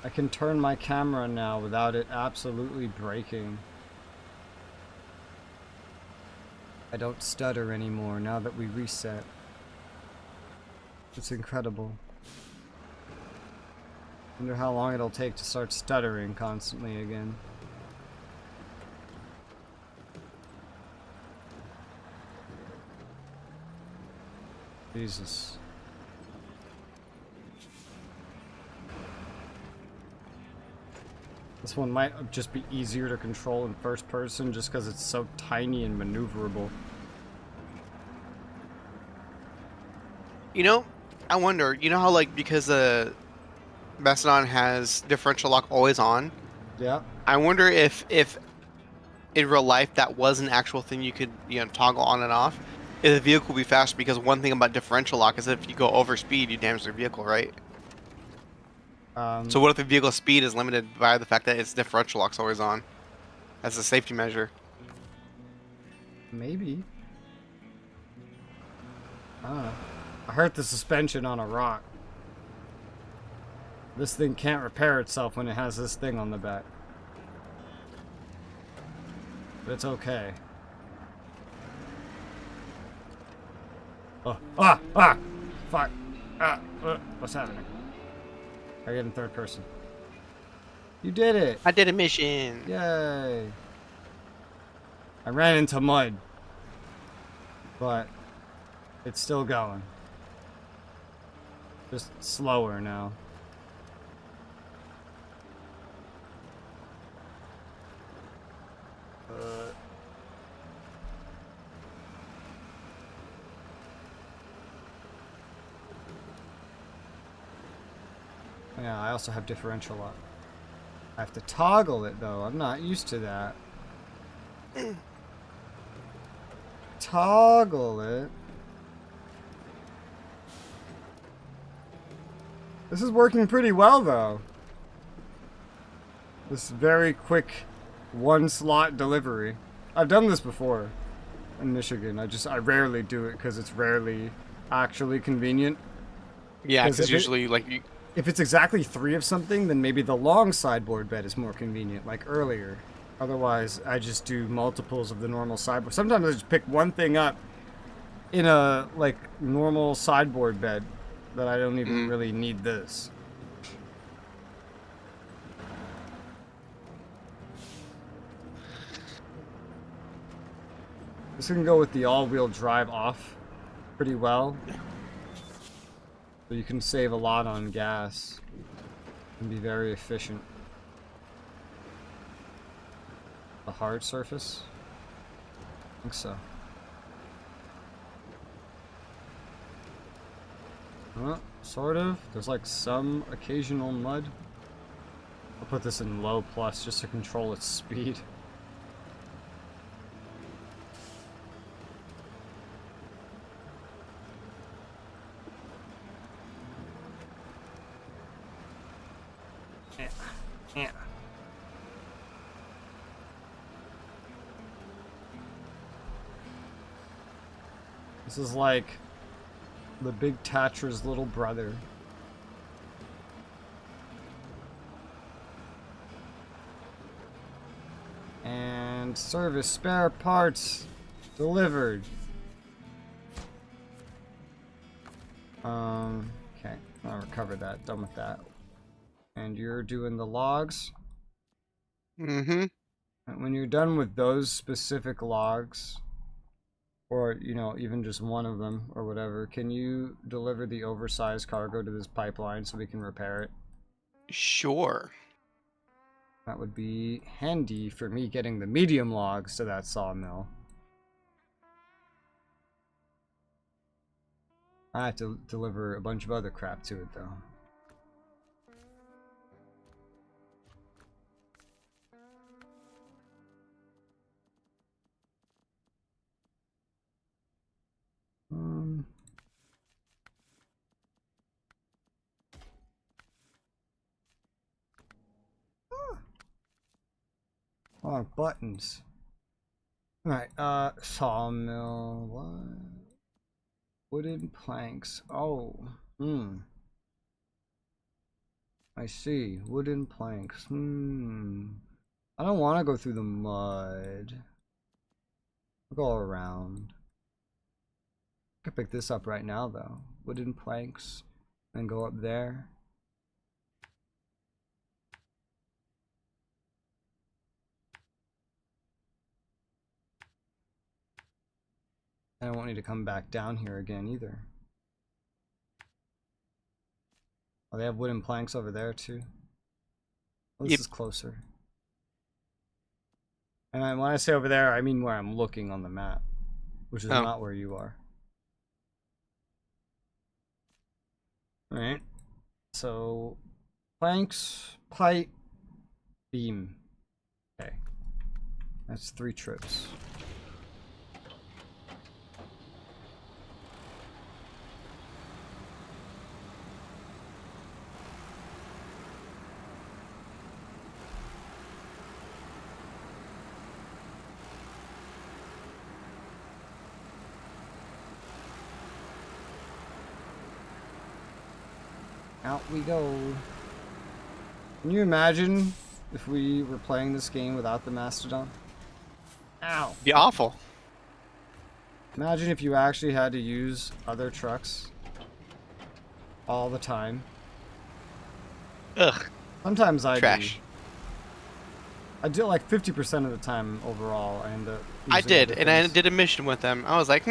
I can turn my camera now without it absolutely breaking. I don't stutter anymore now that we reset. It's incredible. Wonder how long it'll take to start stuttering constantly again. Jesus. This one might just be easier to control in first person just because it's so tiny and maneuverable. You know, I wonder. You know how like because Mastodon has differential lock always on. Yeah. I wonder if in real life that was an actual thing you could toggle on and off. If the vehicle would be faster, because one thing about differential lock is if you go over speed, you damage the vehicle, right? So what if the vehicle's speed is limited by the fact that its differential lock's always on? As a safety measure. Maybe. I don't know. I hurt the suspension on a rock. This thing can't repair itself when it has this thing on the back. But it's okay. Oh, fuck. What's happening? I get in third person. You did it! I did a mission! Yay! I ran into mud. But it's still going. Just slower now. Yeah, I also have differential lock. I have to toggle it though. I'm not used to that. Toggle it. This is working pretty well though. This very quick one slot delivery. I've done this before in Michigan. I rarely do it because it's rarely actually convenient. Yeah, because usually if it's exactly 3 of something, then maybe the long sideboard bed is more convenient, like earlier. Otherwise, I just do multiples of the normal sideboard. Sometimes I just pick one thing up in a, like, normal sideboard bed that I don't even really need this. This can go with the all-wheel drive off pretty well. So you can save a lot on gas and be very efficient. A hard surface? I think so. Sort of. There's like some occasional mud. I'll put this in low plus just to control its speed. This is like the big Tatra's little brother. And service spare parts delivered. Okay, I'll recover that. Done with that. And you're doing the logs. Mm-hmm. And when you're done with those specific logs, or, you know, even just one of them, or whatever, can you deliver the oversized cargo to this pipeline so we can repair it? Sure. That would be handy for me getting the medium logs to that sawmill. I have to deliver a bunch of other crap to it, though. Wrong buttons. Alright, sawmill, what? Wooden planks. Oh, I see. Wooden planks. I don't want to go through the mud. I'll go around. I could pick this up right now, though. Wooden planks. And go up there. And I won't need to come back down here again either. Oh, they have wooden planks over there too. Oh, this is closer. And when I say over there, I mean where I'm looking on the map, which is not where you are. Alright. So, planks, pipe, beam. Okay. That's 3 trips. Out we go. Can you imagine if we were playing this game without the Mastodon? Ow! It'd be awful. Imagine if you actually had to use other trucks all the time. Ugh. Sometimes I Trash. do. I do like 50% of the time overall. I end up I did, other and I things. did a mission with them. I was like,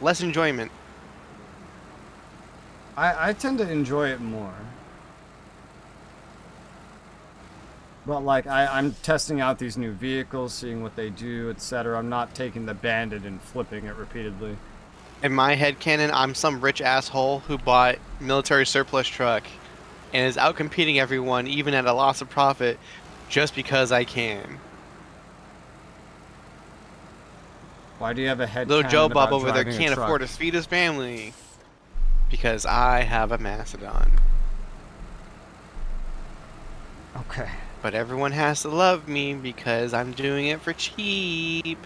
less enjoyment. I tend to enjoy it more. But like I'm testing out these new vehicles, seeing what they do, etc. I'm not taking the bandit and flipping it repeatedly. In my headcanon, I'm some rich asshole who bought military surplus truck and is out competing everyone, even at a loss of profit, just because I can. Why do you have a head? Little Joe Bob over there driving a can't truck? afford to feed his family. Because I have a Mastodon. Okay. But everyone has to love me because I'm doing it for cheap.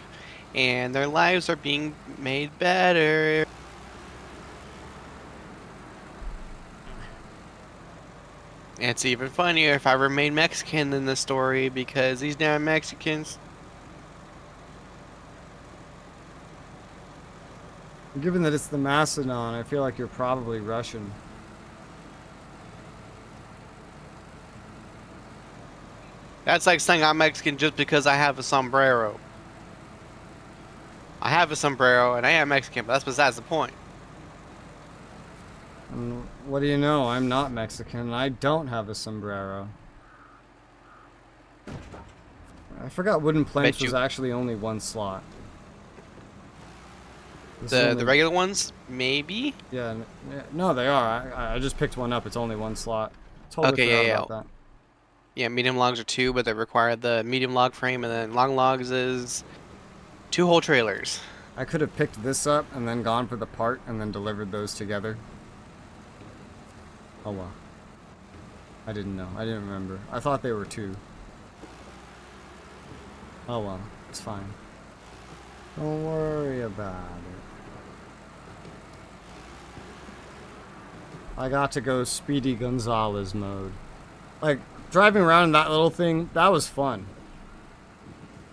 And their lives are being made better. And it's even funnier if I remain Mexican in the story because these damn Mexicans. Given that it's the Mastodon, I feel like you're probably Russian. That's like saying I'm Mexican just because I have a sombrero. I have a sombrero and I am Mexican, but that's besides the point. And what do you know? I'm not Mexican and I don't have a sombrero. I forgot wooden planks was actually only 1 slot. The regular ones, maybe? Yeah, no, they are. I just picked one up. It's only 1 slot. Totally forgot about that. Yeah, medium logs are 2, but they require the medium log frame, and then long logs is 2 whole trailers. I could have picked this up and then gone for the part and then delivered those together. Oh well. I didn't know. I didn't remember. I thought they were 2. Oh well. It's fine. Don't worry about it. I got to go Speedy Gonzalez mode. Like, driving around in that little thing, that was fun.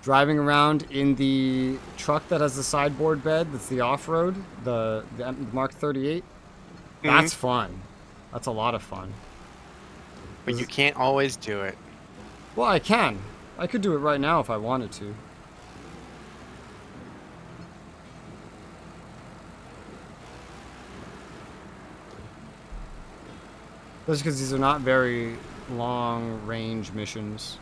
Driving around in the truck that has the sideboard bed, that's the off-road, the Mark 38, that's fun. That's a lot of fun. But you can't always do it. Well, I can. I could do it right now if I wanted to. Just because these are not very long range missions.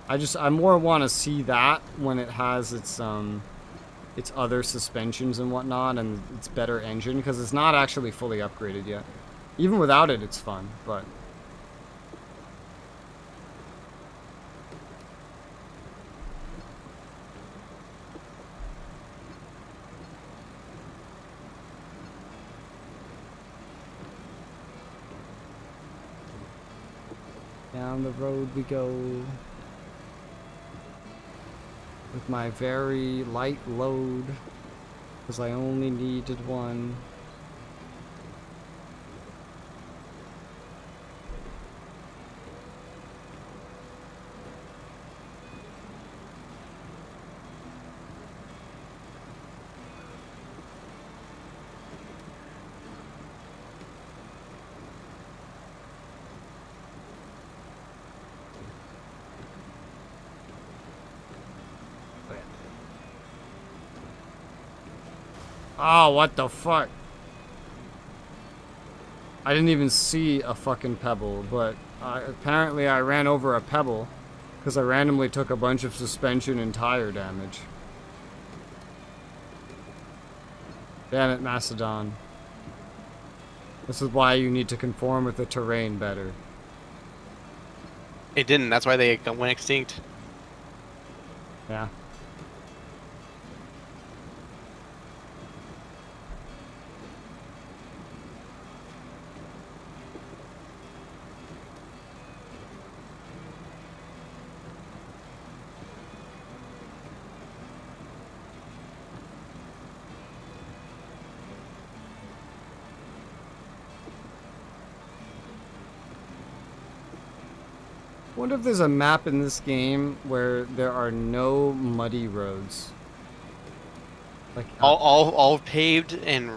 I more want to see that when it has its other suspensions and whatnot and its better engine, because it's not actually fully upgraded yet. Even without it, it's fun, but Down the road we go. With my very light load. Because I only needed one. Oh, what the fuck? I didn't even see a fucking pebble, but apparently I ran over a pebble because I randomly took a bunch of suspension and tire damage. Damn it, Macedon. This is why you need to conform with the terrain better. It didn't. That's why they went extinct. Yeah. I wonder if there's a map in this game where there are no muddy roads. Like All paved and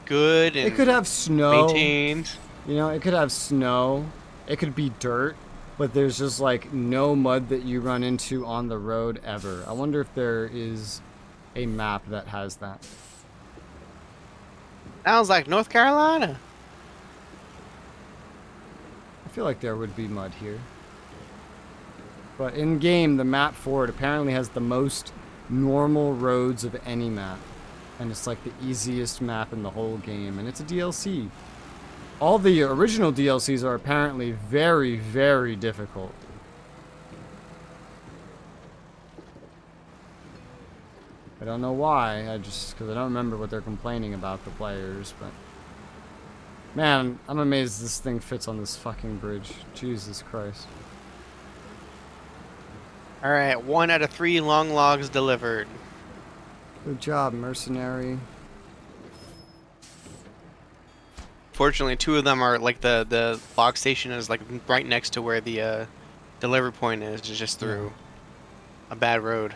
good and it could have snow. maintained. You know, it could have snow. It could be dirt, but there's just like no mud that you run into on the road ever. I wonder if there is a map that has that. Sounds like North Carolina. I feel like there would be mud here. But in game, the map for it apparently has the most normal roads of any map. And it's like the easiest map in the whole game. And it's a DLC. All the original DLCs are apparently very, very difficult. I don't know why. Because I don't remember what they're complaining about, the players. But man, I'm amazed this thing fits on this fucking bridge. Jesus Christ. Alright, 1 out of 3 long logs delivered. Good job, mercenary. Fortunately, 2 of them are like the log station is like right next to where the delivery point is, just through a bad road.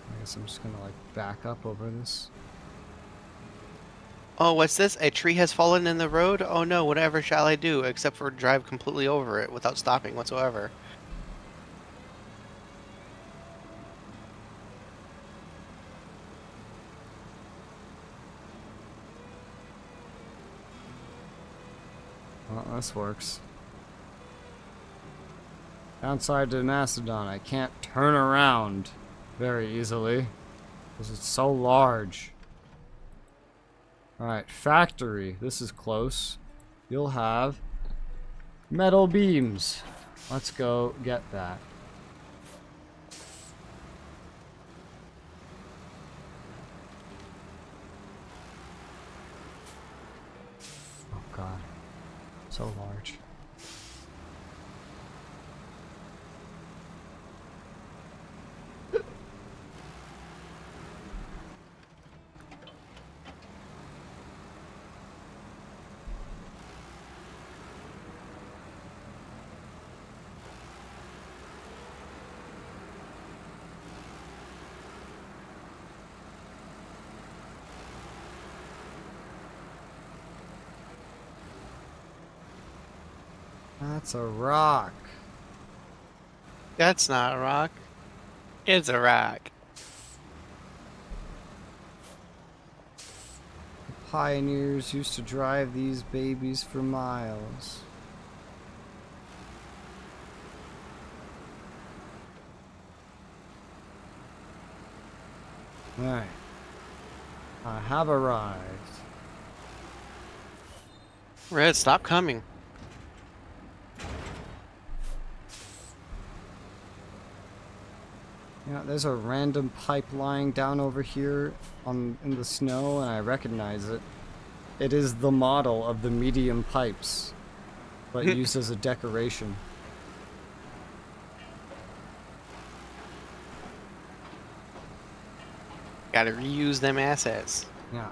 I guess I'm just gonna like back up over this. Oh, what's this? A tree has fallen in the road? Oh no, whatever shall I do except for drive completely over it without stopping whatsoever. Well, this works. Downside to Macedon, I can't turn around very easily because it's so large. Alright, factory. This is close. You'll have metal beams. Let's go get that. Oh god. So large. That's a rock. That's not a rock. It's a rock. The pioneers used to drive these babies for miles. Alright. I have arrived. Red, stop coming. Yeah, there's a random pipe lying down over here in the snow, and I recognize it. It is the model of the medium pipes. but used as a decoration. Gotta reuse them assets. Yeah.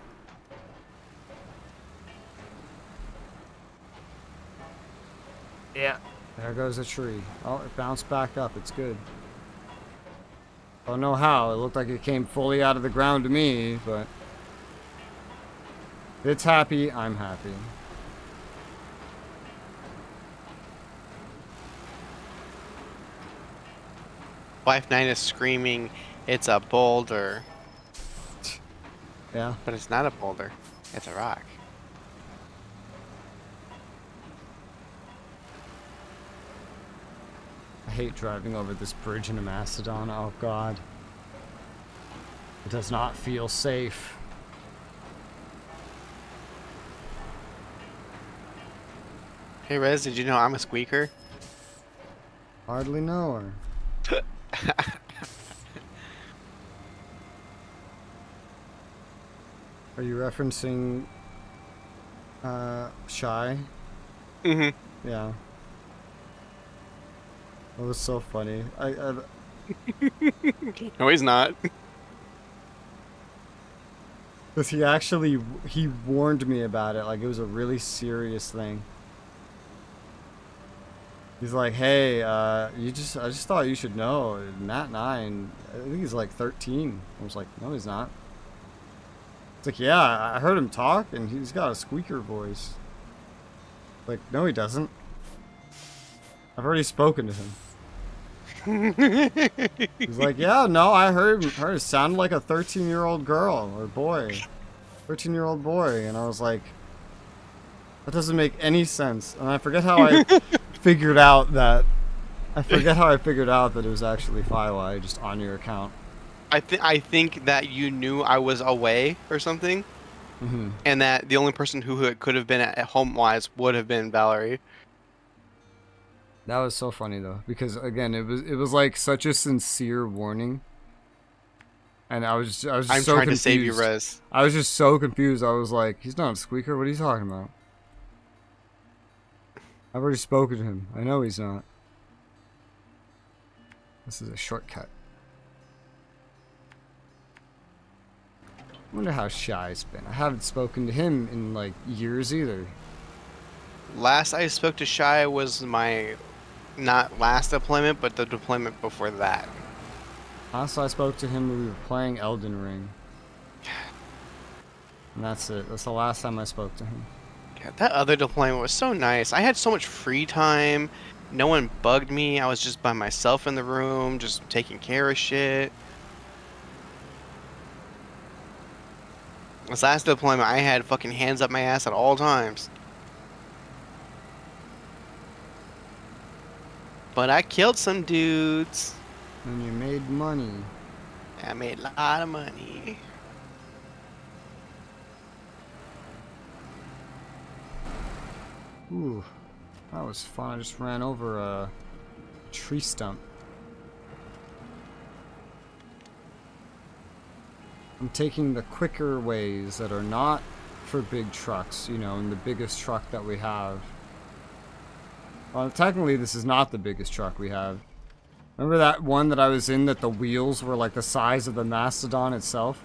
Yeah. There goes a tree. Oh, it bounced back up. It's good. Don't know how. It looked like it came fully out of the ground to me, but if it's happy, I'm happy. Wife 9 is screaming, it's a boulder. Yeah. But it's not a boulder. It's a rock. I hate driving over this bridge in a Mastodon. Oh god. It does not feel safe. Hey Rez, did you know I'm a squeaker? Hardly know her. Are you referencing Shy? Mm-hmm. Yeah. That was so funny. No, he's not. Because he warned me about it, like it was a really serious thing. He's like, hey, I just thought you should know, Nat 9, I think he's like 13. I was like, no he's not. It's like, yeah, I heard him talk and he's got a squeaker voice. Like, no he doesn't. I've already spoken to him. He's like, yeah, no, I heard it sounded like a 13-year-old girl or boy. 13-year-old boy. And I was like, that doesn't make any sense. And I forget how I figured out that it was actually Firewire just on your account. I think that you knew I was away or something, and that the only person who it could have been at home wise would have been Valerie. That was so funny though, because again, it was like such a sincere warning, and I was just I'm so trying confused. to save you, Rez. I was just so confused. I was like, he's not a squeaker. What are you talking about? I've already spoken to him. I know he's not. This is a shortcut. I wonder how Shy's been. I haven't spoken to him in like years either. Last I spoke to Shy was my not last deployment, but the deployment before that. Last I spoke to him, we were playing Elden Ring. And that's it. That's the last time I spoke to him. God, that other deployment was so nice. I had so much free time. No one bugged me. I was just by myself in the room, just taking care of shit. This last deployment, I had fucking hands up my ass at all times. But I killed some dudes. And you made money. I made a lot of money. Ooh, that was fun. I just ran over a tree stump. I'm taking the quicker ways that are not for big trucks, you know, and the biggest truck that we have. Well, technically this is not the biggest truck we have. Remember that one that I was in that the wheels were like the size of the Mastodon itself?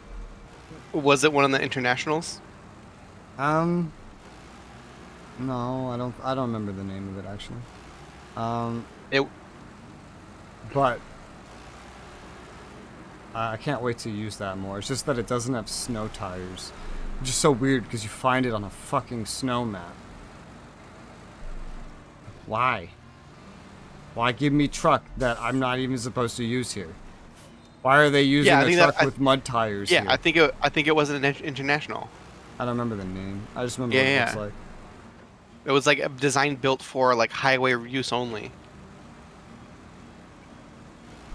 Was it one of the internationals? No, I don't remember the name of it actually. But I can't wait to use that more. It's just that it doesn't have snow tires. It's just so weird because you find it on a fucking snow map. Why? Why give me truck that I'm not even supposed to use here? Why are they using a truck with mud tires here? I think it was an international. I don't remember the name. I just remember what it looks like. It was like a design built for like highway use only.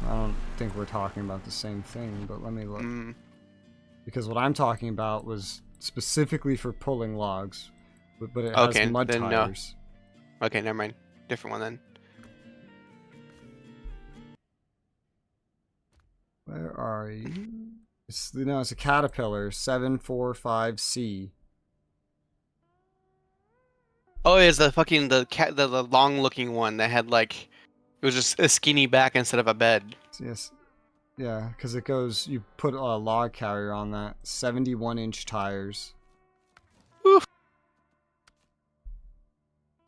I don't think we're talking about the same thing, but let me look. Because what I'm talking about was specifically for pulling logs, but it has mud tires. No. Okay, never mind. Different one then. Where are you? It's a Caterpillar 745C. Oh, it's the fucking the cat, the long-looking one that had like it was just a skinny back instead of a bed. Yes. Yeah, because it goes. You put a log carrier on that. 71-inch tires. Oof.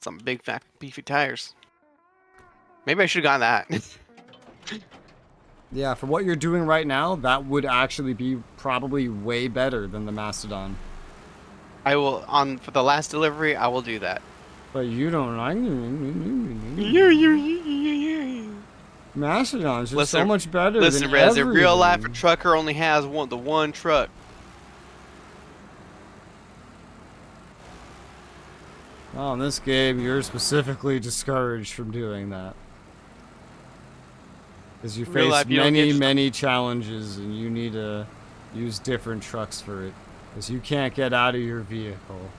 Some big fat beefy tires. Maybe I should have gotten that. Yeah, for what you're doing right now, that would actually be probably way better than the Mastodon. I will for the last delivery. I will do that. But you don't like Mastodon's just so much better listen, than Rez, in real life, a everything. trucker only has the one truck. Well, in this game, you're specifically discouraged from doing that. Because you Real face life, you don't many, get many challenges, and you need to use different trucks for it. Because you can't get out of your vehicle.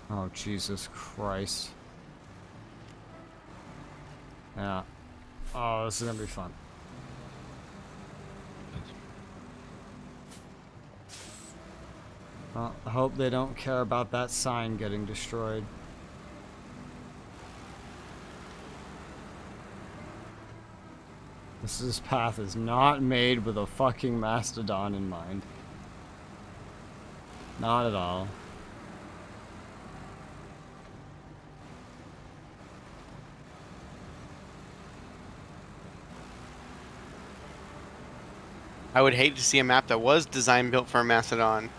Oh, Jesus Christ. Yeah. Oh, this is gonna be fun. Well, I hope they don't care about that sign getting destroyed. This path is not made with a fucking mastodon in mind. Not at all. I would hate to see a map that was designed built for a Mastodon.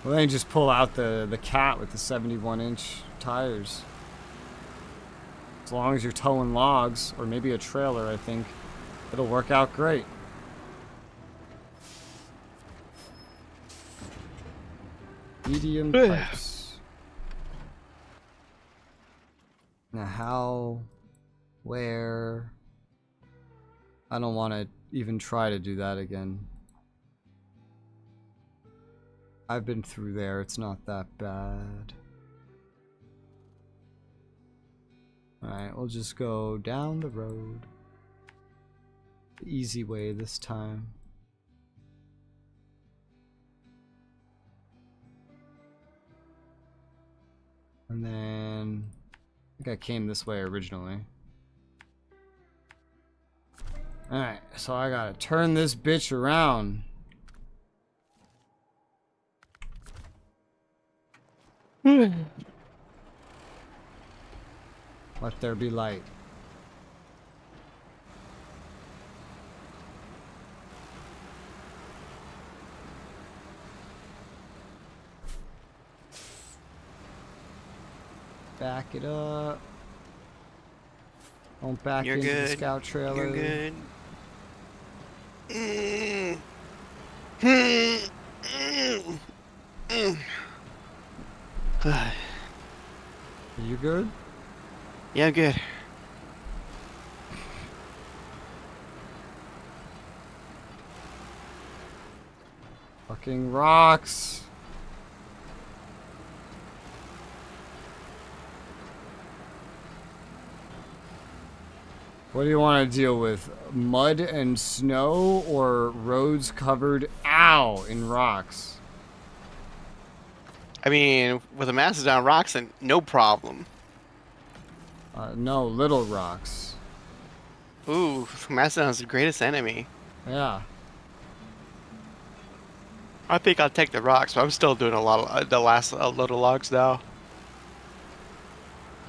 Well, then you just pull out the cat with the 71-inch tires. As long as you're towing logs, or maybe a trailer, I think it'll work out great. Medium pipes. Now how, where... I don't want to even try to do that again. I've been through there, it's not that bad. Alright, we'll just go down the road. The easy way this time. And then... I think I came this way originally. Alright, so I gotta turn this bitch around. Let there be light. Back it up. Don't back You're into good. the scout trailer. You're good. You good? Yeah, good. Fucking rocks. What do you want to deal with? Mud and snow or roads covered, ow, in rocks? I mean, with a Mastodon rocks, and no problem. No, little rocks. Ooh, Mastodon's the greatest enemy. Yeah. I think I'll take the rocks, but I'm still doing a lot of the last load of logs now.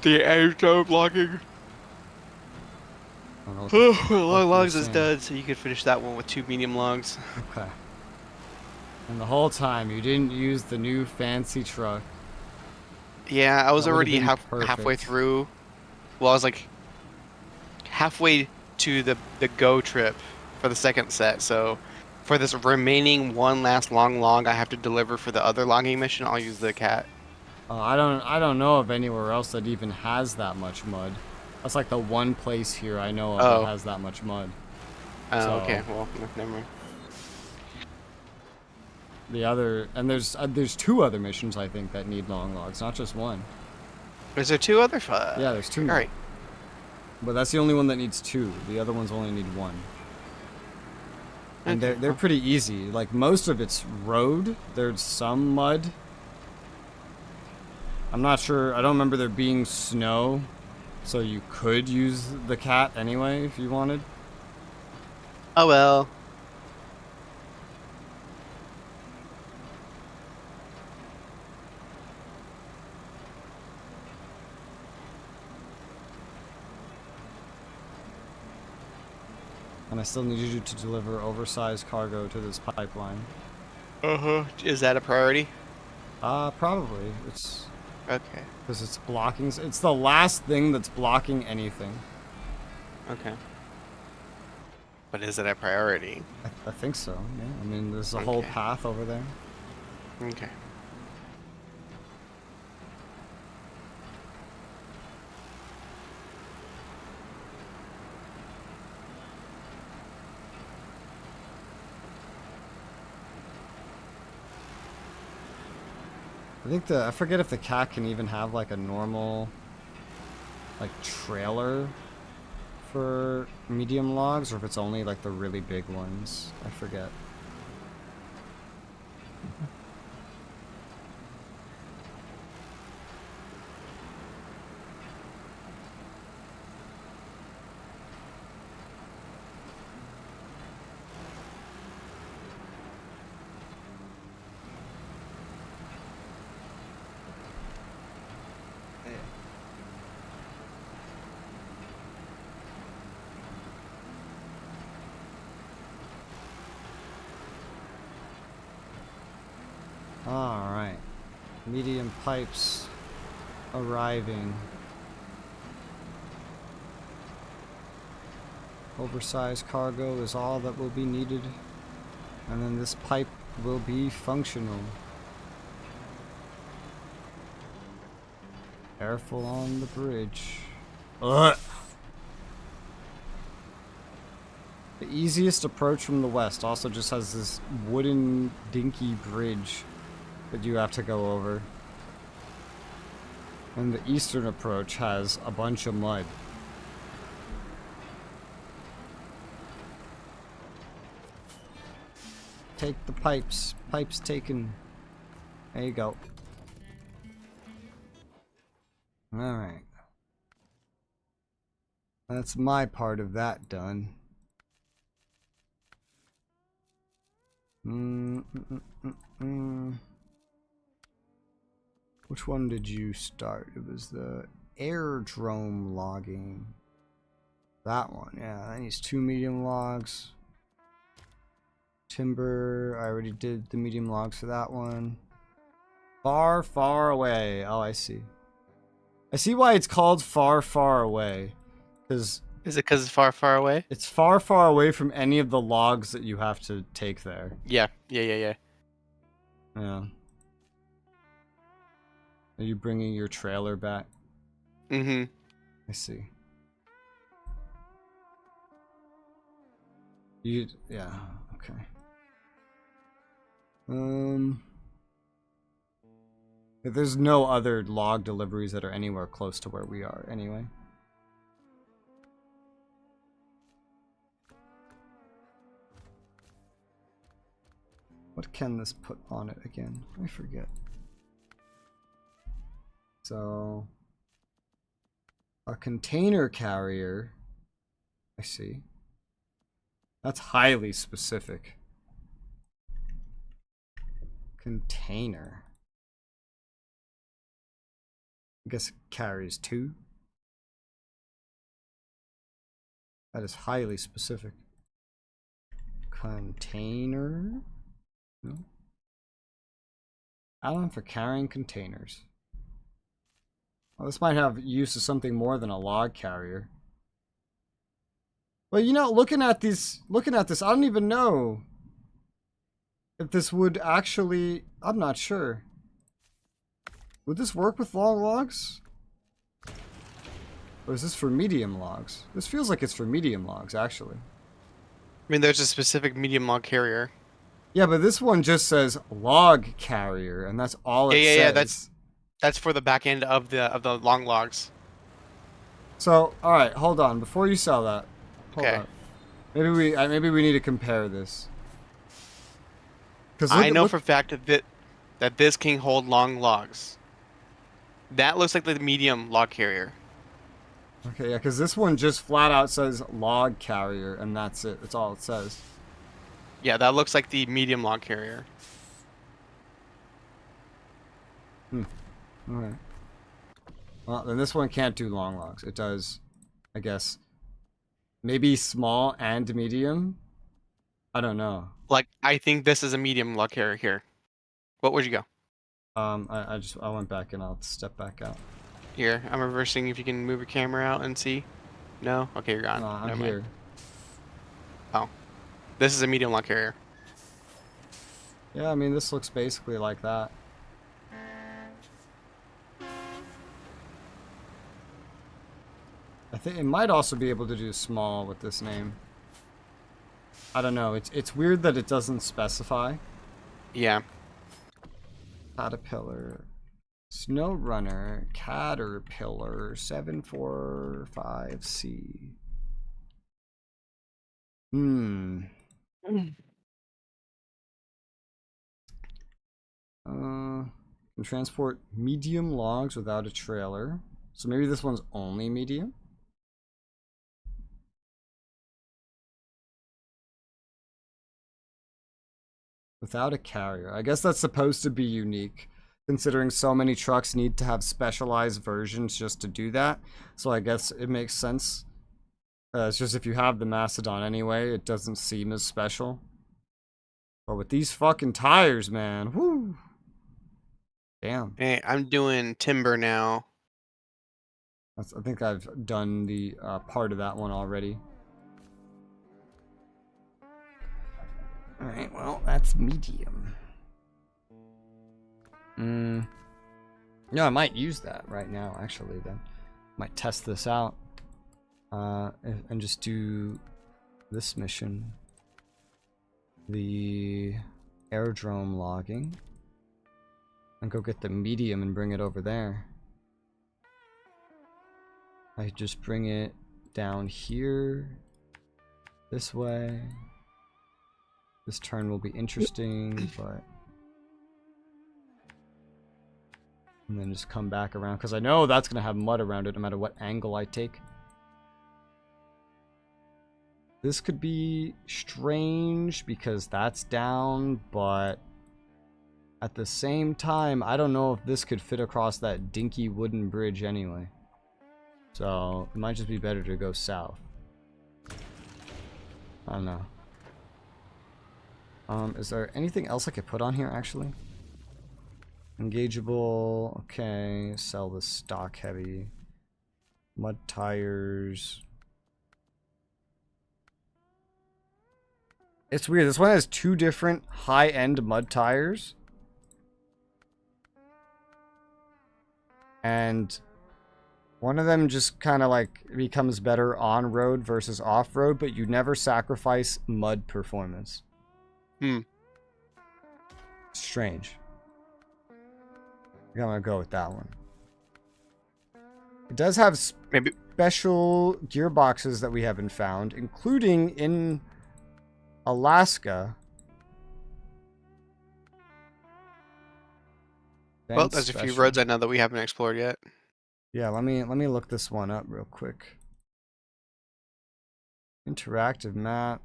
The edge of logging. Long logs is done, so you could finish that one with 2 medium logs. Okay. And the whole time you didn't use the new fancy truck. Yeah, I was That would've already been halfway perfect. through. Well, I was like halfway to the go trip for the second set. So for this remaining one last long log I have to deliver for the other logging mission, I'll use the cat. I don't know of anywhere else that even has that much mud. That's like the one place here I know of that has that much mud. Oh, So- okay. Well, never mind. The other, and there's 2 other missions I think that need long logs, not just one. Is there 2 other? Yeah, there's 2 All more. right. But that's the only one that needs 2. The other ones only need 1. And Okay, they're pretty easy. Like, most of it's road. There's some mud. I'm not sure. I don't remember there being snow. So you could use the cat anyway if you wanted. Oh well. And I still need you to deliver oversized cargo to this pipeline. Is that a priority? Probably. It's Okay. because it's blocking. It's the last thing that's blocking anything. Okay. But is it a priority? I think so. Yeah. I mean, there's a whole path over there. Okay. I think I forget if the cat can even have like a normal, like, trailer for medium logs, or if it's only like the really big ones. I forget. Alright. Medium pipes arriving. Oversized cargo is all that will be needed. And then this pipe will be functional. Careful on the bridge. Ugh. The easiest approach from the west also just has this wooden dinky bridge that you have to go over. And the eastern approach has a bunch of mud. Take the pipes. Pipes taken. There you go. Alright. That's my part of that done. Which one did you start? It was the airdrome logging. That one, yeah. That needs 2 medium logs. Timber, I already did the medium logs for that one. Far, far away. Oh, I see. I see why it's called far, far away. Is it because it's far, far away? It's far, far away from any of the logs that you have to take there. Yeah. Yeah. Are you bringing your trailer back? Mm-hmm. I see. Yeah, okay. There's no other log deliveries that are anywhere close to where we are, anyway. What can this put on it again? I forget. So, a container carrier. I see. That's highly specific. Container. I guess it carries 2. That is highly specific. Container? No. Add-on for carrying containers. Well, this might have use of something more than a log carrier. Well, you know, looking at this, I don't even know if this would actually. I'm not sure. Would this work with long logs? Or is this for medium logs? This feels like it's for medium logs, actually. I mean, there's a specific medium log carrier. Yeah, but this one just says log carrier, and that's all it says. Yeah. That's for the back end of the long logs. So, all right, hold on. Before you sell that, hold Okay. on. Maybe we need to compare this. Because I know look. for a fact that this can hold long logs. That looks like the medium log carrier. Okay, yeah, because this one just flat out says log carrier, and that's it. That's all it says. Yeah, that looks like the medium log carrier. All right. Well, then this one can't do long logs. It does, I guess, maybe small and medium. I don't know. Like, I think this is a medium log carrier here. What would you go? I went back and I'll step back out. Here, I'm reversing if you can move your camera out and see. No? Okay, you're gone. No, I'm Never here. mind. Oh. This is a medium log carrier. Yeah, I mean, this looks basically like that. I think it might also be able to do small with this name. I don't know. It's weird that it doesn't specify. Yeah. Caterpillar. Snowrunner. Caterpillar. 745C. Can transport medium logs without a trailer. So maybe this one's only medium? Without a carrier. I guess that's supposed to be unique, considering so many trucks need to have specialized versions just to do that. So I guess it makes sense. It's just if you have the Mastodon anyway, it doesn't seem as special. But with these fucking tires, man, whoo. Damn. Hey, I'm doing timber now. I think I've done the part of that one already. Alright, well, that's medium. Yeah, I might use that right now, actually, then. Might test this out. And just do this mission. The aerodrome logging. And go get the medium and bring it over there. I just bring it down here. This way. This turn will be interesting, but... And then just come back around, because I know that's going to have mud around it no matter what angle I take. This could be strange, because that's down, but... At the same time, I don't know if this could fit across that dinky wooden bridge anyway. So, it might just be better to go south. I don't know. Is there anything else I could put on here, actually? Engageable. Okay. Sell the stock heavy. Mud tires. It's weird. This one has two different high-end mud tires. And one of them just kind of like becomes better on-road versus off-road, but you never sacrifice mud performance. Strange. I'm gonna go with that one. It does have special gearboxes that we haven't found, including in Alaska. Well, there's a few roads I know that we haven't explored yet. Yeah, let me look this one up real quick. Interactive map.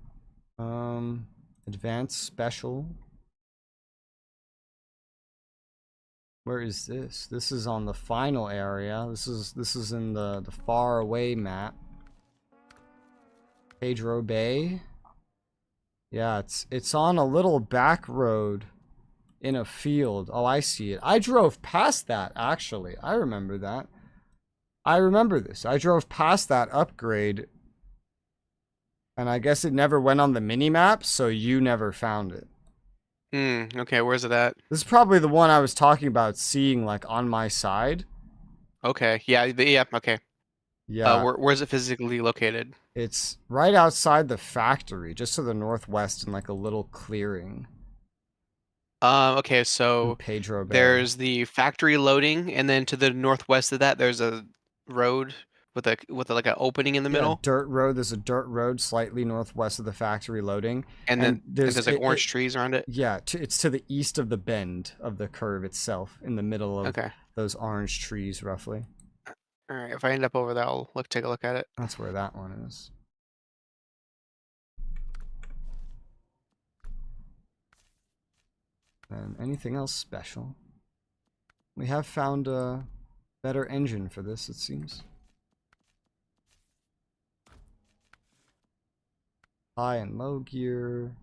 Advanced special. Where is this? This is on the final area. This is in the far away map. Pedro Bay. Yeah, it's on a little back road in a field. Oh, I see it. I drove past that, actually. I remember that. I remember this. I drove past that upgrade. And I guess it never went on the mini-map, so you never found it. Okay, where's it at? This is probably the one I was talking about seeing, like, on my side. Okay, yeah, okay. Yeah. Where's it physically located? It's right outside the factory, just to the northwest in, like, a little clearing. Okay, so Pedro Bay. there's the factory loading, and then to the northwest of that, there's a road with like an opening in the Yeah, middle, dirt road. There's a dirt road slightly northwest of the factory loading, and then there's like orange trees around it. yeah, it's to the east of the bend of the curve itself, in the middle of Okay. those orange trees, roughly. All right. If I end up over there, I'll take a look at it. That's where that one is. And anything else special? We have found a better engine for this, it seems. High and low gear,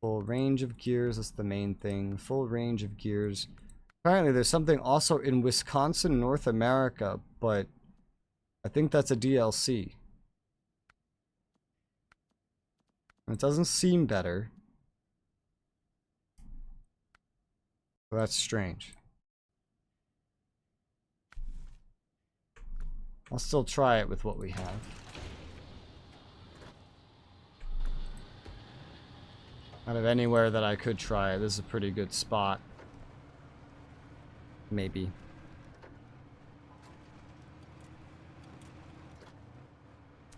full range of gears, that's the main thing. Full range of gears. Apparently there's something also in Wisconsin, North America, but I think that's a DLC. It doesn't seem better. But that's strange. I'll still try it with what we have. Out of anywhere that I could try it, this is a pretty good spot. Maybe.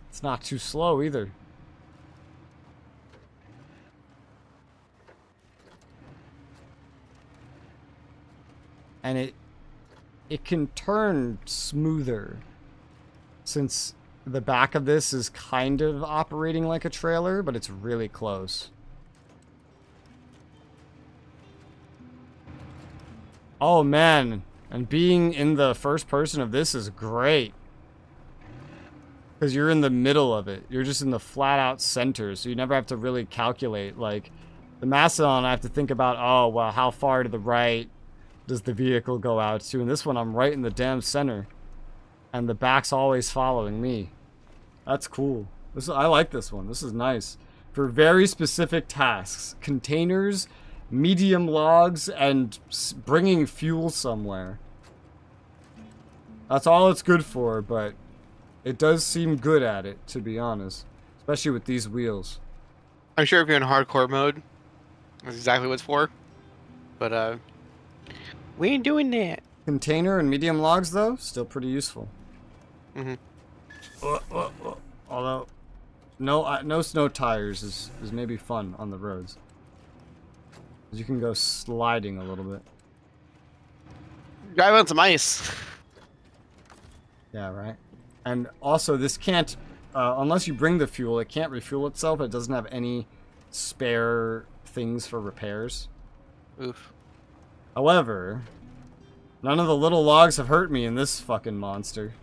It's not too slow either. And it can turn smoother, since the back of this is kind of operating like a trailer, but it's really close. Oh man, and being in the first person of this is great. Because you're in the middle of it. You're just in the flat out center, so you never have to really calculate. Like, the Mastodon, I have to think about, oh, well, how far to the right does the vehicle go out to? And this one, I'm right in the damn center. And the back's always following me. That's cool. I like this one. This is nice. For very specific tasks. Containers, medium logs, and bringing fuel somewhere. That's all it's good for, but it does seem good at it, to be honest. Especially with these wheels. I'm sure if you're in hardcore mode, that's exactly what it's for. But, we ain't doing that. Container and medium logs, though, still pretty useful. Mm-hmm. Although, no snow tires is maybe fun on the roads. You can go sliding a little bit. Drive on some ice. Yeah, right. And also, this can't, unless you bring the fuel, it can't refuel itself. It doesn't have any spare things for repairs. Oof. However, none of the little logs have hurt me in this fucking monster.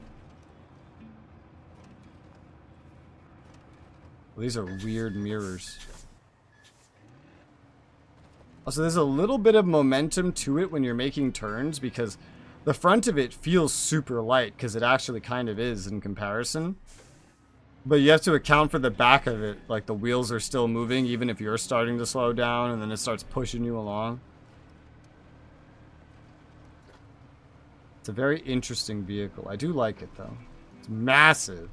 Well, these are weird mirrors. Also, there's a little bit of momentum to it when you're making turns, because the front of it feels super light, because it actually kind of is in comparison. But you have to account for the back of it, like the wheels are still moving, even if you're starting to slow down, and then it starts pushing you along. It's a very interesting vehicle. I do like it, though. It's massive.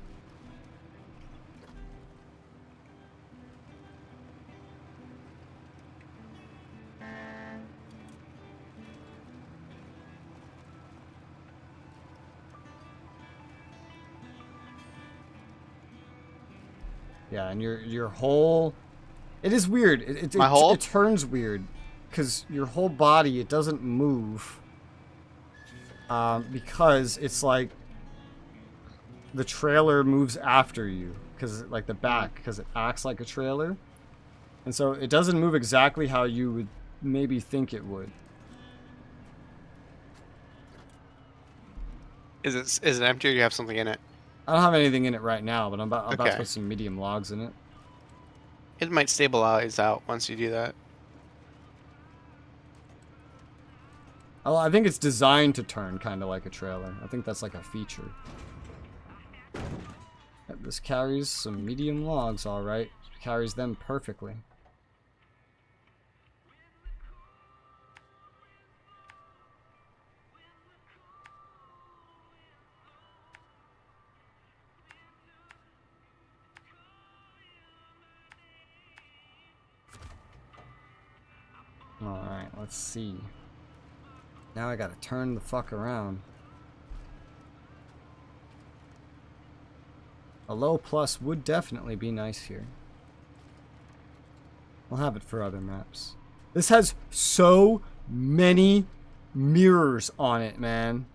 Yeah, and your whole... It is weird. It turns weird. Because your whole body, it doesn't move. Because it's like... The trailer moves after you. Because, like, the back. Because it acts like a trailer. And so it doesn't move exactly how you would maybe think it would. Is it empty or do you have something in it? I don't have anything in it right now, but I'm about to put some medium logs in it. It might stabilize out once you do that. Oh, I think it's designed to turn kind of like a trailer. I think that's like a feature. Yep, this carries some medium logs, alright. Carries them perfectly. Alright, let's see. Now I gotta turn the fuck around. A low plus would definitely be nice here. We'll have it for other maps. This has so many mirrors on it, man.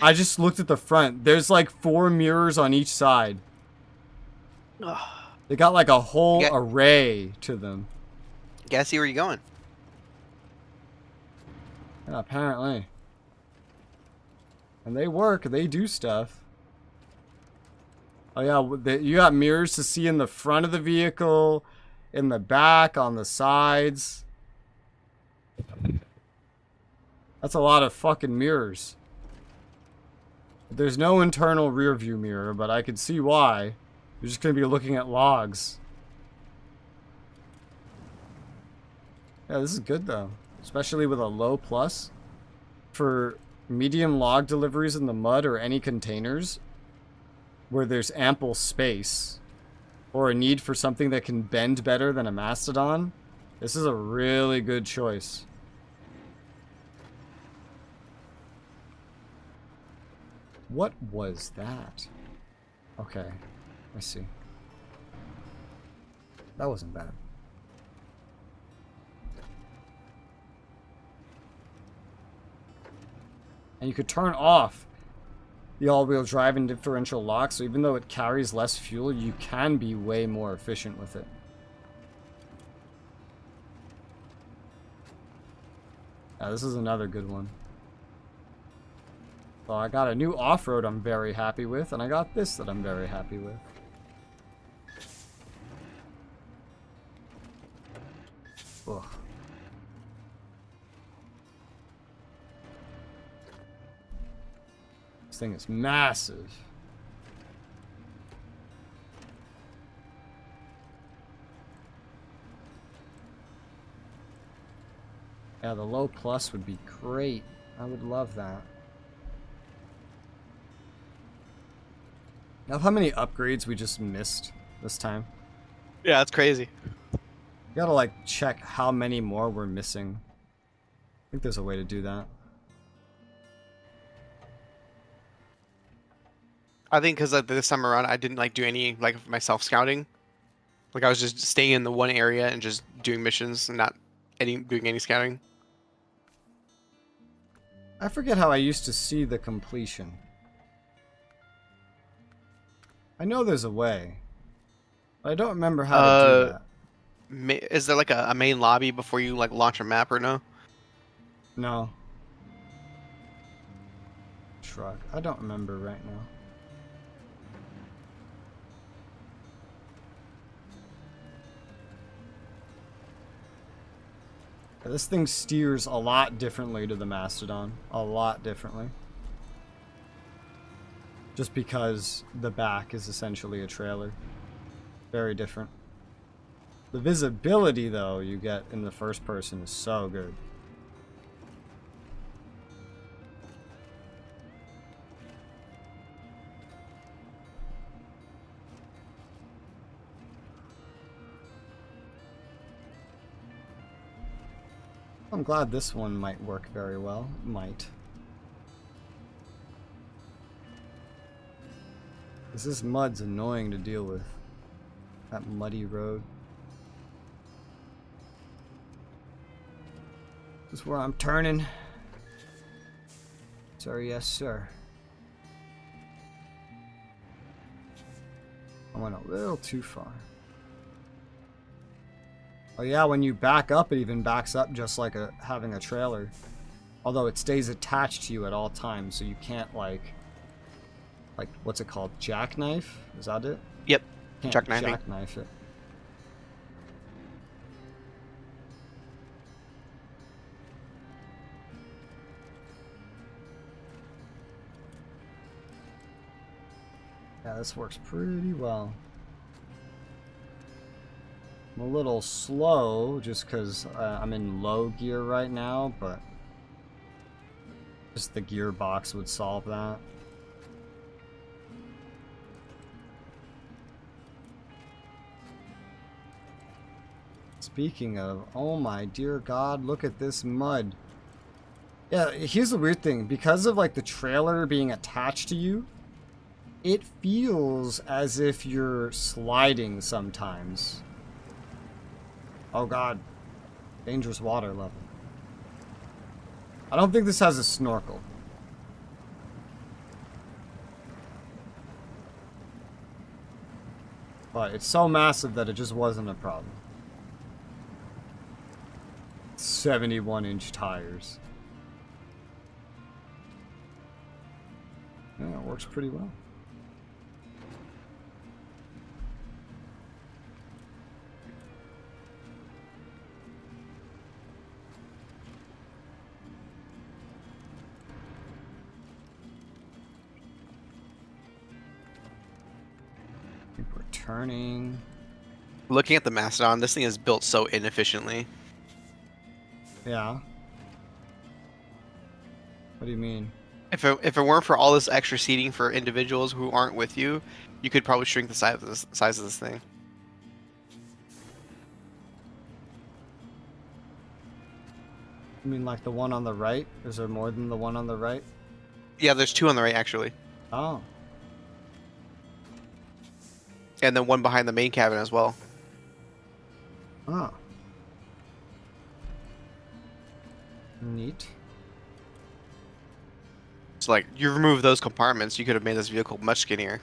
I just looked at the front. There's like 4 mirrors on each side. They got like a whole array to them. Gotta see where you're going. Yeah, apparently. And they work. They do stuff. Oh yeah, you got mirrors to see in the front of the vehicle, in the back, on the sides. That's a lot of fucking mirrors. There's no internal rear view mirror, but I could see why. You're just going to be looking at logs. Yeah, this is good though. Especially with a low plus. For medium log deliveries in the mud or any containers where there's ample space or a need for something that can bend better than a mastodon, this is a really good choice. What was that? Okay, I see. That wasn't bad. And you could turn off the all-wheel drive and differential lock, so even though it carries less fuel, you can be way more efficient with it. Yeah, this is another good one. So I got a new off-road I'm very happy with, and I got this that I'm very happy with. Ugh. This thing is massive. Yeah, the low plus would be great. I would love that. Now, how many upgrades we just missed this time? Yeah, that's crazy. You gotta, like, check how many more we're missing. I think there's a way to do that. I think because this time around, I didn't like do any like myself scouting. Like I was just staying in the one area and just doing missions and not doing any scouting. I forget how I used to see the completion. I know there's a way, but I don't remember how to do that. Is there like a main lobby before you like launch a map or no? No. Truck. I don't remember right now. This thing steers a lot differently to the Mastodon. A lot differently. Just because the back is essentially a trailer. Very different. The visibility, though, you get in the first person is so good. I'm glad this one might work very well. Might. This mud's annoying to deal with. That muddy road. This is where I'm turning. Sir, yes, sir. I went a little too far. Oh yeah, when you back up, it even backs up just like having a trailer. Although it stays attached to you at all times, so you can't like what's it called? Jackknife? Is that it? Yep. Can't jackknife it. Yeah, this works pretty well. I'm a little slow just because I'm in low gear right now, but just the gearbox would solve that. Speaking of, oh my dear God, look at this mud. Yeah, here's the weird thing. Because of like the trailer being attached to you, it feels as if you're sliding sometimes. Oh god. Dangerous water level. I don't think this has a snorkel. But it's so massive that it just wasn't a problem. 71-inch tires. Yeah, it works pretty well. I think we're turning. Looking at the Mastodon, this thing is built so inefficiently. Yeah. What do you mean? If it weren't for all this extra seating for individuals who aren't with you, you could probably shrink the size of this thing. You mean like the one on the right? Is there more than the one on the right? Yeah, there's two on the right actually, Oh. and then one behind the main cabin as well. Oh. Neat. So like, you remove those compartments, you could have made this vehicle much skinnier.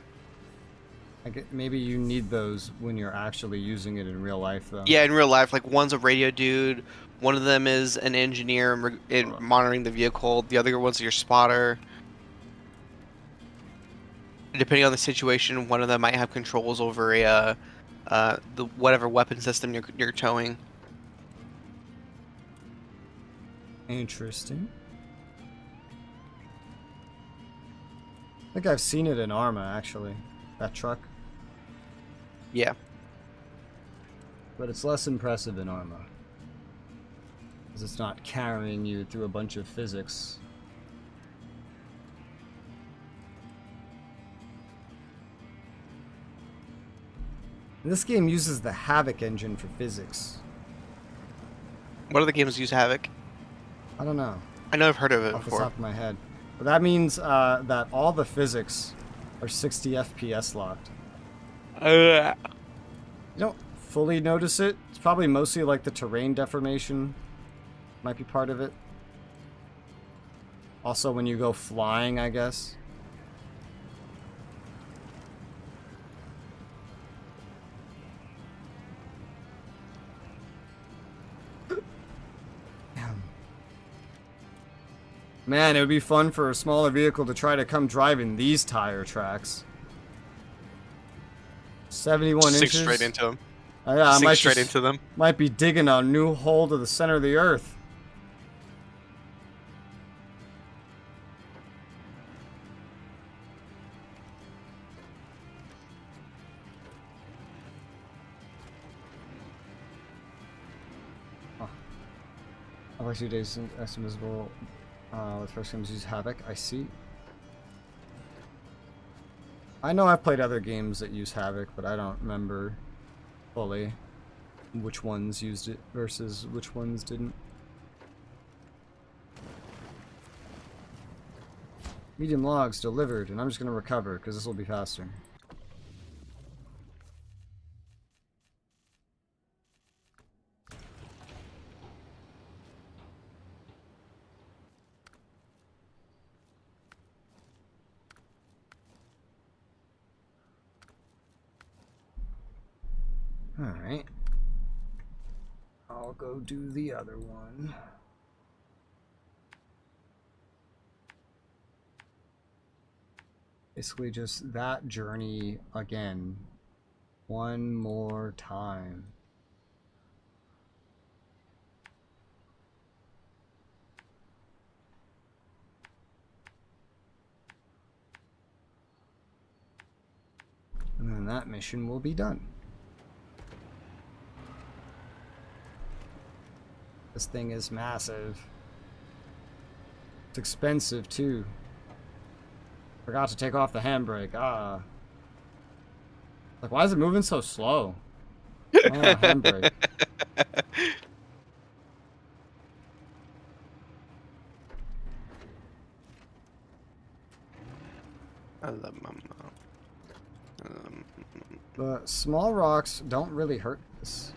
I get, maybe you need those when you're actually using it in real life, though. Yeah, in real life, like one's a radio dude, one of them is an engineer in monitoring the vehicle, the other one's your spotter. Depending on the situation, one of them might have controls over the whatever weapon system you're towing. Interesting. I think I've seen it in Arma, actually. That truck. Yeah. But it's less impressive in Arma. Because it's not carrying you through a bunch of physics. And this game uses the Havoc engine for physics. What other games use Havoc? I don't know. I know I've heard of it Off the before. top of my head. But that means that all the physics are 60 FPS locked. You don't fully notice it. It's probably mostly like the terrain deformation might be part of it. Also when you go flying, I guess. Man, it would be fun for a smaller vehicle to try to come drive in these tire tracks. 71 Sink inches. straight into them. Yeah, I Sink might straight just, into them. might be digging a new hole to the center of the earth. Oh. I'll let you days estimable. The first games use Havoc. I see. I know I've played other games that use Havoc, but I don't remember fully which ones used it versus which ones didn't. Medium logs delivered, and I'm just going to recover because this will be faster. Alright. I'll go do the other one. Basically just that journey again. One more time. And then that mission will be done. This thing is massive. It's expensive too. Forgot to take off the handbrake. Ah. Like, why is it moving so slow? Oh, handbrake. I love Mama. The small rocks don't really hurt this.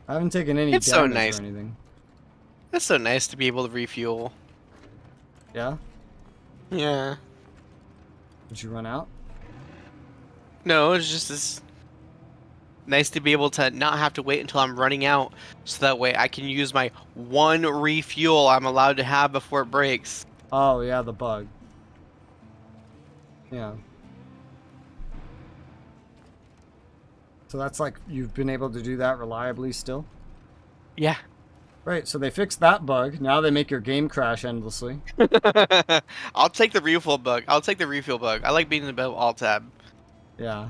I haven't taken any It's damage so nice. or anything. It's so nice to be able to refuel. Yeah? Yeah. Did you run out? No, it's just this nice to be able to not have to wait until I'm running out, so that way I can use my one refuel I'm allowed to have before it breaks. Oh, yeah, the bug. Yeah. So that's like, you've been able to do that reliably still? Yeah. Right, so they fixed that bug. Now they make your game crash endlessly. I'll take the refuel bug. I'll take the refuel bug. I like being in the alt tab. Yeah.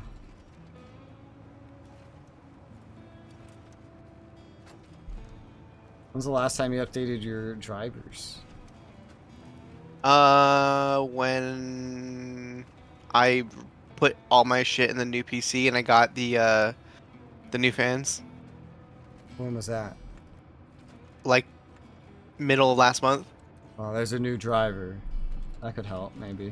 When's the last time you updated your drivers? When I put all my shit in the new PC and I got the new fans, When was that? like middle of last month. Oh, there's a new driver. That could help, maybe.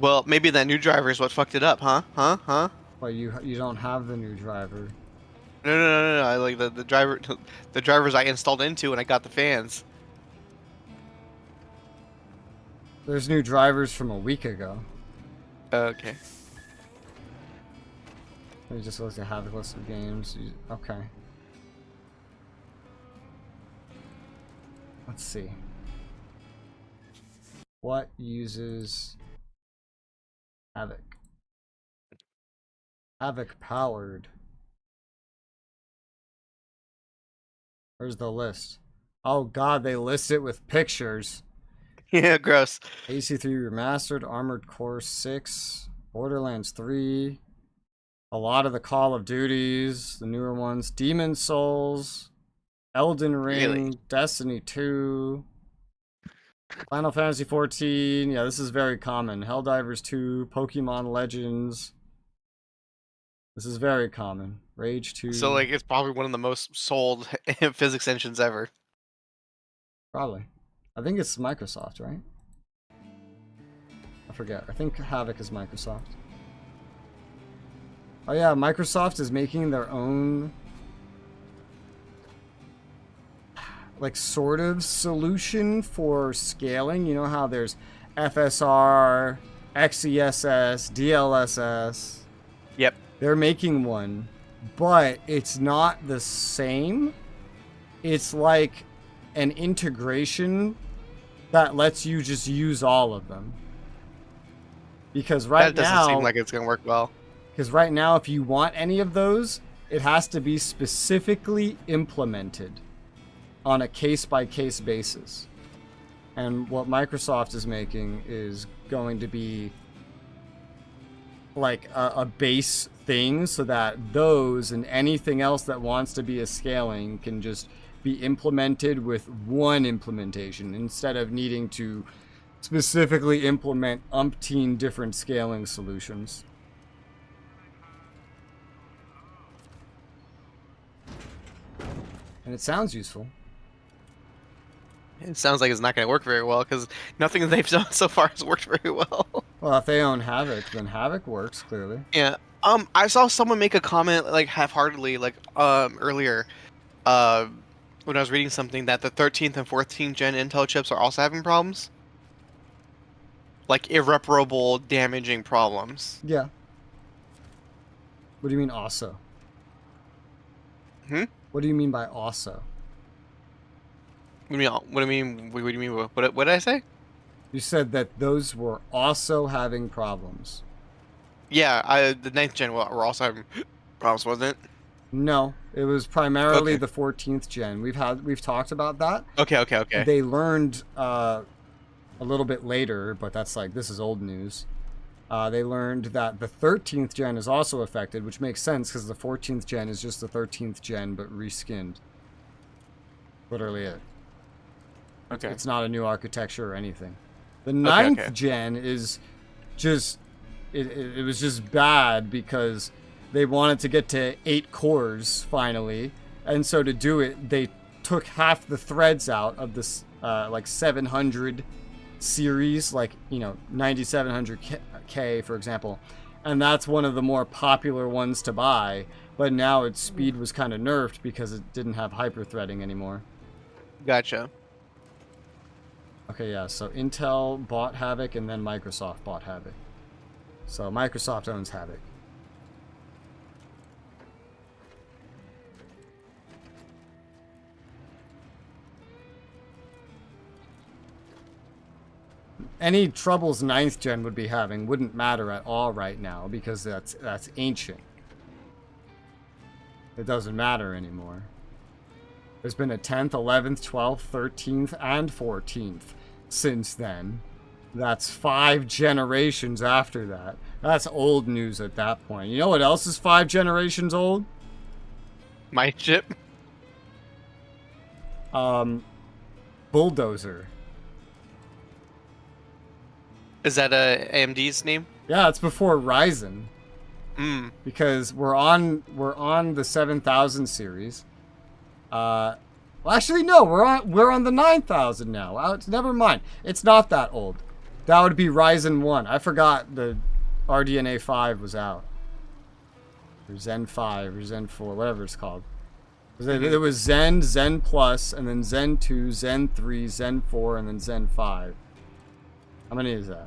Well, maybe that new driver is what fucked it up, huh? Huh? Well, you don't have the new driver. No. I like the driver, the drivers I installed into when I got the fans. There's new drivers from a week ago. Okay. Let me just look at Havoc list of games. Okay. Let's see. What uses Havoc? Havoc powered. Where's the list? Oh god, they list it with pictures. Yeah, gross. AC3 Remastered, Armored Core 6, Borderlands 3, a lot of the Call of Duties, the newer ones, Demon Souls, Elden Ring, Really? Destiny 2, Final Fantasy 14. Yeah, this is very common. Helldivers 2, Pokemon Legends. This is very common. Rage 2. So like, it's probably one of the most sold physics engines ever. Probably. I think it's Microsoft, right? I forget. I think Havoc is Microsoft. Oh yeah, Microsoft is making their own like sort of solution for scaling. You know how there's FSR, XESS, DLSS. Yep. They're making one, but it's not the same. It's like an integration that lets you just use all of them. Because That doesn't seem like it's gonna work well. Because right now, if you want any of those, it has to be specifically implemented on a case-by-case basis. And what Microsoft is making is going to be like a base thing so that those and anything else that wants to be a scaling can just be implemented with one implementation instead of needing to specifically implement umpteen different scaling solutions. And it sounds useful. It sounds like it's not going to work very well because nothing that they've done so far has worked very well. Well, if they own Havoc, then Havoc works, clearly. Yeah. I saw someone make a comment like half-heartedly, like earlier, when I was reading something that the 13th and 14th gen Intel chips are also having problems, like irreparable, damaging problems. Yeah. What do you mean also? What do you mean by also? What do you mean? What do you mean? What do you mean? What did I say? You said that those were also having problems. Yeah, the 9th gen were also having problems, wasn't it? No, it was primarily Okay. the 14th gen. We've talked about that. Okay. They learned a little bit later, but that's like, this is old news. They learned that the 13th gen is also affected, which makes sense because the 14th gen is just the 13th gen but reskinned. Literally it. Okay. It's not a new architecture or anything. The 9th okay. gen is just it was just bad because they wanted to get to 8 cores finally, and so to do it they took half the threads out of this like 700 series, like, you know, 9700 K, for example. And that's one of the more popular ones to buy, but now its speed was kind of nerfed because it didn't have hyper-threading anymore. Gotcha. Okay, yeah, so Intel bought Havoc and then Microsoft bought Havoc. So Microsoft owns Havoc. Any troubles 9th gen would be having wouldn't matter at all right now because that's ancient. It doesn't matter anymore. There's been a 10th, 11th, 12th, 13th, and 14th since then. That's 5 generations after that. That's old news at that point. You know what else is 5 generations old? My chip. Bulldozer. Is that AMD's name? Yeah, it's before Ryzen. Because we're on the 7000 series. Well, actually, no, we're on the 9000 now. Never mind. It's not that old. That would be Ryzen 1. I forgot the RDNA 5 was out. Or Zen 5, or Zen 4, whatever it's called. There was Zen, Zen Plus, and then Zen 2, Zen 3, Zen 4, and then Zen 5. How many is that?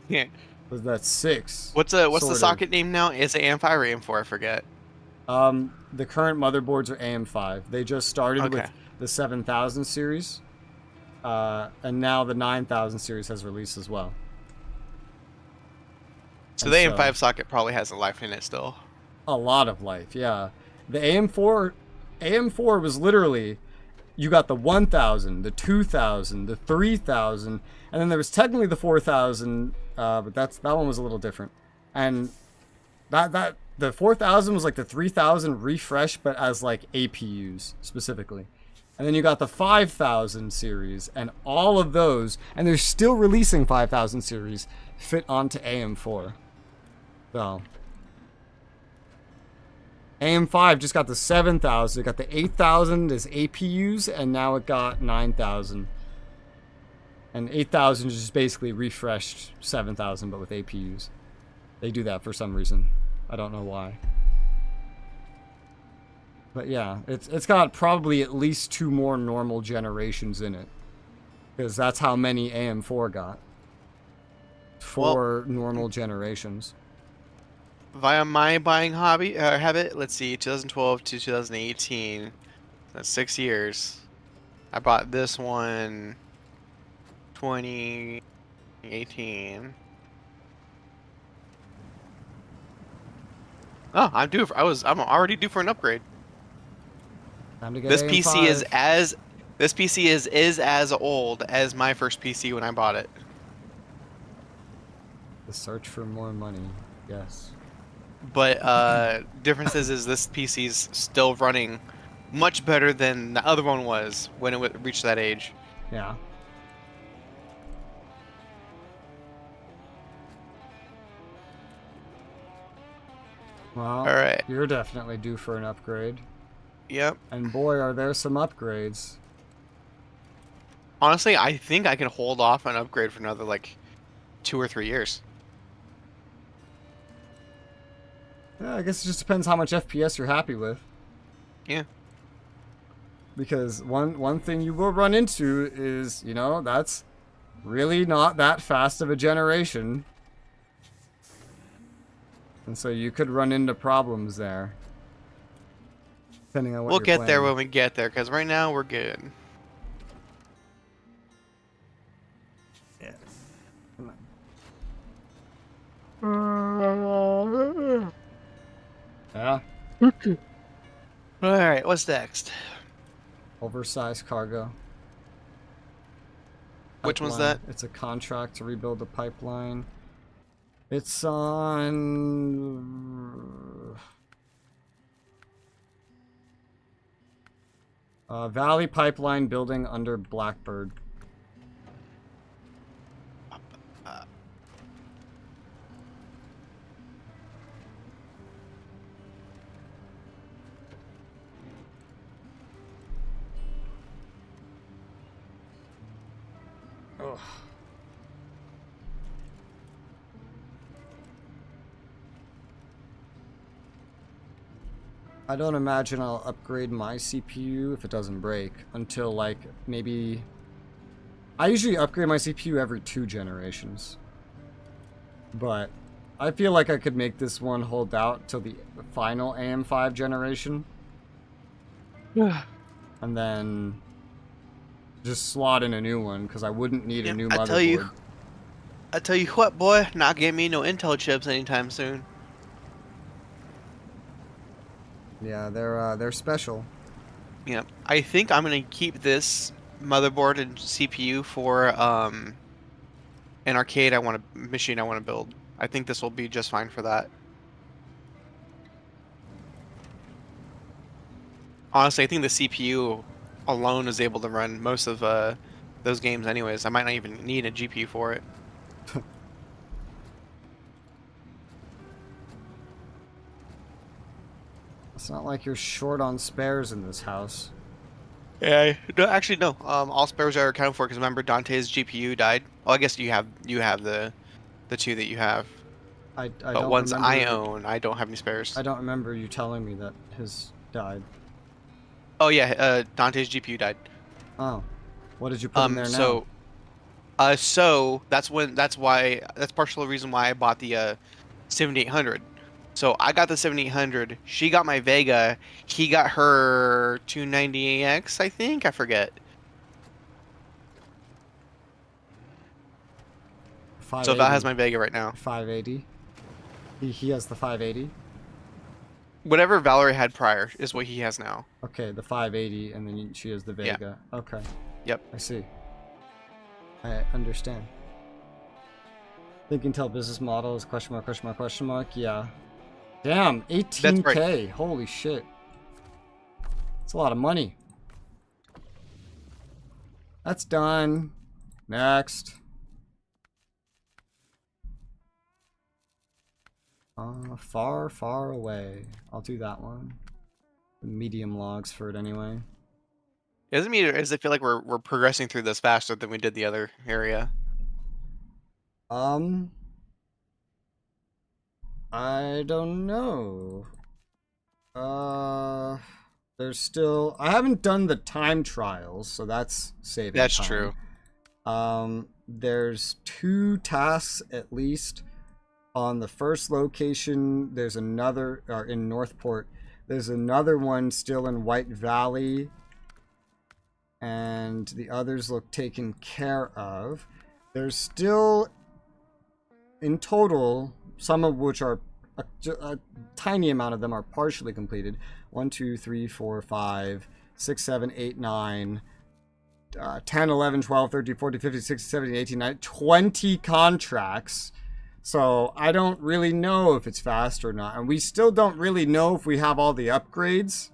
Yeah. That's 6. What's the socket name now? Is it AM5 or AM4? I forget. The current motherboards are AM5. They just started with the 7000 series. And now the 9000 series has released as well. So the AM5 socket probably has a life in it still. A lot of life, yeah. The AM4 was literally, you got the 1000, the 2000, the 3000, and then there was technically the 4000, but that one was a little different. And that the 4000 was like the 3000 refresh, but as like APUs specifically. And then you got the 5000 series, and all of those, and they're still releasing 5000 series, fit onto AM4. So AM5 just got the 7000, it got the 8000 as APUs, and now it got 9000. And 8000 is just basically refreshed 7000, but with APUs. They do that for some reason. I don't know why. But yeah, it's got probably at least 2 more normal generations in it. Because that's how many AM4 got. 4 normal generations. Via my buying habit, let's see, 2012 to 2018. That's 6 years. I bought this one 2018. Oh, I'm already due for an upgrade. Time to get This AM5. PC is as old as my first PC when I bought it. The search for more money, yes. But difference is this PC's still running much better than the other one was when it reached that age. Yeah. Well, All right. You're definitely due for an upgrade. Yep. And boy, are there some upgrades. Honestly, I think I can hold off on upgrade for another like 2 or 3 years. Yeah, I guess it just depends how much FPS you're happy with. Yeah. Because one thing you will run into is, you know, that's really not that fast of a generation. And so you could run into problems there. Depending on what We'll you're get playing. there when we get there, because right now we're good. Yeah. Come on. Yeah. Alright, what's next? Oversized cargo. Which one's Pipeline. that? It's a contract to rebuild the pipeline. It's on Valley Pipeline building under Blackbird. I don't imagine I'll upgrade my CPU if it doesn't break until like maybe... I usually upgrade my CPU every 2 generations. But I feel like I could make this one hold out till the final AM5 generation. And then just slot in a new one because I wouldn't need a new motherboard. I tell you what, boy, not getting me no Intel chips anytime soon. Yeah, they're special. Yeah, I think I'm gonna keep this motherboard and CPU for an arcade machine I want to build. I think this will be just fine for that. Honestly, I think the CPU alone is able to run most of those games anyways. I might not even need a GPU for it. It's not like you're short on spares in this house. Yeah, no, actually no. All spares are accounted for because remember Dante's GPU died. Oh, I guess you have the 2 that you have. I but don't ones remember, I own, I don't have any spares. I don't remember you telling me that his died. Oh yeah, Dante's GPU died. Oh, what did you put in there now? So that's partial reason why I bought the 7800. So I got the 7800. She got my Vega. He got her 290X, I think. I forget. So Val has my Vega right now. 580. He has the 580. Whatever Valerie had prior is what he has now. Okay, the 580, and then she has the Vega. Yeah. Okay. Yep. I see. I understand. Think Intel business model is question mark, question mark, question mark. Yeah. Damn, 18K. That's right. Holy shit. That's a lot of money. That's done. Next. Far, far away. I'll do that one. The medium logs for it anyway. Doesn't mean does it feel like we're progressing through this faster than we did the other area? I don't know. There's still... I haven't done the time trials, so that's saving time. That's true. There's 2 tasks at least. On the first location, there's another... Or in Northport. There's another one still in White Valley. And the others look taken care of. There's still... In total... Some of which are a tiny amount of them are partially completed. 1, 2, 3, 4, 5, 6, 7, 8, 9, 10, 11, 12, 13, 14, 15, 16, 17, 18, 19, 20 contracts. So I don't really know if it's fast or not. And we still don't really know if we have all the upgrades.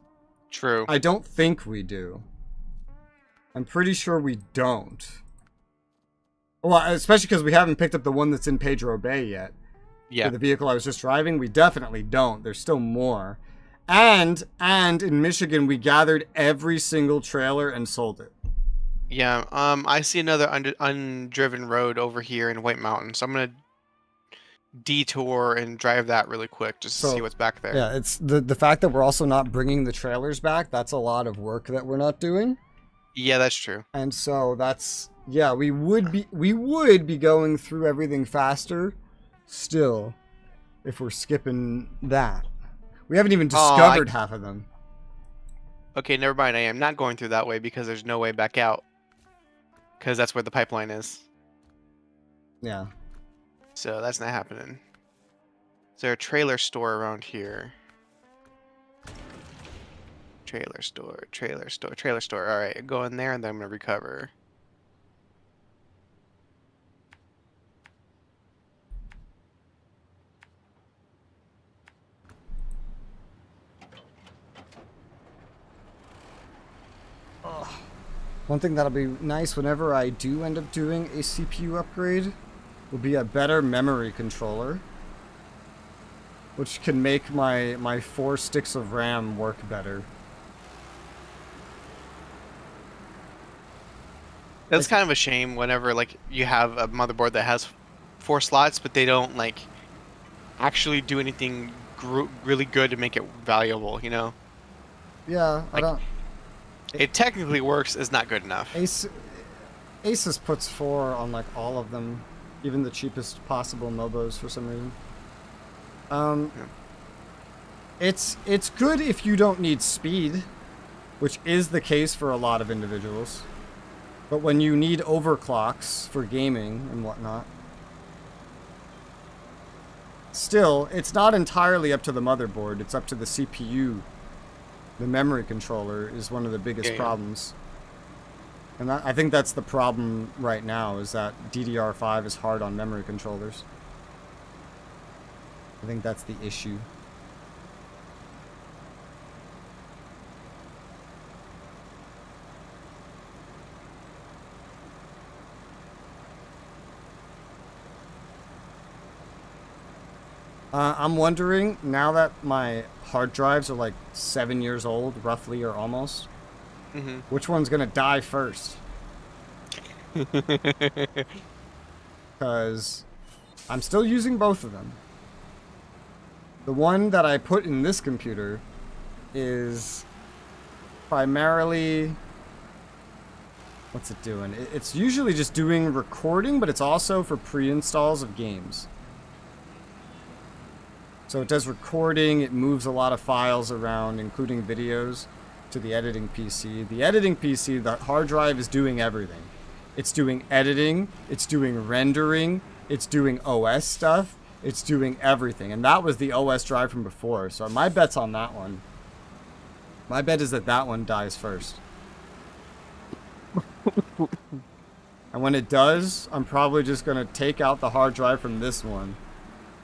True. I don't think we do. I'm pretty sure we don't. Well, especially because we haven't picked up the one that's in Pedro Bay yet. Yeah. For the vehicle I was just driving, we definitely don't. There's still more. And in Michigan, we gathered every single trailer and sold it. Yeah. I see another undriven road over here in White Mountain, so I'm gonna detour and drive that really quick just to see what's back there. Yeah, it's the fact that we're also not bringing the trailers back. That's a lot of work that we're not doing. Yeah, that's true. And so that's we would be going through everything faster. Still, if we're skipping that. We haven't even discovered half of them. Okay, never mind. I am not going through that way because there's no way back out. Because that's where the pipeline is. Yeah. So that's not happening. Is there a trailer store around here? Trailer store, trailer store, trailer store. Alright, go in there and then I'm going to recover. One thing that'll be nice whenever I do end up doing a CPU upgrade will be a better memory controller, which can make my 4 sticks of RAM work better. That's kind of a shame whenever like you have a motherboard that has 4 slots, but they don't like actually do anything really good to make it valuable, you know? Yeah, I Like, don't. it technically works, is not good enough. Asus puts 4 on like all of them, even the cheapest possible MOBAs for some reason. Yeah. It's good if you don't need speed, which is the case for a lot of individuals. But when you need overclocks for gaming and whatnot, still, it's not entirely up to the motherboard. It's up to the CPU. The memory controller is one of the biggest problems. And I think that's the problem right now, is that DDR5 is hard on memory controllers. I think that's the issue. I'm wondering, now that my hard drives are like 7 years old, roughly, or almost, which one's gonna die first? Because I'm still using both of them. The one that I put in this computer is primarily... What's it doing? It's usually just doing recording, but it's also for pre-installs of games. So it does recording, it moves a lot of files around, including videos, to the editing PC. The editing PC, the hard drive is doing everything. It's doing editing, it's doing rendering, it's doing OS stuff, it's doing everything. And that was the OS drive from before, so my bet's on that one. My bet is that that one dies first. And when it does, I'm probably just going to take out the hard drive from this one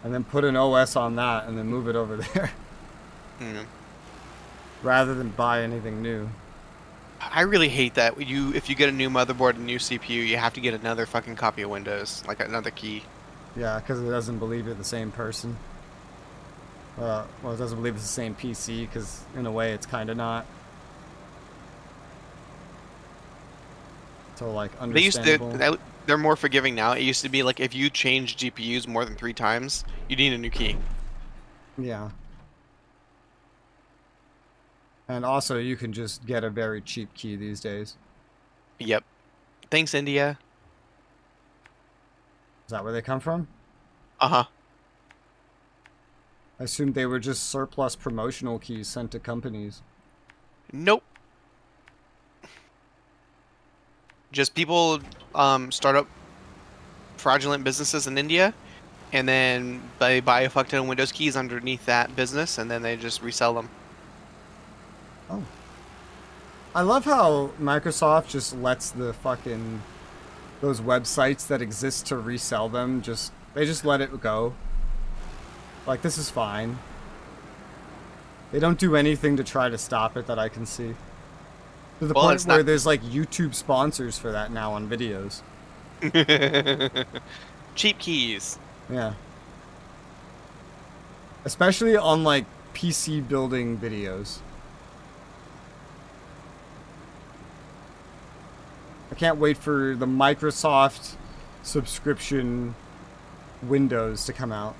and then put an OS on that and then move it over there. Rather than buy anything new. I really hate that. If you get a new motherboard and new CPU, you have to get another fucking copy of Windows, like another key. Yeah, because it doesn't believe you're the same person. Well, it doesn't believe it's the same PC, because in a way it's kind of not. So, like, understandable. They're more forgiving now. It used to be like if you change GPUs more than 3 times, you need a new key. Yeah. And also, you can just get a very cheap key these days. Yep. Thanks, India. Is that where they come from? Uh-huh. I assumed they were just surplus promotional keys sent to companies. Nope. Just people start up fraudulent businesses in India, and then they buy a fuck ton of Windows keys underneath that business, and then they just resell them. Oh. I love how Microsoft just lets the fucking... those websites that exist to resell them, they just let it go. Like, this is fine. They don't do anything to try to stop it that I can see. To the point where there's like YouTube sponsors for that now on videos. Cheap keys. Yeah. Especially on like PC building videos. I can't wait for the Microsoft subscription Windows to come out.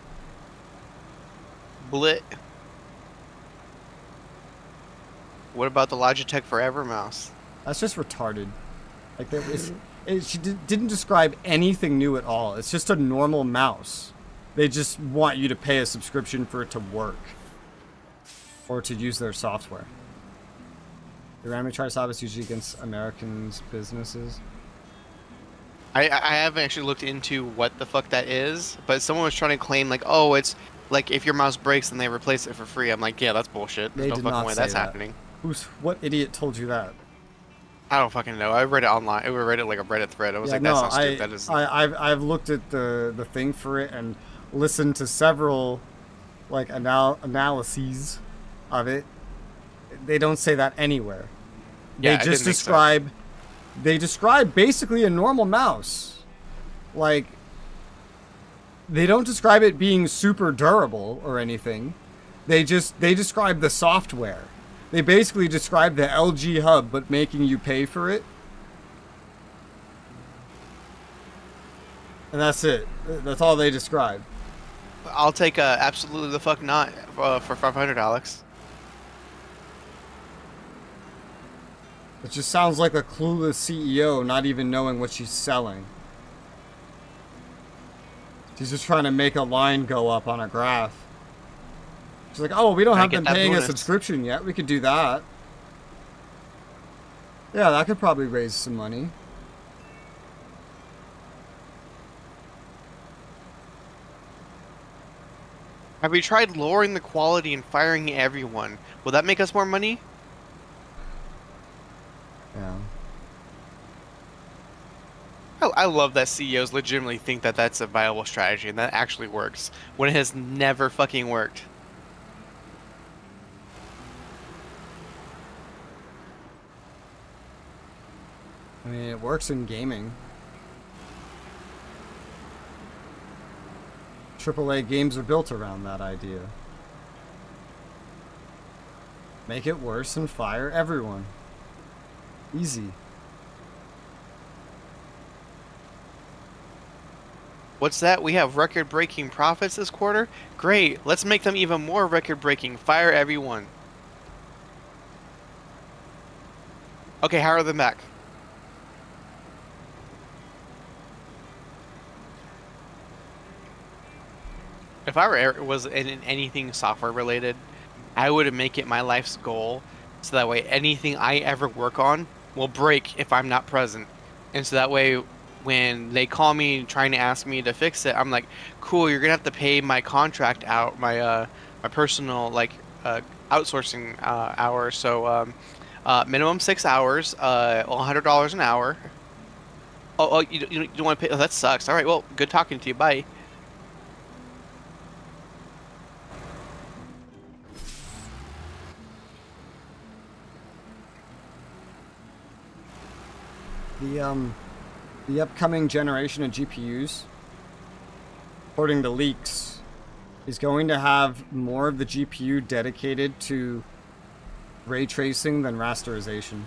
Blit. What about the Logitech Forever mouse? That's just retarded. Like she didn't describe anything new at all. It's just a normal mouse. They just want you to pay a subscription for it to work. Or to use their software. The randomly try to stop us usually against Americans' businesses. I haven't actually looked into what the fuck that is, but someone was trying to claim like, oh, it's like if your mouse breaks then they replace it for free. I'm like, yeah, that's bullshit. There's no fucking way that's happening. What idiot told you that? I don't fucking know. I read it online. I read it like a Reddit thread. I was like, that's not stupid. That is... I've looked at the thing for it and listened to several like analyses of it. They don't say that anywhere. Yeah, they just describe. They describe basically a normal mouse. Like, they don't describe it being super durable or anything. They describe the software. They basically describe the LG hub, but making you pay for it. And that's it. That's all they describe. I'll take absolutely the fuck not for 500, Alex. It just sounds like a clueless CEO not even knowing what she's selling. She's just trying to make a line go up on a graph. She's like, oh, we don't have them paying a subscription yet. We could do that. Yeah, that could probably raise some money. Have we tried lowering the quality and firing everyone? Will that make us more money? Yeah. I love that CEOs legitimately think that that's a viable strategy and that actually works when it has never fucking worked. I mean, it works in gaming. AAA games are built around that idea. Make it worse and fire everyone. Easy. What's that? We have record-breaking profits this quarter? Great. Let's make them even more record-breaking. Fire everyone. Okay, how are they back? If I was in anything software related, I would make it my life's goal so that way anything I ever work on will break if I'm not present. And so that way when they call me trying to ask me to fix it, I'm like, cool, you're gonna have to pay my contract out, my my personal like outsourcing hours. So minimum 6 hours, $100 an hour. Oh, you don't want to pay? Oh, that sucks. All right, well, good talking to you. Bye. The upcoming generation of GPUs, according to leaks, is going to have more of the GPU dedicated to ray tracing than rasterization.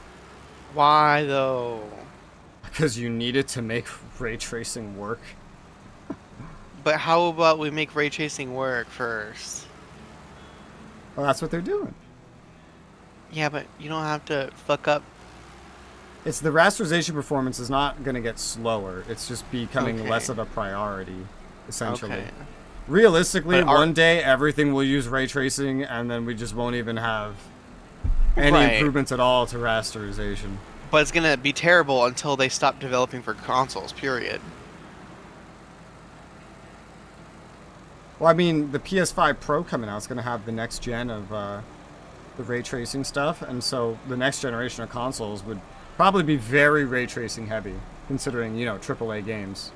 Why though? Because you need it to make ray tracing work. But how about we make ray tracing work first? Well, that's what they're doing. Yeah, but you don't have to fuck up. It's the rasterization performance is not going to get slower. It's just becoming less of a priority, essentially. Okay. Realistically, one day everything will use ray tracing, and then we just won't even have any improvements at all to rasterization. But it's going to be terrible until they stop developing for consoles, period. Well, I mean, the PS5 Pro coming out is going to have the next gen of the ray tracing stuff, and so the next generation of consoles would probably be very ray tracing heavy, considering, you know, AAA games.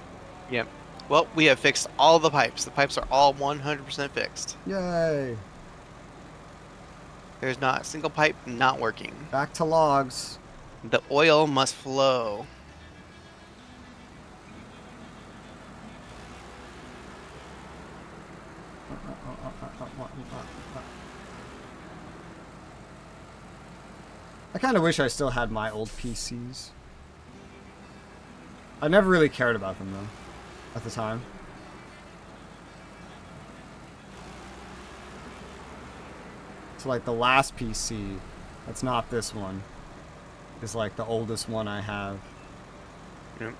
Yep. Well, we have fixed all the pipes. The pipes are all 100% fixed. Yay! There's not a single pipe not working. Back to logs. The oil must flow. I kind of wish I still had my old PCs. I never really cared about them, though, at the time. So, like, the last PC, that's not this one, is, like, the oldest one I have. Yep.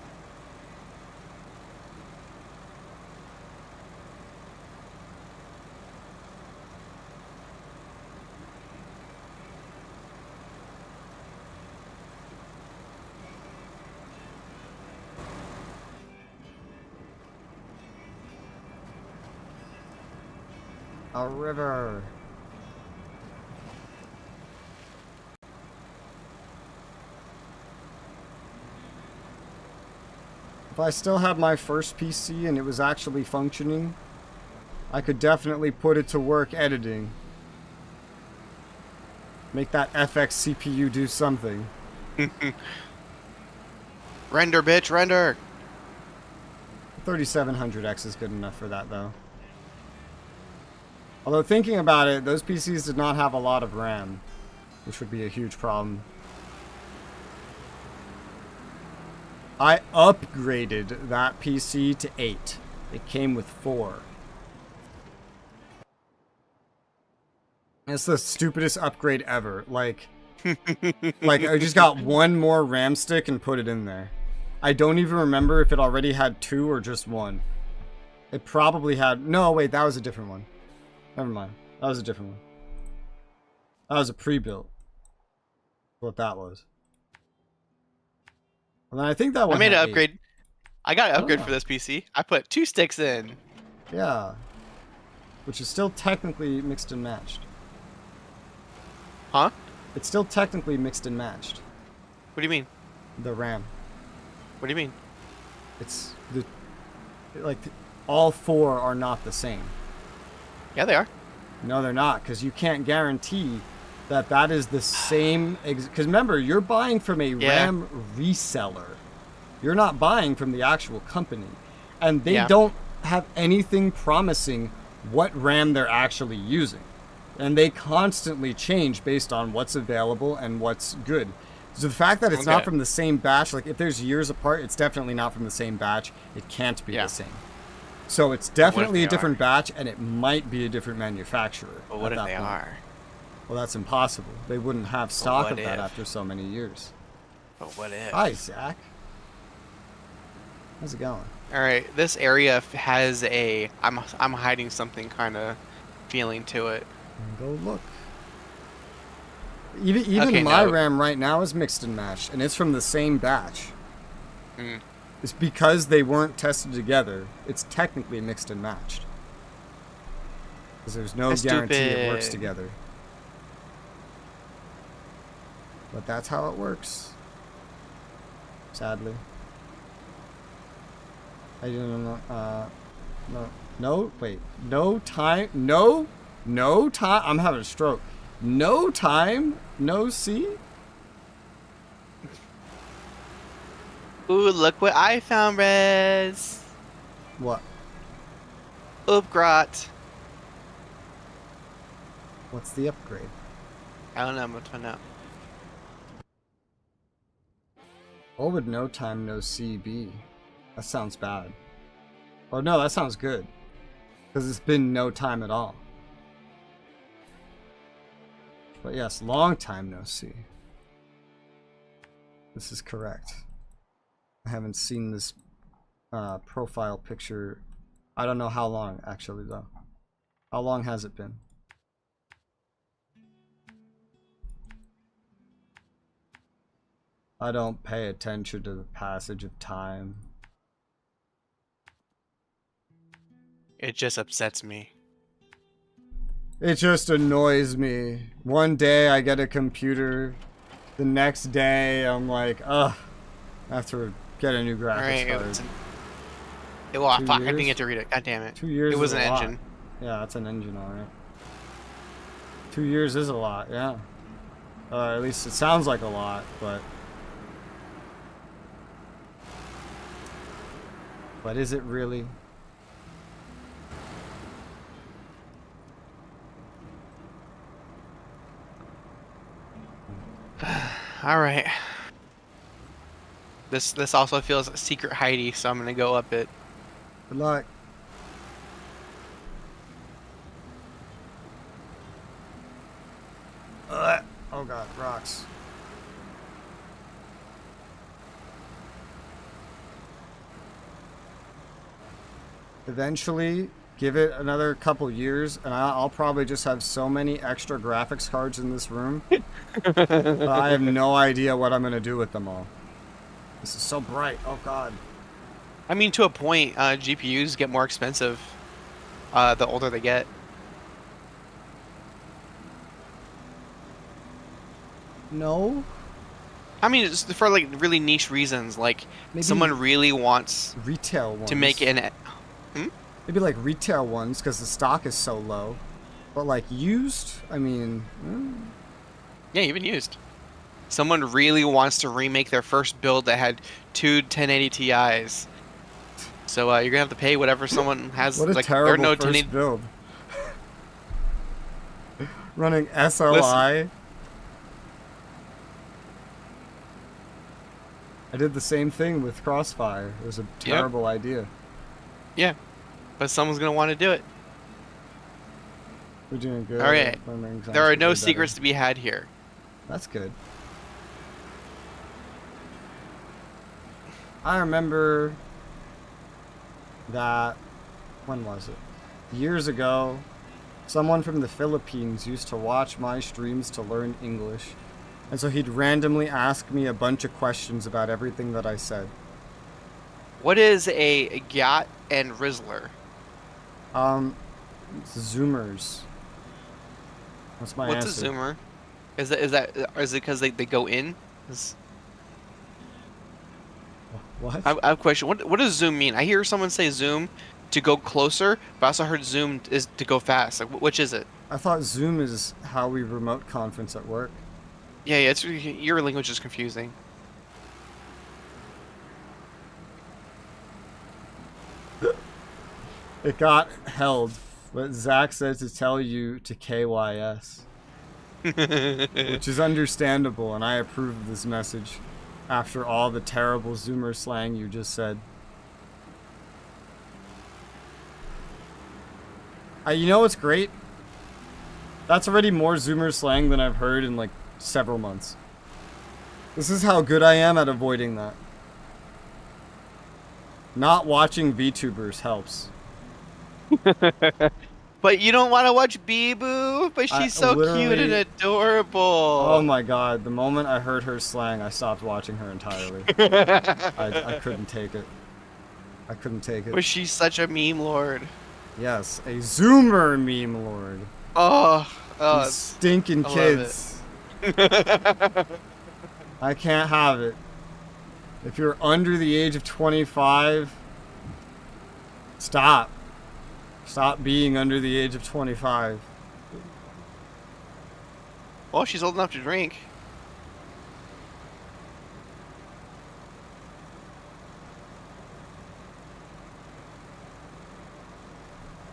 A river. If I still had my first PC and it was actually functioning, I could definitely put it to work editing. Make that FX CPU do something. Render, bitch, render! 3700X is good enough for that, though. Although thinking about it, those PCs did not have a lot of RAM, which would be a huge problem. I upgraded that PC to 8. It came with 4. It's the stupidest upgrade ever. Like, Like, I just got one more RAM stick and put it in there. I don't even remember if it already had 2 or just 1. It probably had... No, wait, that was a different one. Never mind. That was a different one. That was a pre-built. What that was. And then I think that one I made had an upgrade. 8. I got an upgrade Oh. for this PC. I put 2 sticks in. Yeah. Which is still technically mixed and matched. Huh? It's still technically mixed and matched. What do you mean? The RAM. What do you mean? It's the... Like, all 4 are not the same. Yeah, they are. No, they're not, because you can't guarantee that that is the same... Because remember, you're buying from a RAM reseller. You're not buying from the actual company. And they don't have anything promising what RAM they're actually using. And they constantly change based on what's available and what's good. So the fact that it's not from the same batch, like if there's years apart, it's definitely not from the same batch. It can't be the same. So it's definitely a different batch, and it might be a different manufacturer. But what if they are? Well, that's impossible. They wouldn't have stock of that after so many years. But what if? Hi, Zach. How's it going? All right, this area has a I'm hiding something kind of feeling to it. Go look. Even my RAM right now is mixed and matched, and it's from the same batch. It's because they weren't tested together. It's technically mixed and matched. Because there's no guarantee it works together. But that's how it works. Sadly. I don't know. No, wait. No time. No time. I'm having a stroke. No time. No see. Ooh, look what I found, Rez. What? Upgrade. What's the upgrade? I don't know. I'm gonna find out. What would no time, no see be? That sounds bad. Or no, that sounds good. Because it's been no time at all. But yes, long time no see. This is correct. I haven't seen this profile picture. I don't know how long, actually, though. How long has it been? I don't pay attention to the passage of time. It just upsets me. It just annoys me. One day I get a computer. The next day I'm like, ugh. I have to get a new graphics card. Well, fuck, I didn't get to read it. God damn it. 2 years. It was is an a lot. engine. Yeah, that's an engine, alright. 2 years is a lot, yeah. At least it sounds like a lot, but... But is it really? Alright. This also feels secret hidey, so I'm gonna go up it. Good luck. Oh god, rocks. Eventually, give it another couple years, and I'll probably just have so many extra graphics cards in this room. I have no idea what I'm going to do with them all. This is so bright. Oh, God. I mean, to a point, GPUs get more expensive the older they get. No. I mean, it's for like really niche reasons, like Maybe someone really wants retail ones to make an. Maybe like retail ones because the stock is so low. But like used, I mean... Yeah, even used. Someone really wants to remake their first build that had two 1080 Ti's. So you're gonna have to pay whatever someone has. What a like, terrible there are no first 1080 build. Running SLI. I did the same thing with Crossfire. It was a terrible idea. Yeah, but someone's gonna want to do it. We're doing good. All right. There are no secrets to be had here. That's good. I remember that, when was it? Years ago, someone from the Philippines used to watch my streams to learn English. And so he'd randomly ask me a bunch of questions about everything that I said. What is a Gyat and Rizzler? Zoomers. That's my What's answer. a zoomer? Is it because they go in? What? I have a question. What does zoom mean? I hear someone say zoom to go closer, but I also heard zoom is to go fast. Like, which is it? I thought Zoom is how we remote conference at work. Yeah, it's your language is confusing. It got held, but Zach said to tell you to KYS. Which is understandable, and I approve of this message after all the terrible Zoomer slang you just said. You know what's great? That's already more Zoomer slang than I've heard in like several months. This is how good I am at avoiding that. Not watching VTubers helps. But you don't want to watch Bee-Boo? But she's so cute and adorable. Oh my god, the moment I heard her slang, I stopped watching her entirely. I couldn't take it. I couldn't take it. But she's such a meme lord. Yes, a Zoomer meme lord. Oh, These stinking kids. I can't have it. If you're under the age of 25, stop. Stop being under the age of 25. Well, she's old enough to drink.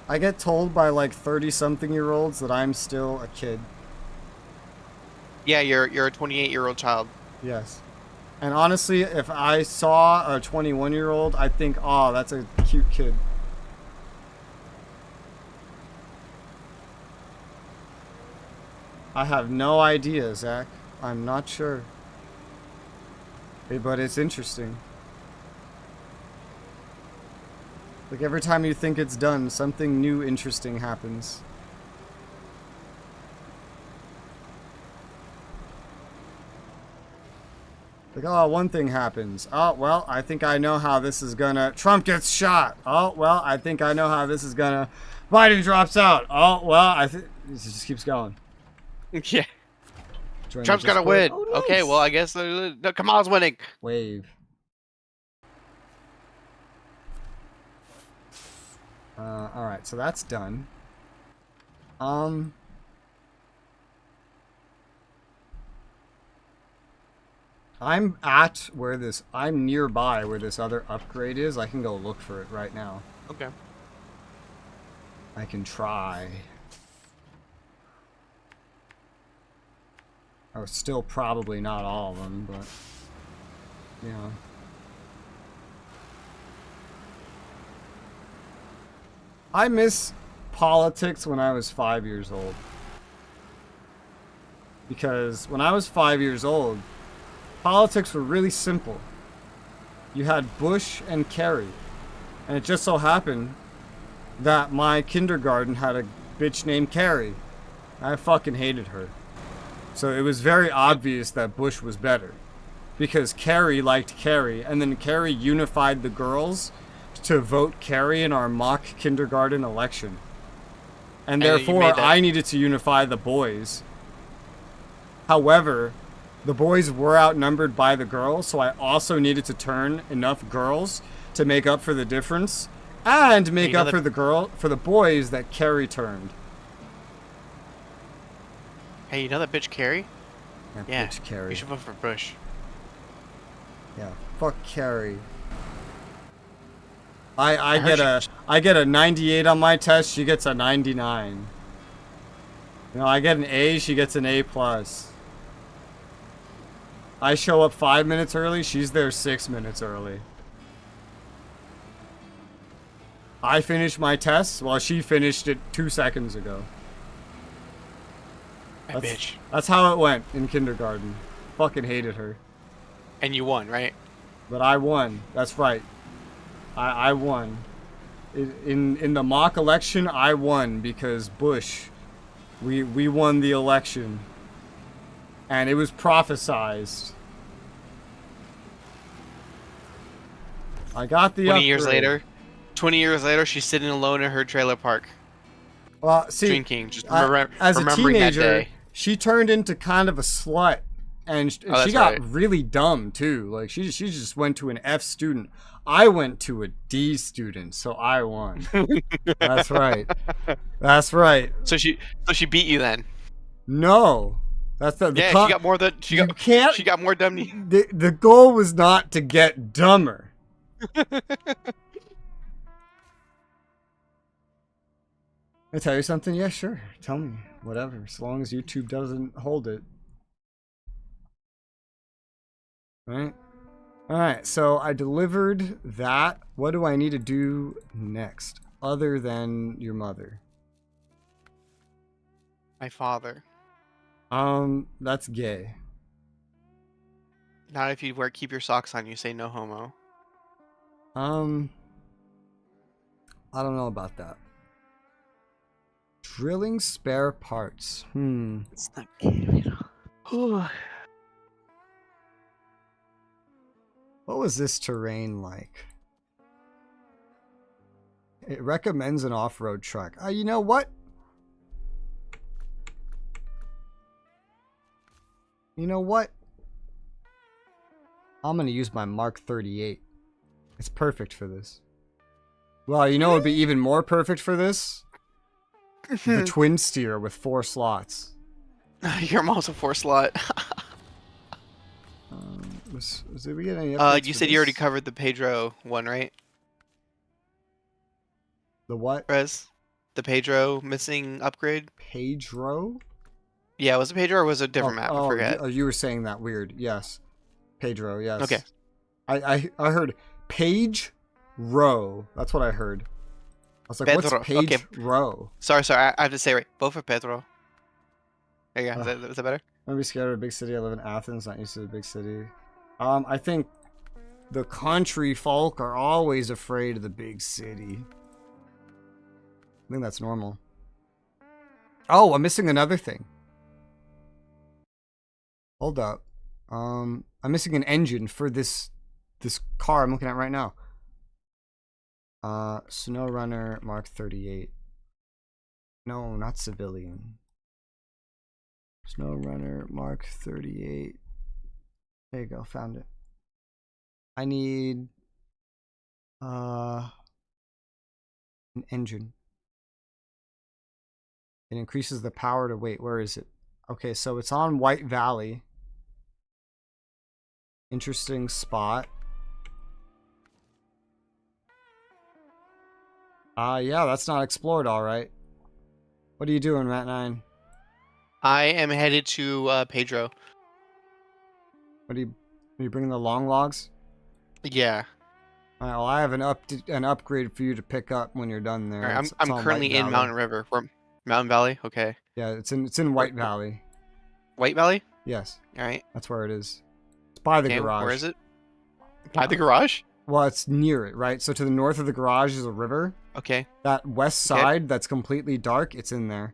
I get told by like 30-something-year-olds that I'm still a kid. Yeah, you're a 28-year-old child. Yes. And honestly, if I saw a 21-year-old, I'd think, oh, that's a cute kid. I have no idea, Zach. I'm not sure. But it's interesting. Like every time you think it's done, something new interesting happens. Like, oh, one thing happens. Oh, well, I think I know how this is gonna... Trump gets shot. Oh, well, I think I know how this is gonna... Biden drops out. Oh, well, I think... It just keeps going. Yeah. Trump's gonna win. Oh, nice. Okay, well, I guess Kamal's winning. Wave. Alright, so that's done. I'm at where this... I'm nearby where this other upgrade is. I can go look for it right now. Okay. I can try. Oh, still probably not all of them, but... You know. I miss politics when I was 5 years old. Because when I was 5 years old, politics were really simple. You had Bush and Kerry. And it just so happened that my kindergarten had a bitch named Carrie. I fucking hated her. So it was very obvious that Bush was better. Because Carrie liked Carrie, and then Carrie unified the girls to vote Carrie in our mock kindergarten election. And therefore, I needed to unify the boys. However, the boys were outnumbered by the girls, so I also needed to turn enough girls to make up for the difference. And make up for the boys that Carrie turned. Hey, you know that bitch Carrie? Yeah, bitch Carrie. You should vote for Bush. Yeah, fuck Carrie. I get a 98 on my test, she gets a 99. You know, I get an A, she gets an A+. I show up 5 minutes early, she's there 6 minutes early. I finished my test while she finished it 2 seconds ago. That bitch. That's how it went in kindergarten. Fucking hated her. And you won, right? But I won. That's right. I won. In the mock election, I won because Bush, we won the election. And it was prophesized. I got the 20 years later. 20 years later, she's sitting alone in her trailer park. Well, see, drinking, just as a remembering teenager, that day. she turned into kind of a slut. And she got right. really dumb, too. Like, she just went to an F student. I went to a D student, so I won. That's right. That's right. So she beat you then? No. That's the yeah, she got more than she got more dumb than you. The goal was not to get dumber. I tell you something? Yeah, sure. Tell me. Whatever. As long as YouTube doesn't hold it. Right? Alright, so I delivered that. What do I need to do next? Other than your mother? My father. That's gay. Not if you keep your socks on, you say no homo. I don't know about that. Drilling spare parts. It's not gay, you know. What was this terrain like? It recommends an off-road truck. You know what? You know what? I'm gonna use my Mark 38. It's perfect for this. Well, you know what would be even more perfect for this? The twin steer with 4 slots. Your mom's a 4 slot. Did we get any updates you for said you already this? covered the Pedro one, right? The what? Rez? The Pedro missing upgrade? Pedro? Yeah, was it Pedro or was it a different map? I forget. You were saying that weird. Yes. Pedro, yes. Okay. I heard Page Row. That's what I heard. I was like, Pedro. what's Page Okay. Row? Sorry, I have to say it right. Both for Pedro. There you go. Is that better? I'm scared of a big city. I live in Athens, not used to the big city. I think the country folk are always afraid of the big city. I think that's normal. Oh, I'm missing another thing. Hold up. I'm missing an engine for this car I'm looking at right now. Snowrunner Mark 38. No, not civilian. Snowrunner Mark 38. There you go, found it. I need an engine. It increases the power to wait. Where is it? Okay, so it's on White Valley. Interesting spot. Yeah, that's not explored, all right. What are you doing, Rat 9? I am headed to Pedro. Are you bringing the long logs? Yeah. All right, well, I have an upgrade for you to pick up when you're done there. Right, It's I'm on currently White in Valley. Mountain River. Mountain Valley? Okay. Yeah, it's in White Valley. White Valley? Yes, Alright. that's where it is. It's by the garage. Where is it? By the garage? Well, it's near it, right? So to the north of the garage is a river. Okay. That west side that's completely dark, it's in there.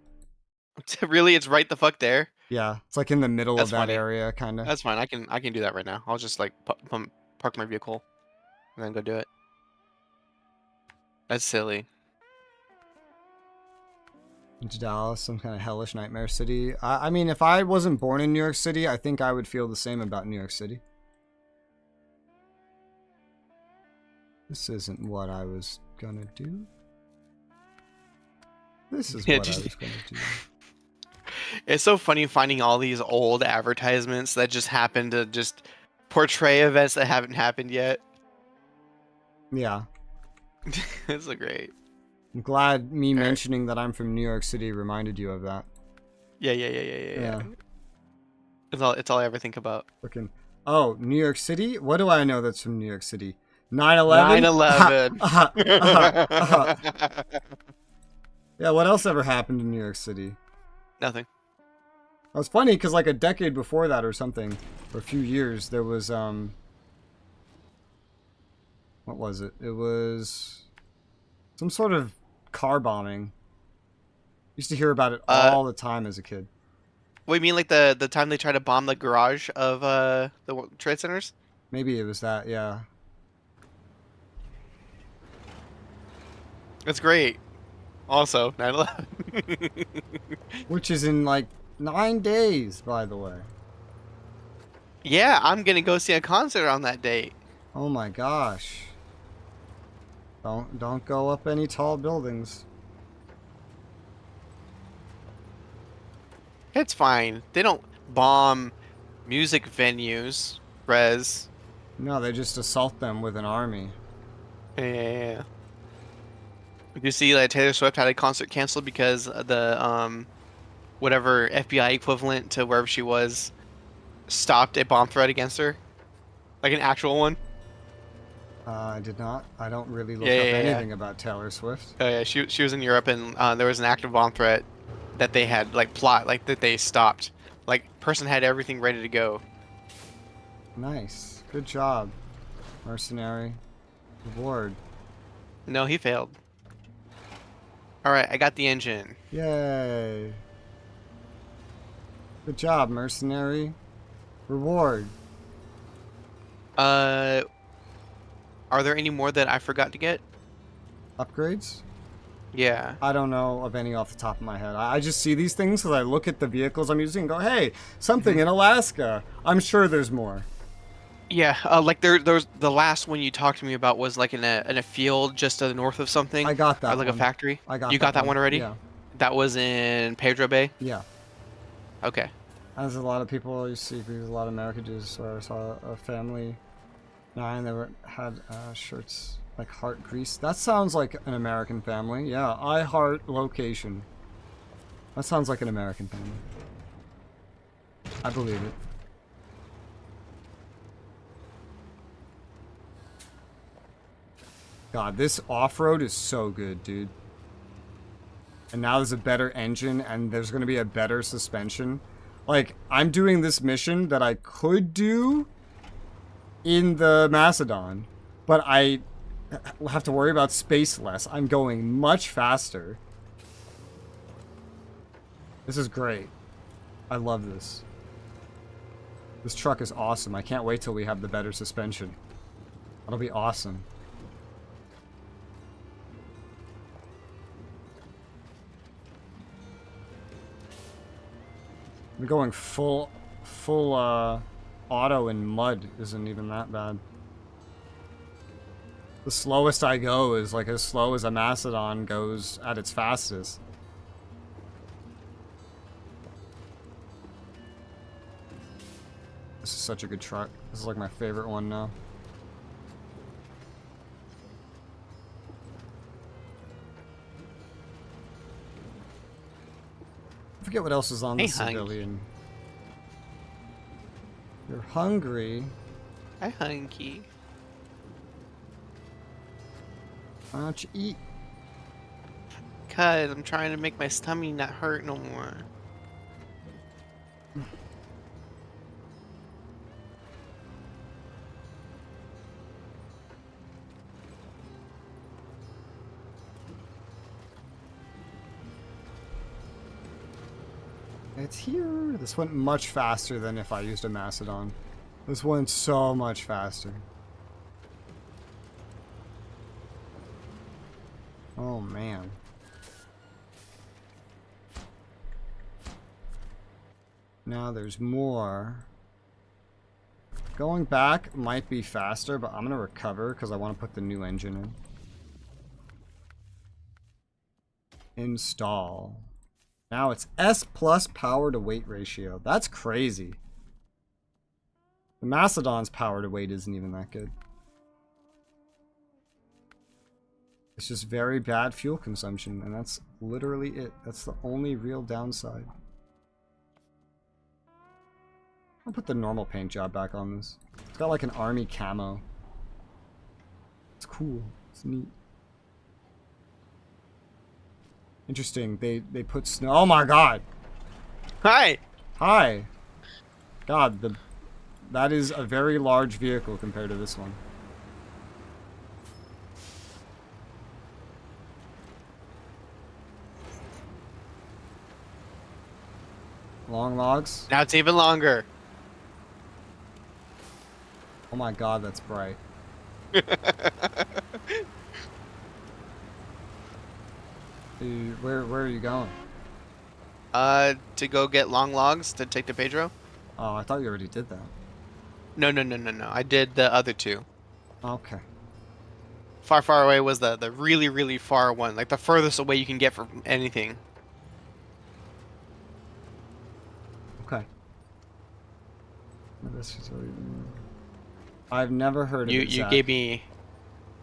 Really? It's right the fuck there? Yeah, it's like in the middle That's of that funny. area, kind of. That's fine. I can do that right now. I'll just like park my vehicle and then go do it. That's silly. Into Dallas, some kind of hellish nightmare city. I mean, if I wasn't born in New York City, I think I would feel the same about New York City. This isn't what I was gonna do. This is what I was gonna do. It's so funny finding all these old advertisements that just happen to just portray events that haven't happened yet. Yeah. It's so great. I'm glad me mentioning that I'm from New York City reminded you of that. Yeah. It's all I ever think about. Freaking. Oh, New York City? What do I know that's from New York City? 9/11? 9/11. Yeah, what else ever happened in New York City? Nothing. It was funny because like a decade before that or something, or a few years, there was what was it? It was some sort of car bombing. Used to hear about it all the time as a kid. What do you mean, like the time they tried to bomb the garage of the trade centers? Maybe it was that, yeah. That's great. Also, 9/11. Which is in like 9 days, by the way. Yeah, I'm gonna go see a concert on that date. Oh my gosh. Don't go up any tall buildings. It's fine. They don't bomb music venues, Res. No, they just assault them with an army. Yeah. Did you see that Taylor Swift had a concert canceled because the whatever FBI equivalent to wherever she was stopped a bomb threat against her? Like an actual one? I did not. I don't really look Yeah, up yeah, yeah. anything about Taylor Swift. Oh yeah, she was in Europe and there was an active bomb threat that they had like that they stopped. Like person had everything ready to go. Nice. Good job. Mercenary. Reward. No, he failed. Alright, I got the engine. Yay. Good job, mercenary. Reward. Are there any more that I forgot to get? Upgrades? Yeah. I don't know of any off the top of my head. I just see these things because I look at the vehicles I'm using and go, hey, something in Alaska. I'm sure there's more. Yeah, like there's the last one you talked to me about was like in a field just to the north of something. I got that Or like one. a factory. I got You got that one already? Yeah. That was in Pedro Bay? Yeah. Okay. As a lot of people you see, because a lot of marriages. So I saw a family, 9, they had shirts like heart grease. That sounds like an American family. Yeah, I heart location. That sounds like an American family. I believe it. God, this off-road is so good, dude. And now there's a better engine, and there's going to be a better suspension. Like, I'm doing this mission that I could do in the Macedon, but I have to worry about space less. I'm going much faster. This is great. I love this. This truck is awesome. I can't wait till we have the better suspension. That'll be awesome. I'm going full auto in mud isn't even that bad. The slowest I go is like as slow as a Macedon goes at its fastest. This is such a good truck. This is like my favorite one now. I forget what else is on the civilian. You're hungry. Hi, hunky. Why don't you eat? Cuz I'm trying to make my stomach not hurt no more. It's here. This went much faster than if I used a Macedon. This went so much faster. Oh man. Now there's more. Going back might be faster, but I'm going to recover because I want to put the new engine in. Install. Now it's S plus power to weight ratio. That's crazy. The Macedon's power to weight isn't even that good. It's just very bad fuel consumption, and that's literally it. That's the only real downside. I'll put the normal paint job back on this. It's got like an army camo. It's cool. It's neat. Interesting. They put snow. Oh my god! Hi! Hi. God, that is a very large vehicle compared to this one. Long logs? Now it's even longer. Oh my god, that's bright. Dude, where are you going? To go get long logs to take to Pedro? Oh, I thought you already did that. No. I did the other two. Okay. Far away was the really, really far one. Like the furthest away you can get from anything. Okay. I've never heard of it, You Zach. gave me...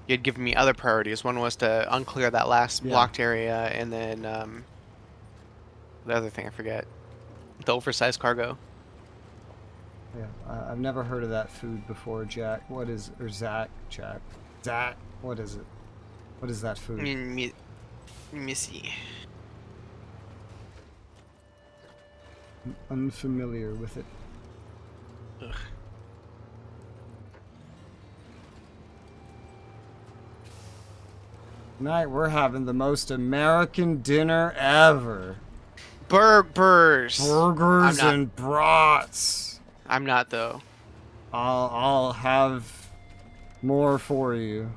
You'd given me other priorities. One was to unclear that last blocked area, and then, the other thing I forget. The oversized cargo. Yeah, I've never heard of that food before, Jack. What is... Or Zach. Jack. Zach. What is it? What is that food? Let me see. I'm unfamiliar with it. Ugh. Tonight we're having the most American dinner ever. Burgers. Burgers and brats. I'm not though. I'll have more for you.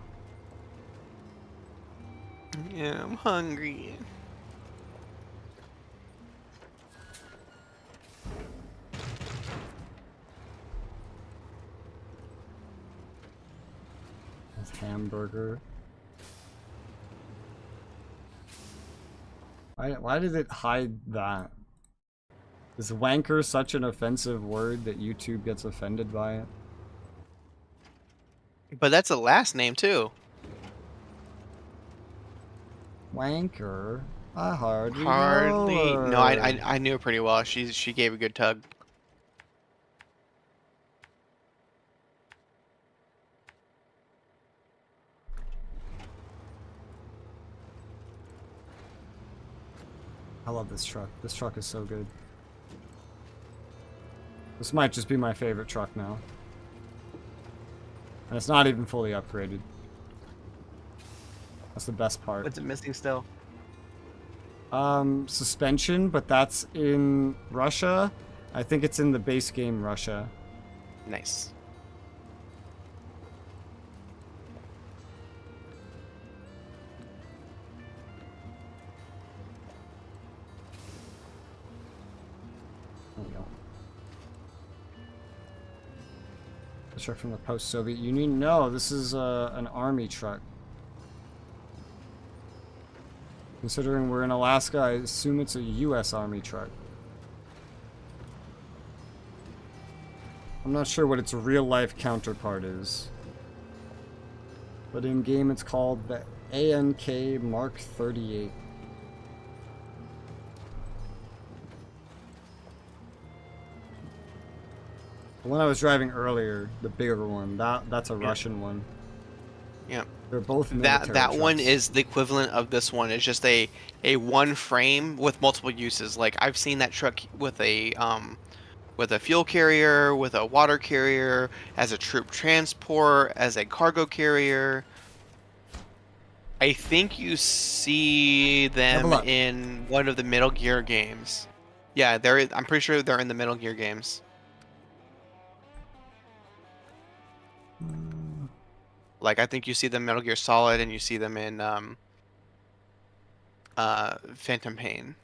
Yeah, I'm hungry. This hamburger. Why did it hide that? Is wanker such an offensive word that YouTube gets offended by it? But that's a last name too. Wanker? I hardly know her. No, I knew her pretty well. She gave a good tug. I love this truck. This truck is so good. This might just be my favorite truck now. And it's not even fully upgraded. That's the best part. What's it missing still? Suspension, but that's in Russia. I think it's in the base game Russia. Nice. There we go. The truck from the post-Soviet Union? No, this is an army truck. Considering we're in Alaska, I assume it's a U.S. Army truck. I'm not sure what its real-life counterpart is. But in-game it's called the ANK Mark 38. The one I was driving earlier, the bigger one, that's a Russian one. Yeah. They're both military That one trucks. is the equivalent of this one. It's just a one frame with multiple uses. Like I've seen that truck with a fuel carrier, with a water carrier, as a troop transport, as a cargo carrier. I think you see them in one of the Metal Gear games. Yeah, I'm pretty sure they're in the Metal Gear games. Like I think you see them Metal Gear Solid, and you see them in Phantom Pain.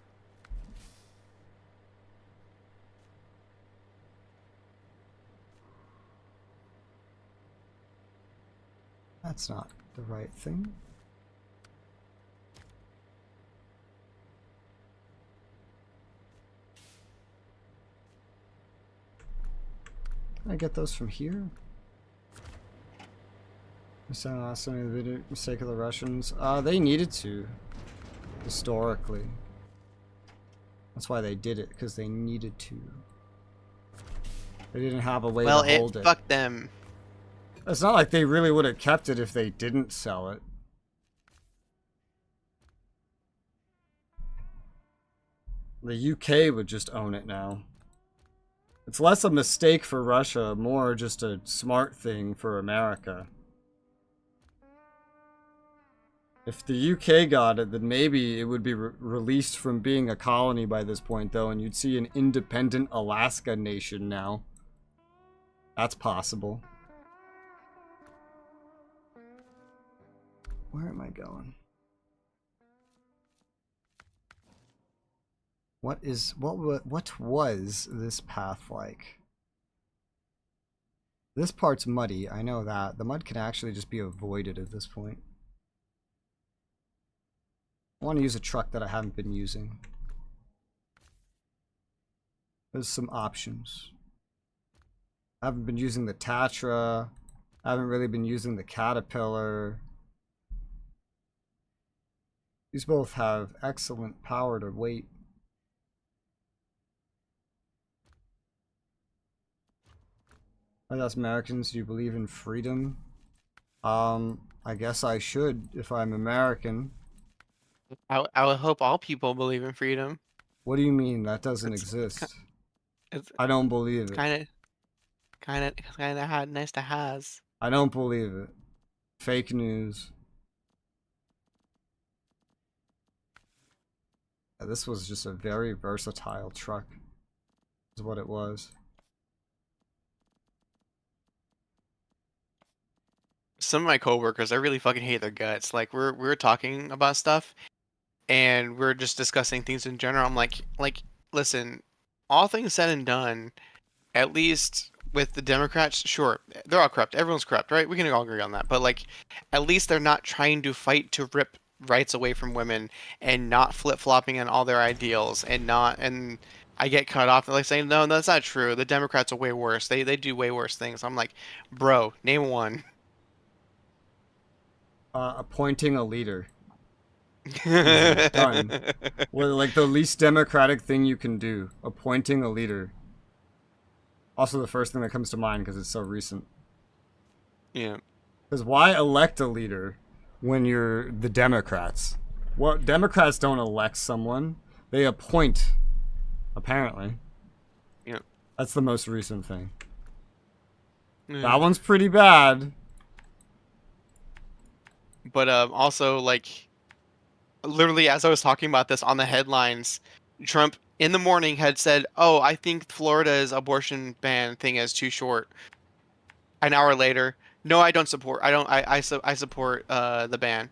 That's not the right thing. Can I get those from here? The mistake of the Russians. They needed to. Historically. That's why they did it, because they needed to. They didn't have a way to hold it. Fuck them. It's not like they really would have kept it if they didn't sell it. The UK would just own it now. It's less a mistake for Russia, more just a smart thing for America. If the UK got it, then maybe it would be released from being a colony by this point, though, and you'd see an independent Alaska nation now. That's possible. Where am I going? What was this path like? This part's muddy, I know that. The mud can actually just be avoided at this point. I want to use a truck that I haven't been using. There's some options. I haven't been using the Tatra. I haven't really been using the Caterpillar. These both have excellent power to weight. I ask Americans, do you believe in freedom? I guess I should if I'm American. I would hope all people believe in freedom. What do you mean? That doesn't exist. I don't believe it. Kind of nice to has. I don't believe it. Fake news. Yeah, this was just a very versatile truck, is what it was. Some of my coworkers, I really fucking hate their guts. Like we're talking about stuff, and we're just discussing things in general. I'm like, listen, all things said and done, at least with the Democrats, sure, they're all corrupt. Everyone's corrupt, right? We can all agree on that. But like, at least they're not trying to fight to rip rights away from women and not flip-flopping on all their ideals and I get cut off. They're like saying, no, that's not true. The Democrats are way worse. They do way worse things. I'm like, bro, name one. Appointing a leader. Done. Well, like the least democratic thing you can do. Appointing a leader. Also the first thing that comes to mind because it's so recent. Yeah. Because why elect a leader when you're the Democrats? Well, Democrats don't elect someone. They appoint, apparently. Yeah. That's the most recent thing. Yeah. That one's pretty bad. But also, like, literally as I was talking about this on the headlines, Trump in the morning had said, oh, I think Florida's abortion ban thing is too short. An hour later, no, I don't support. I support the ban.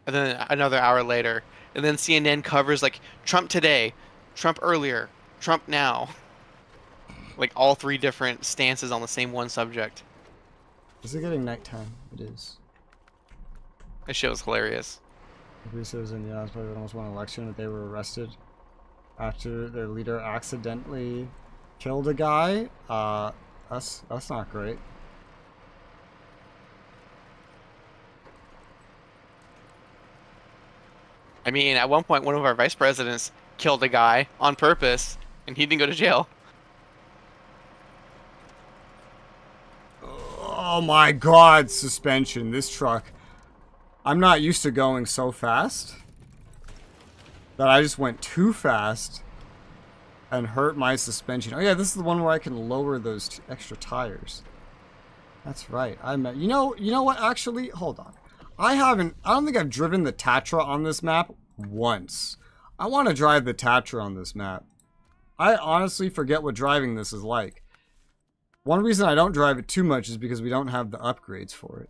And then another hour later, and then CNN covers like Trump today, Trump earlier, Trump now. Like all three different stances on the same one subject. Is it getting nighttime? It is. That shit was hilarious. Resoula in the Osborne almost won an election that they were arrested after their leader accidentally killed a guy. That's not great. I mean, at one point, one of our vice presidents killed a guy on purpose, and he didn't go to jail. Oh my god, suspension. This truck. I'm not used to going so fast that I just went too fast and hurt my suspension. Oh yeah, this is the one where I can lower those extra tires. That's right. You know what? Actually, hold on. I don't think I've driven the Tatra on this map once. I want to drive the Tatra on this map. I honestly forget what driving this is like. One reason I don't drive it too much is because we don't have the upgrades for it.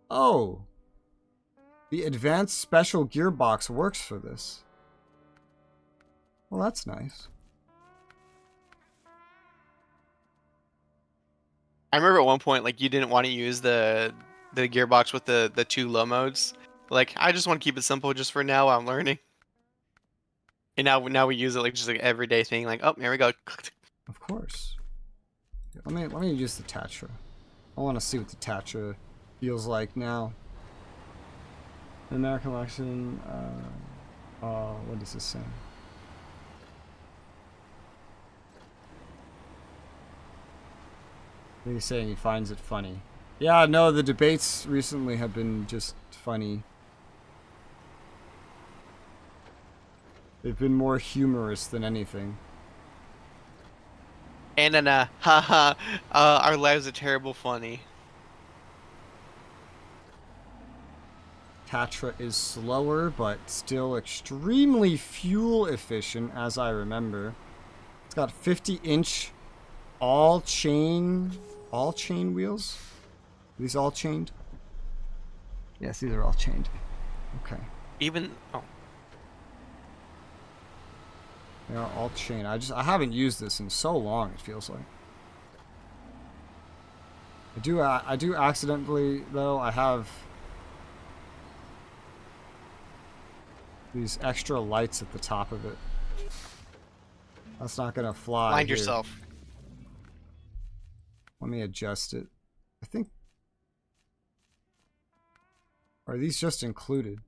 Oh. The advanced special gearbox works for this. Well, that's nice. I remember at one point, like, you didn't want to use the gearbox with the two low modes. Like, I just want to keep it simple just for now while I'm learning. And now we use it like just like everyday thing. Like, oh, here we go. Of course. Let me use the Tatra. I want to see what the Tatra feels like now. The American election. What does this say? He's saying he finds it funny. Yeah, no, the debates recently have been just funny. They've been more humorous than anything. And then, haha, our lives are terrible funny. Tatra is slower, but still extremely fuel efficient, as I remember. It's got 50-inch all chain wheels. Are these all chained? Yes, these are all chained. Okay. Even, oh, They are all chained. I haven't used this in so long, it feels like. I do accidentally, though, I have these extra lights at the top of it. That's not gonna fly. blind here. yourself. Let me adjust it. I think... Are these just included?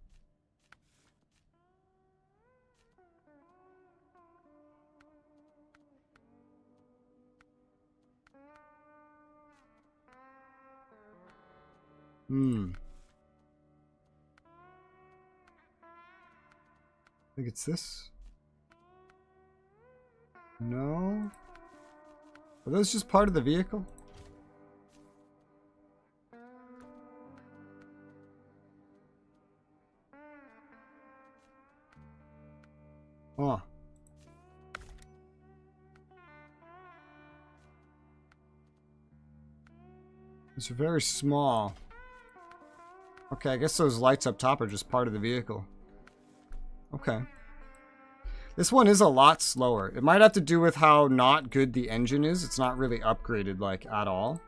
I think it's this. No? Are those just part of the vehicle? Huh. It's very small. Okay, I guess those lights up top are just part of the vehicle. Okay. This one is a lot slower. It might have to do with how not good the engine is. It's not really upgraded, like, at all.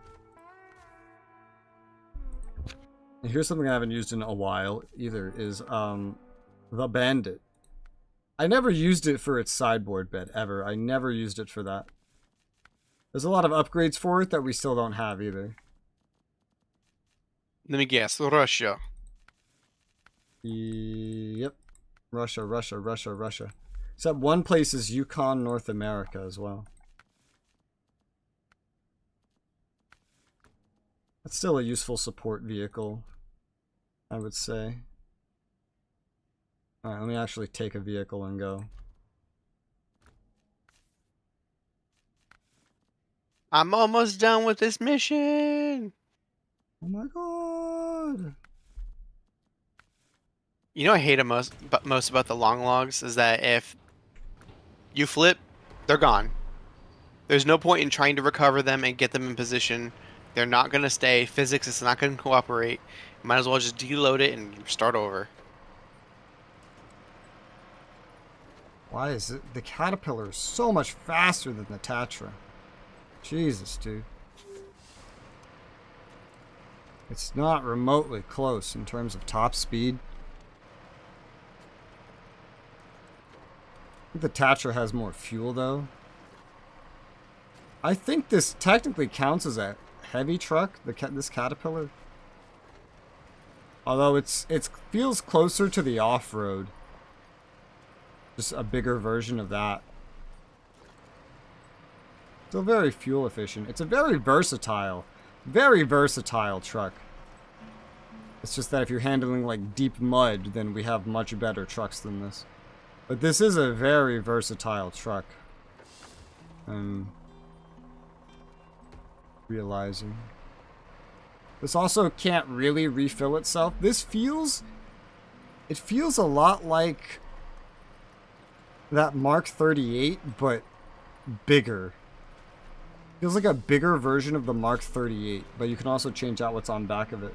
And here's something I haven't used in a while, either, is, the Bandit. I never used it for its sideboard bed, ever. I never used it for that. There's a lot of upgrades for it that we still don't have, either. Let me guess, Russia. Yep. Russia, Russia, Russia, Russia. Except one place is Yukon, North America as well. That's still a useful support vehicle, I would say. Alright, let me actually take a vehicle and go. I'm almost done with this mission. Oh my god. You know what I hate most about the long logs is that if you flip, they're gone. There's no point in trying to recover them and get them in position. They're not going to stay. Physics is not going to cooperate. You might as well just deload it and start over. Why is it? The Caterpillar is so much faster than the Tatra. Jesus, dude. It's not remotely close in terms of top speed. I think the Tatra has more fuel, though. I think this technically counts as a heavy truck, this Caterpillar. Although it feels closer to the off-road. Just a bigger version of that. Still very fuel efficient. It's a very versatile truck. It's just that if you're handling like deep mud, then we have much better trucks than this. But this is a very versatile truck. Realizing. This also can't really refill itself. It feels a lot like that Mark 38, but bigger. Feels like a bigger version of the Mark 38, but you can also change out what's on back of it.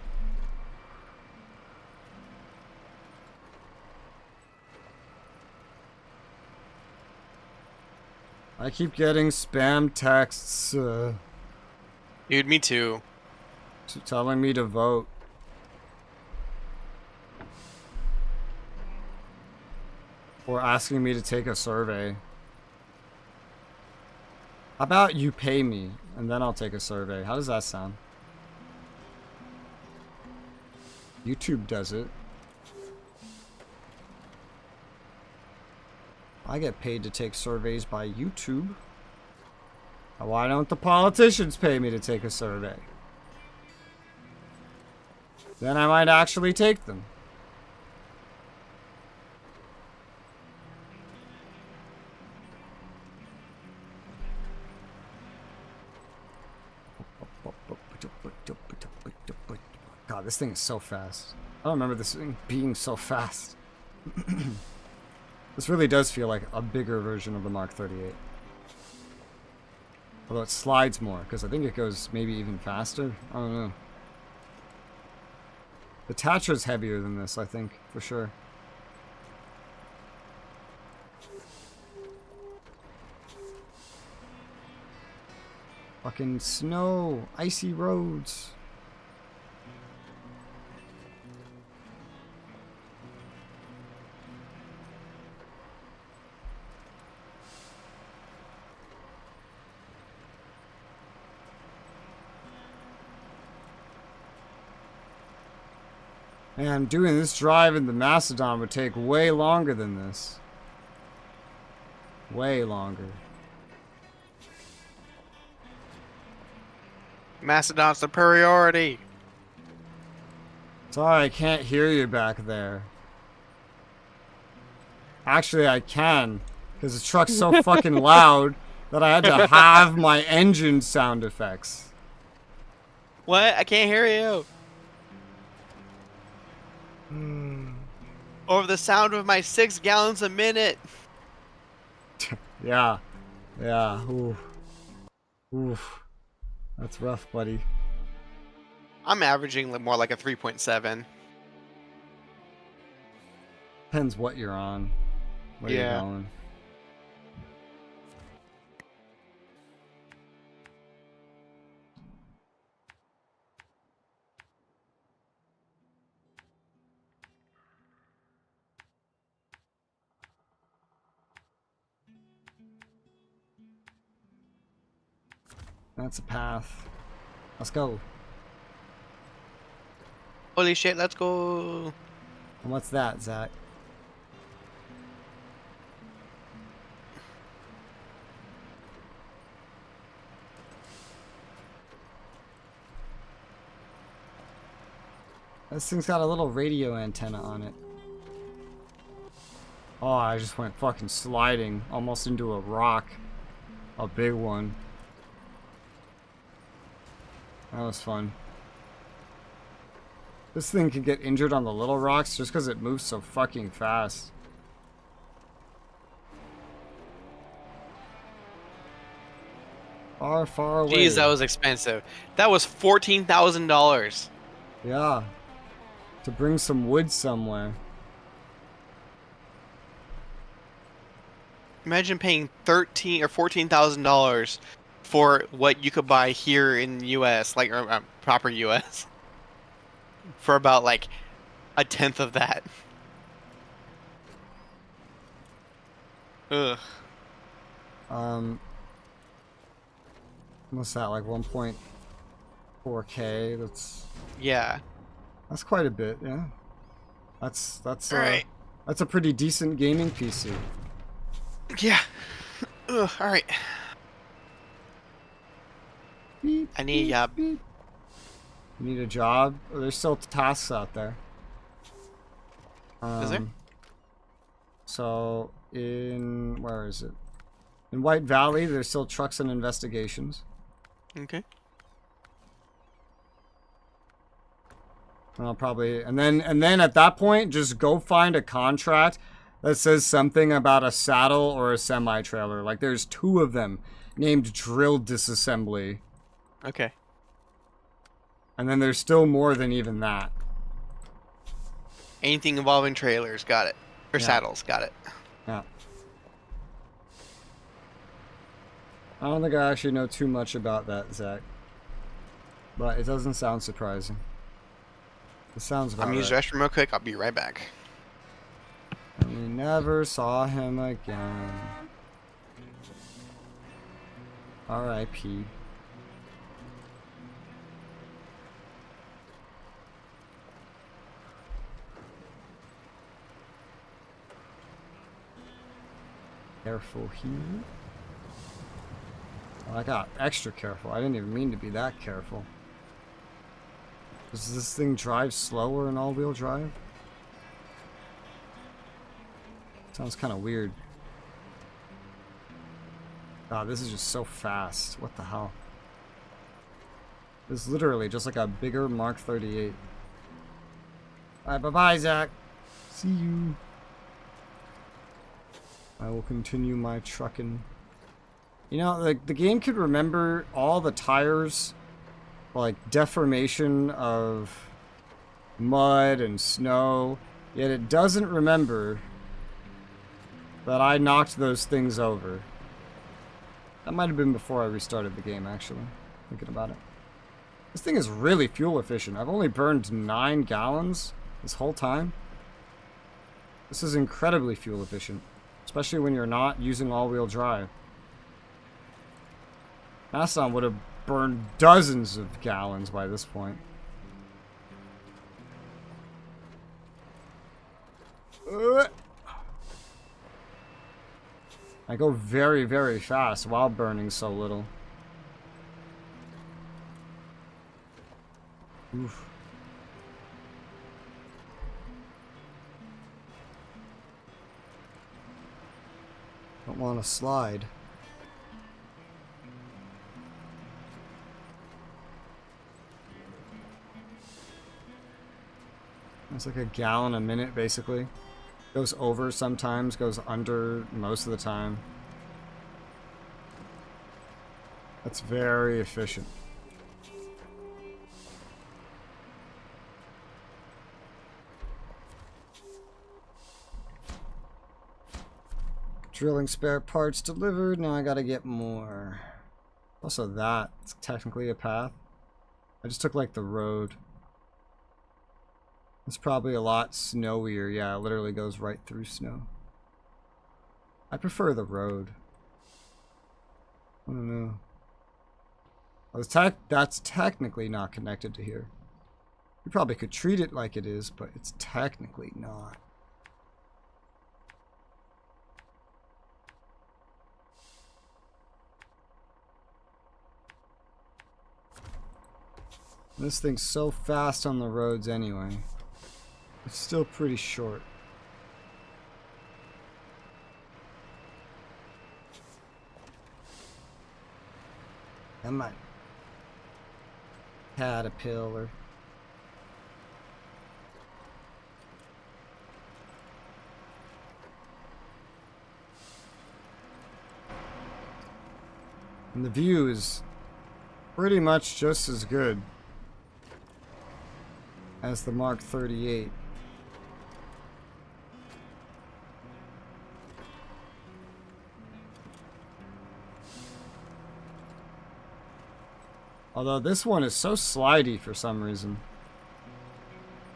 I keep getting spam texts Dude, me too. telling me to vote. Or asking me to take a survey. How about you pay me, and then I'll take a survey? How does that sound? YouTube does it. I get paid to take surveys by YouTube. Why don't the politicians pay me to take a survey? Then I might actually take them. God, this thing is so fast. I don't remember this thing being so fast. This really does feel like a bigger version of the Mark 38. Although it slides more, because I think it goes maybe even faster. I don't know. The Tatra's heavier than this, I think, for sure. Fucking snow, icy roads. Man, doing this drive in the Macedon would take way longer than this. Way longer. Macedon superiority. Sorry, I can't hear you back there. Actually, I can, because the truck's so fucking loud that I had to have my engine sound effects. What? I can't hear you. Over the sound of my 6 gallons a minute. Yeah. Yeah. Oof. Oof. That's rough, buddy. I'm averaging more like a 3.7. Depends what you're on. Where you're going. That's a path. Let's go. Holy shit, let's go. And what's that, Zach? This thing's got a little radio antenna on it. Oh, I just went fucking sliding almost into a rock. A big one. That was fun. This thing can get injured on the little rocks just because it moves so fucking fast. Far, far away. Jeez, that was expensive. That was $14,000. Yeah. To bring some wood somewhere. Imagine paying $13,000 or $14,000 for what you could buy here in the U.S., like proper U.S. for about like a tenth of that. Ugh. What's that, like 1.4K? That's quite a bit, yeah. That's all right. That's a pretty decent gaming PC. Yeah. Ugh, all right. Beep, I need a job. beep. You need a job? Oh, there's still tasks out there. Is there? So where is it? In White Valley, there's still trucks and investigations. Okay. And I'll probably and then at that point, just go find a contract that says something about a saddle or a semi-trailer. Like there's 2 of them named drill disassembly. Okay. And then there's still more than even that. Anything involving trailers, got it. Or saddles, got it. Yeah. I don't think I actually know too much about that, Zach. But it doesn't sound surprising. It sounds about I'm gonna use the restroom real quick. I'll be right back. And we never saw him again. R.I.P. Careful here. Oh, I got extra careful. I didn't even mean to be that careful. Does this thing drive slower in all-wheel drive? Sounds kind of weird. God, this is just so fast. What the hell? This is literally just like a bigger Mark 38. Alright, bye-bye, Zach. See you. I will continue my trucking. You know, the game could remember all the tires, like deformation of mud and snow, yet it doesn't remember that I knocked those things over. That might have been before I restarted the game, actually, thinking about it. This thing is really fuel efficient. I've only burned 9 gallons this whole time. This is incredibly fuel efficient, especially when you're not using all-wheel drive. Masson would have burned dozens of gallons by this point. I go very, very fast while burning so little. Oof. Don't want to slide. It's like a gallon a minute, basically. Goes over sometimes, goes under most of the time. That's very efficient. Drilling spare parts delivered. Now I gotta get more. Also that. It's technically a path. I just took like the road. It's probably a lot snowier. Yeah, it literally goes right through snow. I prefer the road. I don't know. That's technically not connected to here. You probably could treat it like it is, but it's technically not. This thing's so fast on the roads anyway. It's still pretty short. Come on. Caterpillar. And the view is pretty much just as good as the Mark 38. Although this one is so slidey for some reason.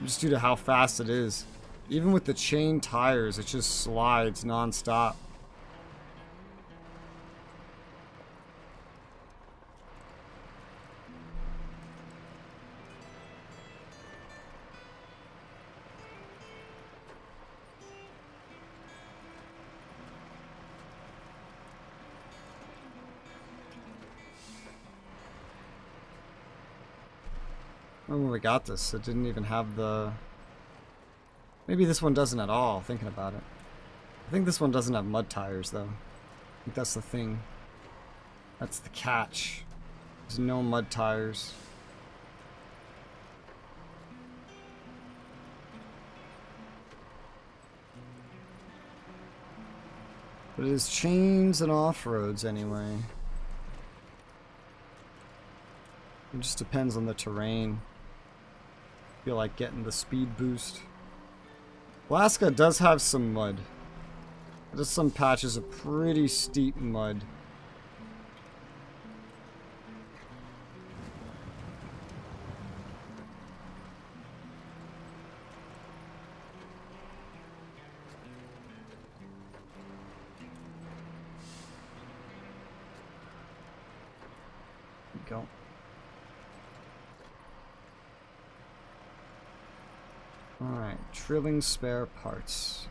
Just due to how fast it is. Even with the chain tires, it just slides non-stop. When we got this, it didn't even have the... Maybe this one doesn't at all, thinking about it. I think this one doesn't have mud tires, though. I think that's the thing. That's the catch. There's no mud tires. But it is chains and off-roads anyway. It just depends on the terrain. Feel like getting the speed boost. Alaska does have some mud. There's some patches of pretty steep mud. There we go. Alright, drilling spare parts.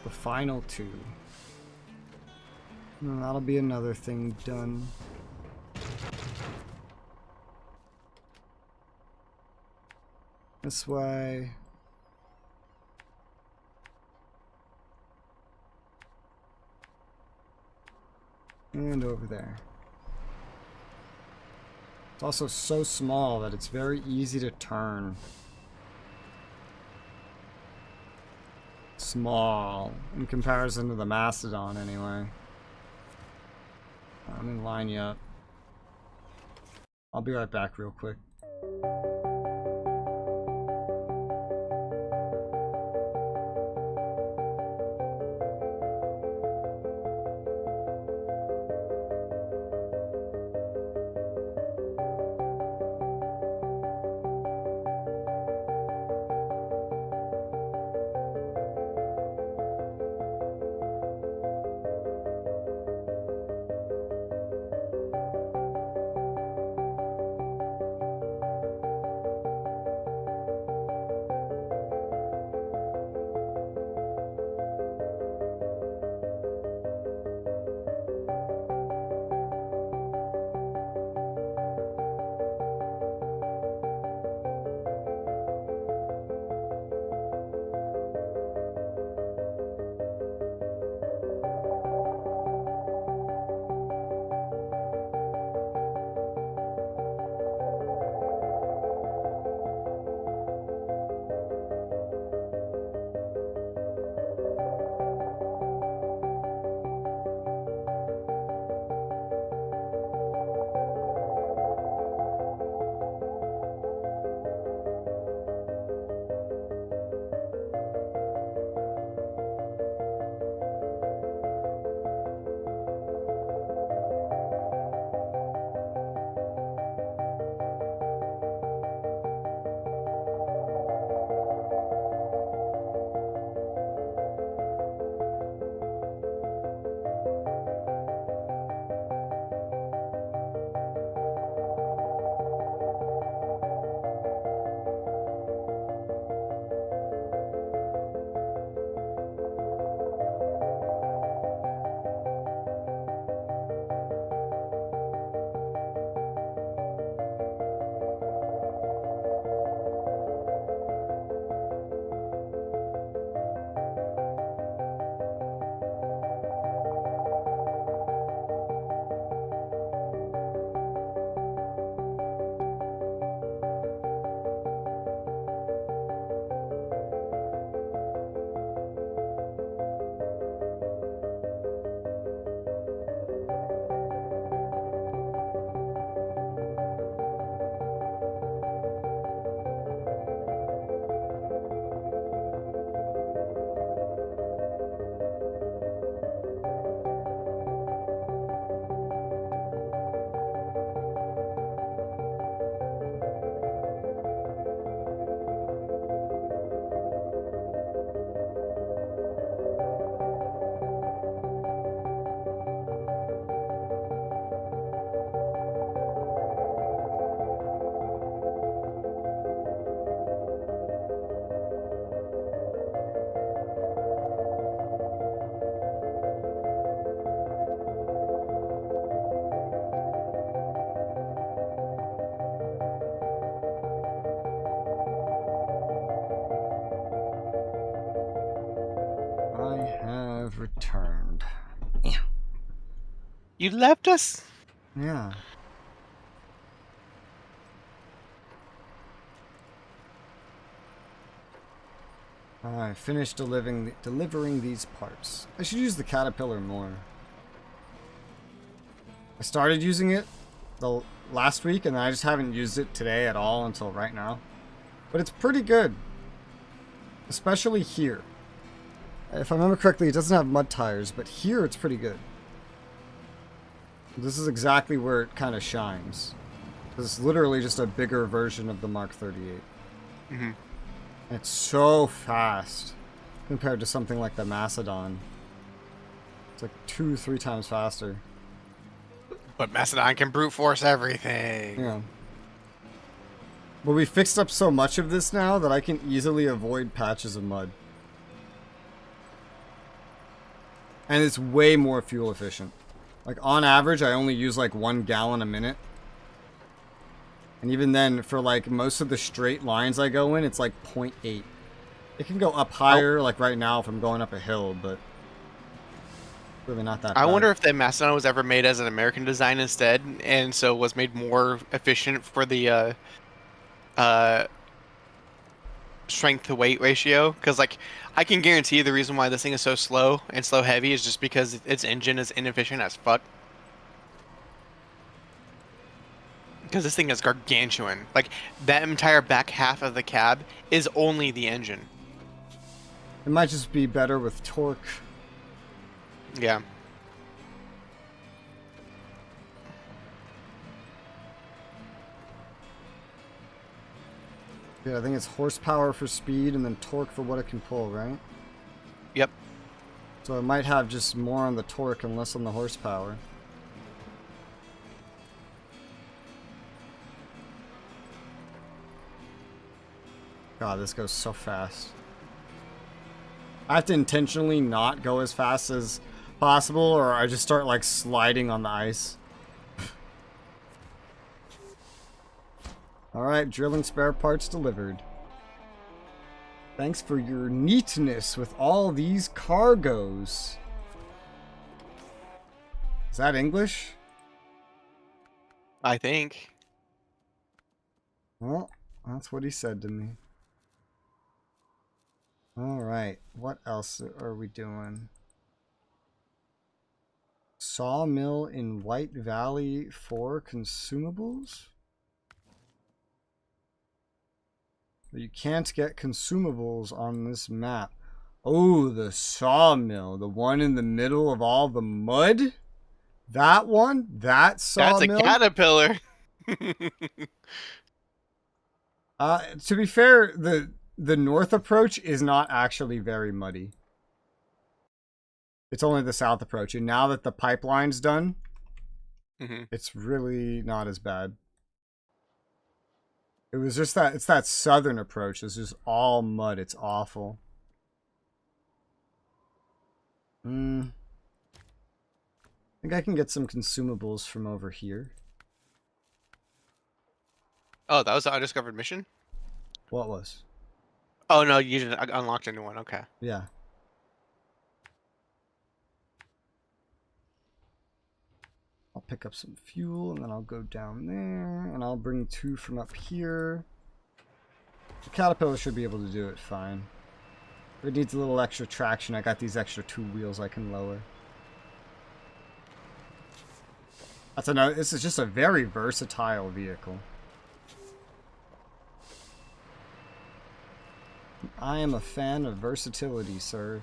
The final 2. And that'll be another thing done. This way. And over there. It's also so small that it's very easy to turn. small in comparison to the Mastodon anyway. Let me line you up. I'll be right back real quick. Returned. Yeah. You left us? Yeah. I finished delivering these parts. I should use the caterpillar more. I started using it the last week and I just haven't used it today at all until right now. But it's pretty good. Especially here. If I remember correctly, it doesn't have mud tires, but here it's pretty good. This is exactly where it kind of shines. It's literally just a bigger version of the Mark 38. Mm-hmm. It's so fast compared to something like the Macedon. It's like 2-3 times faster. But Macedon can brute force everything. Yeah. But we fixed up so much of this now that I can easily avoid patches of mud. And it's way more fuel efficient. Like on average, I only use like 1 gallon a minute. And even then, for like most of the straight lines I go in, it's like 0.8. It can go up higher, like right now if I'm going up a hill, but really not that bad. I wonder if the Macedon was ever made as an American design instead, and so was made more efficient for the strength to weight ratio, because like I can guarantee the reason why this thing is so slow and slow heavy is just because its engine is inefficient as fuck. Because this thing is gargantuan. Like that entire back half of the cab is only the engine. It might just be better with torque. Yeah. Yeah, I think it's horsepower for speed and then torque for what it can pull, right? Yep. So it might have just more on the torque and less on the horsepower. God, this goes so fast. I have to intentionally not go as fast as possible, or I just start like sliding on the ice. Alright, drilling spare parts delivered. Thanks for your neatness with all these cargoes. Is that English? I think. Well, that's what he said to me. Alright, what else are we doing? Sawmill in White Valley for consumables? You can't get consumables on this map. Oh, the sawmill. The one in the middle of all the mud? That one? That sawmill? That's a caterpillar. To be fair, the north approach is not actually very muddy. It's only the south approach. And now that the pipeline's done, it's really not as bad. It was just that, it's that southern approach. It's just all mud. It's awful. I think I can get some consumables from over here. Oh, that was the undiscovered mission? What was? Oh, no, you didn't unlock a new one. Okay. Yeah. I'll pick up some fuel, and then I'll go down there, and I'll bring 2 from up here. The caterpillar should be able to do it fine. If it needs a little extra traction, I got these extra 2 wheels I can lower. That's another. This is just a very versatile vehicle. I am a fan of versatility, sir.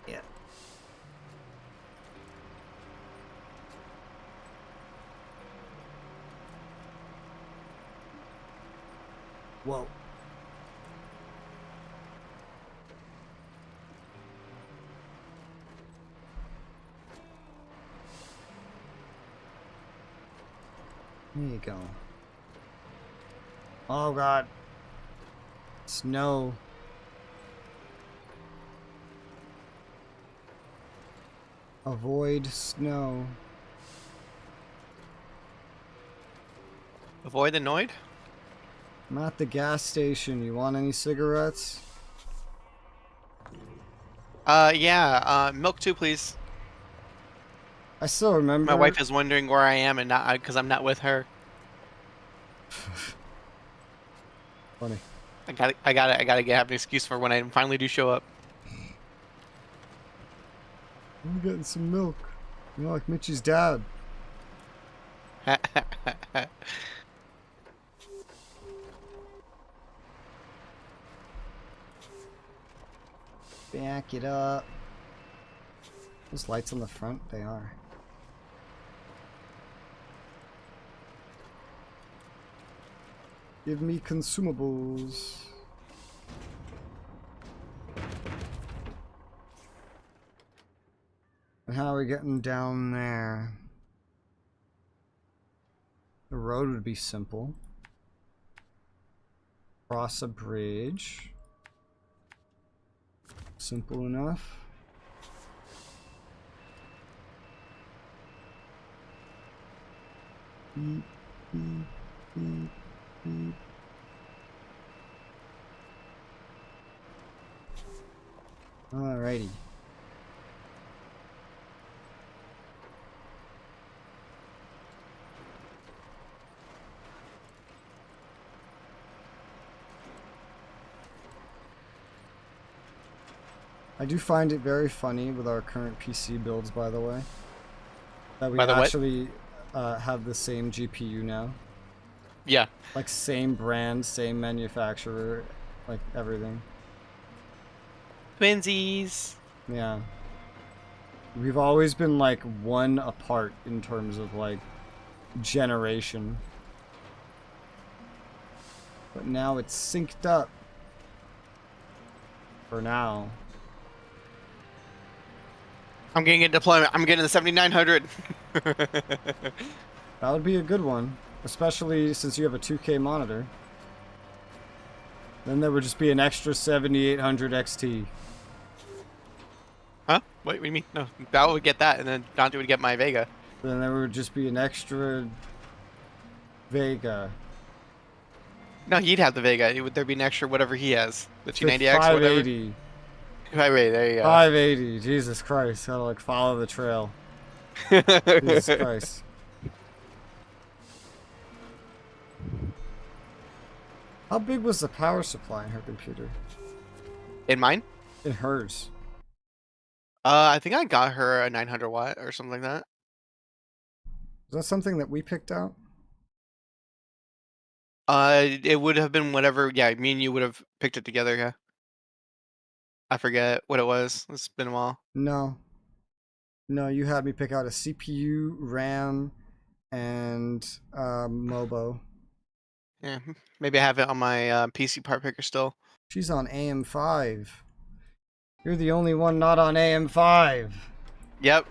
Yeah. Whoa. There you go. Oh god. Snow. Avoid snow. Avoid the Noid? I'm at the gas station. You want any cigarettes? Yeah, milk too, please. I still remember. My wife is wondering where I am and not because I'm not with her. Funny. I gotta have an excuse for when I finally do show up. I'm getting some milk. You know, like Mitchie's dad. Back it up. Those lights on the front, they are. Give me consumables. And how are we getting down there? The road would be simple. Cross a bridge. Simple enough. Beep, Alrighty. I do find it very funny with our current PC builds, by the way, that we actually have the same GPU now. Yeah. Like same brand, same manufacturer, like everything. Twinsies. Yeah. We've always been like one apart in terms of like generation. But now it's synced up. For now. I'm getting a deployment. I'm getting the 7900. That would be a good one. Especially since you have a 2K monitor. Then there would just be an extra 7800 XT. Huh? What do you mean? No, Val would get that, and then Dante would get my Vega. Then there would just be an extra Vega. No, he'd have the Vega. There'd be an extra whatever he has. The 290X, 580. whatever. 580, there you go. 580. Jesus Christ. Gotta like follow the trail. Jesus Christ. How big was the power supply in her computer? In mine? In hers. I think I got her a 900 watt or something like that. Is that something that we picked out? It would have been whatever. Yeah, me and you would have picked it together. Yeah. I forget what it was. It's been a while. No. No, you had me pick out a CPU, RAM, and Mobo. Yeah, maybe I have it on my PC part picker still. She's on AM5. You're the only one not on AM5. Yep.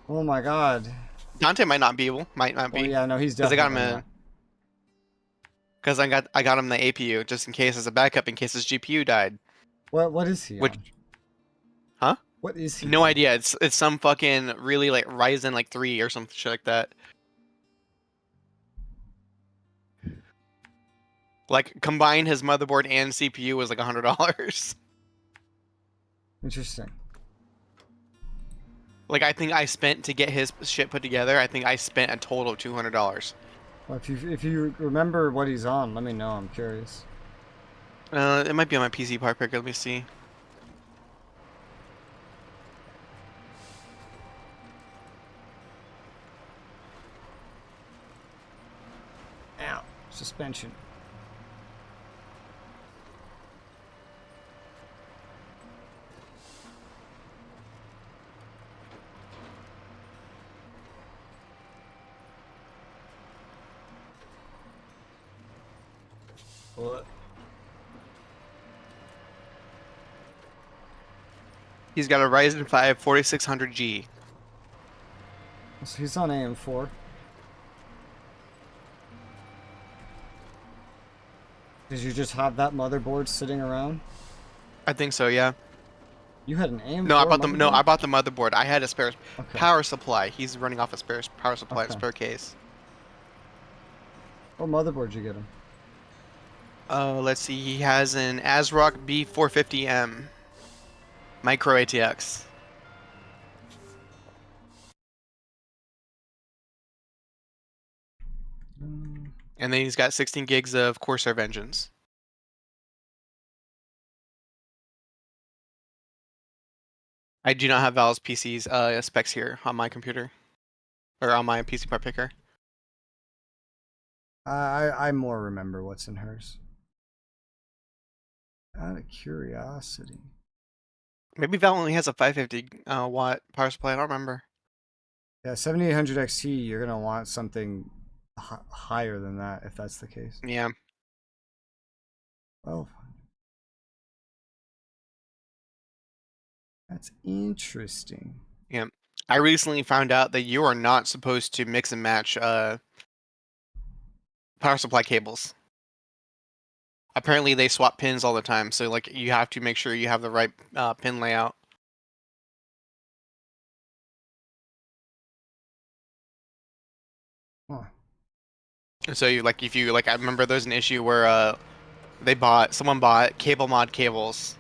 Oh my god. Dante might not be able. Might not be. Oh yeah, no, he's definitely because I got him because I got him the APU just in case as a backup in case his GPU died. What is he on? Huh? What is he? No idea. It's some fucking really like Ryzen like 3 or some shit like that. Like combine his motherboard and CPU was like $100. Interesting. Like I think I spent to get his shit put together. I think I spent a total of $200. Well, if you remember what he's on, let me know. I'm curious. It might be on my PC part picker. Let me see. Ow. Suspension. What? He's got a Ryzen 5 4600G. So he's on AM4. Did you just have that motherboard sitting around? I think so, yeah. You had an AM4 No, I bought motherboard? I bought the motherboard. I had a spare Okay. power supply. He's running off a spare power supply, Okay. spare case. What motherboard did you get him? Let's see. He has an ASRock B450M micro ATX. And then he's got 16 gigs of Corsair Vengeance. I do not have Val's PC's specs here on my computer. Or on my PC part picker. I more remember what's in hers. Out of curiosity. Maybe Val only has a 550 watt power supply. I don't remember. Yeah, 7800 XT, you're going to want something higher than that if that's the case. Yeah. Oh. That's interesting. Yeah. I recently found out that you are not supposed to mix and match power supply cables. Apparently they swap pins all the time, so like you have to make sure you have the right pin layout. Huh. So you like if you like I remember there's an issue where someone bought cable mod cables,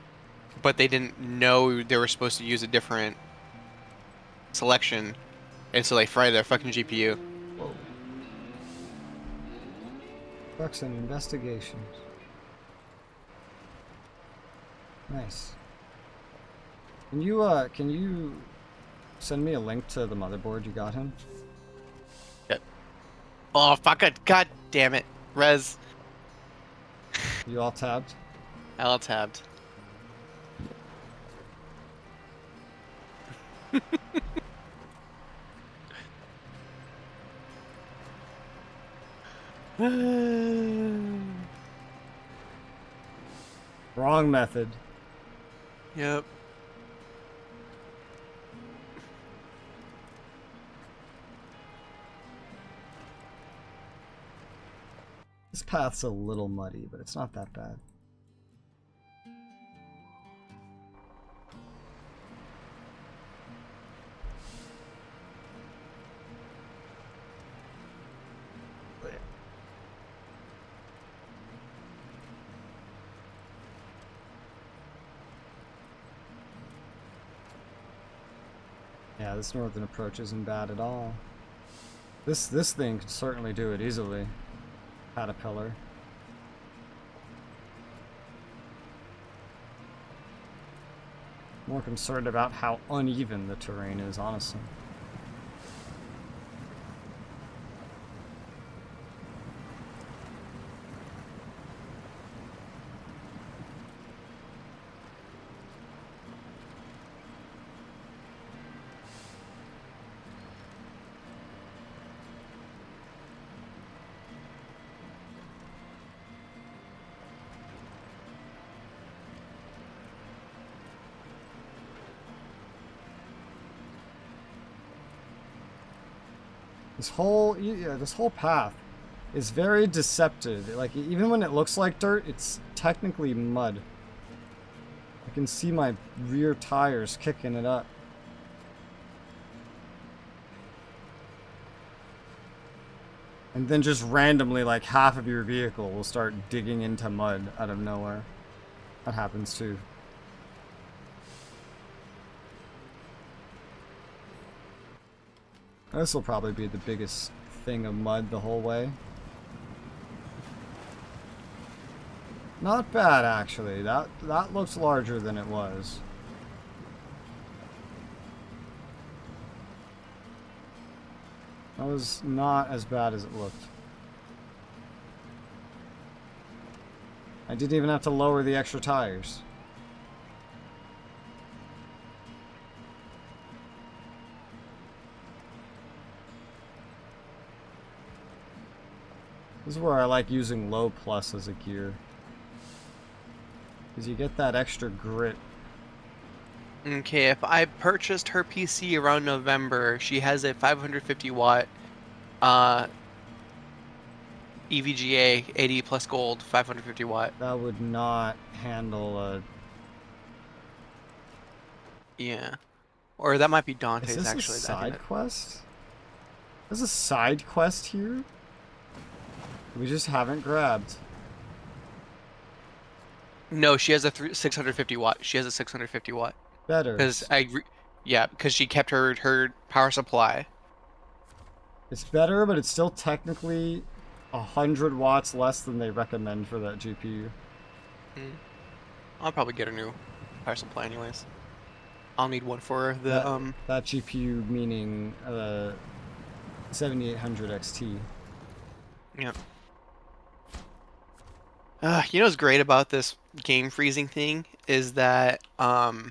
but they didn't know they were supposed to use a different selection, and so they fried their fucking GPU. Whoa. Trucks and investigations. Nice. Can you send me a link to the motherboard you got him? Yep. Oh fuck it! God damn it, Res. You all tabbed? L tabbed. Wrong method. Yep. This path's a little muddy, but it's not that bad. Yeah, this northern approach isn't bad at all. This thing can certainly do it easily. Caterpillar. More concerned about how uneven the terrain is, honestly. This whole path is very deceptive. Like, even when it looks like dirt, it's technically mud. I can see my rear tires kicking it up. And then just randomly, like, half of your vehicle will start digging into mud out of nowhere. That happens too. This will probably be the biggest thing of mud the whole way. Not bad, actually. That looks larger than it was. That was not as bad as it looked. I didn't even have to lower the extra tires. This is where I like using low plus as a gear. Because you get that extra grit. Okay, if I purchased her PC around November, she has a 550 watt EVGA 80 plus gold, 550 watt. That would not handle a... Yeah. Or that might be Is Dante's this actually. a side quest? There's a side quest here? We just haven't grabbed. No, she has a 650 watt. She has a 650 watt. Better. Because because she kept her power supply. It's better, but it's still technically 100 watts less than they recommend for that GPU. I'll probably get a new power supply anyways. I'll need one for the that GPU meaning 7800 XT. Yeah. You know what's great about this game freezing thing is that while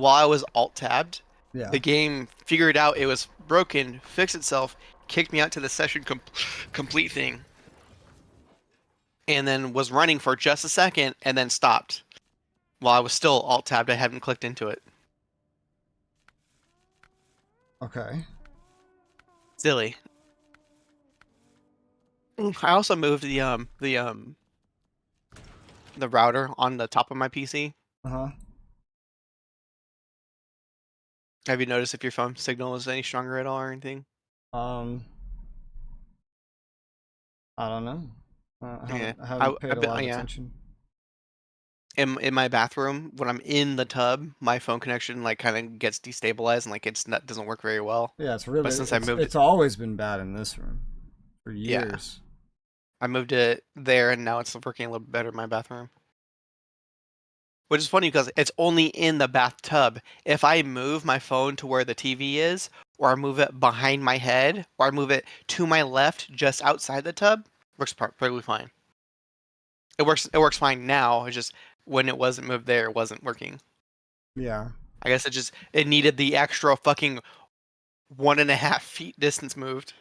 I was alt-tabbed, Yeah. the game figured out it was broken, fixed itself, kicked me out to the session complete thing, and then was running for just a second and then stopped. While I was still alt-tabbed, I hadn't clicked into it. Okay. Silly. I also moved the router on the top of my PC. Uh-huh. Have you noticed if your phone signal is any stronger at all or anything? I don't know. Yeah, I haven't paid I've a been, lot of yeah. attention. In my bathroom, when I'm in the tub, my phone connection like kind of gets destabilized and like it's not doesn't work very well. Yeah, it's But really since I moved it, it's always been bad in this room for yeah, years. I moved it there and now it's working a little better in my bathroom. Which is funny because it's only in the bathtub. If I move my phone to where the TV is, or I move it behind my head, or I move it to my left just outside the tub, works perfectly fine. It works fine now. It's just when it wasn't moved there, it wasn't working. Yeah. I guess it needed the extra fucking 1.5 feet distance moved.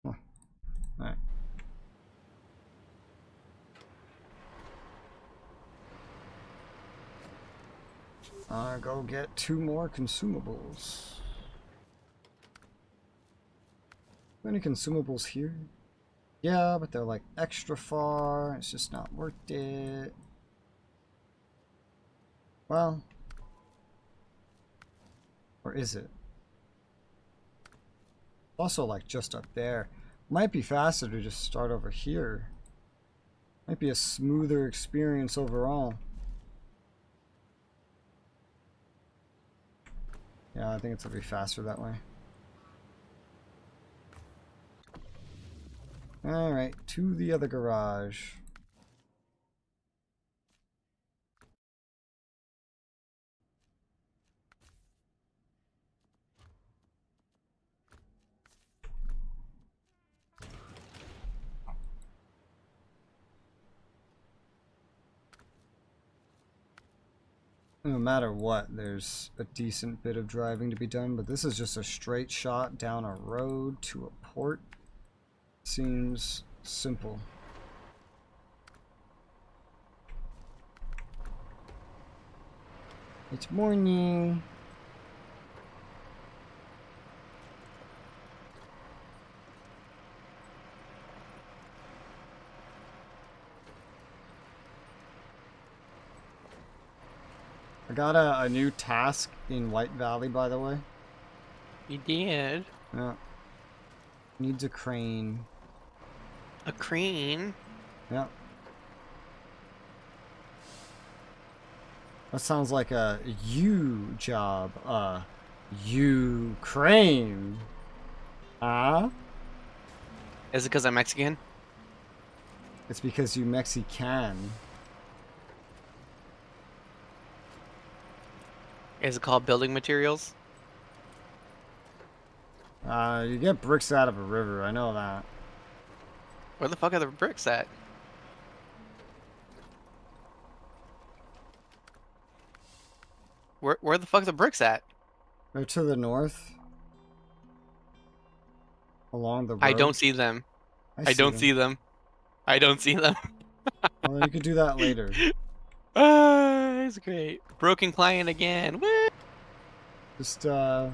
Huh. All right. Go get 2 more consumables. Any consumables here? Yeah, but they're like extra far. It's just not worth it. Well, or is it? Also, like just up there. Might be faster to just start over here. Might be a smoother experience overall. Yeah, I think it's gonna be faster that way. Alright, to the other garage. No matter what, there's a decent bit of driving to be done, but this is just a straight shot down a road to a port. Seems simple. It's morning. I got a new task in White Valley, by the way. You did. Yeah. Needs a crane. A crane? Yeah. That sounds like a you job. Ukraine. Ah? Is it because I'm Mexican? It's because you Mexican. Is it called building materials? You get bricks out of a river, I know that. Where the fuck are the bricks at? Where the fuck are the bricks at? They're to the north. Along the road. I don't see them. I see don't them. see them. I don't see them. Well, then you could do that later. It's great. Broken client again. Woo! Just do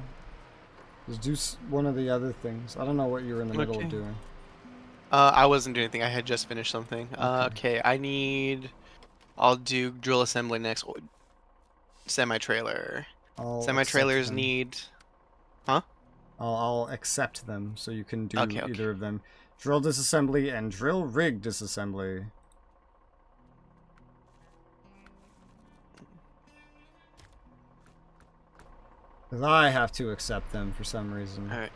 one of the other things. I don't know what you were in the middle of doing. I wasn't doing anything. I had just finished something. Okay, I'll do drill assembly next. Semi-trailer. Semi-trailers need... Huh? I'll accept them so you can do Okay. either of them. Drill disassembly and drill rig disassembly. Because I have to accept them for some reason. Alright.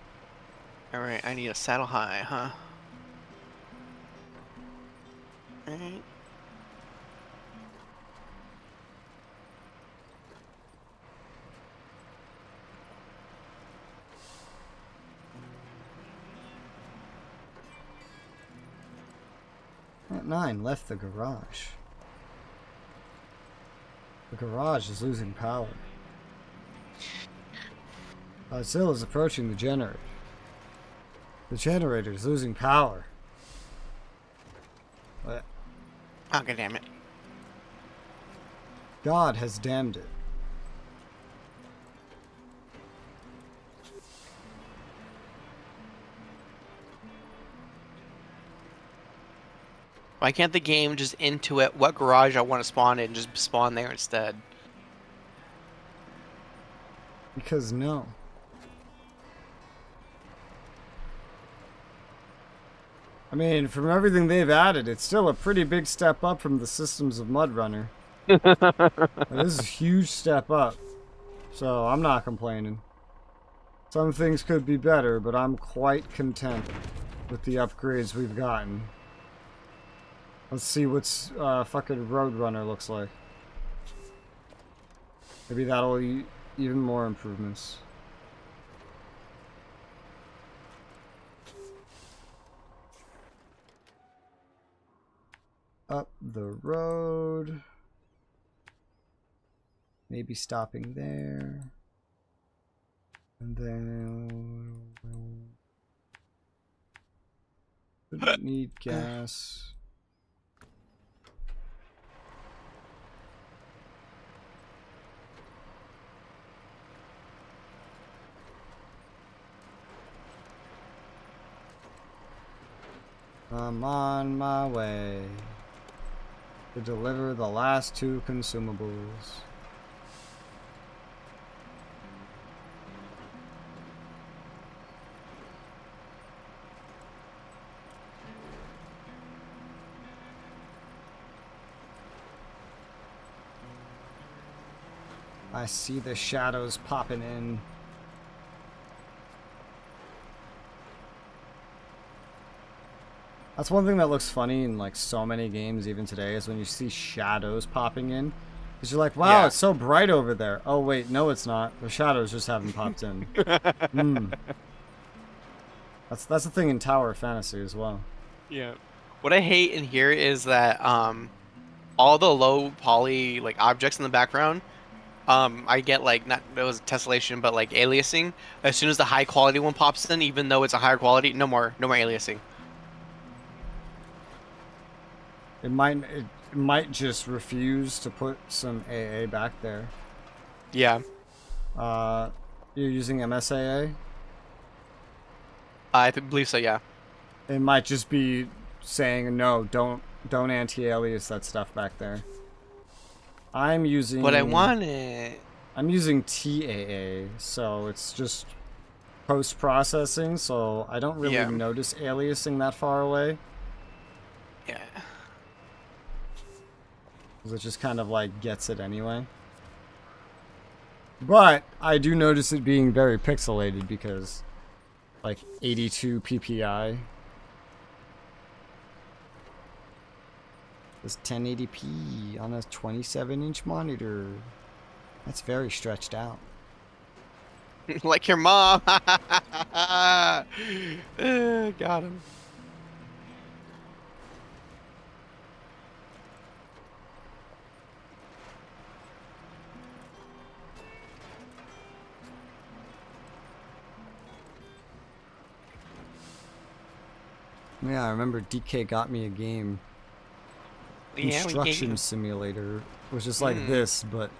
Alright, I need a saddle high, huh? Alright. At 9 left the garage. The garage is losing power. Godzilla is approaching the generator. The generator is losing power. What? Oh, god damn it. God has damned it. Why can't the game just intuit what garage I want to spawn in and just spawn there instead? Because no. I mean, from everything they've added, it's still a pretty big step up from the systems of Mudrunner. This is a huge step up. So I'm not complaining. Some things could be better, but I'm quite content with the upgrades we've gotten. Let's see what's fucking Roadrunner looks like. Maybe that'll even more improvements. Up the road. Maybe stopping there. And then didn't need gas. I'm on my way to deliver the last 2 consumables. I see the shadows popping in. That's one thing that looks funny in like so many games even today is when you see shadows popping in. Because you're like, wow, it's so bright over there. Oh wait, no it's not. The shadows just haven't popped in. That's the thing in Tower Fantasy as well. Yeah. What I hate in here is that all the low poly like objects in the background, I get like not it was tessellation but like aliasing. As soon as the high quality one pops in, even though it's a higher quality, no more aliasing. It might just refuse to put some AA back there. Yeah. You're using MSAA? I believe so, yeah. It might just be saying no, don't anti-alias that stuff back there. I'm using But I want it. I'm using TAA, so it's just post-processing, so I don't really notice aliasing that far away. Yeah. Because it just kind of like gets it anyway. But I do notice it being very pixelated because like 82 PPI. It's 1080p on a 27-inch monitor. That's very stretched out. Like your mom. Got him. Yeah, I remember DK got me a game. Construction Simulator, which is like this, but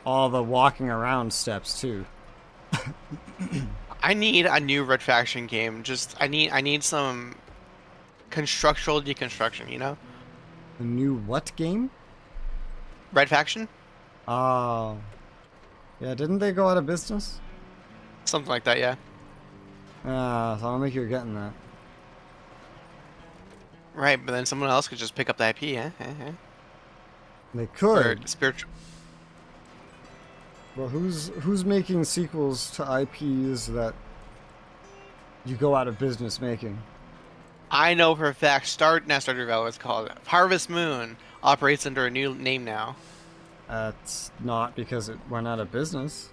all the walking around steps too. I need a new Red Faction game. I need some constructural deconstruction, you know? A new what game? Red Faction? Oh. Yeah, didn't they go out of business? Something like that, yeah. So I don't think you're getting that. Right, but then someone else could just pick up the IP, eh? They could. Or spiritual. Well, who's making sequels to IPs that you go out of business making? I know for a fact Stardew Valley, it's called Harvest Moon, operates under a new name now. That's not because it went out of business.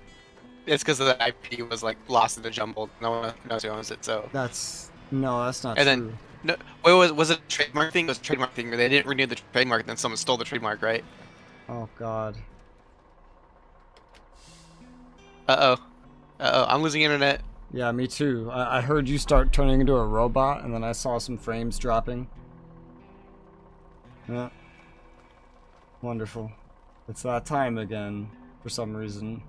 It's because the IP was like lost in the jumble. No one knows who owns it, so. That's not true. Then, no, was it a trademark thing? It was a trademark thing, or they didn't renew the trademark, and then someone stole the trademark, right? Oh God. I'm losing internet. Yeah, me too. I heard you start turning into a robot, and then I saw some frames dropping. Yeah. Wonderful. It's that time again, for some reason.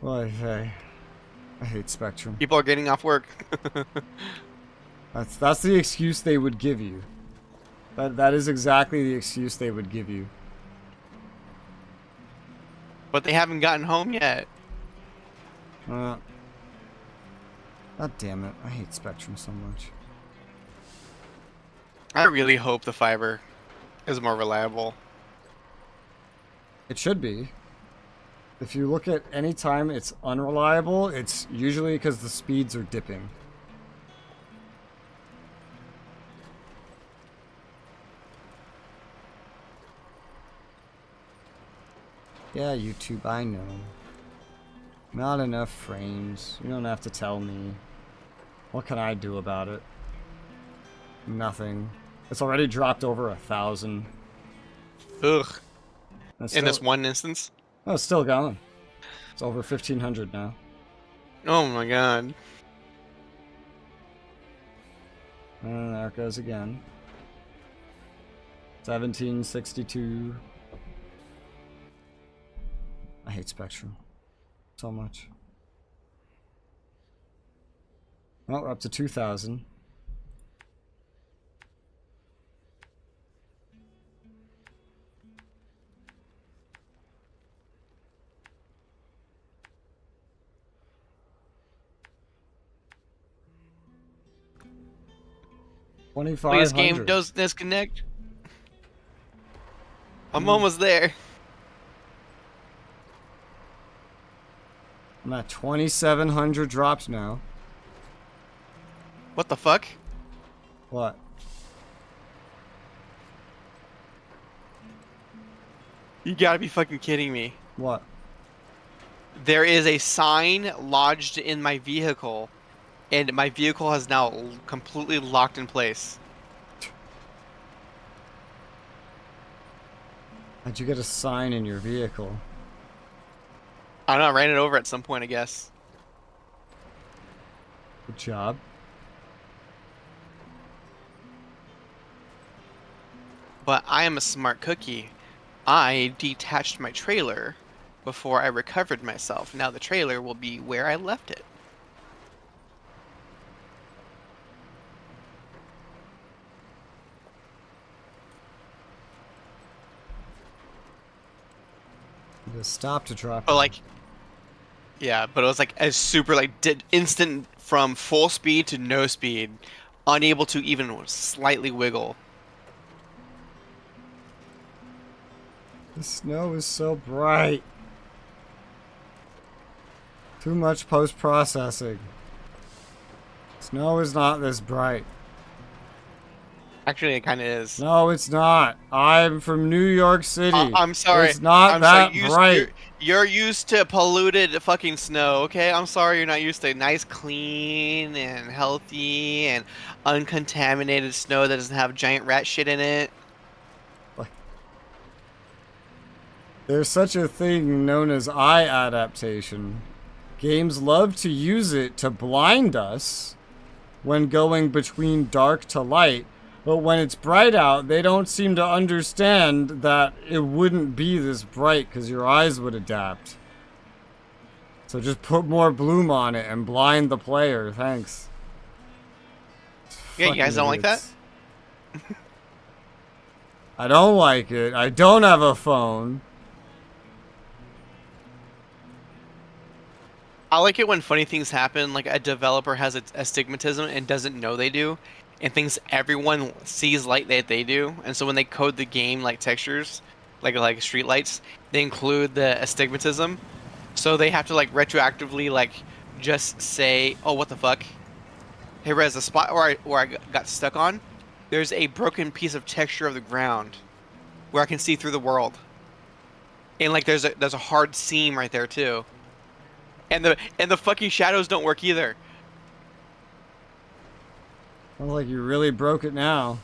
Well, hey. I hate Spectrum. People are getting off work. That's the excuse they would give you. That is exactly the excuse they would give you. But they haven't gotten home yet. God damn it. I hate Spectrum so much. I really hope the fiber is more reliable. It should be. If you look at any time it's unreliable, it's usually because the speeds are dipping. Yeah, YouTube, I know. Not enough frames. You don't have to tell me. What can I do about it? Nothing. It's already dropped over 1,000. Ugh. It's In this one instance? Oh, it's still going. It's over 1,500 now. Oh my god. And there it goes again. 1762. I hate Spectrum so much. Well, we're up to 2,000. Please, game, don't disconnect. I'm almost there. I'm at 2,700 drops now. What the fuck? What? You gotta be fucking kidding me. What? There is a sign lodged in my vehicle, and my vehicle has now completely locked in place. How'd you get a sign in your vehicle? I don't know, I ran it over at some point, I guess. Good job. But I am a smart cookie. I detached my trailer before I recovered myself. Now the trailer will be where I left it. You just stop to drop. But like, yeah, but it was like a super did instant from full speed to no speed, unable to even slightly wiggle. The snow is so bright. Too much post-processing. Snow is not this bright. Actually, it kind of is. No, it's not. I'm from New York City. I'm sorry. It's not that bright. You're used to polluted fucking snow, okay? I'm sorry you're not used to nice, clean, and healthy, and uncontaminated snow that doesn't have giant rat shit in it. There's such a thing known as eye adaptation. Games love to use it to blind us when going between dark to light, but when it's bright out, they don't seem to understand that it wouldn't be this bright because your eyes would adapt. So just put more bloom on it and blind the player, thanks. Yeah, you guys don't like that? I don't like it. I don't have a phone. I like it when funny things happen, like a developer has astigmatism and doesn't know they do, and thinks everyone sees light that they do, and so when they code the game like textures, like street lights, they include the astigmatism, so they have to like retroactively just say, oh, what the fuck? Hey Rez, the spot where I got stuck on, there's a broken piece of texture of the ground where I can see through the world, and like there's a hard seam right there too. And the fucking shadows don't work either. Sounds like you really broke it now.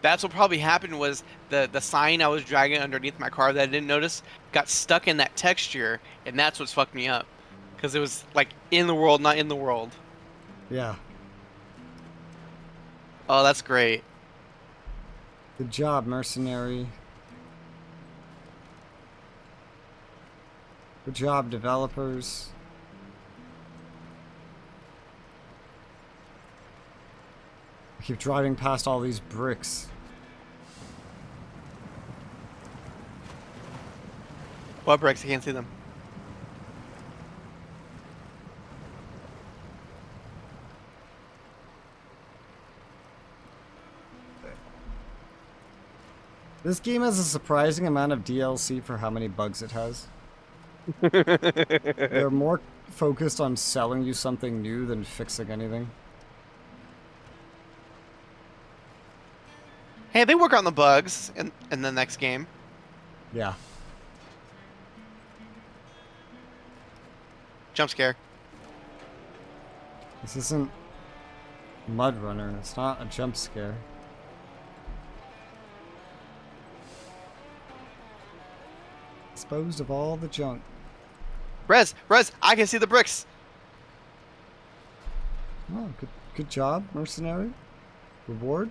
That's what probably happened was the sign I was dragging underneath my car that I didn't notice got stuck in that texture, and that's what's fucked me up. Because it was like in the world, not in the world. Yeah. Oh, that's great. Good job, mercenary. Good job, developers. I keep driving past all these bricks. What bricks? I can't see them. This game has a surprising amount of DLC for how many bugs it has. They're more focused on selling you something new than fixing anything. Hey, they work on the bugs in the next game. Yeah. Jump scare. This isn't Mud Runner. It's not a jump scare. Disposed of all the junk. Res, I can see the bricks. Oh, good job, mercenary. Reward.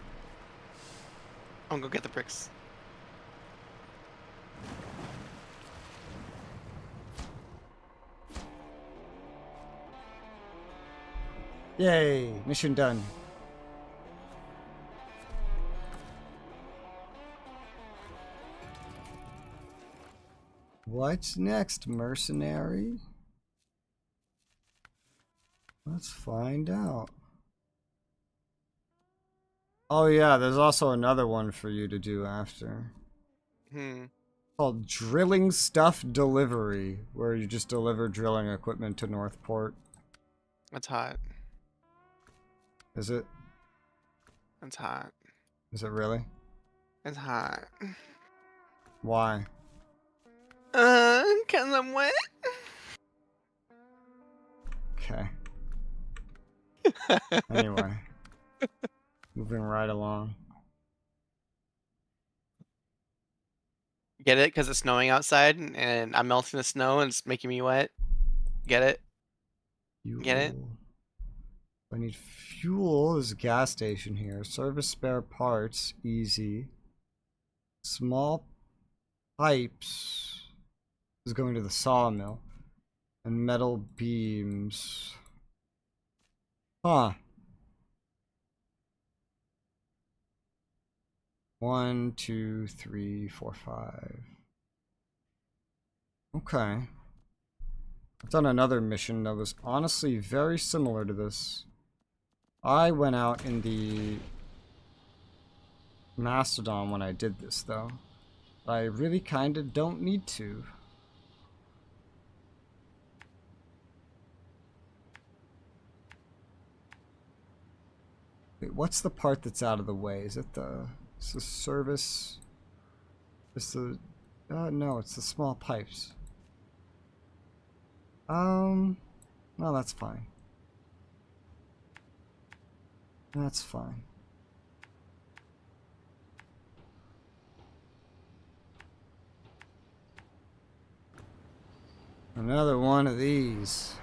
I'm gonna go get the bricks. Yay! Mission done. What's next, mercenary? Let's find out. Oh yeah, there's also another one for you to do after. Called Drilling Stuff Delivery, where you just deliver drilling equipment to Northport. That's hot. Is it? That's hot. Is it really? It's hot. Why? 'Cause I'm wet. Okay. Anyway. Moving right along. Get it? Because it's snowing outside and I'm melting the snow and it's making me wet. Get it? Get it? I need fuel. There's a gas station here. Service spare parts. Easy. Small pipes. This is going to the sawmill. And metal beams. Huh. 1, 2, 3, 4, 5. Okay. I've done another mission that was honestly very similar to this. I went out in the Mastodon when I did this, though. I really kind of don't need to. Wait, what's the part that's out of the way? Is it the service? It's the... no, it's the small pipes. Well, that's fine. That's fine. Another one of these.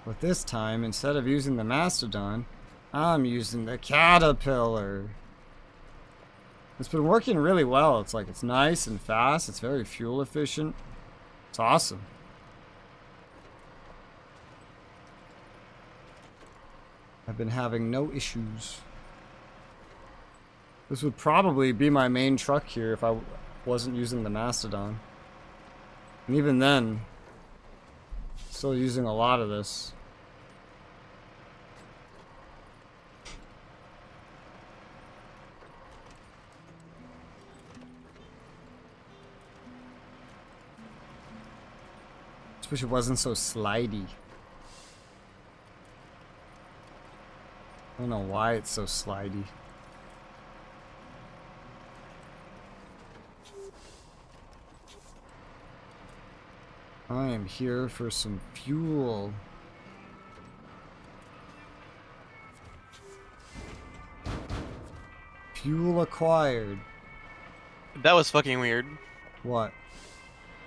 But this time, instead of using the Mastodon, I'm using the Caterpillar. It's been working really well. It's like, it's nice and fast. It's very fuel efficient. It's awesome. I've been having no issues. This would probably be my main truck here if I wasn't using the Mastodon. And even then, still using a lot of this. Just wish it wasn't so slidey. I don't know why it's so slidey. I am here for some fuel. Fuel acquired. That was fucking weird. What?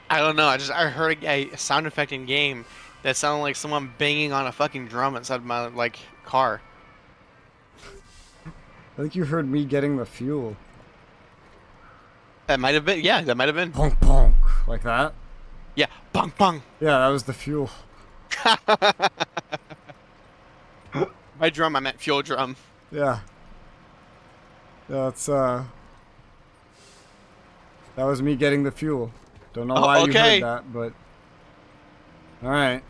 I don't know. I heard a sound effect in game that sounded like someone banging on a fucking drum inside my car. I think you heard me getting the fuel. That might have been. Yeah, that might have been. Bonk bonk. Like that? Yeah, bong bong. Yeah, that was the fuel. By drum, I meant fuel drum. Yeah. Yeah, it's That was me getting the fuel. Don't know Oh, why you okay. heard that, but... Alright.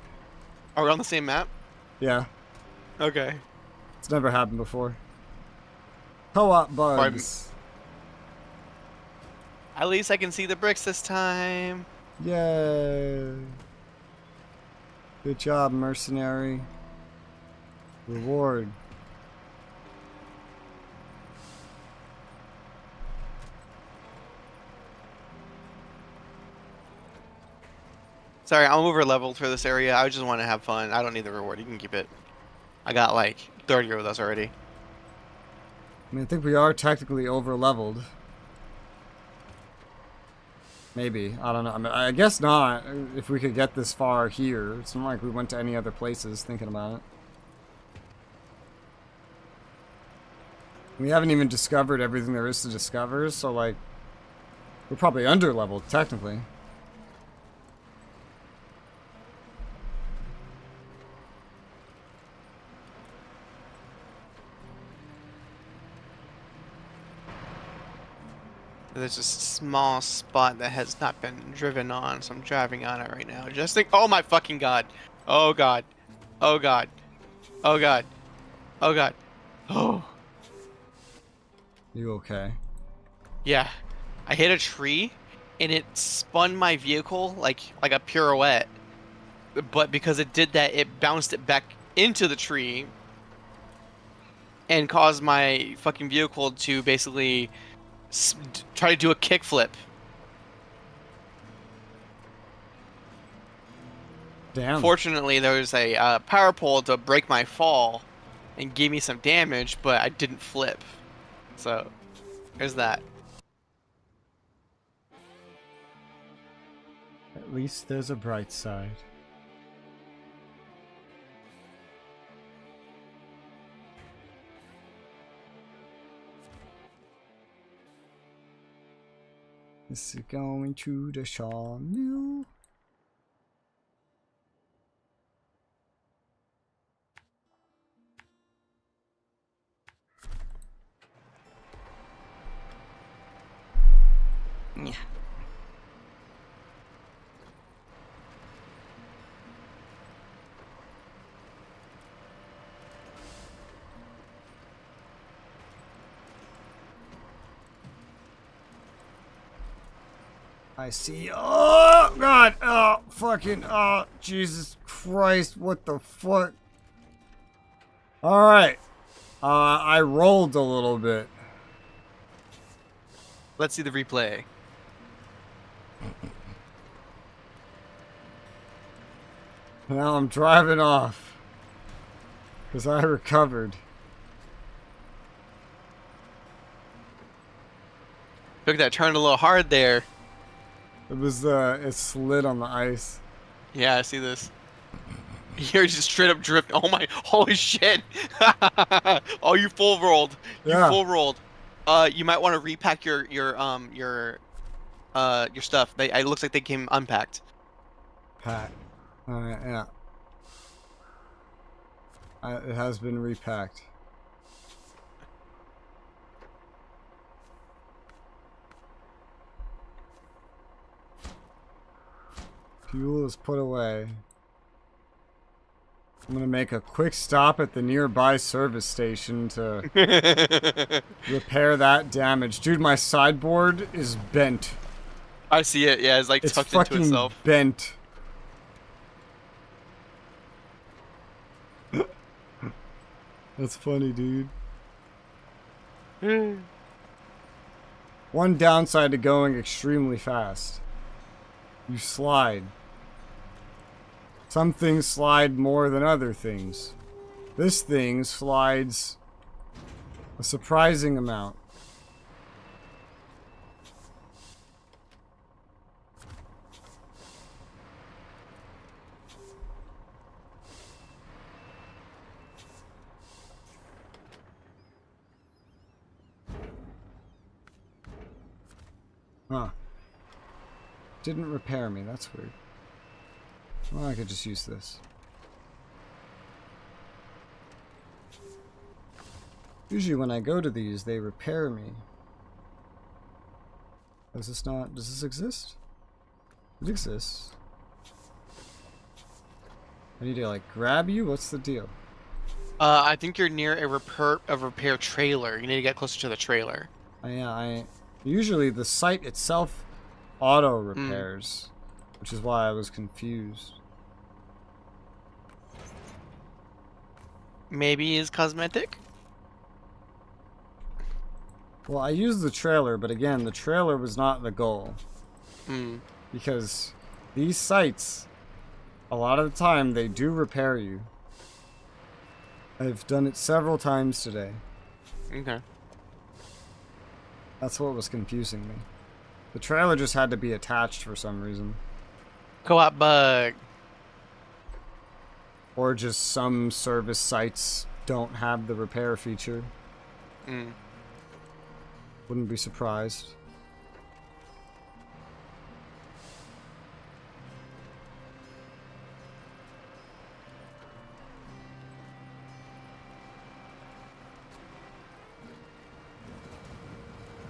Are we on the same map? Yeah. Okay. It's never happened before. Co-op Pardon. bugs. At least I can see the bricks this time. Yay. Good job, mercenary. Reward. Sorry, I'm over leveled for this area. I just want to have fun. I don't need the reward. You can keep it. I got like 30 of those already. I mean, I think we are technically over leveled. Maybe. I don't know. I mean, I guess not. If we could get this far here. It's not like we went to any other places thinking about it. We haven't even discovered everything there is to discover, so like... We're probably under leveled, technically. There's a small spot that has not been driven on, so I'm driving on it right now. Just think, oh my fucking god. Oh god. Oh god. Oh god. Oh god. Oh. You okay? Yeah. I hit a tree and it spun my vehicle like a pirouette. But because it did that, it bounced it back into the tree and caused my fucking vehicle to basically try to do a kickflip. Damn. Fortunately, there was a power pole to break my fall and give me some damage, but I didn't flip. So, there's that. At least there's a bright side. This is going to the sawmill. Yeah. I see. Oh, God. Oh, fucking. Oh, Jesus Christ. What the fuck? Alright. I rolled a little bit. Let's see the replay. Now I'm driving off. Because I recovered. Took that turn a little hard there. It was, it slid on the ice. Yeah, I see this. You're just straight up drift. Oh my, holy shit. Oh, you full rolled. Yeah. You full rolled. You might want to repack your stuff. It looks like they came unpacked. Pack. Alright, yeah. It has been repacked. Fuel is put away. I'm gonna make a quick stop at the nearby service station to repair that damage. Dude, my sideboard is bent. I see it. Yeah, it's like It's tucked into fucking itself. bent. That's funny, dude. One downside to going extremely fast. You slide. Some things slide more than other things. This thing slides a surprising amount. Huh. Didn't repair me, that's weird. Well, I could just use this. Usually when I go to these, they repair me. Does this not? Does this exist? It exists. I need to like grab you. What's the deal? I think you're near a repair trailer. You need to get closer to the trailer. I usually the site itself auto repairs, which is why I was confused. Maybe it's cosmetic? Well, I used the trailer, but again, the trailer was not the goal. Because these sites, a lot of the time, they do repair you. I've done it several times today. Okay. That's what was confusing me. The trailer just had to be attached for some reason. Co-op bug. Or just some service sites don't have the repair feature. Wouldn't be surprised.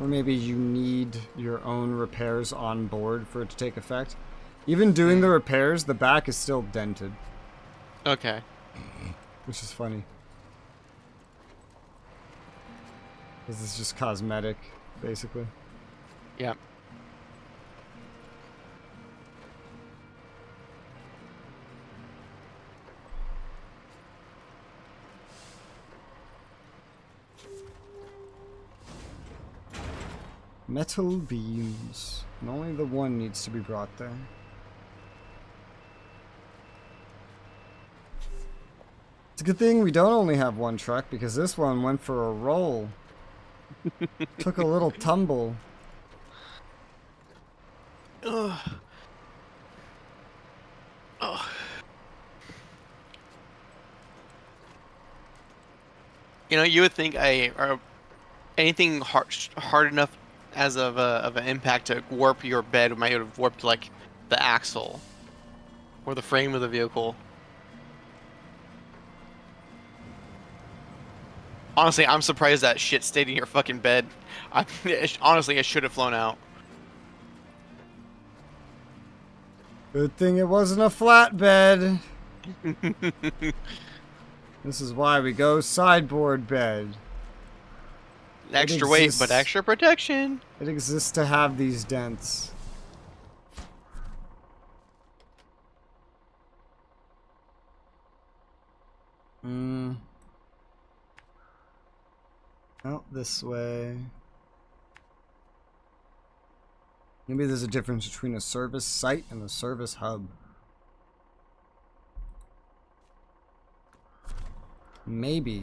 Or maybe you need your own repairs on board for it to take effect. Even doing the repairs, the back is still dented. Okay. Which is funny. This is just cosmetic, basically. Yeah. Metal beams. And only the one needs to be brought there. It's a good thing we don't only have one truck, because this one went for a roll. Took a little tumble. Ugh. Oh. You know, you would think anything hard enough as of an impact to warp your bed might have warped like the axle or the frame of the vehicle. Honestly, I'm surprised that shit stayed in your fucking bed. Honestly, it should have flown out. Good thing it wasn't a flatbed. This is why we go sideboard bed. Extra weight, but extra protection. It exists to have these dents. Out this way. Maybe there's a difference between a service site and a service hub. Maybe,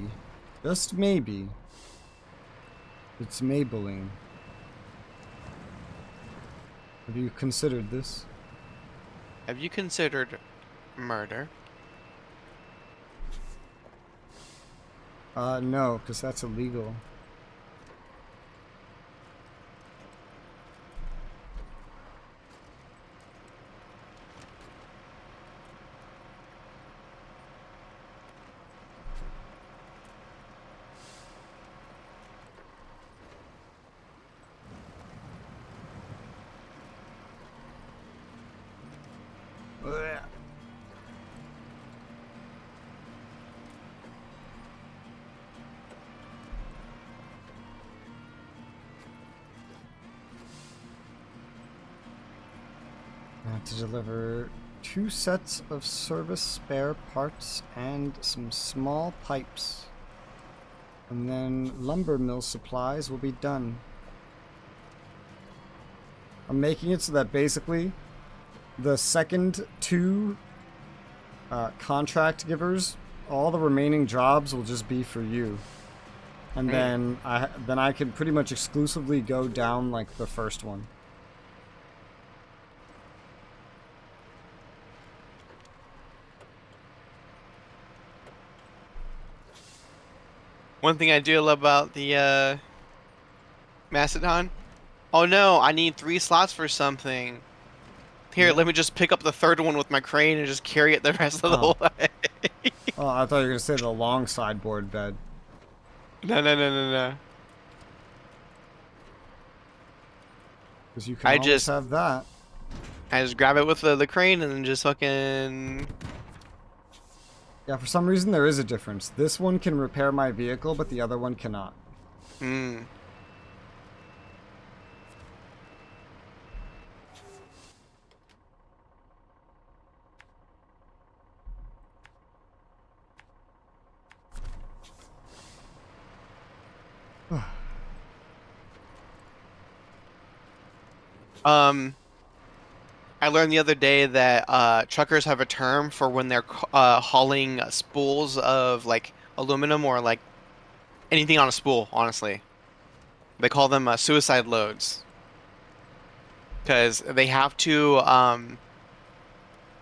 just maybe, it's Maybelline. Have you considered this? Have you considered murder? No, because that's illegal. I have to deliver 2 sets of service spare parts and some small pipes. And then lumber mill supplies will be done. I'm making it so that basically the second 2 contract givers, all the remaining jobs will just be for you. And then I can pretty much exclusively go down like the first one. One thing I do love about the Mastodon. Oh no, I need 3 slots for something. Here, let me just pick up the 3rd one with my crane and just carry it the rest of the way. Oh, I thought you were going to say the long sideboard bed. No. Because you can always have that. I just grab it with the crane and then just fucking... Yeah, for some reason there is a difference. This one can repair my vehicle, but the other one cannot. Hmm. I learned the other day that truckers have a term for when they're hauling spools of like aluminum or like anything on a spool, honestly. They call them suicide loads because they have to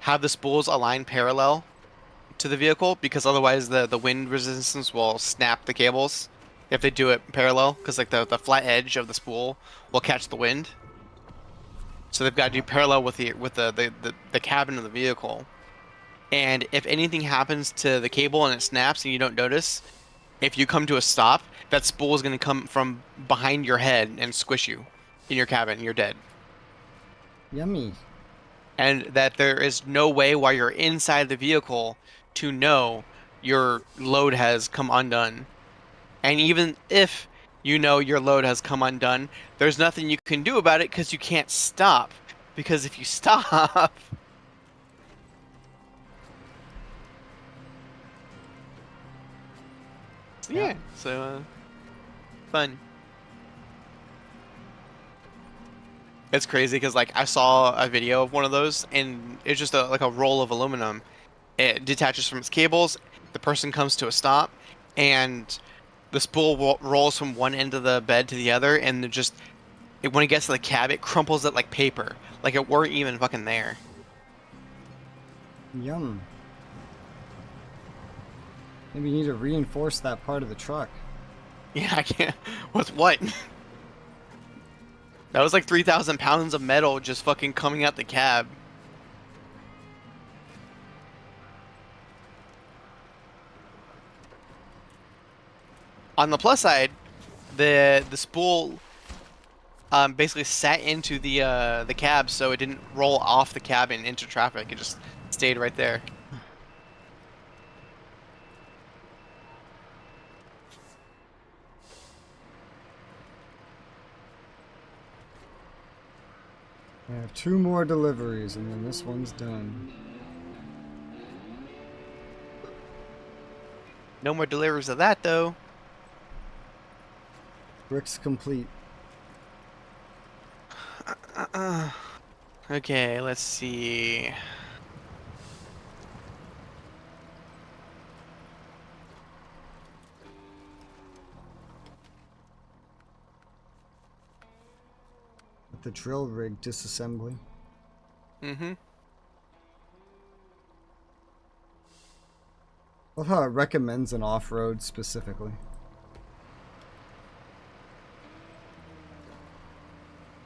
have the spools aligned parallel to the vehicle because otherwise the wind resistance will snap the cables if they do it parallel because like the flat edge of the spool will catch the wind. So they've got to do parallel with the cabin of the vehicle. And if anything happens to the cable and it snaps and you don't notice, if you come to a stop, that spool is going to come from behind your head and squish you in your cabin and you're dead. Yummy. And that there is no way while you're inside the vehicle to know your load has come undone. And even if you know your load has come undone, there's nothing you can do about it because you can't stop. Because if you stop... yeah, so fun. It's crazy because like I saw a video of one of those and it's just like a roll of aluminum. It detaches from its cables, the person comes to a stop, and the spool rolls from one end of the bed to the other, and when it gets to the cab, it crumples it like paper, like it weren't even fucking there. Yum. Maybe you need to reinforce that part of the truck. Yeah, I can't. With what? That was like 3,000 pounds of metal just fucking coming out the cab. On the plus side, the spool basically sat into the cab, so it didn't roll off the cab and into traffic. It just stayed right there. I have 2 more deliveries, and then this one's done. No more deliveries of that, though. Bricks complete. Okay, let's see. The drill rig disassembly. Mm-hmm. Love how it recommends an off-road specifically.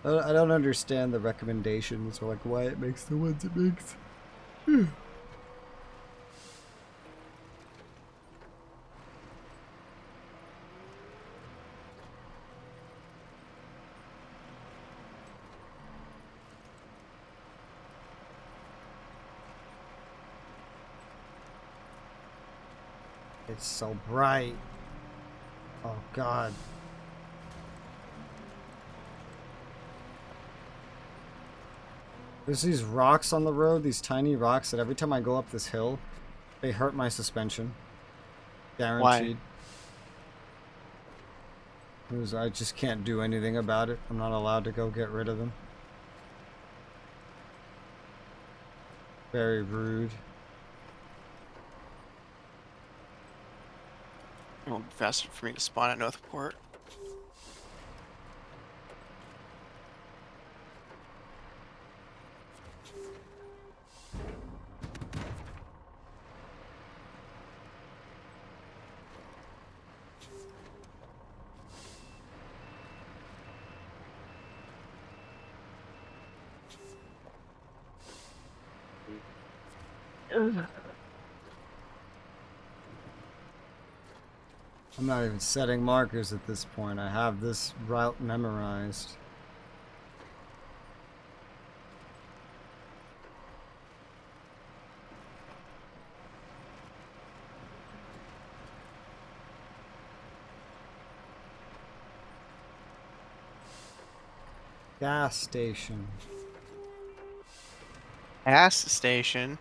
I don't understand the recommendations or like why it makes the ones it makes. It's so bright. Oh God. There's these rocks on the road, these tiny rocks that every time I go up this hill, they hurt my suspension. Guaranteed. Why? I just can't do anything about it. I'm not allowed to go get rid of them. Very rude. It won't be faster for me to spawn at Northport. I'm not even setting markers at this point. I have this route memorized. Gas station. Gas station.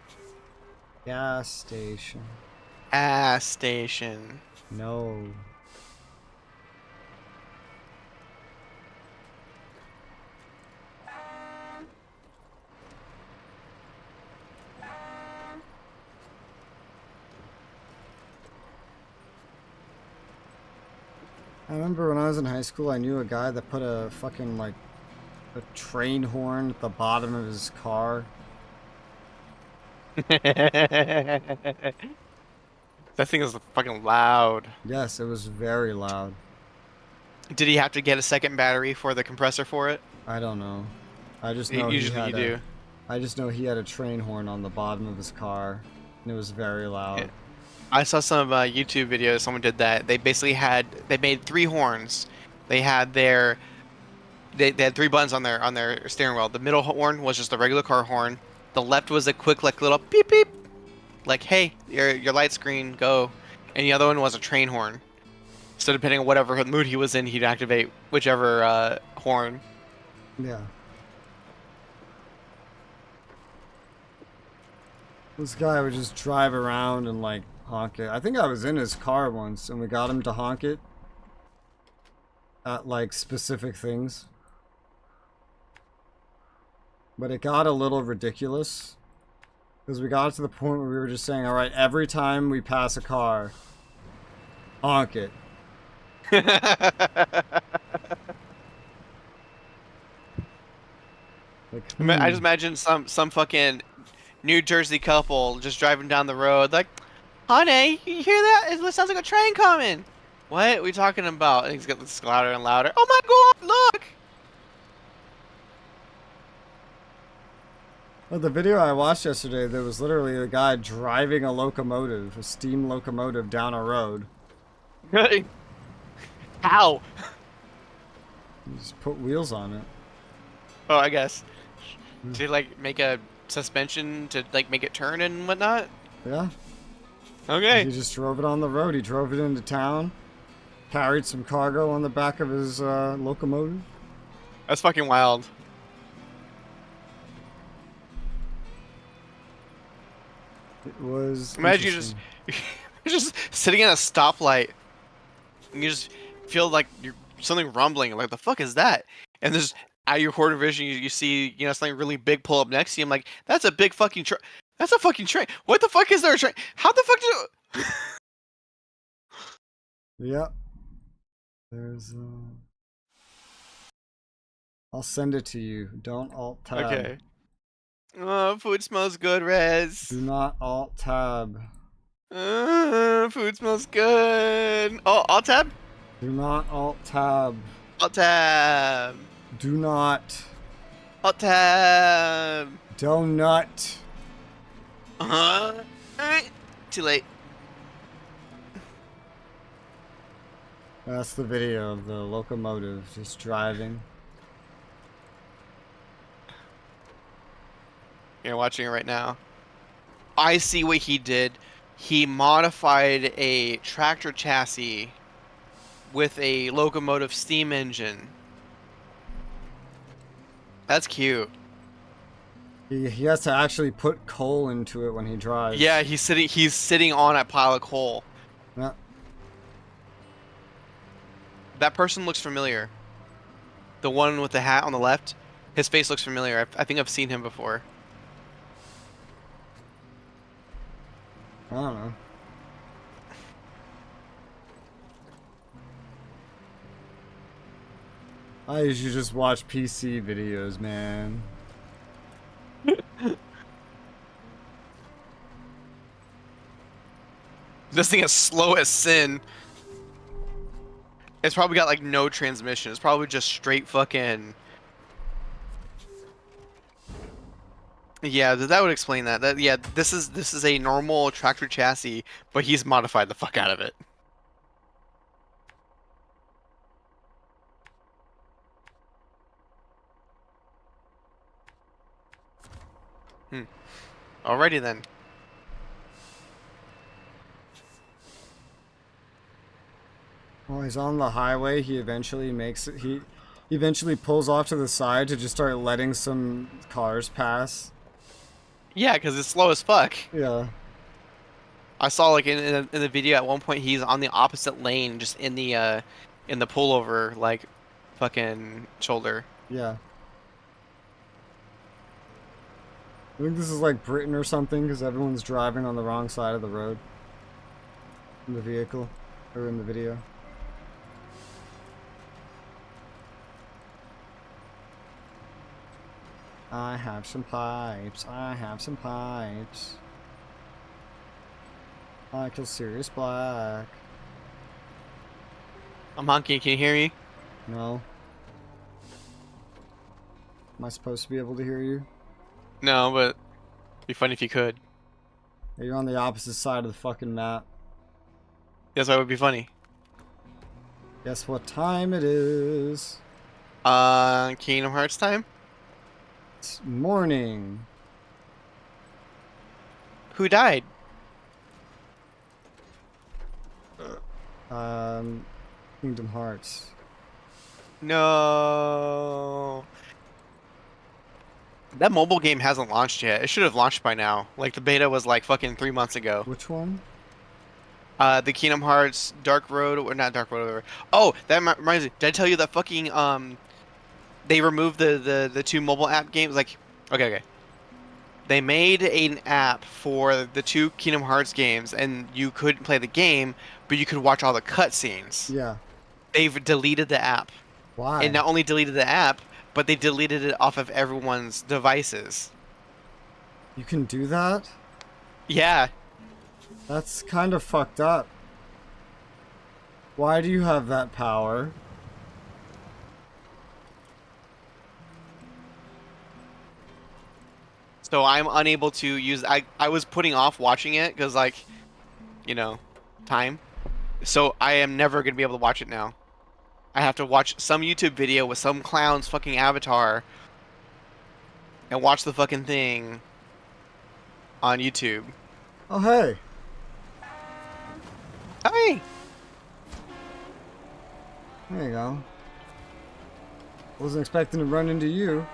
Gas station. Ass station. No. I remember when I was in high school, I knew a guy that put a fucking, like, a train horn at the bottom of his car. That thing is fucking loud. Yes, it was very loud. Did he have to get a second battery for the compressor for it? I don't know. I just know he Usually had you do. I just know he had a train horn on the bottom of his car, and it was very loud. Yeah. I saw some YouTube videos. Someone did that. They basically they made 3 horns. They had they had 3 buttons on their steering wheel. The middle horn was just a regular car horn. The left was a quick like little beep beep, like hey, your light screen go, and the other one was a train horn. So depending on whatever mood he was in, he'd activate whichever horn. Yeah. This guy would just drive around and like honk it. I think I was in his car once and we got him to honk it at like specific things. But it got a little ridiculous because we got to the point where we were just saying, all right, every time we pass a car, honk it. Like, I just imagine some fucking New Jersey couple just driving down the road, like, honey, you hear that? It sounds like a train coming. What are we talking about? And he's getting louder and louder. Oh my god, look! Well, the video I watched yesterday, there was literally a guy driving a locomotive, a steam locomotive, down a road. How? He just put wheels on it. Oh, I guess. To like make a suspension to like make it turn and whatnot. Yeah. Okay. He just drove it on the road. He drove it into town, carried some cargo on the back of his locomotive. That's fucking wild. It was. Imagine you're just sitting at a stoplight, and you just feel like you're something rumbling. Like the fuck is that? And there's out of your corner vision, you see something really big pull up next to you. I'm like, that's a big fucking truck. That's a fucking train. What the fuck is there a train? How the fuck do? Yep. There's. I'll send it to you. Don't alt tab. Okay. Oh, food smells good, Rez. Do not alt tab. Food smells good. Oh, alt tab? Do not alt tab. Alt tab. Do not. Alt tab. Donut. Too late. That's the video of the locomotive just driving. You're watching it right now. I see what he did. He modified a tractor chassis with a locomotive steam engine. That's cute. He has to actually put coal into it when he drives. Yeah, he's sitting on a pile of coal. Yeah. That person looks familiar. The one with the hat on the left, his face looks familiar. I think I've seen him before. I don't know. I usually just watch PC videos, man. This thing is slow as sin. It's probably got like no transmission. It's probably just straight fucking. Yeah, that would explain that. Yeah, this is a normal tractor chassis, but he's modified the fuck out of it. Alrighty then. Well, he's on the highway. He eventually makes it. He He eventually pulls off to the side to just start letting some cars pass. Yeah, because it's slow as fuck. Yeah. I saw like in the video at one point he's on the opposite lane, just in the pullover like fucking shoulder. Yeah. I think this is like Britain or something because everyone's driving on the wrong side of the road in the vehicle or in the video. I have some pipes. I have some pipes. I kill Sirius Black. I'm honking. Can you hear me? No. Am I supposed to be able to hear you? No, but it'd be funny if you could. Hey, you're on the opposite side of the fucking map. Yes, that would be funny. Guess what time it is? Kingdom Hearts time? It's morning. Who died? Kingdom Hearts. No. That mobile game hasn't launched yet. It should have launched by now. Like the beta was like fucking 3 months ago. Which one? The Kingdom Hearts Dark Road, or not Dark Road, whatever. Oh, that reminds me. Did I tell you that fucking they removed the two mobile app games? Like, okay. They made an app for the two Kingdom Hearts games, and you couldn't play the game, but you could watch all the cutscenes. Yeah. They've deleted the app. Why? And not only deleted the app, but they deleted it off of everyone's devices. You can do that? Yeah. That's kind of fucked up. Why do you have that power? So I'm unable to use. I was putting off watching it because, like, you know, time. So I am never gonna be able to watch it now. I have to watch some YouTube video with some clown's fucking avatar and watch the fucking thing on YouTube. Oh, hey. Hi. There you go. Wasn't expecting to run into you.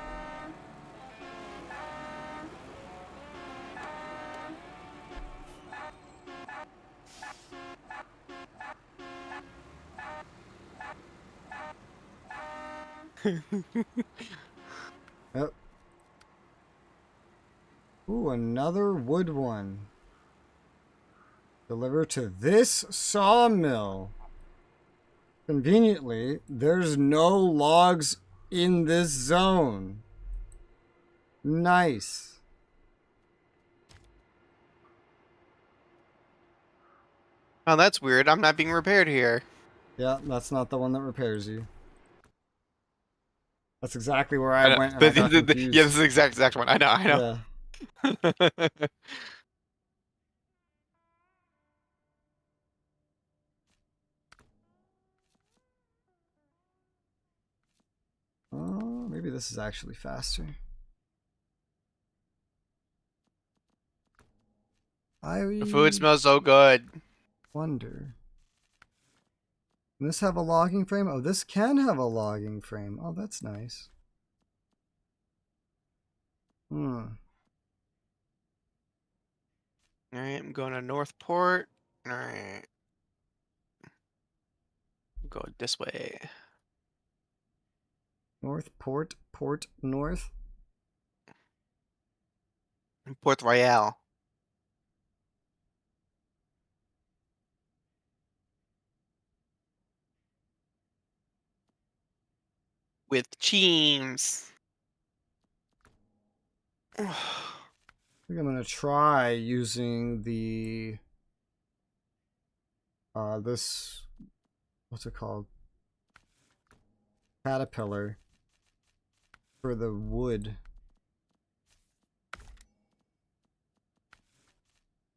Yep. Ooh, another wood one. Deliver to this sawmill. Conveniently, there's no logs in this zone. Nice. Oh, that's weird. I'm not being repaired here. Yeah, that's not the one that repairs you. That's exactly where I went and I got Yeah, confused. this is the exact one. I know. Yeah. Oh, maybe this is actually faster. The food smells so good. Wonder. Can this have a logging frame? Oh, this can have a logging frame. Oh, that's nice. Alright, I'm going to Northport. Alright. Go this way. Northport, Port North. Port Royale. With Cheems. I think I'm gonna try using the this, what's it called? Caterpillar for the wood.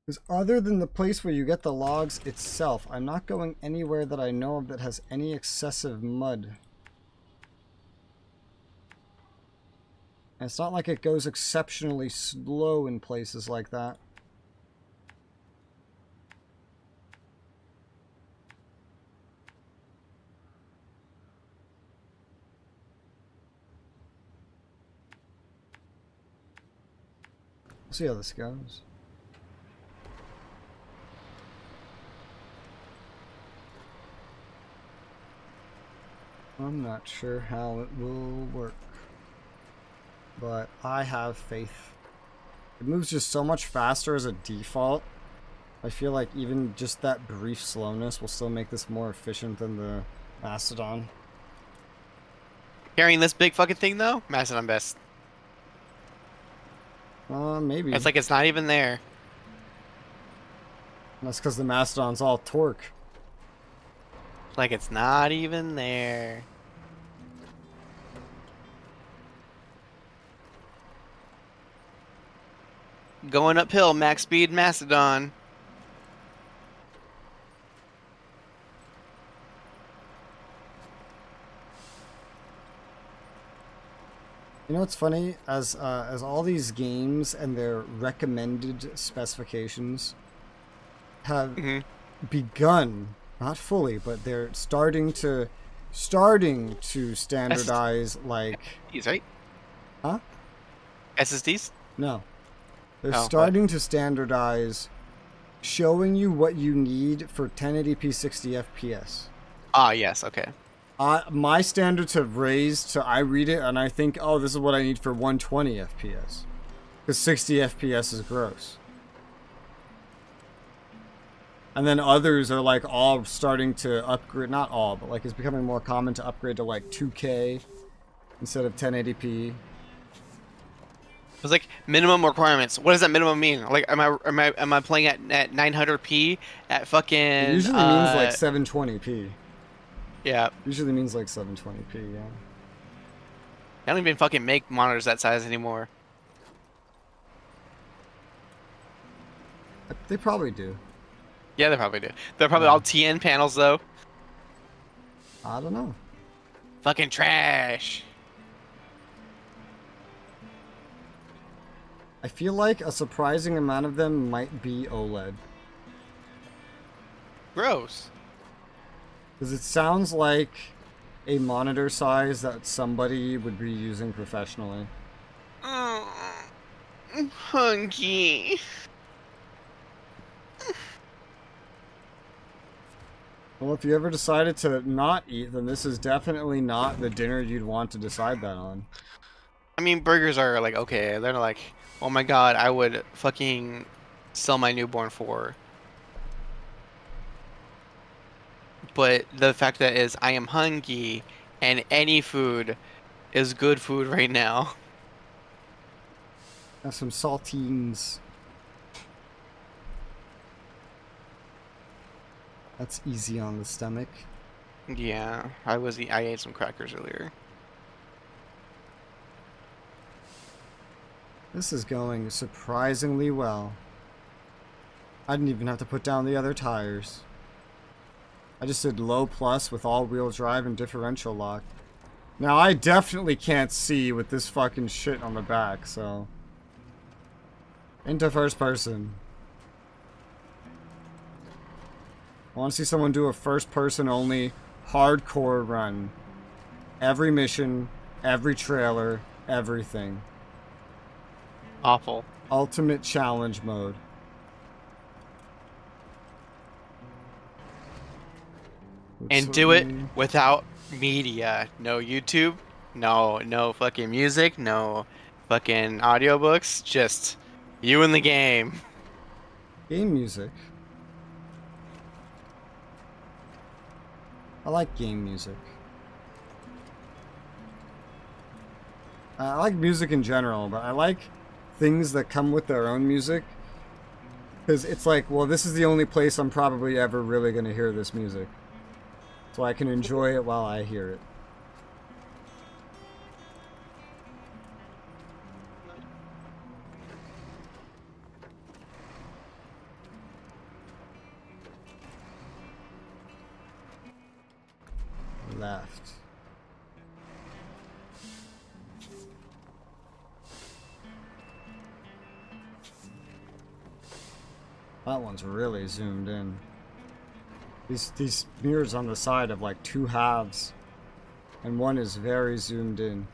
Because other than the place where you get the logs itself, I'm not going anywhere that I know of that has any excessive mud. And it's not like it goes exceptionally slow in places like that. See how this goes. I'm not sure how it will work, but I have faith. It moves just so much faster as a default. I feel like even just that brief slowness will still make this more efficient than the Mastodon. Carrying this big fucking thing though, Mastodon best. Maybe. It's like it's not even there. That's because the Mastodon's all torque. Like it's not even there. Going uphill, max speed Mastodon. You know what's funny? As all these games and their recommended specifications have begun, not fully, but they're starting to standardize like. He's right. Huh? SSDs? No. They're starting to standardize showing you what you need for 1080p 60 FPS. Ah, yes, okay. My standards have raised to I read it and I think, oh, this is what I need for 120 FPS. Because 60 FPS is gross. And then others are like all starting to upgrade, not all, but like it's becoming more common to upgrade to like 2K instead of 1080p. It was like minimum requirements. What does that minimum mean? Like, am I playing at 900p at fucking? It usually means like 720p. Yeah. Usually means like 720p. Yeah. I don't even fucking make monitors that size anymore. They probably do. Yeah, they probably do. They're probably all TN panels though. I don't know. Fucking trash. I feel like a surprising amount of them might be OLED. Gross. Because it sounds like a monitor size that somebody would be using professionally. Oh, I'm hungry. Well, if you ever decided to not eat, then this is definitely not the dinner you'd want to decide that on. I mean, burgers are like, okay, they're like, oh my god, I would fucking sell my newborn for. But the fact that is, I am hungry, and any food is good food right now. Have some saltines. That's easy on the stomach. Yeah, I ate some crackers earlier. This is going surprisingly well. I didn't even have to put down the other tires. I just did low plus with all-wheel drive and differential lock. Now, I definitely can't see with this fucking shit on the back, so... Into first person. I want to see someone do a first-person only hardcore run. Every mission, every trailer, everything. Awful. Ultimate challenge mode. And do it without media. No YouTube, no fucking music, no fucking audiobooks, just you in the game. Game music. I like game music. I like music in general, but I like things that come with their own music. Because it's like, well, this is the only place I'm probably ever really going to hear this music. So I can enjoy it while I hear it. Left. That one's really zoomed in. These mirrors on the side have like two halves, and one is very zoomed in.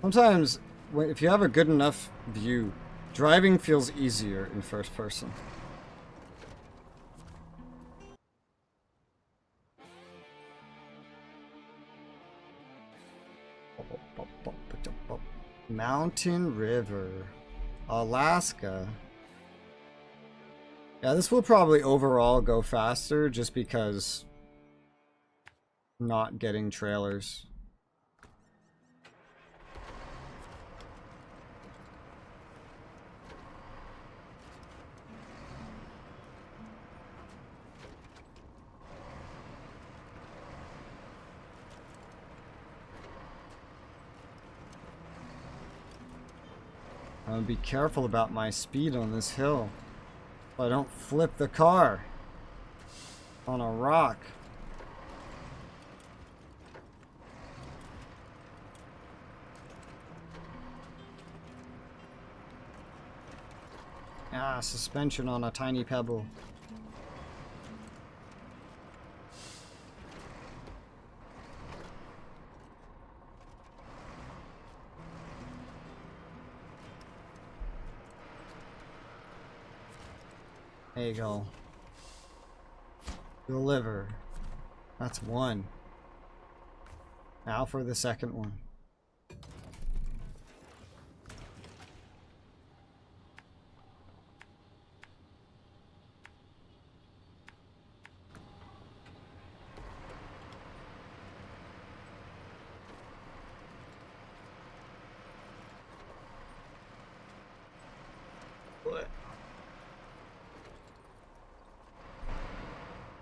Sometimes, if you have a good enough view, driving feels easier in first person. Mountain River, Alaska. Yeah, this will probably overall go faster just because not getting trailers. I'm gonna be careful about my speed on this hill, so I don't flip the car on a rock. Ah, suspension on a tiny pebble. There you go. Deliver. That's one. Now for the second one.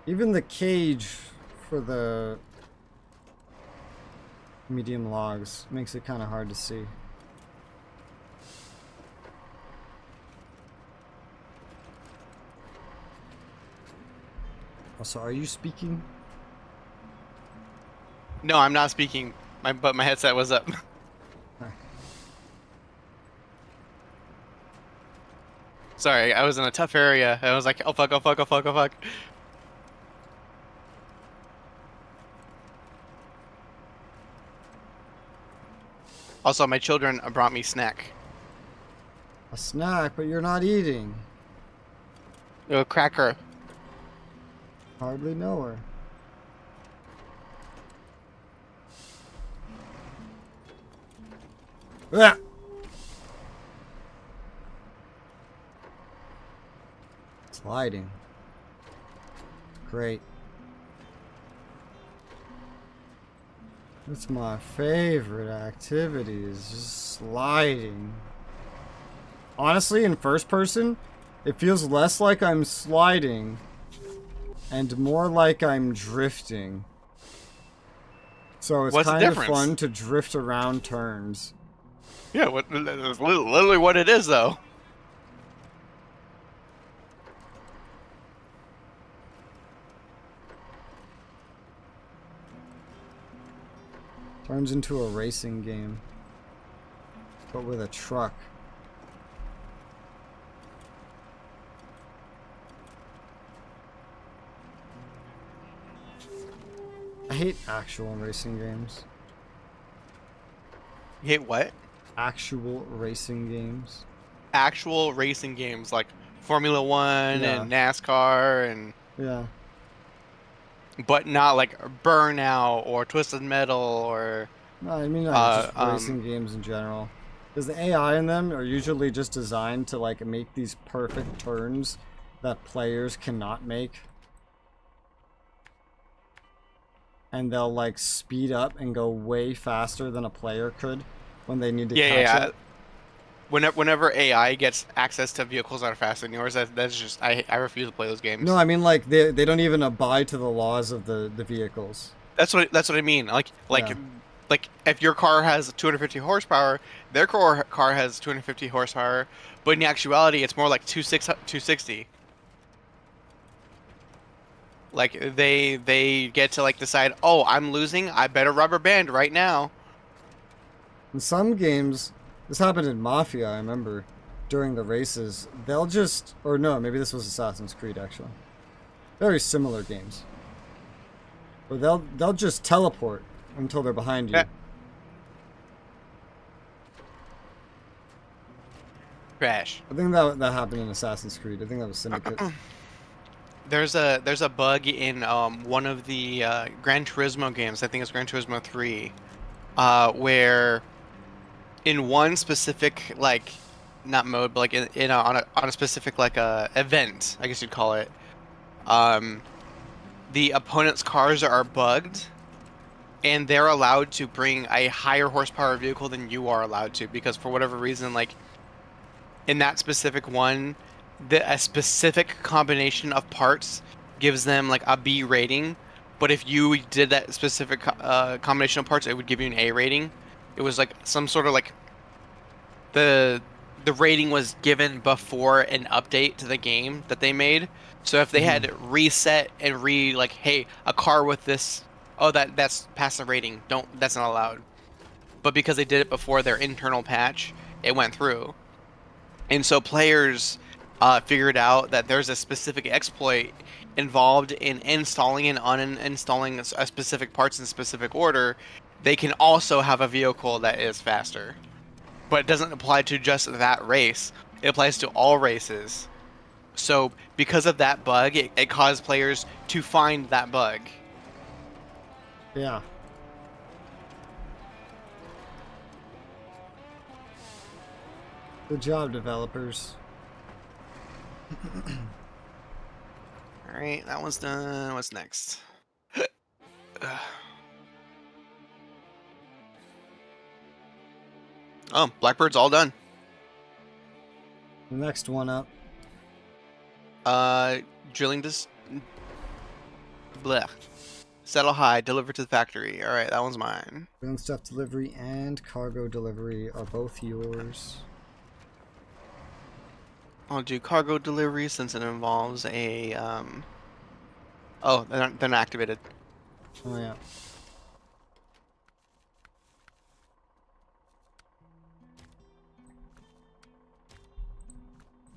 Even the cage for the medium logs makes it kind of hard to see. Also, are you speaking? No, I'm not speaking. But my headset was up. Sorry, I was in a tough area. I was like, oh fuck, oh fuck, oh fuck, oh fuck. Also, my children brought me snack. A snack, but you're not eating. A cracker. Hardly know her. Ah! Sliding. Great. That's my favorite activity, is just sliding. Honestly, in first person, it feels less like I'm sliding and more like I'm drifting. So it's kind of fun to drift around turns. Yeah, that's literally what it is, though. Turns into a racing game, but with a truck. I hate actual racing games. You hate what? Actual racing games. Actual racing games like Formula One and NASCAR and... Yeah. But not like Burnout or Twisted Metal or... No, I mean just racing games in general. Because the AI in them are usually just designed to like make these perfect turns that players cannot make. And they'll like speed up and go way faster than a player could when they need to catch it. Whenever AI gets access to vehicles that are faster than yours, that's just I refuse to play those games. No, I mean like they don't even abide to the laws of the vehicles. That's what I mean. Like if your car has 250 horsepower, their car has 250 horsepower, but in actuality it's more like 260. Like they get to like decide, oh, I'm losing, I better rubber band right now. In some games, this happened in Mafia, I remember, during the races, they'll just, or no, maybe this was Assassin's Creed actually. Very similar games. But they'll just teleport until they're behind you. Crash. I think that happened in Assassin's Creed. I think that was Syndicate. There's a bug in one of the Gran Turismo games. I think it's Gran Turismo 3, where in one specific like not mode, but like on a specific like event, I guess you'd call it. Um, the opponent's cars are bugged, and they're allowed to bring a higher horsepower vehicle than you are allowed to because for whatever reason, like in that specific one, a specific combination of parts gives them like a B rating. But if you did that specific combination of parts, it would give you an A rating. It was like some sort of like the the rating was given before an update to the game that they made. So if they had reset and like, hey, a car with this, oh that's past the rating. That's not allowed. But because they did it before their internal patch, it went through. And so players figured out that there's a specific exploit involved in installing and uninstalling a specific parts in specific order. They can also have a vehicle that is faster. But it doesn't apply to just that race. It applies to all races. So because of that bug, it caused players to find that bug. Yeah. Good job, developers. Alright, that one's done. What's next? Oh, Blackbird's all done. Next one up. Drilling this. Blech. Settle high, deliver to the factory. Alright, that one's mine. Drilling stuff delivery and cargo delivery are both yours. I'll do cargo delivery since it involves a, Oh, they're not activated. Oh, yeah.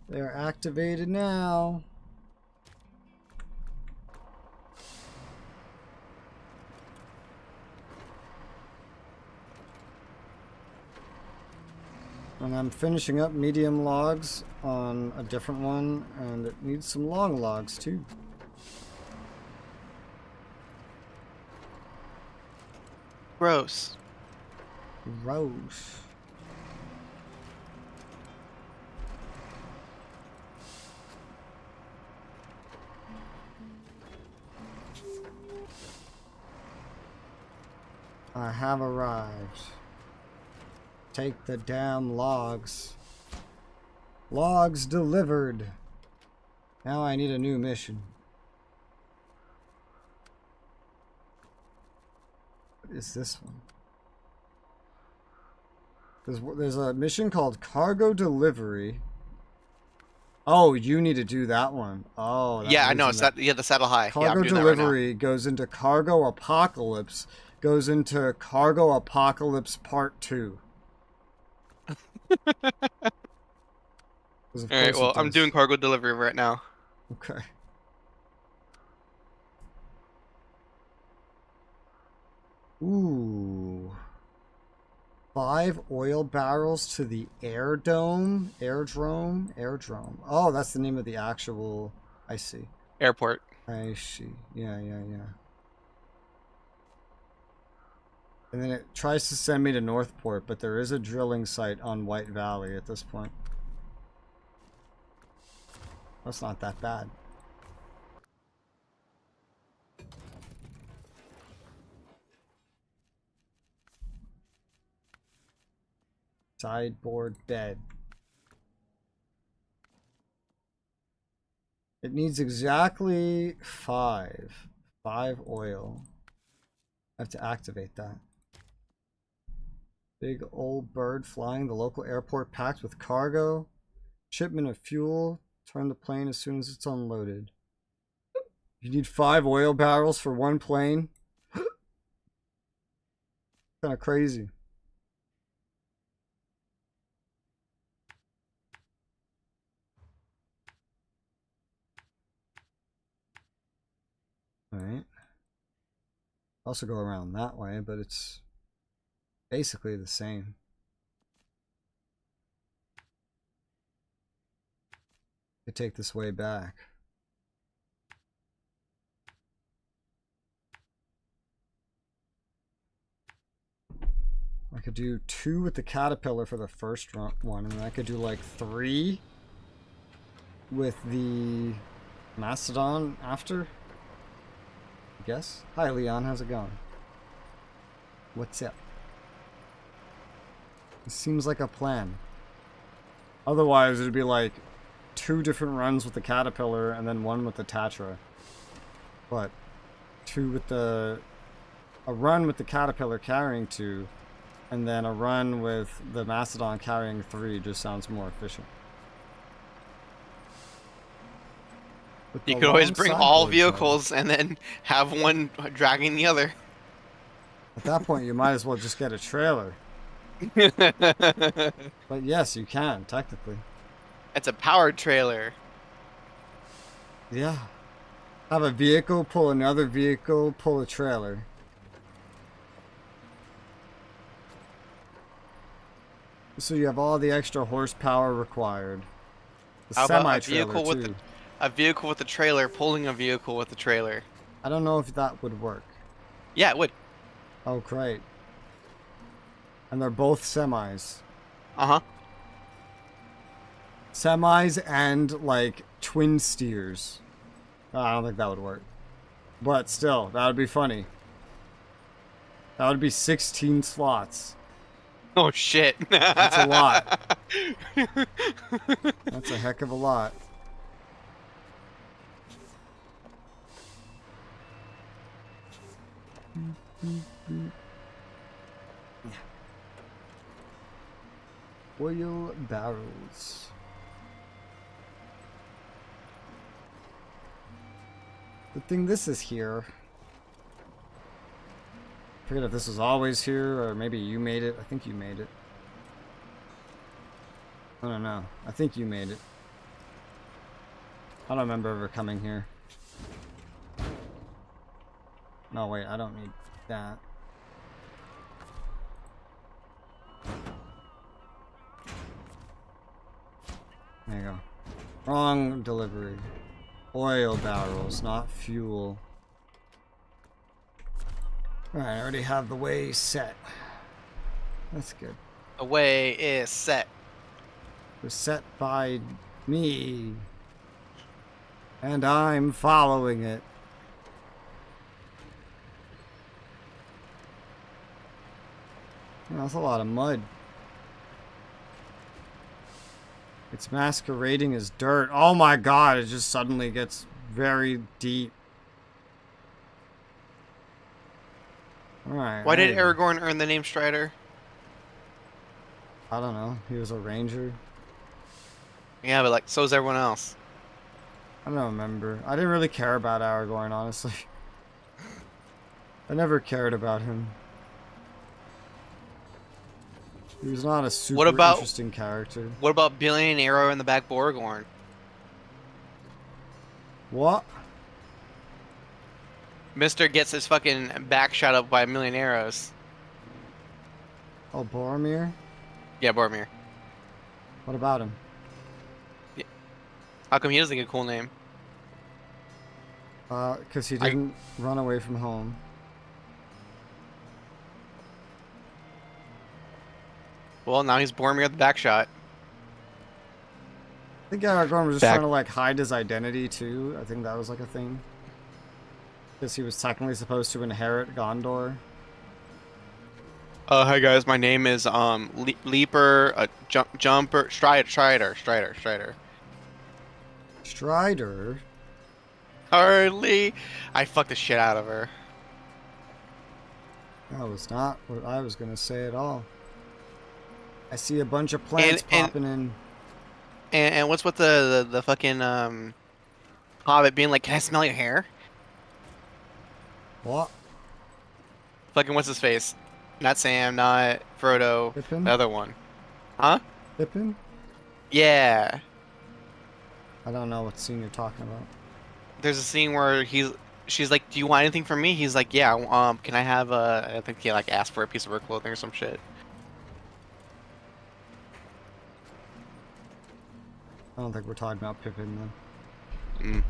They're activated now. And I'm finishing up medium logs on a different one, and it needs some long logs too. Gross. Gross. I have arrived. Take the damn logs. Logs delivered. Now I need a new mission. What is this one? There's a mission called Cargo Delivery. Oh, you need to do that one. Oh, yeah, I know. It's that. Yeah, the Saddle High. Cargo yeah, I'm doing Delivery that right goes into Cargo Apocalypse. Goes into Cargo Apocalypse Part 2. All right. Well, I'm doing cargo delivery right now. Okay. Ooh. 5 oil barrels to the airdrome. Oh, that's the name of the actual. I see. Airport. I see. Yeah. And then it tries to send me to Northport, but there is a drilling site on White Valley at this point. That's not that bad. Sideboard bed. It needs exactly 5. 5 oil. I have to activate that. Big old bird flying the local airport packed with cargo. Shipment of fuel. Turn the plane as soon as it's unloaded. You need 5 oil barrels for one plane? Kind of crazy. Alright. Also go around that way, but it's basically the same. could take this way back. I could do 2 with the caterpillar for the first one, and then I could do like 3 with the mastodon after. I guess. Hi Leon, how's it going? What's up? It seems like a plan. Otherwise, it'd be like 2 different runs with the caterpillar and then 1 with the Tatra. But 2 with a run with the caterpillar carrying 2. And then a run with the mastodon carrying 3 just sounds more efficient. You could always bring all vehicles and then have one dragging the other. At that point, you might as well just get a trailer. But yes, you can, technically. It's a powered trailer. Yeah. Have a vehicle, pull another vehicle, pull a trailer. So you have all the extra horsepower required. The How about a vehicle with a trailer pulling a vehicle with a trailer? I don't know if that would work. Yeah, it would. Oh, great. And they're both semis. Uh-huh. Semis and, like, twin steers. Oh, I don't think that would work. But still, that would be funny. That would be 16 slots. Oh, shit. That's a lot. That's a heck of a lot. Oil barrels. Good thing this is here. I forget if this was always here, or maybe you made it. I think you made it. I don't know. I think you made it. I don't remember ever coming here. No, wait, I don't need that. There you go. Wrong delivery. Oil barrels, not fuel. Alright, I already have the way set. That's good. The way is set. It was set by me. And I'm following it. That's a lot of mud. It's masquerading as dirt. Oh my god, it just suddenly gets very deep. Alright. Why did Aragorn earn the name Strider? I don't know. He was a ranger. Yeah, but like, so is everyone else. I don't remember. I didn't really care about Aragorn, honestly. I never cared about him. He was not a super interesting character. What about Billy and Arrow in the back Borgorn? What? Mister gets his fucking back shot up by a million arrows. Oh, Boromir? Yeah, Boromir. What about him? Yeah. How come he doesn't get a cool name? Because he didn't run away from home. Well, now he's Boromir with the back shot. I think Aragorn was just trying to like hide his identity too. I think that was like a thing. Because he was technically supposed to inherit Gondor. Hi guys, my name is Leaper, Jumper, Strider. Strider? Hardly. I fucked the shit out of her. That was not what I was gonna say at all. I see a bunch of plants popping in. And what's with the fucking Hobbit being like, "Can I smell your hair?" What? Fucking what's his face? Not Sam, not Frodo. Pippin? The other one. Huh? Pippin? Yeah. I don't know what scene you're talking about. There's a scene where she's like, "Do you want anything from me?" He's like, "Yeah. Can I have I think he like asked for a piece of her clothing or some shit." I don't think we're talking about Pippin then. Mm.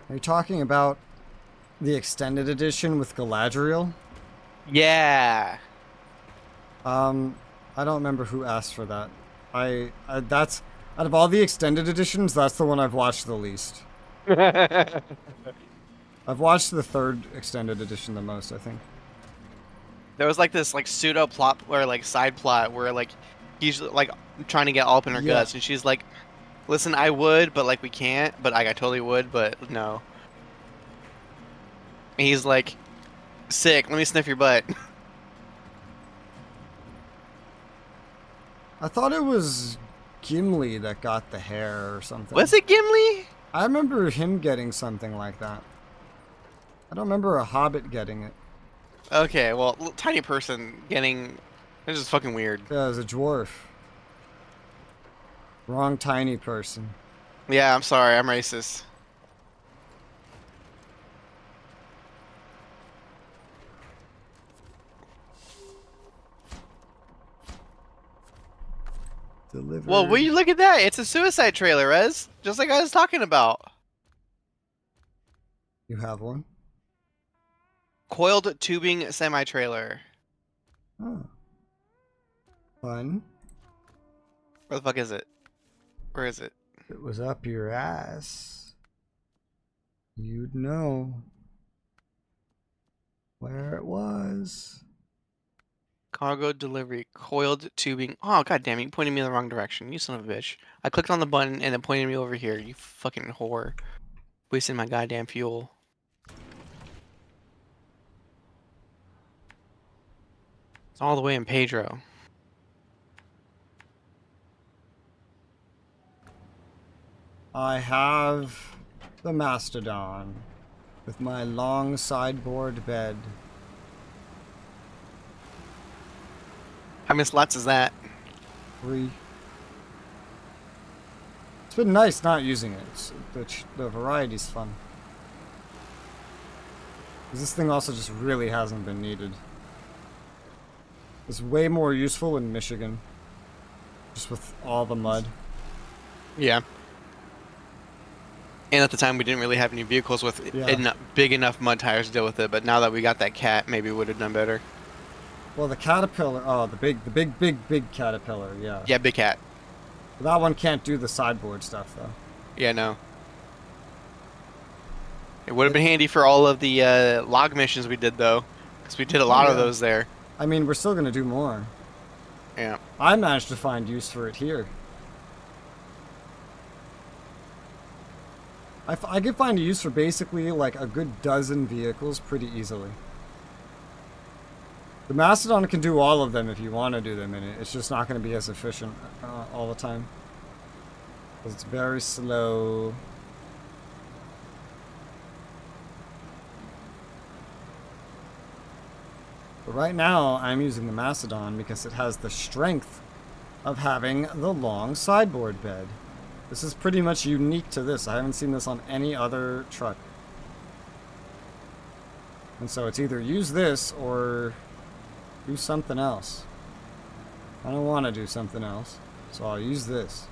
Are you talking about the extended edition with Galadriel? Yeah. I don't remember who asked for that. That's out of all the extended editions, that's the one I've watched the least. I've watched the third extended edition the most, I think. There was like this like pseudo plot or like side plot where like he's like trying to get all up in her Yeah. guts, and she's like, "Listen, I would, but like we can't. But like I totally would, but no." And he's like, "Sick. Let me sniff your butt." I thought it was Gimli that got the hair or something. Was it Gimli? I remember him getting something like that. I don't remember a hobbit getting it. Okay, well, tiny person getting. This is fucking weird. Yeah, it was a dwarf. Wrong tiny person. Yeah, I'm sorry. I'm racist. Delivered. Well, will you look at that? It's a suicide trailer, Rez. Just like I was talking about. You have one? Coiled tubing semi-trailer. Oh. Fun. Where the fuck is it? Where is it? If it was up your ass, you'd know where it was. Cargo delivery, coiled tubing. Oh, god damn it, you pointed me in the wrong direction. You son of a bitch. I clicked on the button and it pointed me over here. You fucking whore. Wasting my goddamn fuel. It's all the way in Pedro. I have the Mastodon with my long sideboard bed. How many slots is that? 3. It's been nice not using it. The variety's fun. 'Cause this thing also just really hasn't been needed. It's way more useful in Michigan. Just with all the mud. Yeah. And at the time, we didn't really have any vehicles with big enough mud tires to deal with it. But now that we got that cat, maybe we would have done better. Well, the Caterpillar. Oh, the big Caterpillar. Yeah. Yeah, big cat. But that one can't do the sideboard stuff though. Yeah, no. It would have been handy for all of the log missions we did, though, because we did a lot of those there. I mean, we're still gonna do more. Yeah. I managed to find use for it here. I could find a use for basically like a good dozen vehicles pretty easily. The Mastodon can do all of them if you want to do them in it. It's just not going to be as efficient all the time. 'Cause it's very slow. But right now, I'm using the Mastodon because it has the strength of having the long sideboard bed. This is pretty much unique to this. I haven't seen this on any other truck. And so it's either use this or do something else. I don't want to do something else, so I'll use this.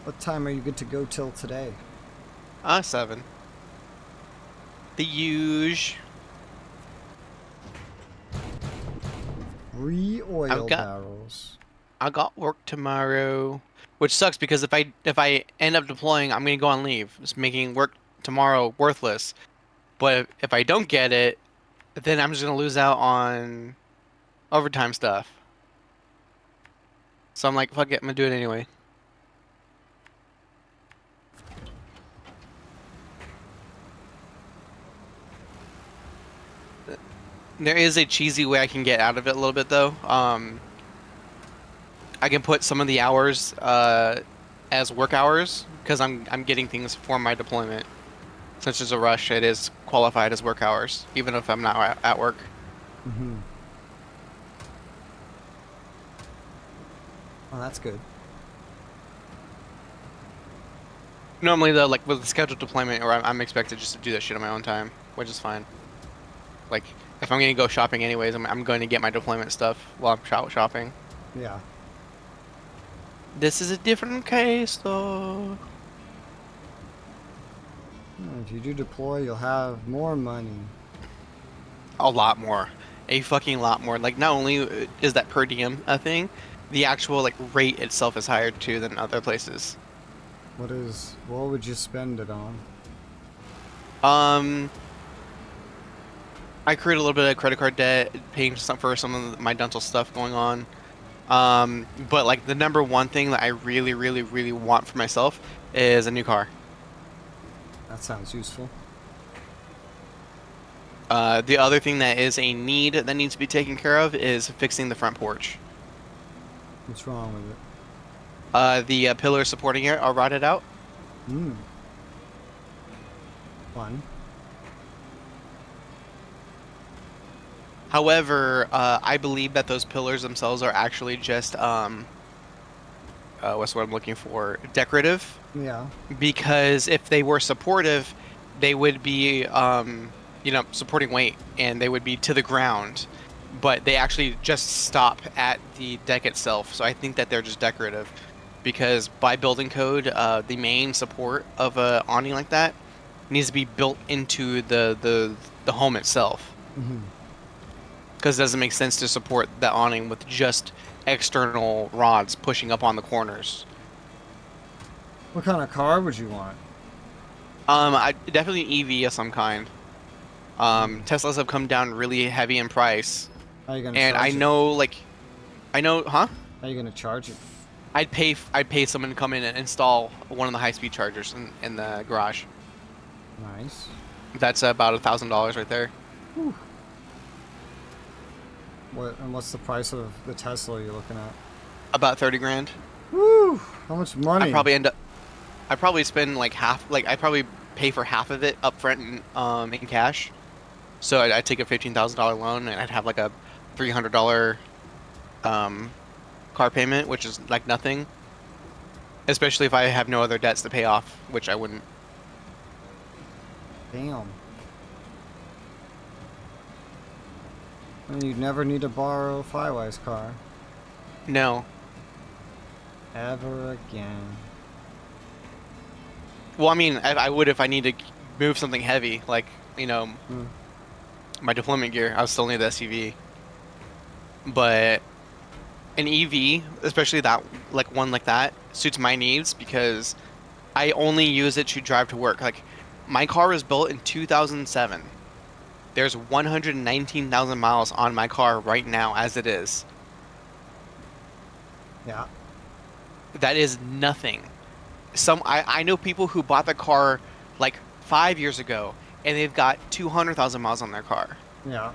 What time are you good to go till today? 7. The huge. 3 oil barrels. I got work tomorrow, which sucks because if I end up deploying, I'm gonna go on leave. It's making work tomorrow worthless. But if I don't get it, then I'm just gonna lose out on overtime stuff. So I'm like, fuck it, I'm gonna do it anyway. There is a cheesy way I can get out of it a little bit, though. I can put some of the hours as work hours because I'm getting things for my deployment. Since there's a rush, it is qualified as work hours, even if I'm not at work. Mm-hmm. Oh, that's good. Normally, though, like with the scheduled deployment, or I'm expected just to do that shit on my own time, which is fine. Like, if I'm gonna go shopping anyways, I'm going to get my deployment stuff while I'm shopping. Yeah. This is a different case, though. If you do deploy, you'll have more money. A lot more. A fucking lot more. Like, not only is that per diem a thing, the actual, like, rate itself is higher, too, than other places. What would you spend it on? I accrued a little bit of credit card debt, paying for some of my dental stuff going on. But, like, the number one thing that I really, really, really want for myself is a new car. That sounds useful. The other thing that is a need that needs to be taken care of is fixing the front porch. What's wrong with it? The pillars supporting it are rotted out. Hmm. Fun. However, I believe that those pillars themselves are actually just what's what I'm looking for? Decorative. Yeah. Because if they were supportive, they would be supporting weight and they would be to the ground. But they actually just stop at the deck itself. So I think that they're just decorative. Because by building code, the main support of a awning like that needs to be built into the home itself. Mm-hmm. Because it doesn't make sense to support the awning with just external rods pushing up on the corners. What kind of car would you want? Definitely an EV of some kind. Teslas have come down really heavy in price. How are you gonna and charge I know, like, huh? How are you gonna charge it? I'd pay someone to come in and install one of the high-speed chargers in the garage. Nice. That's about $1,000 right there. Whew. What's the price of the Tesla you're looking at? About 30 grand. Woo! How much money? I probably spend like half. Like I probably pay for half of it up front in cash. So I'd take a $15,000 loan and I'd have like a $300 car payment, which is like nothing. Especially if I have no other debts to pay off, which I wouldn't. Damn. And you'd never need to borrow Firewise car. No. Ever again. Well, I mean, I would if I need to move something heavy, like, my deployment gear. I would still need the SUV. But an EV, especially that, like one like that, suits my needs because I only use it to drive to work. Like, my car was built in 2007. There's 119,000 miles on my car right now as it is. Yeah. That is nothing. I know people who bought the car like 5 years ago and they've got 200,000 miles on their car. Yeah.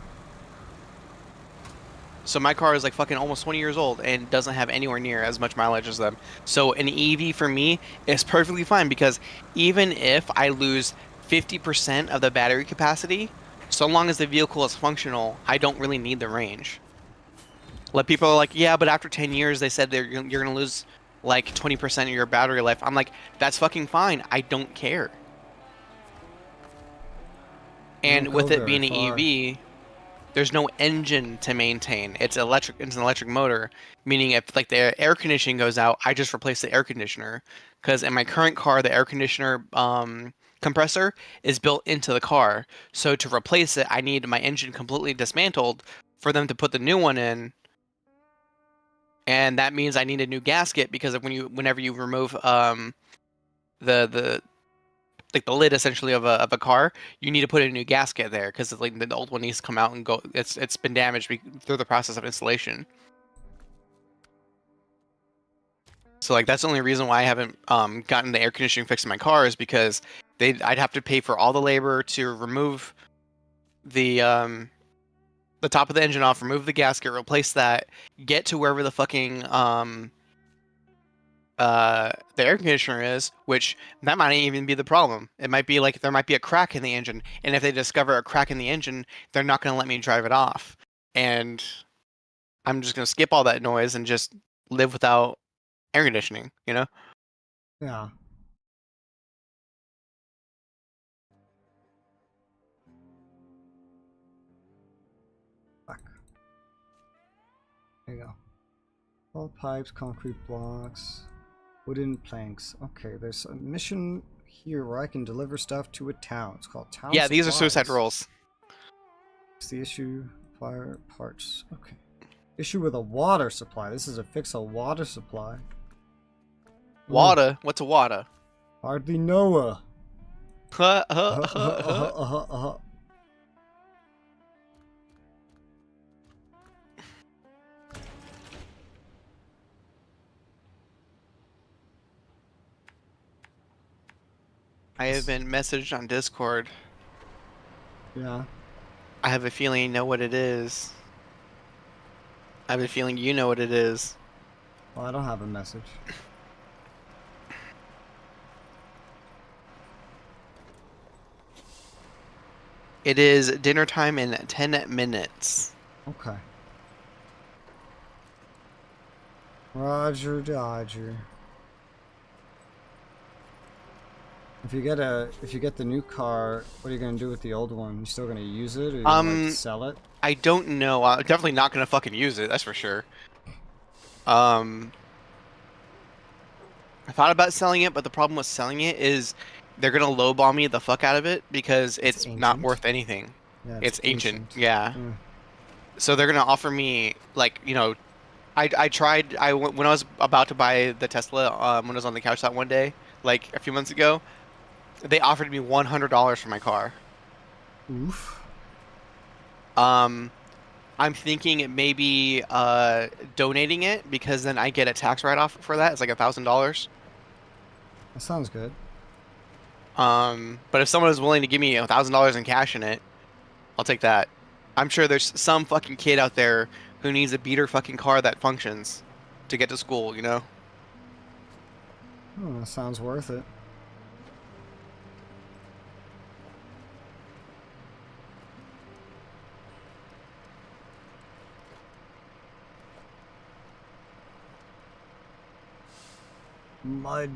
So my car is like fucking almost 20 years old and doesn't have anywhere near as much mileage as them. So an EV for me is perfectly fine because even if I lose 50% of the battery capacity, so long as the vehicle is functional, I don't really need the range. Like people are like, yeah, but after 10 years, they said you're going to lose like 20% of your battery life. I'm like, that's fucking fine. I don't care. And with it being an EV, there's no engine to maintain. It's electric. It's an electric motor, meaning if like the air conditioning goes out, I just replace the air conditioner. Because in my current car, the air conditioner compressor is built into the car. So to replace it, I need my engine completely dismantled for them to put the new one in. And that means I need a new gasket because whenever you remove the lid essentially of a car, you need to put a new gasket there because like the old one needs to come out and go. It's been damaged through the process of installation. So like that's the only reason why I haven't gotten the air conditioning fixed in my car is because I'd have to pay for all the labor to remove the the top of the engine off, remove the gasket, replace that, get to wherever the fucking the air conditioner is, which that might even be the problem. It might be like there might be a crack in the engine, and if they discover a crack in the engine, they're not going to let me drive it off. And I'm just going to skip all that noise and just live without air conditioning, you know? Yeah. Fuck. There you go. All pipes, concrete blocks, wooden planks. Okay, there's a mission here where I can deliver stuff to a town. It's called Town Yeah, these are Supplies. suicide rolls. It's the issue. Fire parts. Okay. Issue with a water supply. This is a fix a water supply. Water? What's a water? Hardly know. I have been messaged on Discord. Yeah. I have a feeling you know what it is. I have a feeling you know what it is. Well, I don't have a message. It is dinner time in 10 minutes. Okay. Roger, Dodger. If you get the new car, what are you gonna do with the old one? You still gonna use it, or you gonna sell it? I don't know. I'm definitely not gonna fucking use it. That's for sure. I thought about selling it, but the problem with selling it is they're gonna lowball me the fuck out of it because it's not worth anything. Yeah, it's ancient. Yeah. Mm. So they're gonna offer me like, you know, I tried when I was about to buy the Tesla when I was on the couch that one day, like a few months ago. They offered me $100 for my car. Oof. I'm thinking maybe donating it because then I get a tax write-off for that. It's like $1,000. That sounds good. But if someone is willing to give me $1,000 in cash in it, I'll take that. I'm sure there's some fucking kid out there who needs a beater fucking car that functions to get to school, you know? Oh, that sounds worth it. Mud.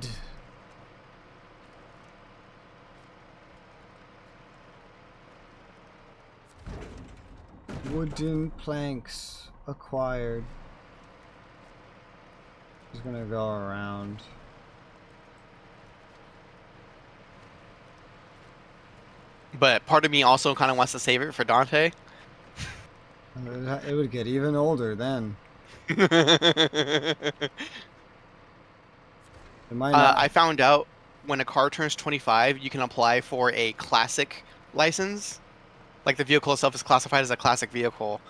Wooden planks acquired. He's gonna go around. But part of me also kind of wants to save it for Dante. It would get even older then. I found out when a car turns 25, you can apply for a classic license. Like the vehicle itself is classified as a classic vehicle.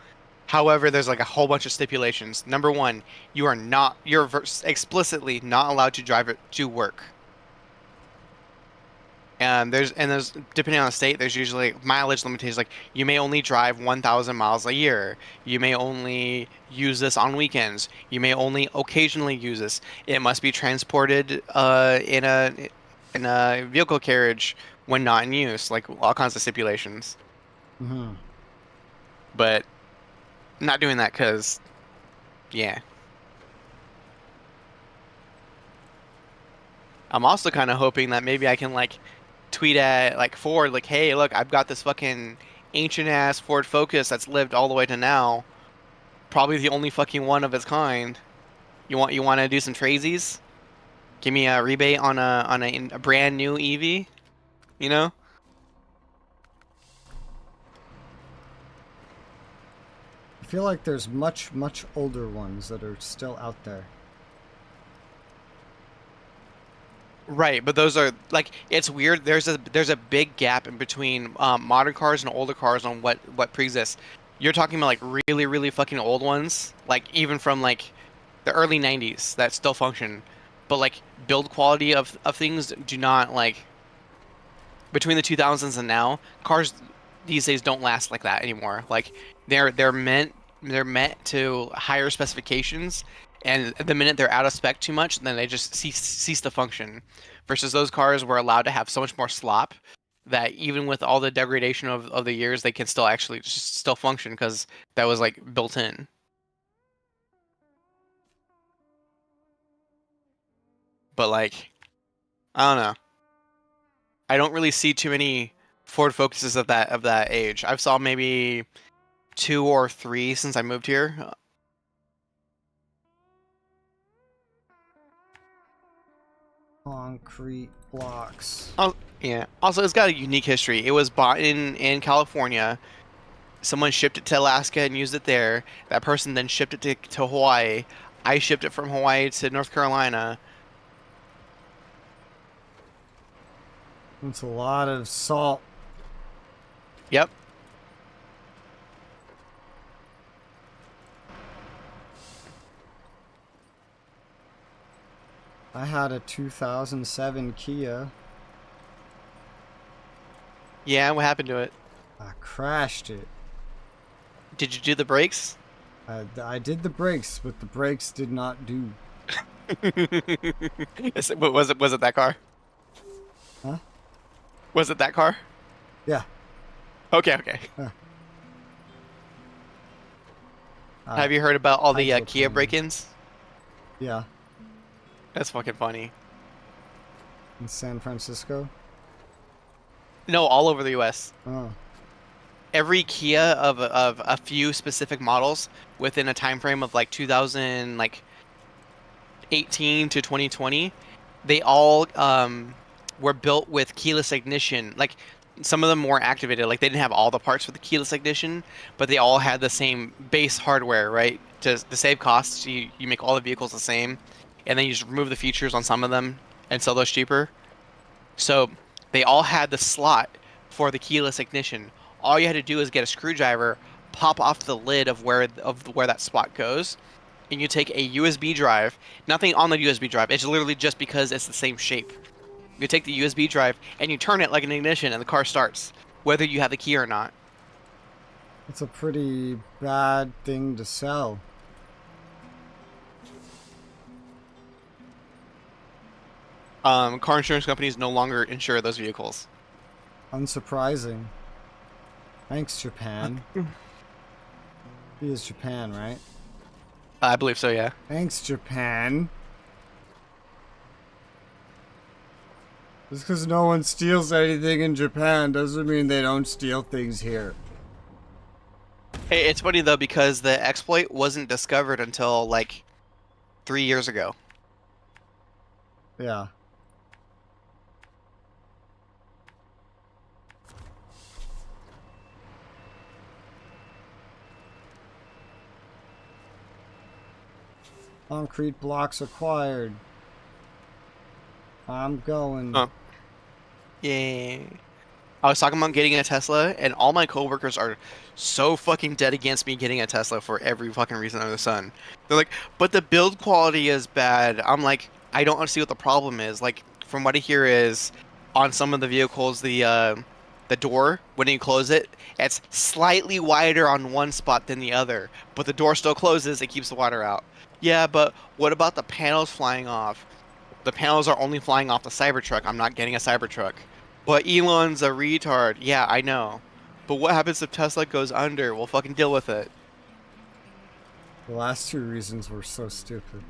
However, there's like a whole bunch of stipulations. Number one, you're explicitly not allowed to drive it to work. And there's depending on the state, there's usually mileage limitations. Like you may only drive 1,000 miles a year. You may only use this on weekends. You may only occasionally use this. It must be transported in a vehicle carriage when not in use. Like all kinds of stipulations. Mm-hmm. But I'm not doing that because, yeah. I'm also kind of hoping that maybe I can like tweet at like Ford like, hey, look, I've got this fucking ancient ass Ford Focus that's lived all the way to now, probably the only fucking one of its kind. You want to do some tradesies? Give me a rebate on a brand new EV, you know? I feel like there's much older ones that are still out there. Right, but those are like it's weird. There's a big gap in between modern cars and older cars on what pre-exists. You're talking about like really fucking old ones, like even from like the early 90s that still function, but like build quality of things do not like between the 2000s and now cars these days don't last like that anymore. Like they're meant to higher specifications, and the minute they're out of spec too much, then they just cease to function. Versus those cars were allowed to have so much more slop that even with all the degradation of the years, they can still actually just still function because that was like built in. But like, I don't know. I don't really see too many Ford Focuses of that age. I've saw maybe 2 or 3 since I moved here. Concrete blocks. Oh, yeah. Also, it's got a unique history. It was bought in California. Someone shipped it to Alaska and used it there. That person then shipped it to Hawaii. I shipped it from Hawaii to North Carolina. It's a lot of salt. Yep. I had a 2007 Kia. Yeah, what happened to it? I crashed it. Did you do the brakes? I did the brakes, but the brakes did not do. Was it that car? Huh? Was it that car? Yeah. Okay. Have you heard about all the Kia break-ins? Yeah. That's fucking funny. In San Francisco? No, all over the U.S. Oh. Every Kia of a few specific models within a time frame of like 2018 to 2020, they all were built with keyless ignition. Like some of them were activated, like they didn't have all the parts for the keyless ignition, but they all had the same base hardware, right? To save costs, you make all the vehicles the same, and then you just remove the features on some of them and sell those cheaper. So they all had the slot for the keyless ignition. All you had to do is get a screwdriver, pop off the lid of where that spot goes, and you take a USB drive. Nothing on the USB drive. It's literally just because it's the same shape. You take the USB drive and you turn it like an ignition, and the car starts, whether you have the key or not. It's a pretty bad thing to sell. Car insurance companies no longer insure those vehicles. Unsurprising. Thanks, Japan. It is Japan, right? I believe so, yeah. Thanks, Japan. Just because no one steals anything in Japan doesn't mean they don't steal things here. Hey, it's funny though because the exploit wasn't discovered until like 3 years ago. Yeah. Concrete blocks acquired. I'm going. Oh. Yay. I was talking about getting a Tesla, and all my coworkers are so fucking dead against me getting a Tesla for every fucking reason under the sun. They're like, but the build quality is bad. I'm like, I don't see what the problem is. Like, from what I hear is, on some of the vehicles, the door, when you close it, it's slightly wider on one spot than the other, but the door still closes, it keeps the water out. Yeah, but what about the panels flying off? The panels are only flying off the Cybertruck. I'm not getting a Cybertruck. But Elon's a retard. Yeah, I know. But what happens if Tesla goes under? We'll fucking deal with it. The last two reasons were so stupid.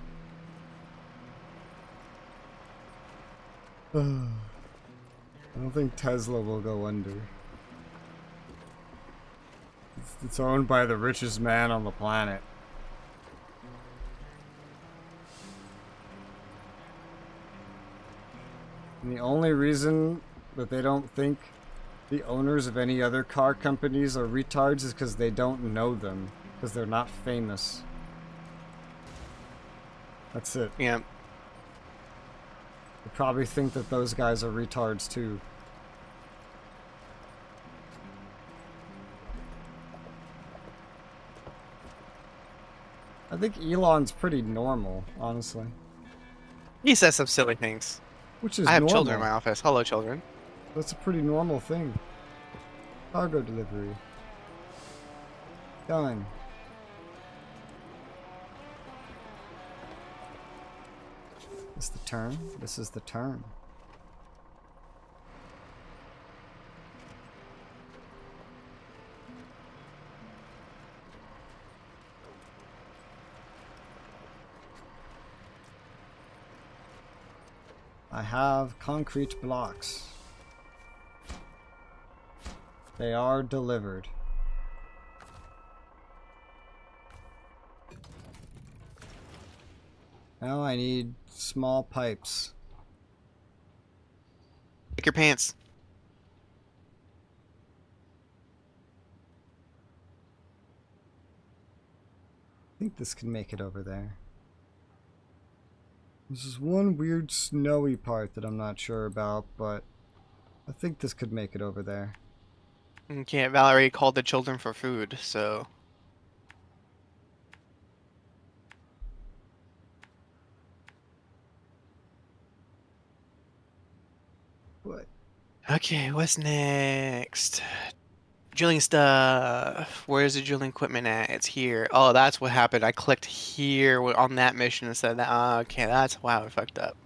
I don't think Tesla will go under. It's owned by the richest man on the planet. And the only reason that they don't think the owners of any other car companies are retards is because they don't know them. Because they're not famous. That's it. Yeah. They probably think that those guys are retards too. I think Elon's pretty normal, honestly. He says some silly things. Which is I have normal. children in my office. Hello, children. That's a pretty normal thing. Cargo delivery. Done. This is the turn. This is the turn. I have concrete blocks. They are delivered. Now I need small pipes. Take your pants. I think this can make it over there. This is one weird snowy part that I'm not sure about, but I think this could make it over there. Okay, Valerie called the children for food, so. What? Okay, what's next? Drilling stuff. Where's the drilling equipment at? It's here. Oh, that's what happened. I clicked here on that mission instead of that. Okay, that's wow, I fucked up.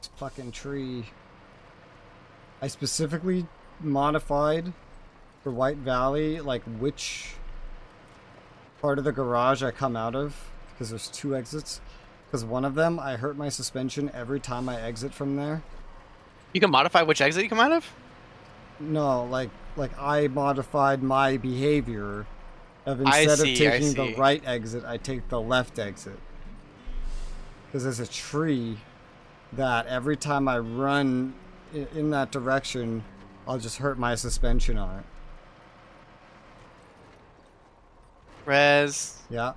This fucking tree. I specifically modified for White Valley, like which part of the garage I come out of, because there's 2 exits. Because one of them, I hurt my suspension every time I exit from there. You can modify which exit you come out of? No, like I modified my behavior of instead of taking the right exit, I take the left exit. Because there's a tree that every time I run in that direction, I'll just hurt my suspension on it. Rez. Yeah.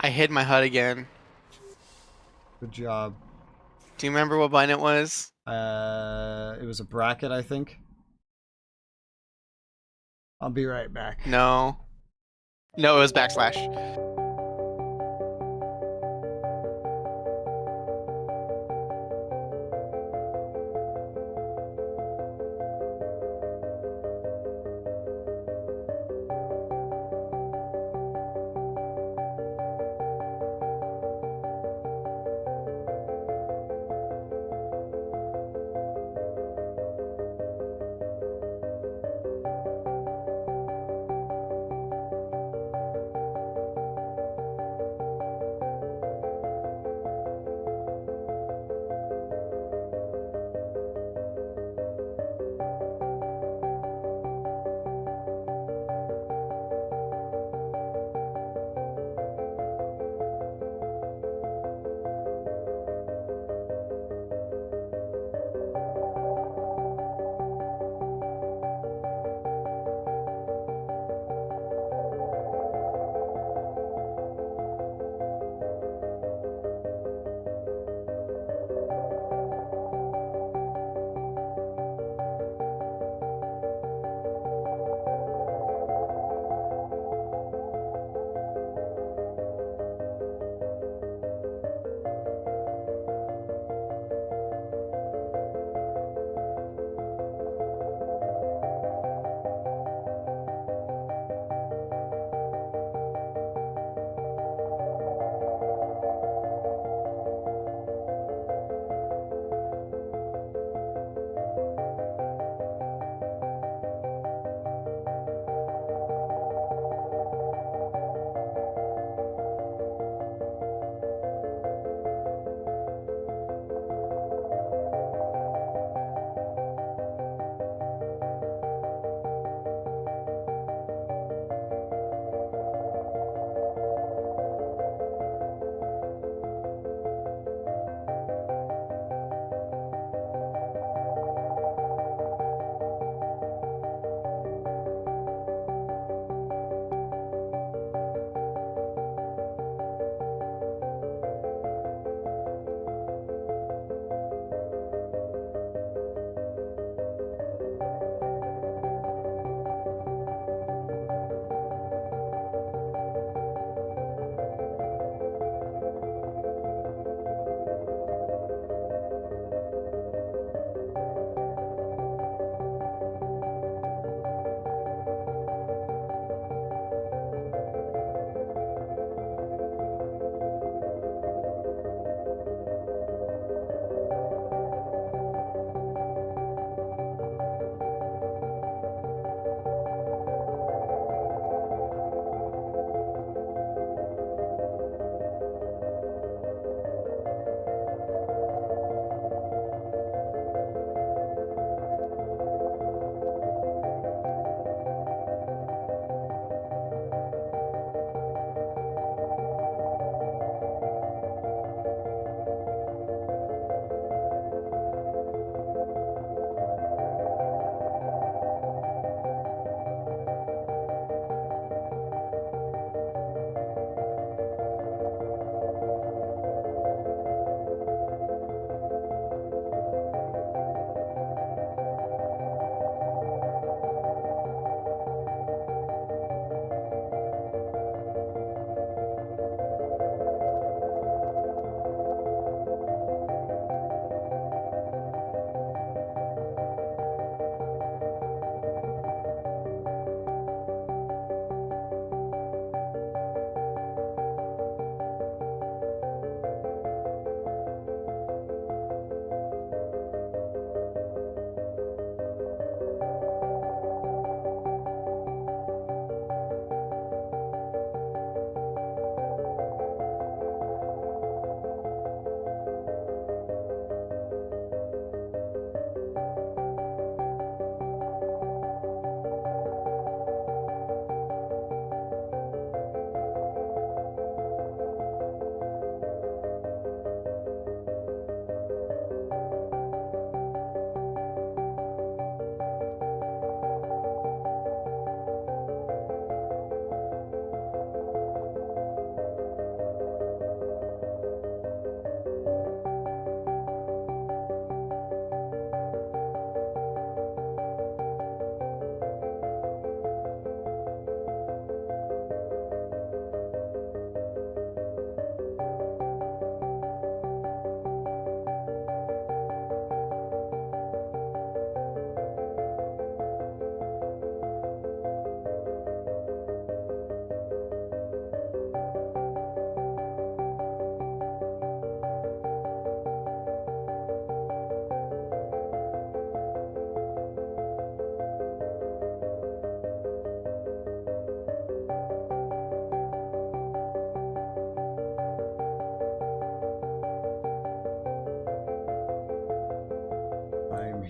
I hid my HUD again. Good job. Do you remember what button it was? It was a bracket, I think. I'll be right back. No. No, it was backslash.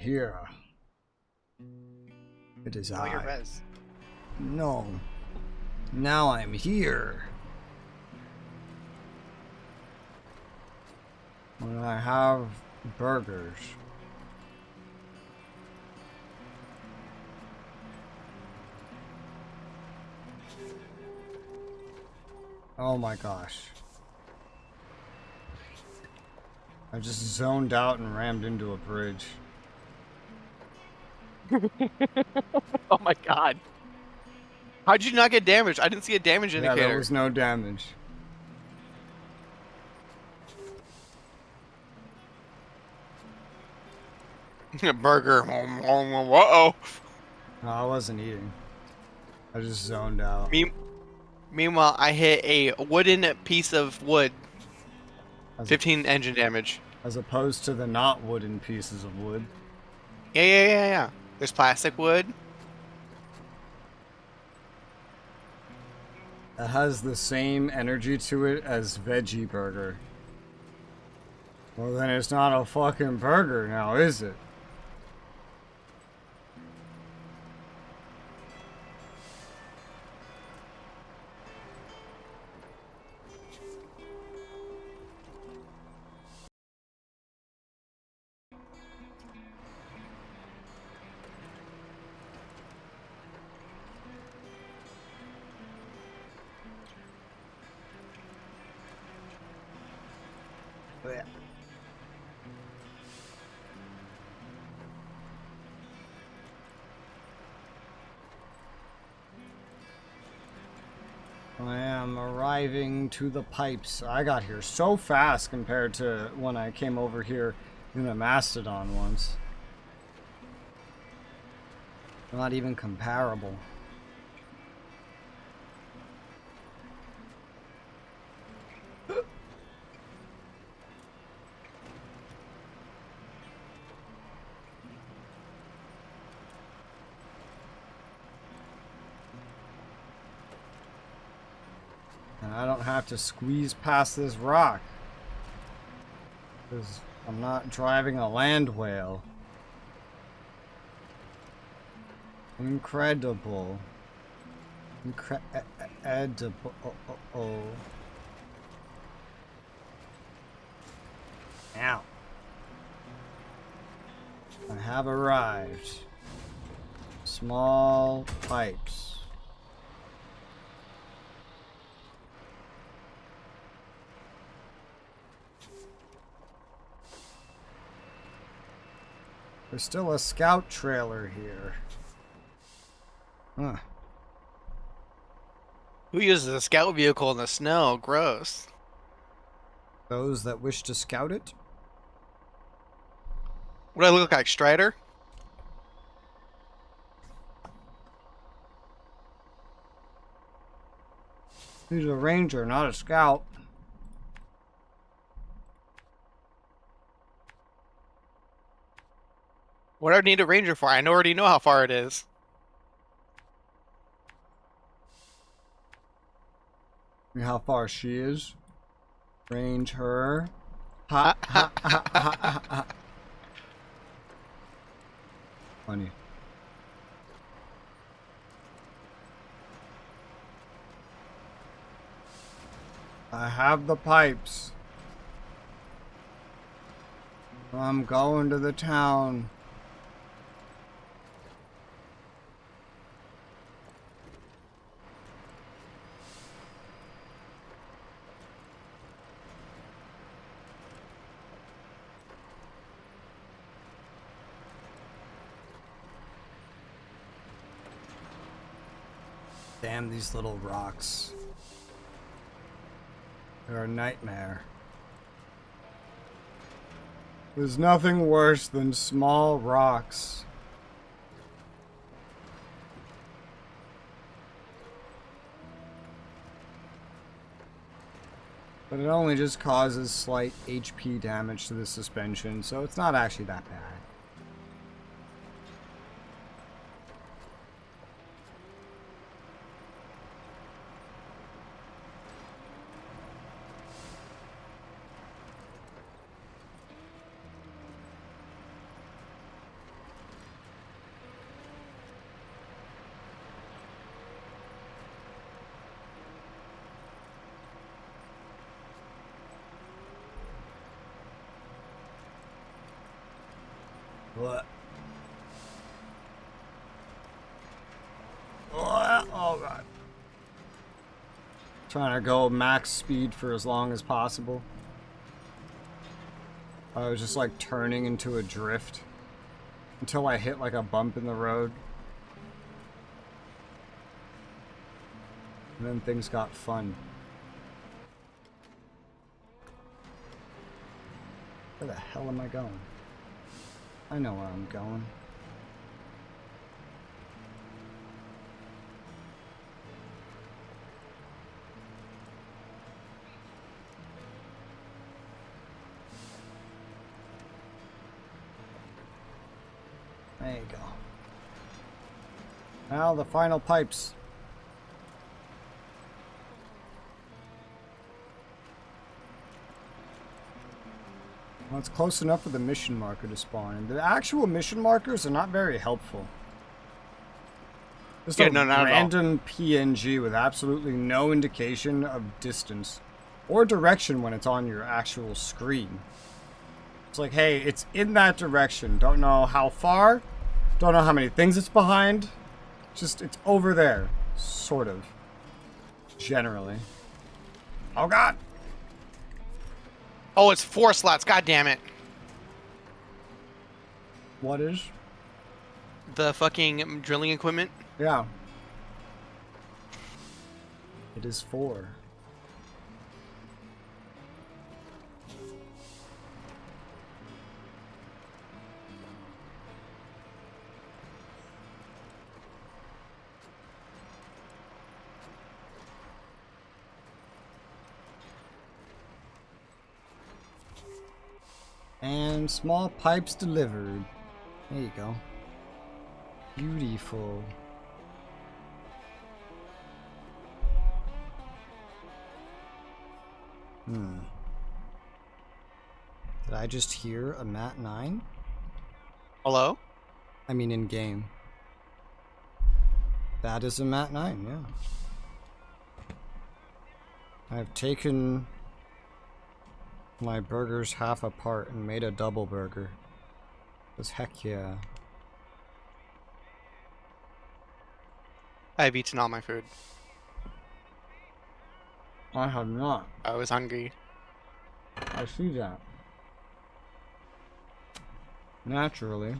here. It is Oh, you're I. res. No. Now I'm here. When I have burgers. Oh my gosh. I just zoned out and rammed into a bridge. Oh my god. How'd you not get damaged? I didn't see a damage Yeah, indicator. there was no damage. Burger. Uh-oh. No, I wasn't eating. I just zoned out. Meanwhile, I hit a wooden piece of wood. As, 15 engine damage. as opposed to the not wooden pieces of wood. Yeah. There's plastic wood. It has the same energy to it as veggie burger. Well, then it's not a fucking burger now, is it? Blech. I am arriving to the pipes. I got here so fast compared to when I came over here in a Mastodon once. Not even comparable. And I don't have to squeeze past this rock. Because I'm not driving a land whale. Incredible. Incredible. Ow. I have arrived. Small pipes. There's still a scout trailer here. Huh. Who uses a scout vehicle in the snow? Gross. Those that wish to scout it? What do I look like, Strider? He's a ranger, not a scout. What do I need a ranger for? I already know how far it is. How far she is. Range her. Ha ha ha ha ha ha. Funny. I have the pipes. I'm going to the town. Damn these little rocks. They're a nightmare. There's nothing worse than small rocks. But it only just causes slight HP damage to the suspension, so it's not actually that bad. What? Oh god. Trying to go max speed for as long as possible. I was just like turning into a drift until I hit like a bump in the road. And then things got fun. Where the hell am I going? I know where I'm going. There you go. Now the final pipes. Well, it's close enough for the mission marker to spawn. And the actual mission markers are not very helpful. Just a random PNG with absolutely no indication of distance or direction when it's on your actual screen. It's like, hey, it's in that direction. Don't know how far. Don't know how many things it's behind. Just, it's over there. Sort of. Generally. Oh, God. Oh, it's 4 slots. God damn it. What is? The fucking drilling equipment. Yeah. It is 4. And small pipes delivered. There you go. Beautiful. Did I just hear a Mat 9? Hello? I mean in game. That is a Mat 9, yeah. I've taken my burgers half apart and made a double burger. Because heck yeah. I've eaten all my food. I have not. I was hungry. I see that. Naturally.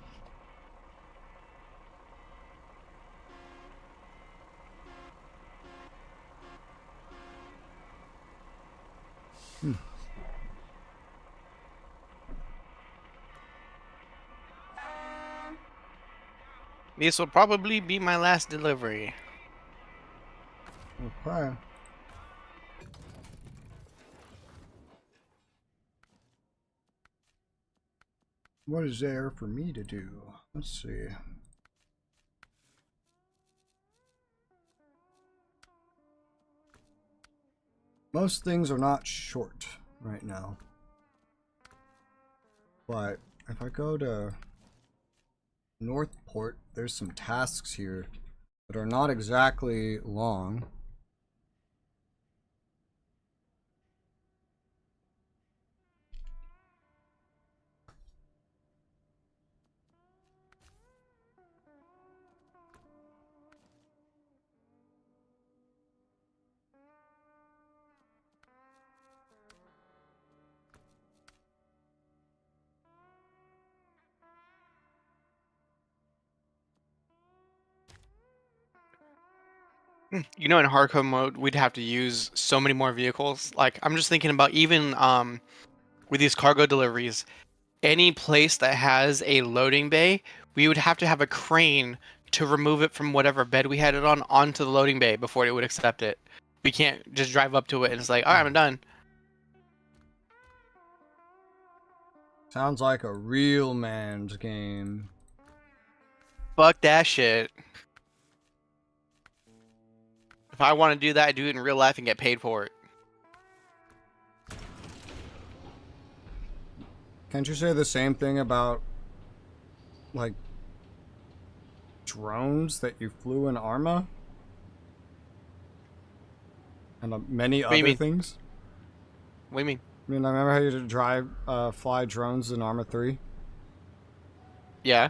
This will probably be my last delivery. Okay. What is there for me to do? Let's see. Most things are not short right now. But if I go to Northport, there's some tasks here that are not exactly long. You know, in hardcore mode, we'd have to use so many more vehicles. Like, I'm just thinking about even with these cargo deliveries, any place that has a loading bay, we would have to have a crane to remove it from whatever bed we had it on onto the loading bay before it would accept it. We can't just drive up to it and it's like, all right, I'm done. Sounds like a real man's game. Fuck that shit. If I want to do that, I do it in real life and get paid for it. Can't you say the same thing about, like, drones that you flew in Arma? And many other things? What do you mean? I mean, I remember how you had to fly drones in Arma 3. Yeah.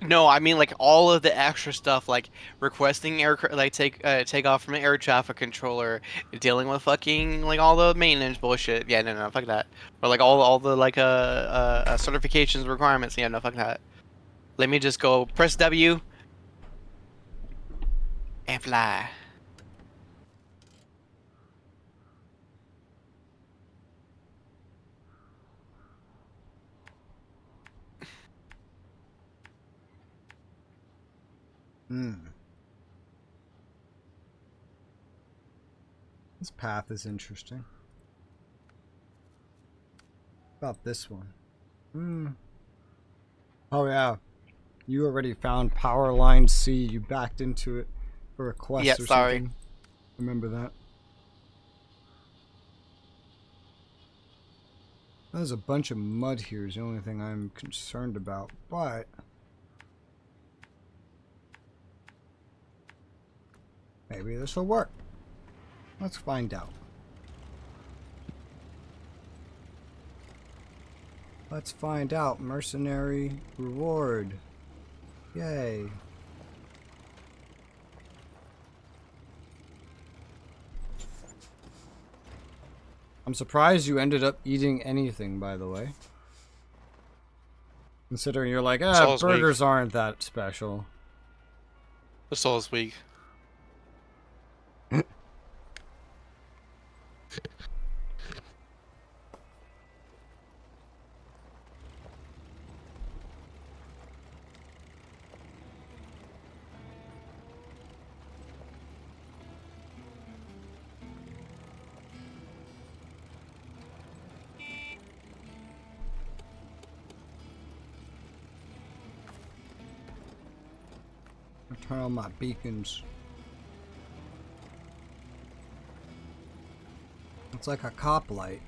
No, I mean like all of the extra stuff, like requesting like take off from an air traffic controller, dealing with fucking like all the maintenance bullshit. Yeah, no, no, fuck that. Or like all the like certifications requirements. Yeah, no, fuck that. Let me just go press W and fly. Hmm. This path is interesting. About this one. Hmm. Oh yeah. You already found power line C. You backed into it for a quest Yeah, or sorry. something. Remember that. There's a bunch of mud here is the only thing I'm concerned about, but maybe this will work. Let's find out. Let's find out. Mercenary reward. Yay. I'm surprised you ended up eating anything, by the way. Considering you're like, Soul's burgers weak. aren't that special. The soul's weak. Turn on my beacons. It's like a cop light.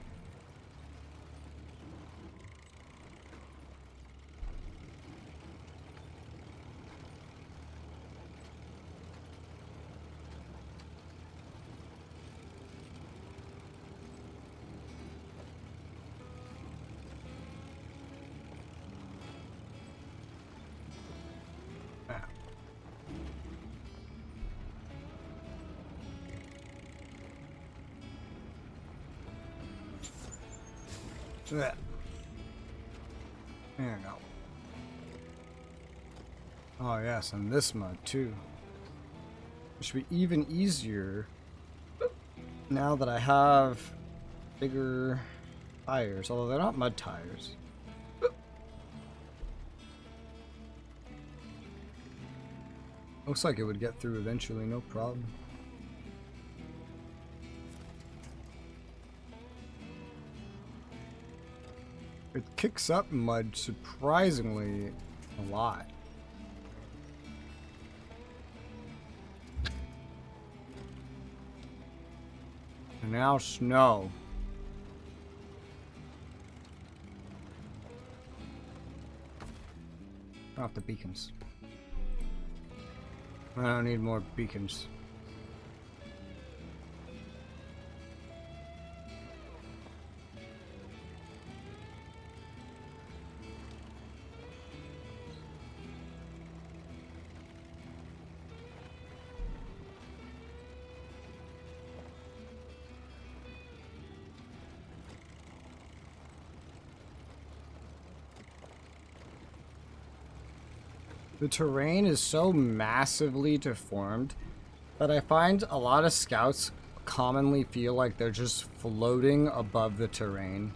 There you go. Oh yes, and this mud too. It should be even easier now that I have bigger tires, although they're not mud tires. Looks like it would get through eventually, no problem. It kicks up mud surprisingly a lot. And now snow. Off the beacons. I don't need more beacons. The terrain is so massively deformed that I find a lot of scouts commonly feel like they're just floating above the terrain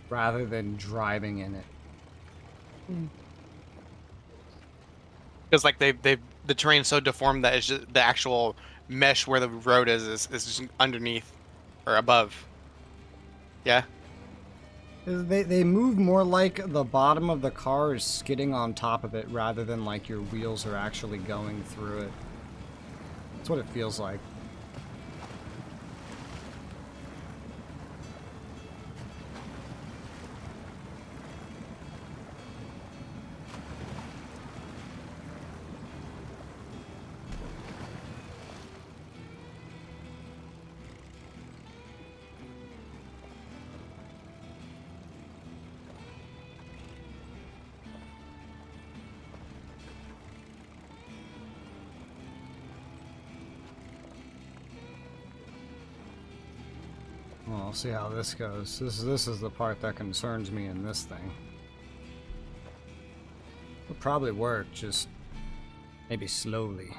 rather than driving in it. Because like the terrain's so deformed that it's just the actual mesh where the road is just underneath or above. Yeah. They move more like the bottom of the car is skidding on top of it rather than like your wheels are actually going through it. That's what it feels like. we'll see how this goes. This is the part that concerns me in this thing. It'll probably work, just maybe slowly.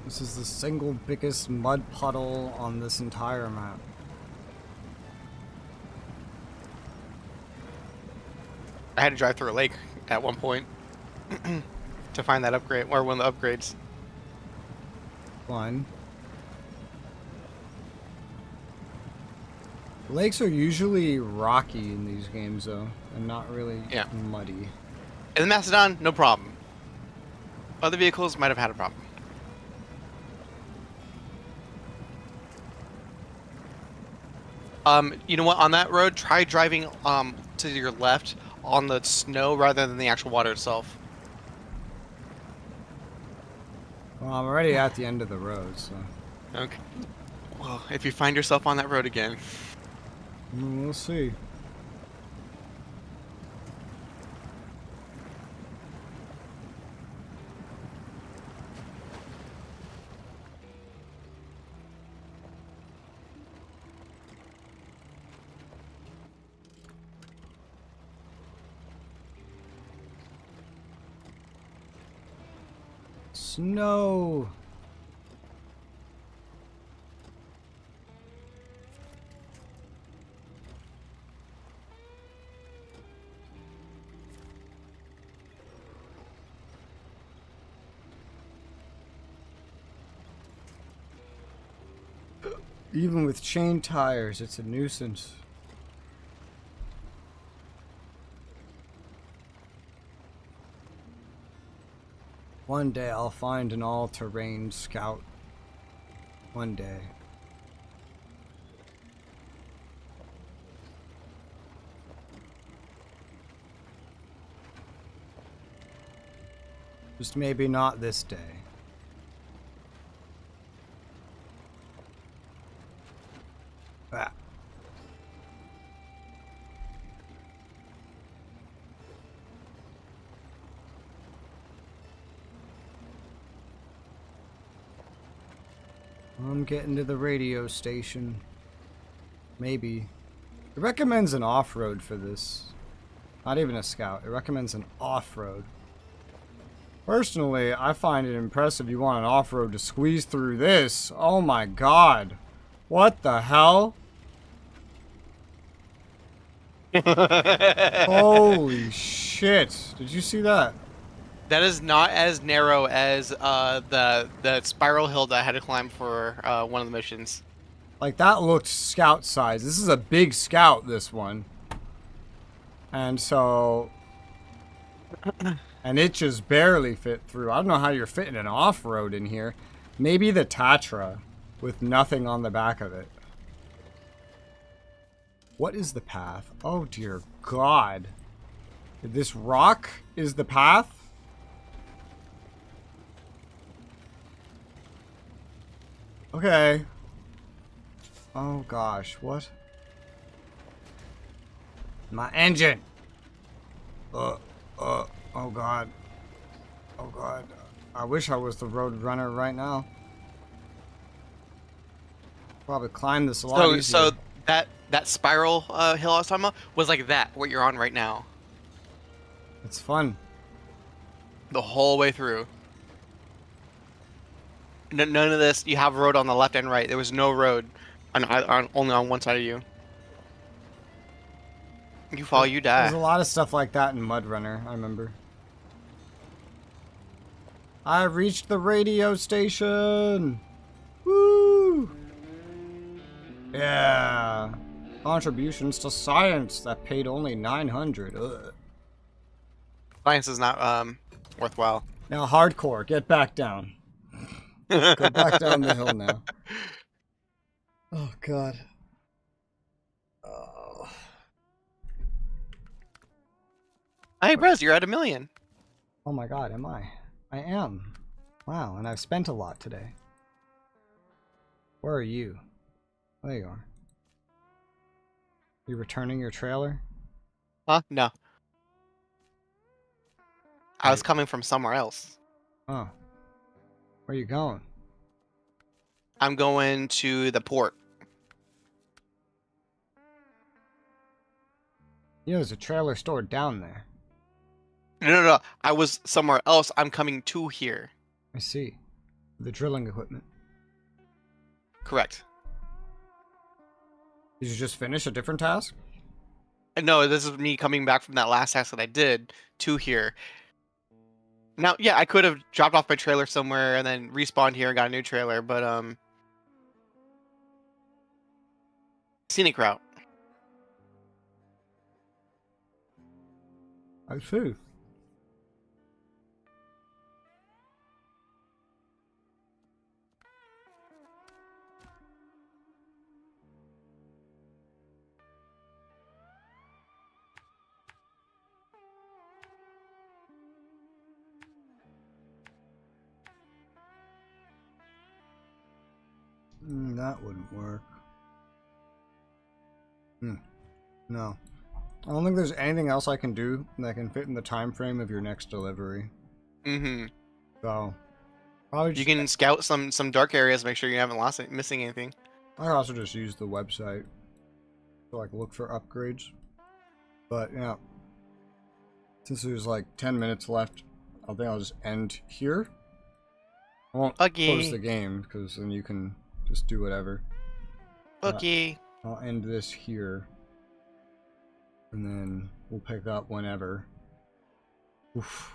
This is the single biggest mud puddle on this entire map. I had to drive through a lake at one point to find that upgrade, or one of the upgrades. Fun. Lakes are usually rocky in these games, though, and not really muddy. In the Macedon, no problem. Other vehicles might have had a problem. You know what? On that road, try driving to your left on the snow rather than the actual water itself. Well, I'm already at the end of the road, so... Okay. Well, if you find yourself on that road again... We'll see. Snow. Even with chain tires, it's a nuisance. One day I'll find an all-terrain scout. One day. Just maybe not this day. Ah. I'm getting to the radio station. Maybe. It recommends an off-road for this. Not even a scout. It recommends an off-road. Personally, I find it impressive you want an off-road to squeeze through this. Oh my god. What the hell? Holy shit. Did you see that? That is not as narrow as the spiral hill that I had to climb for one of the missions. Like, that looked scout size. This is a big scout, this one. And so... and it just barely fit through. I don't know how you're fitting an off-road in here. Maybe the Tatra with nothing on the back of it. What is the path? Oh, dear God. This rock is the path? Okay. Oh gosh, what? My engine! Oh god. Oh god. I wish I was the Roadrunner right now. Probably climb this a lot easier. So that spiral hill I was talking about was like that, what you're on right now. It's fun. The whole way through. None of this. You have a road on the left and right. There was no road only on one side of you. You fall, you There's a die. lot of stuff like that in Mudrunner, I remember. I reached the radio station! Woo! Yeah. Contributions to science that paid only 900. Ugh. Science is not worthwhile. Now hardcore, get back down. Go back down the hill now. Oh god. Oh. Hey, Brez, you're at 1,000,000. Oh my god, am I? I am. Wow, and I've spent a lot today. Where are you? There you are. You returning your trailer? Huh? No. I was Wait. coming from somewhere else. Oh. Where you going? I'm going to the port. Yeah, there's a trailer stored down there. No. I was somewhere else. I'm coming to here. I see. The drilling equipment. Correct. Did you just finish a different task? No, this is me coming back from that last task that I did to here. Now, yeah, I could have dropped off my trailer somewhere and then respawned here and got a new trailer, but scenic route. I see. That wouldn't work. No. I don't think there's anything else I can do that can fit in the time frame of your next delivery. Mm-hmm. So, probably You just, can scout some dark areas, make sure you haven't missing anything. I could also just use the website to like look for upgrades. But yeah, since there's like 10 minutes left, I think I'll just end here. I won't close the game because then you can just do whatever. Okay. I'll end this here. And then we'll pick up whenever. Oof.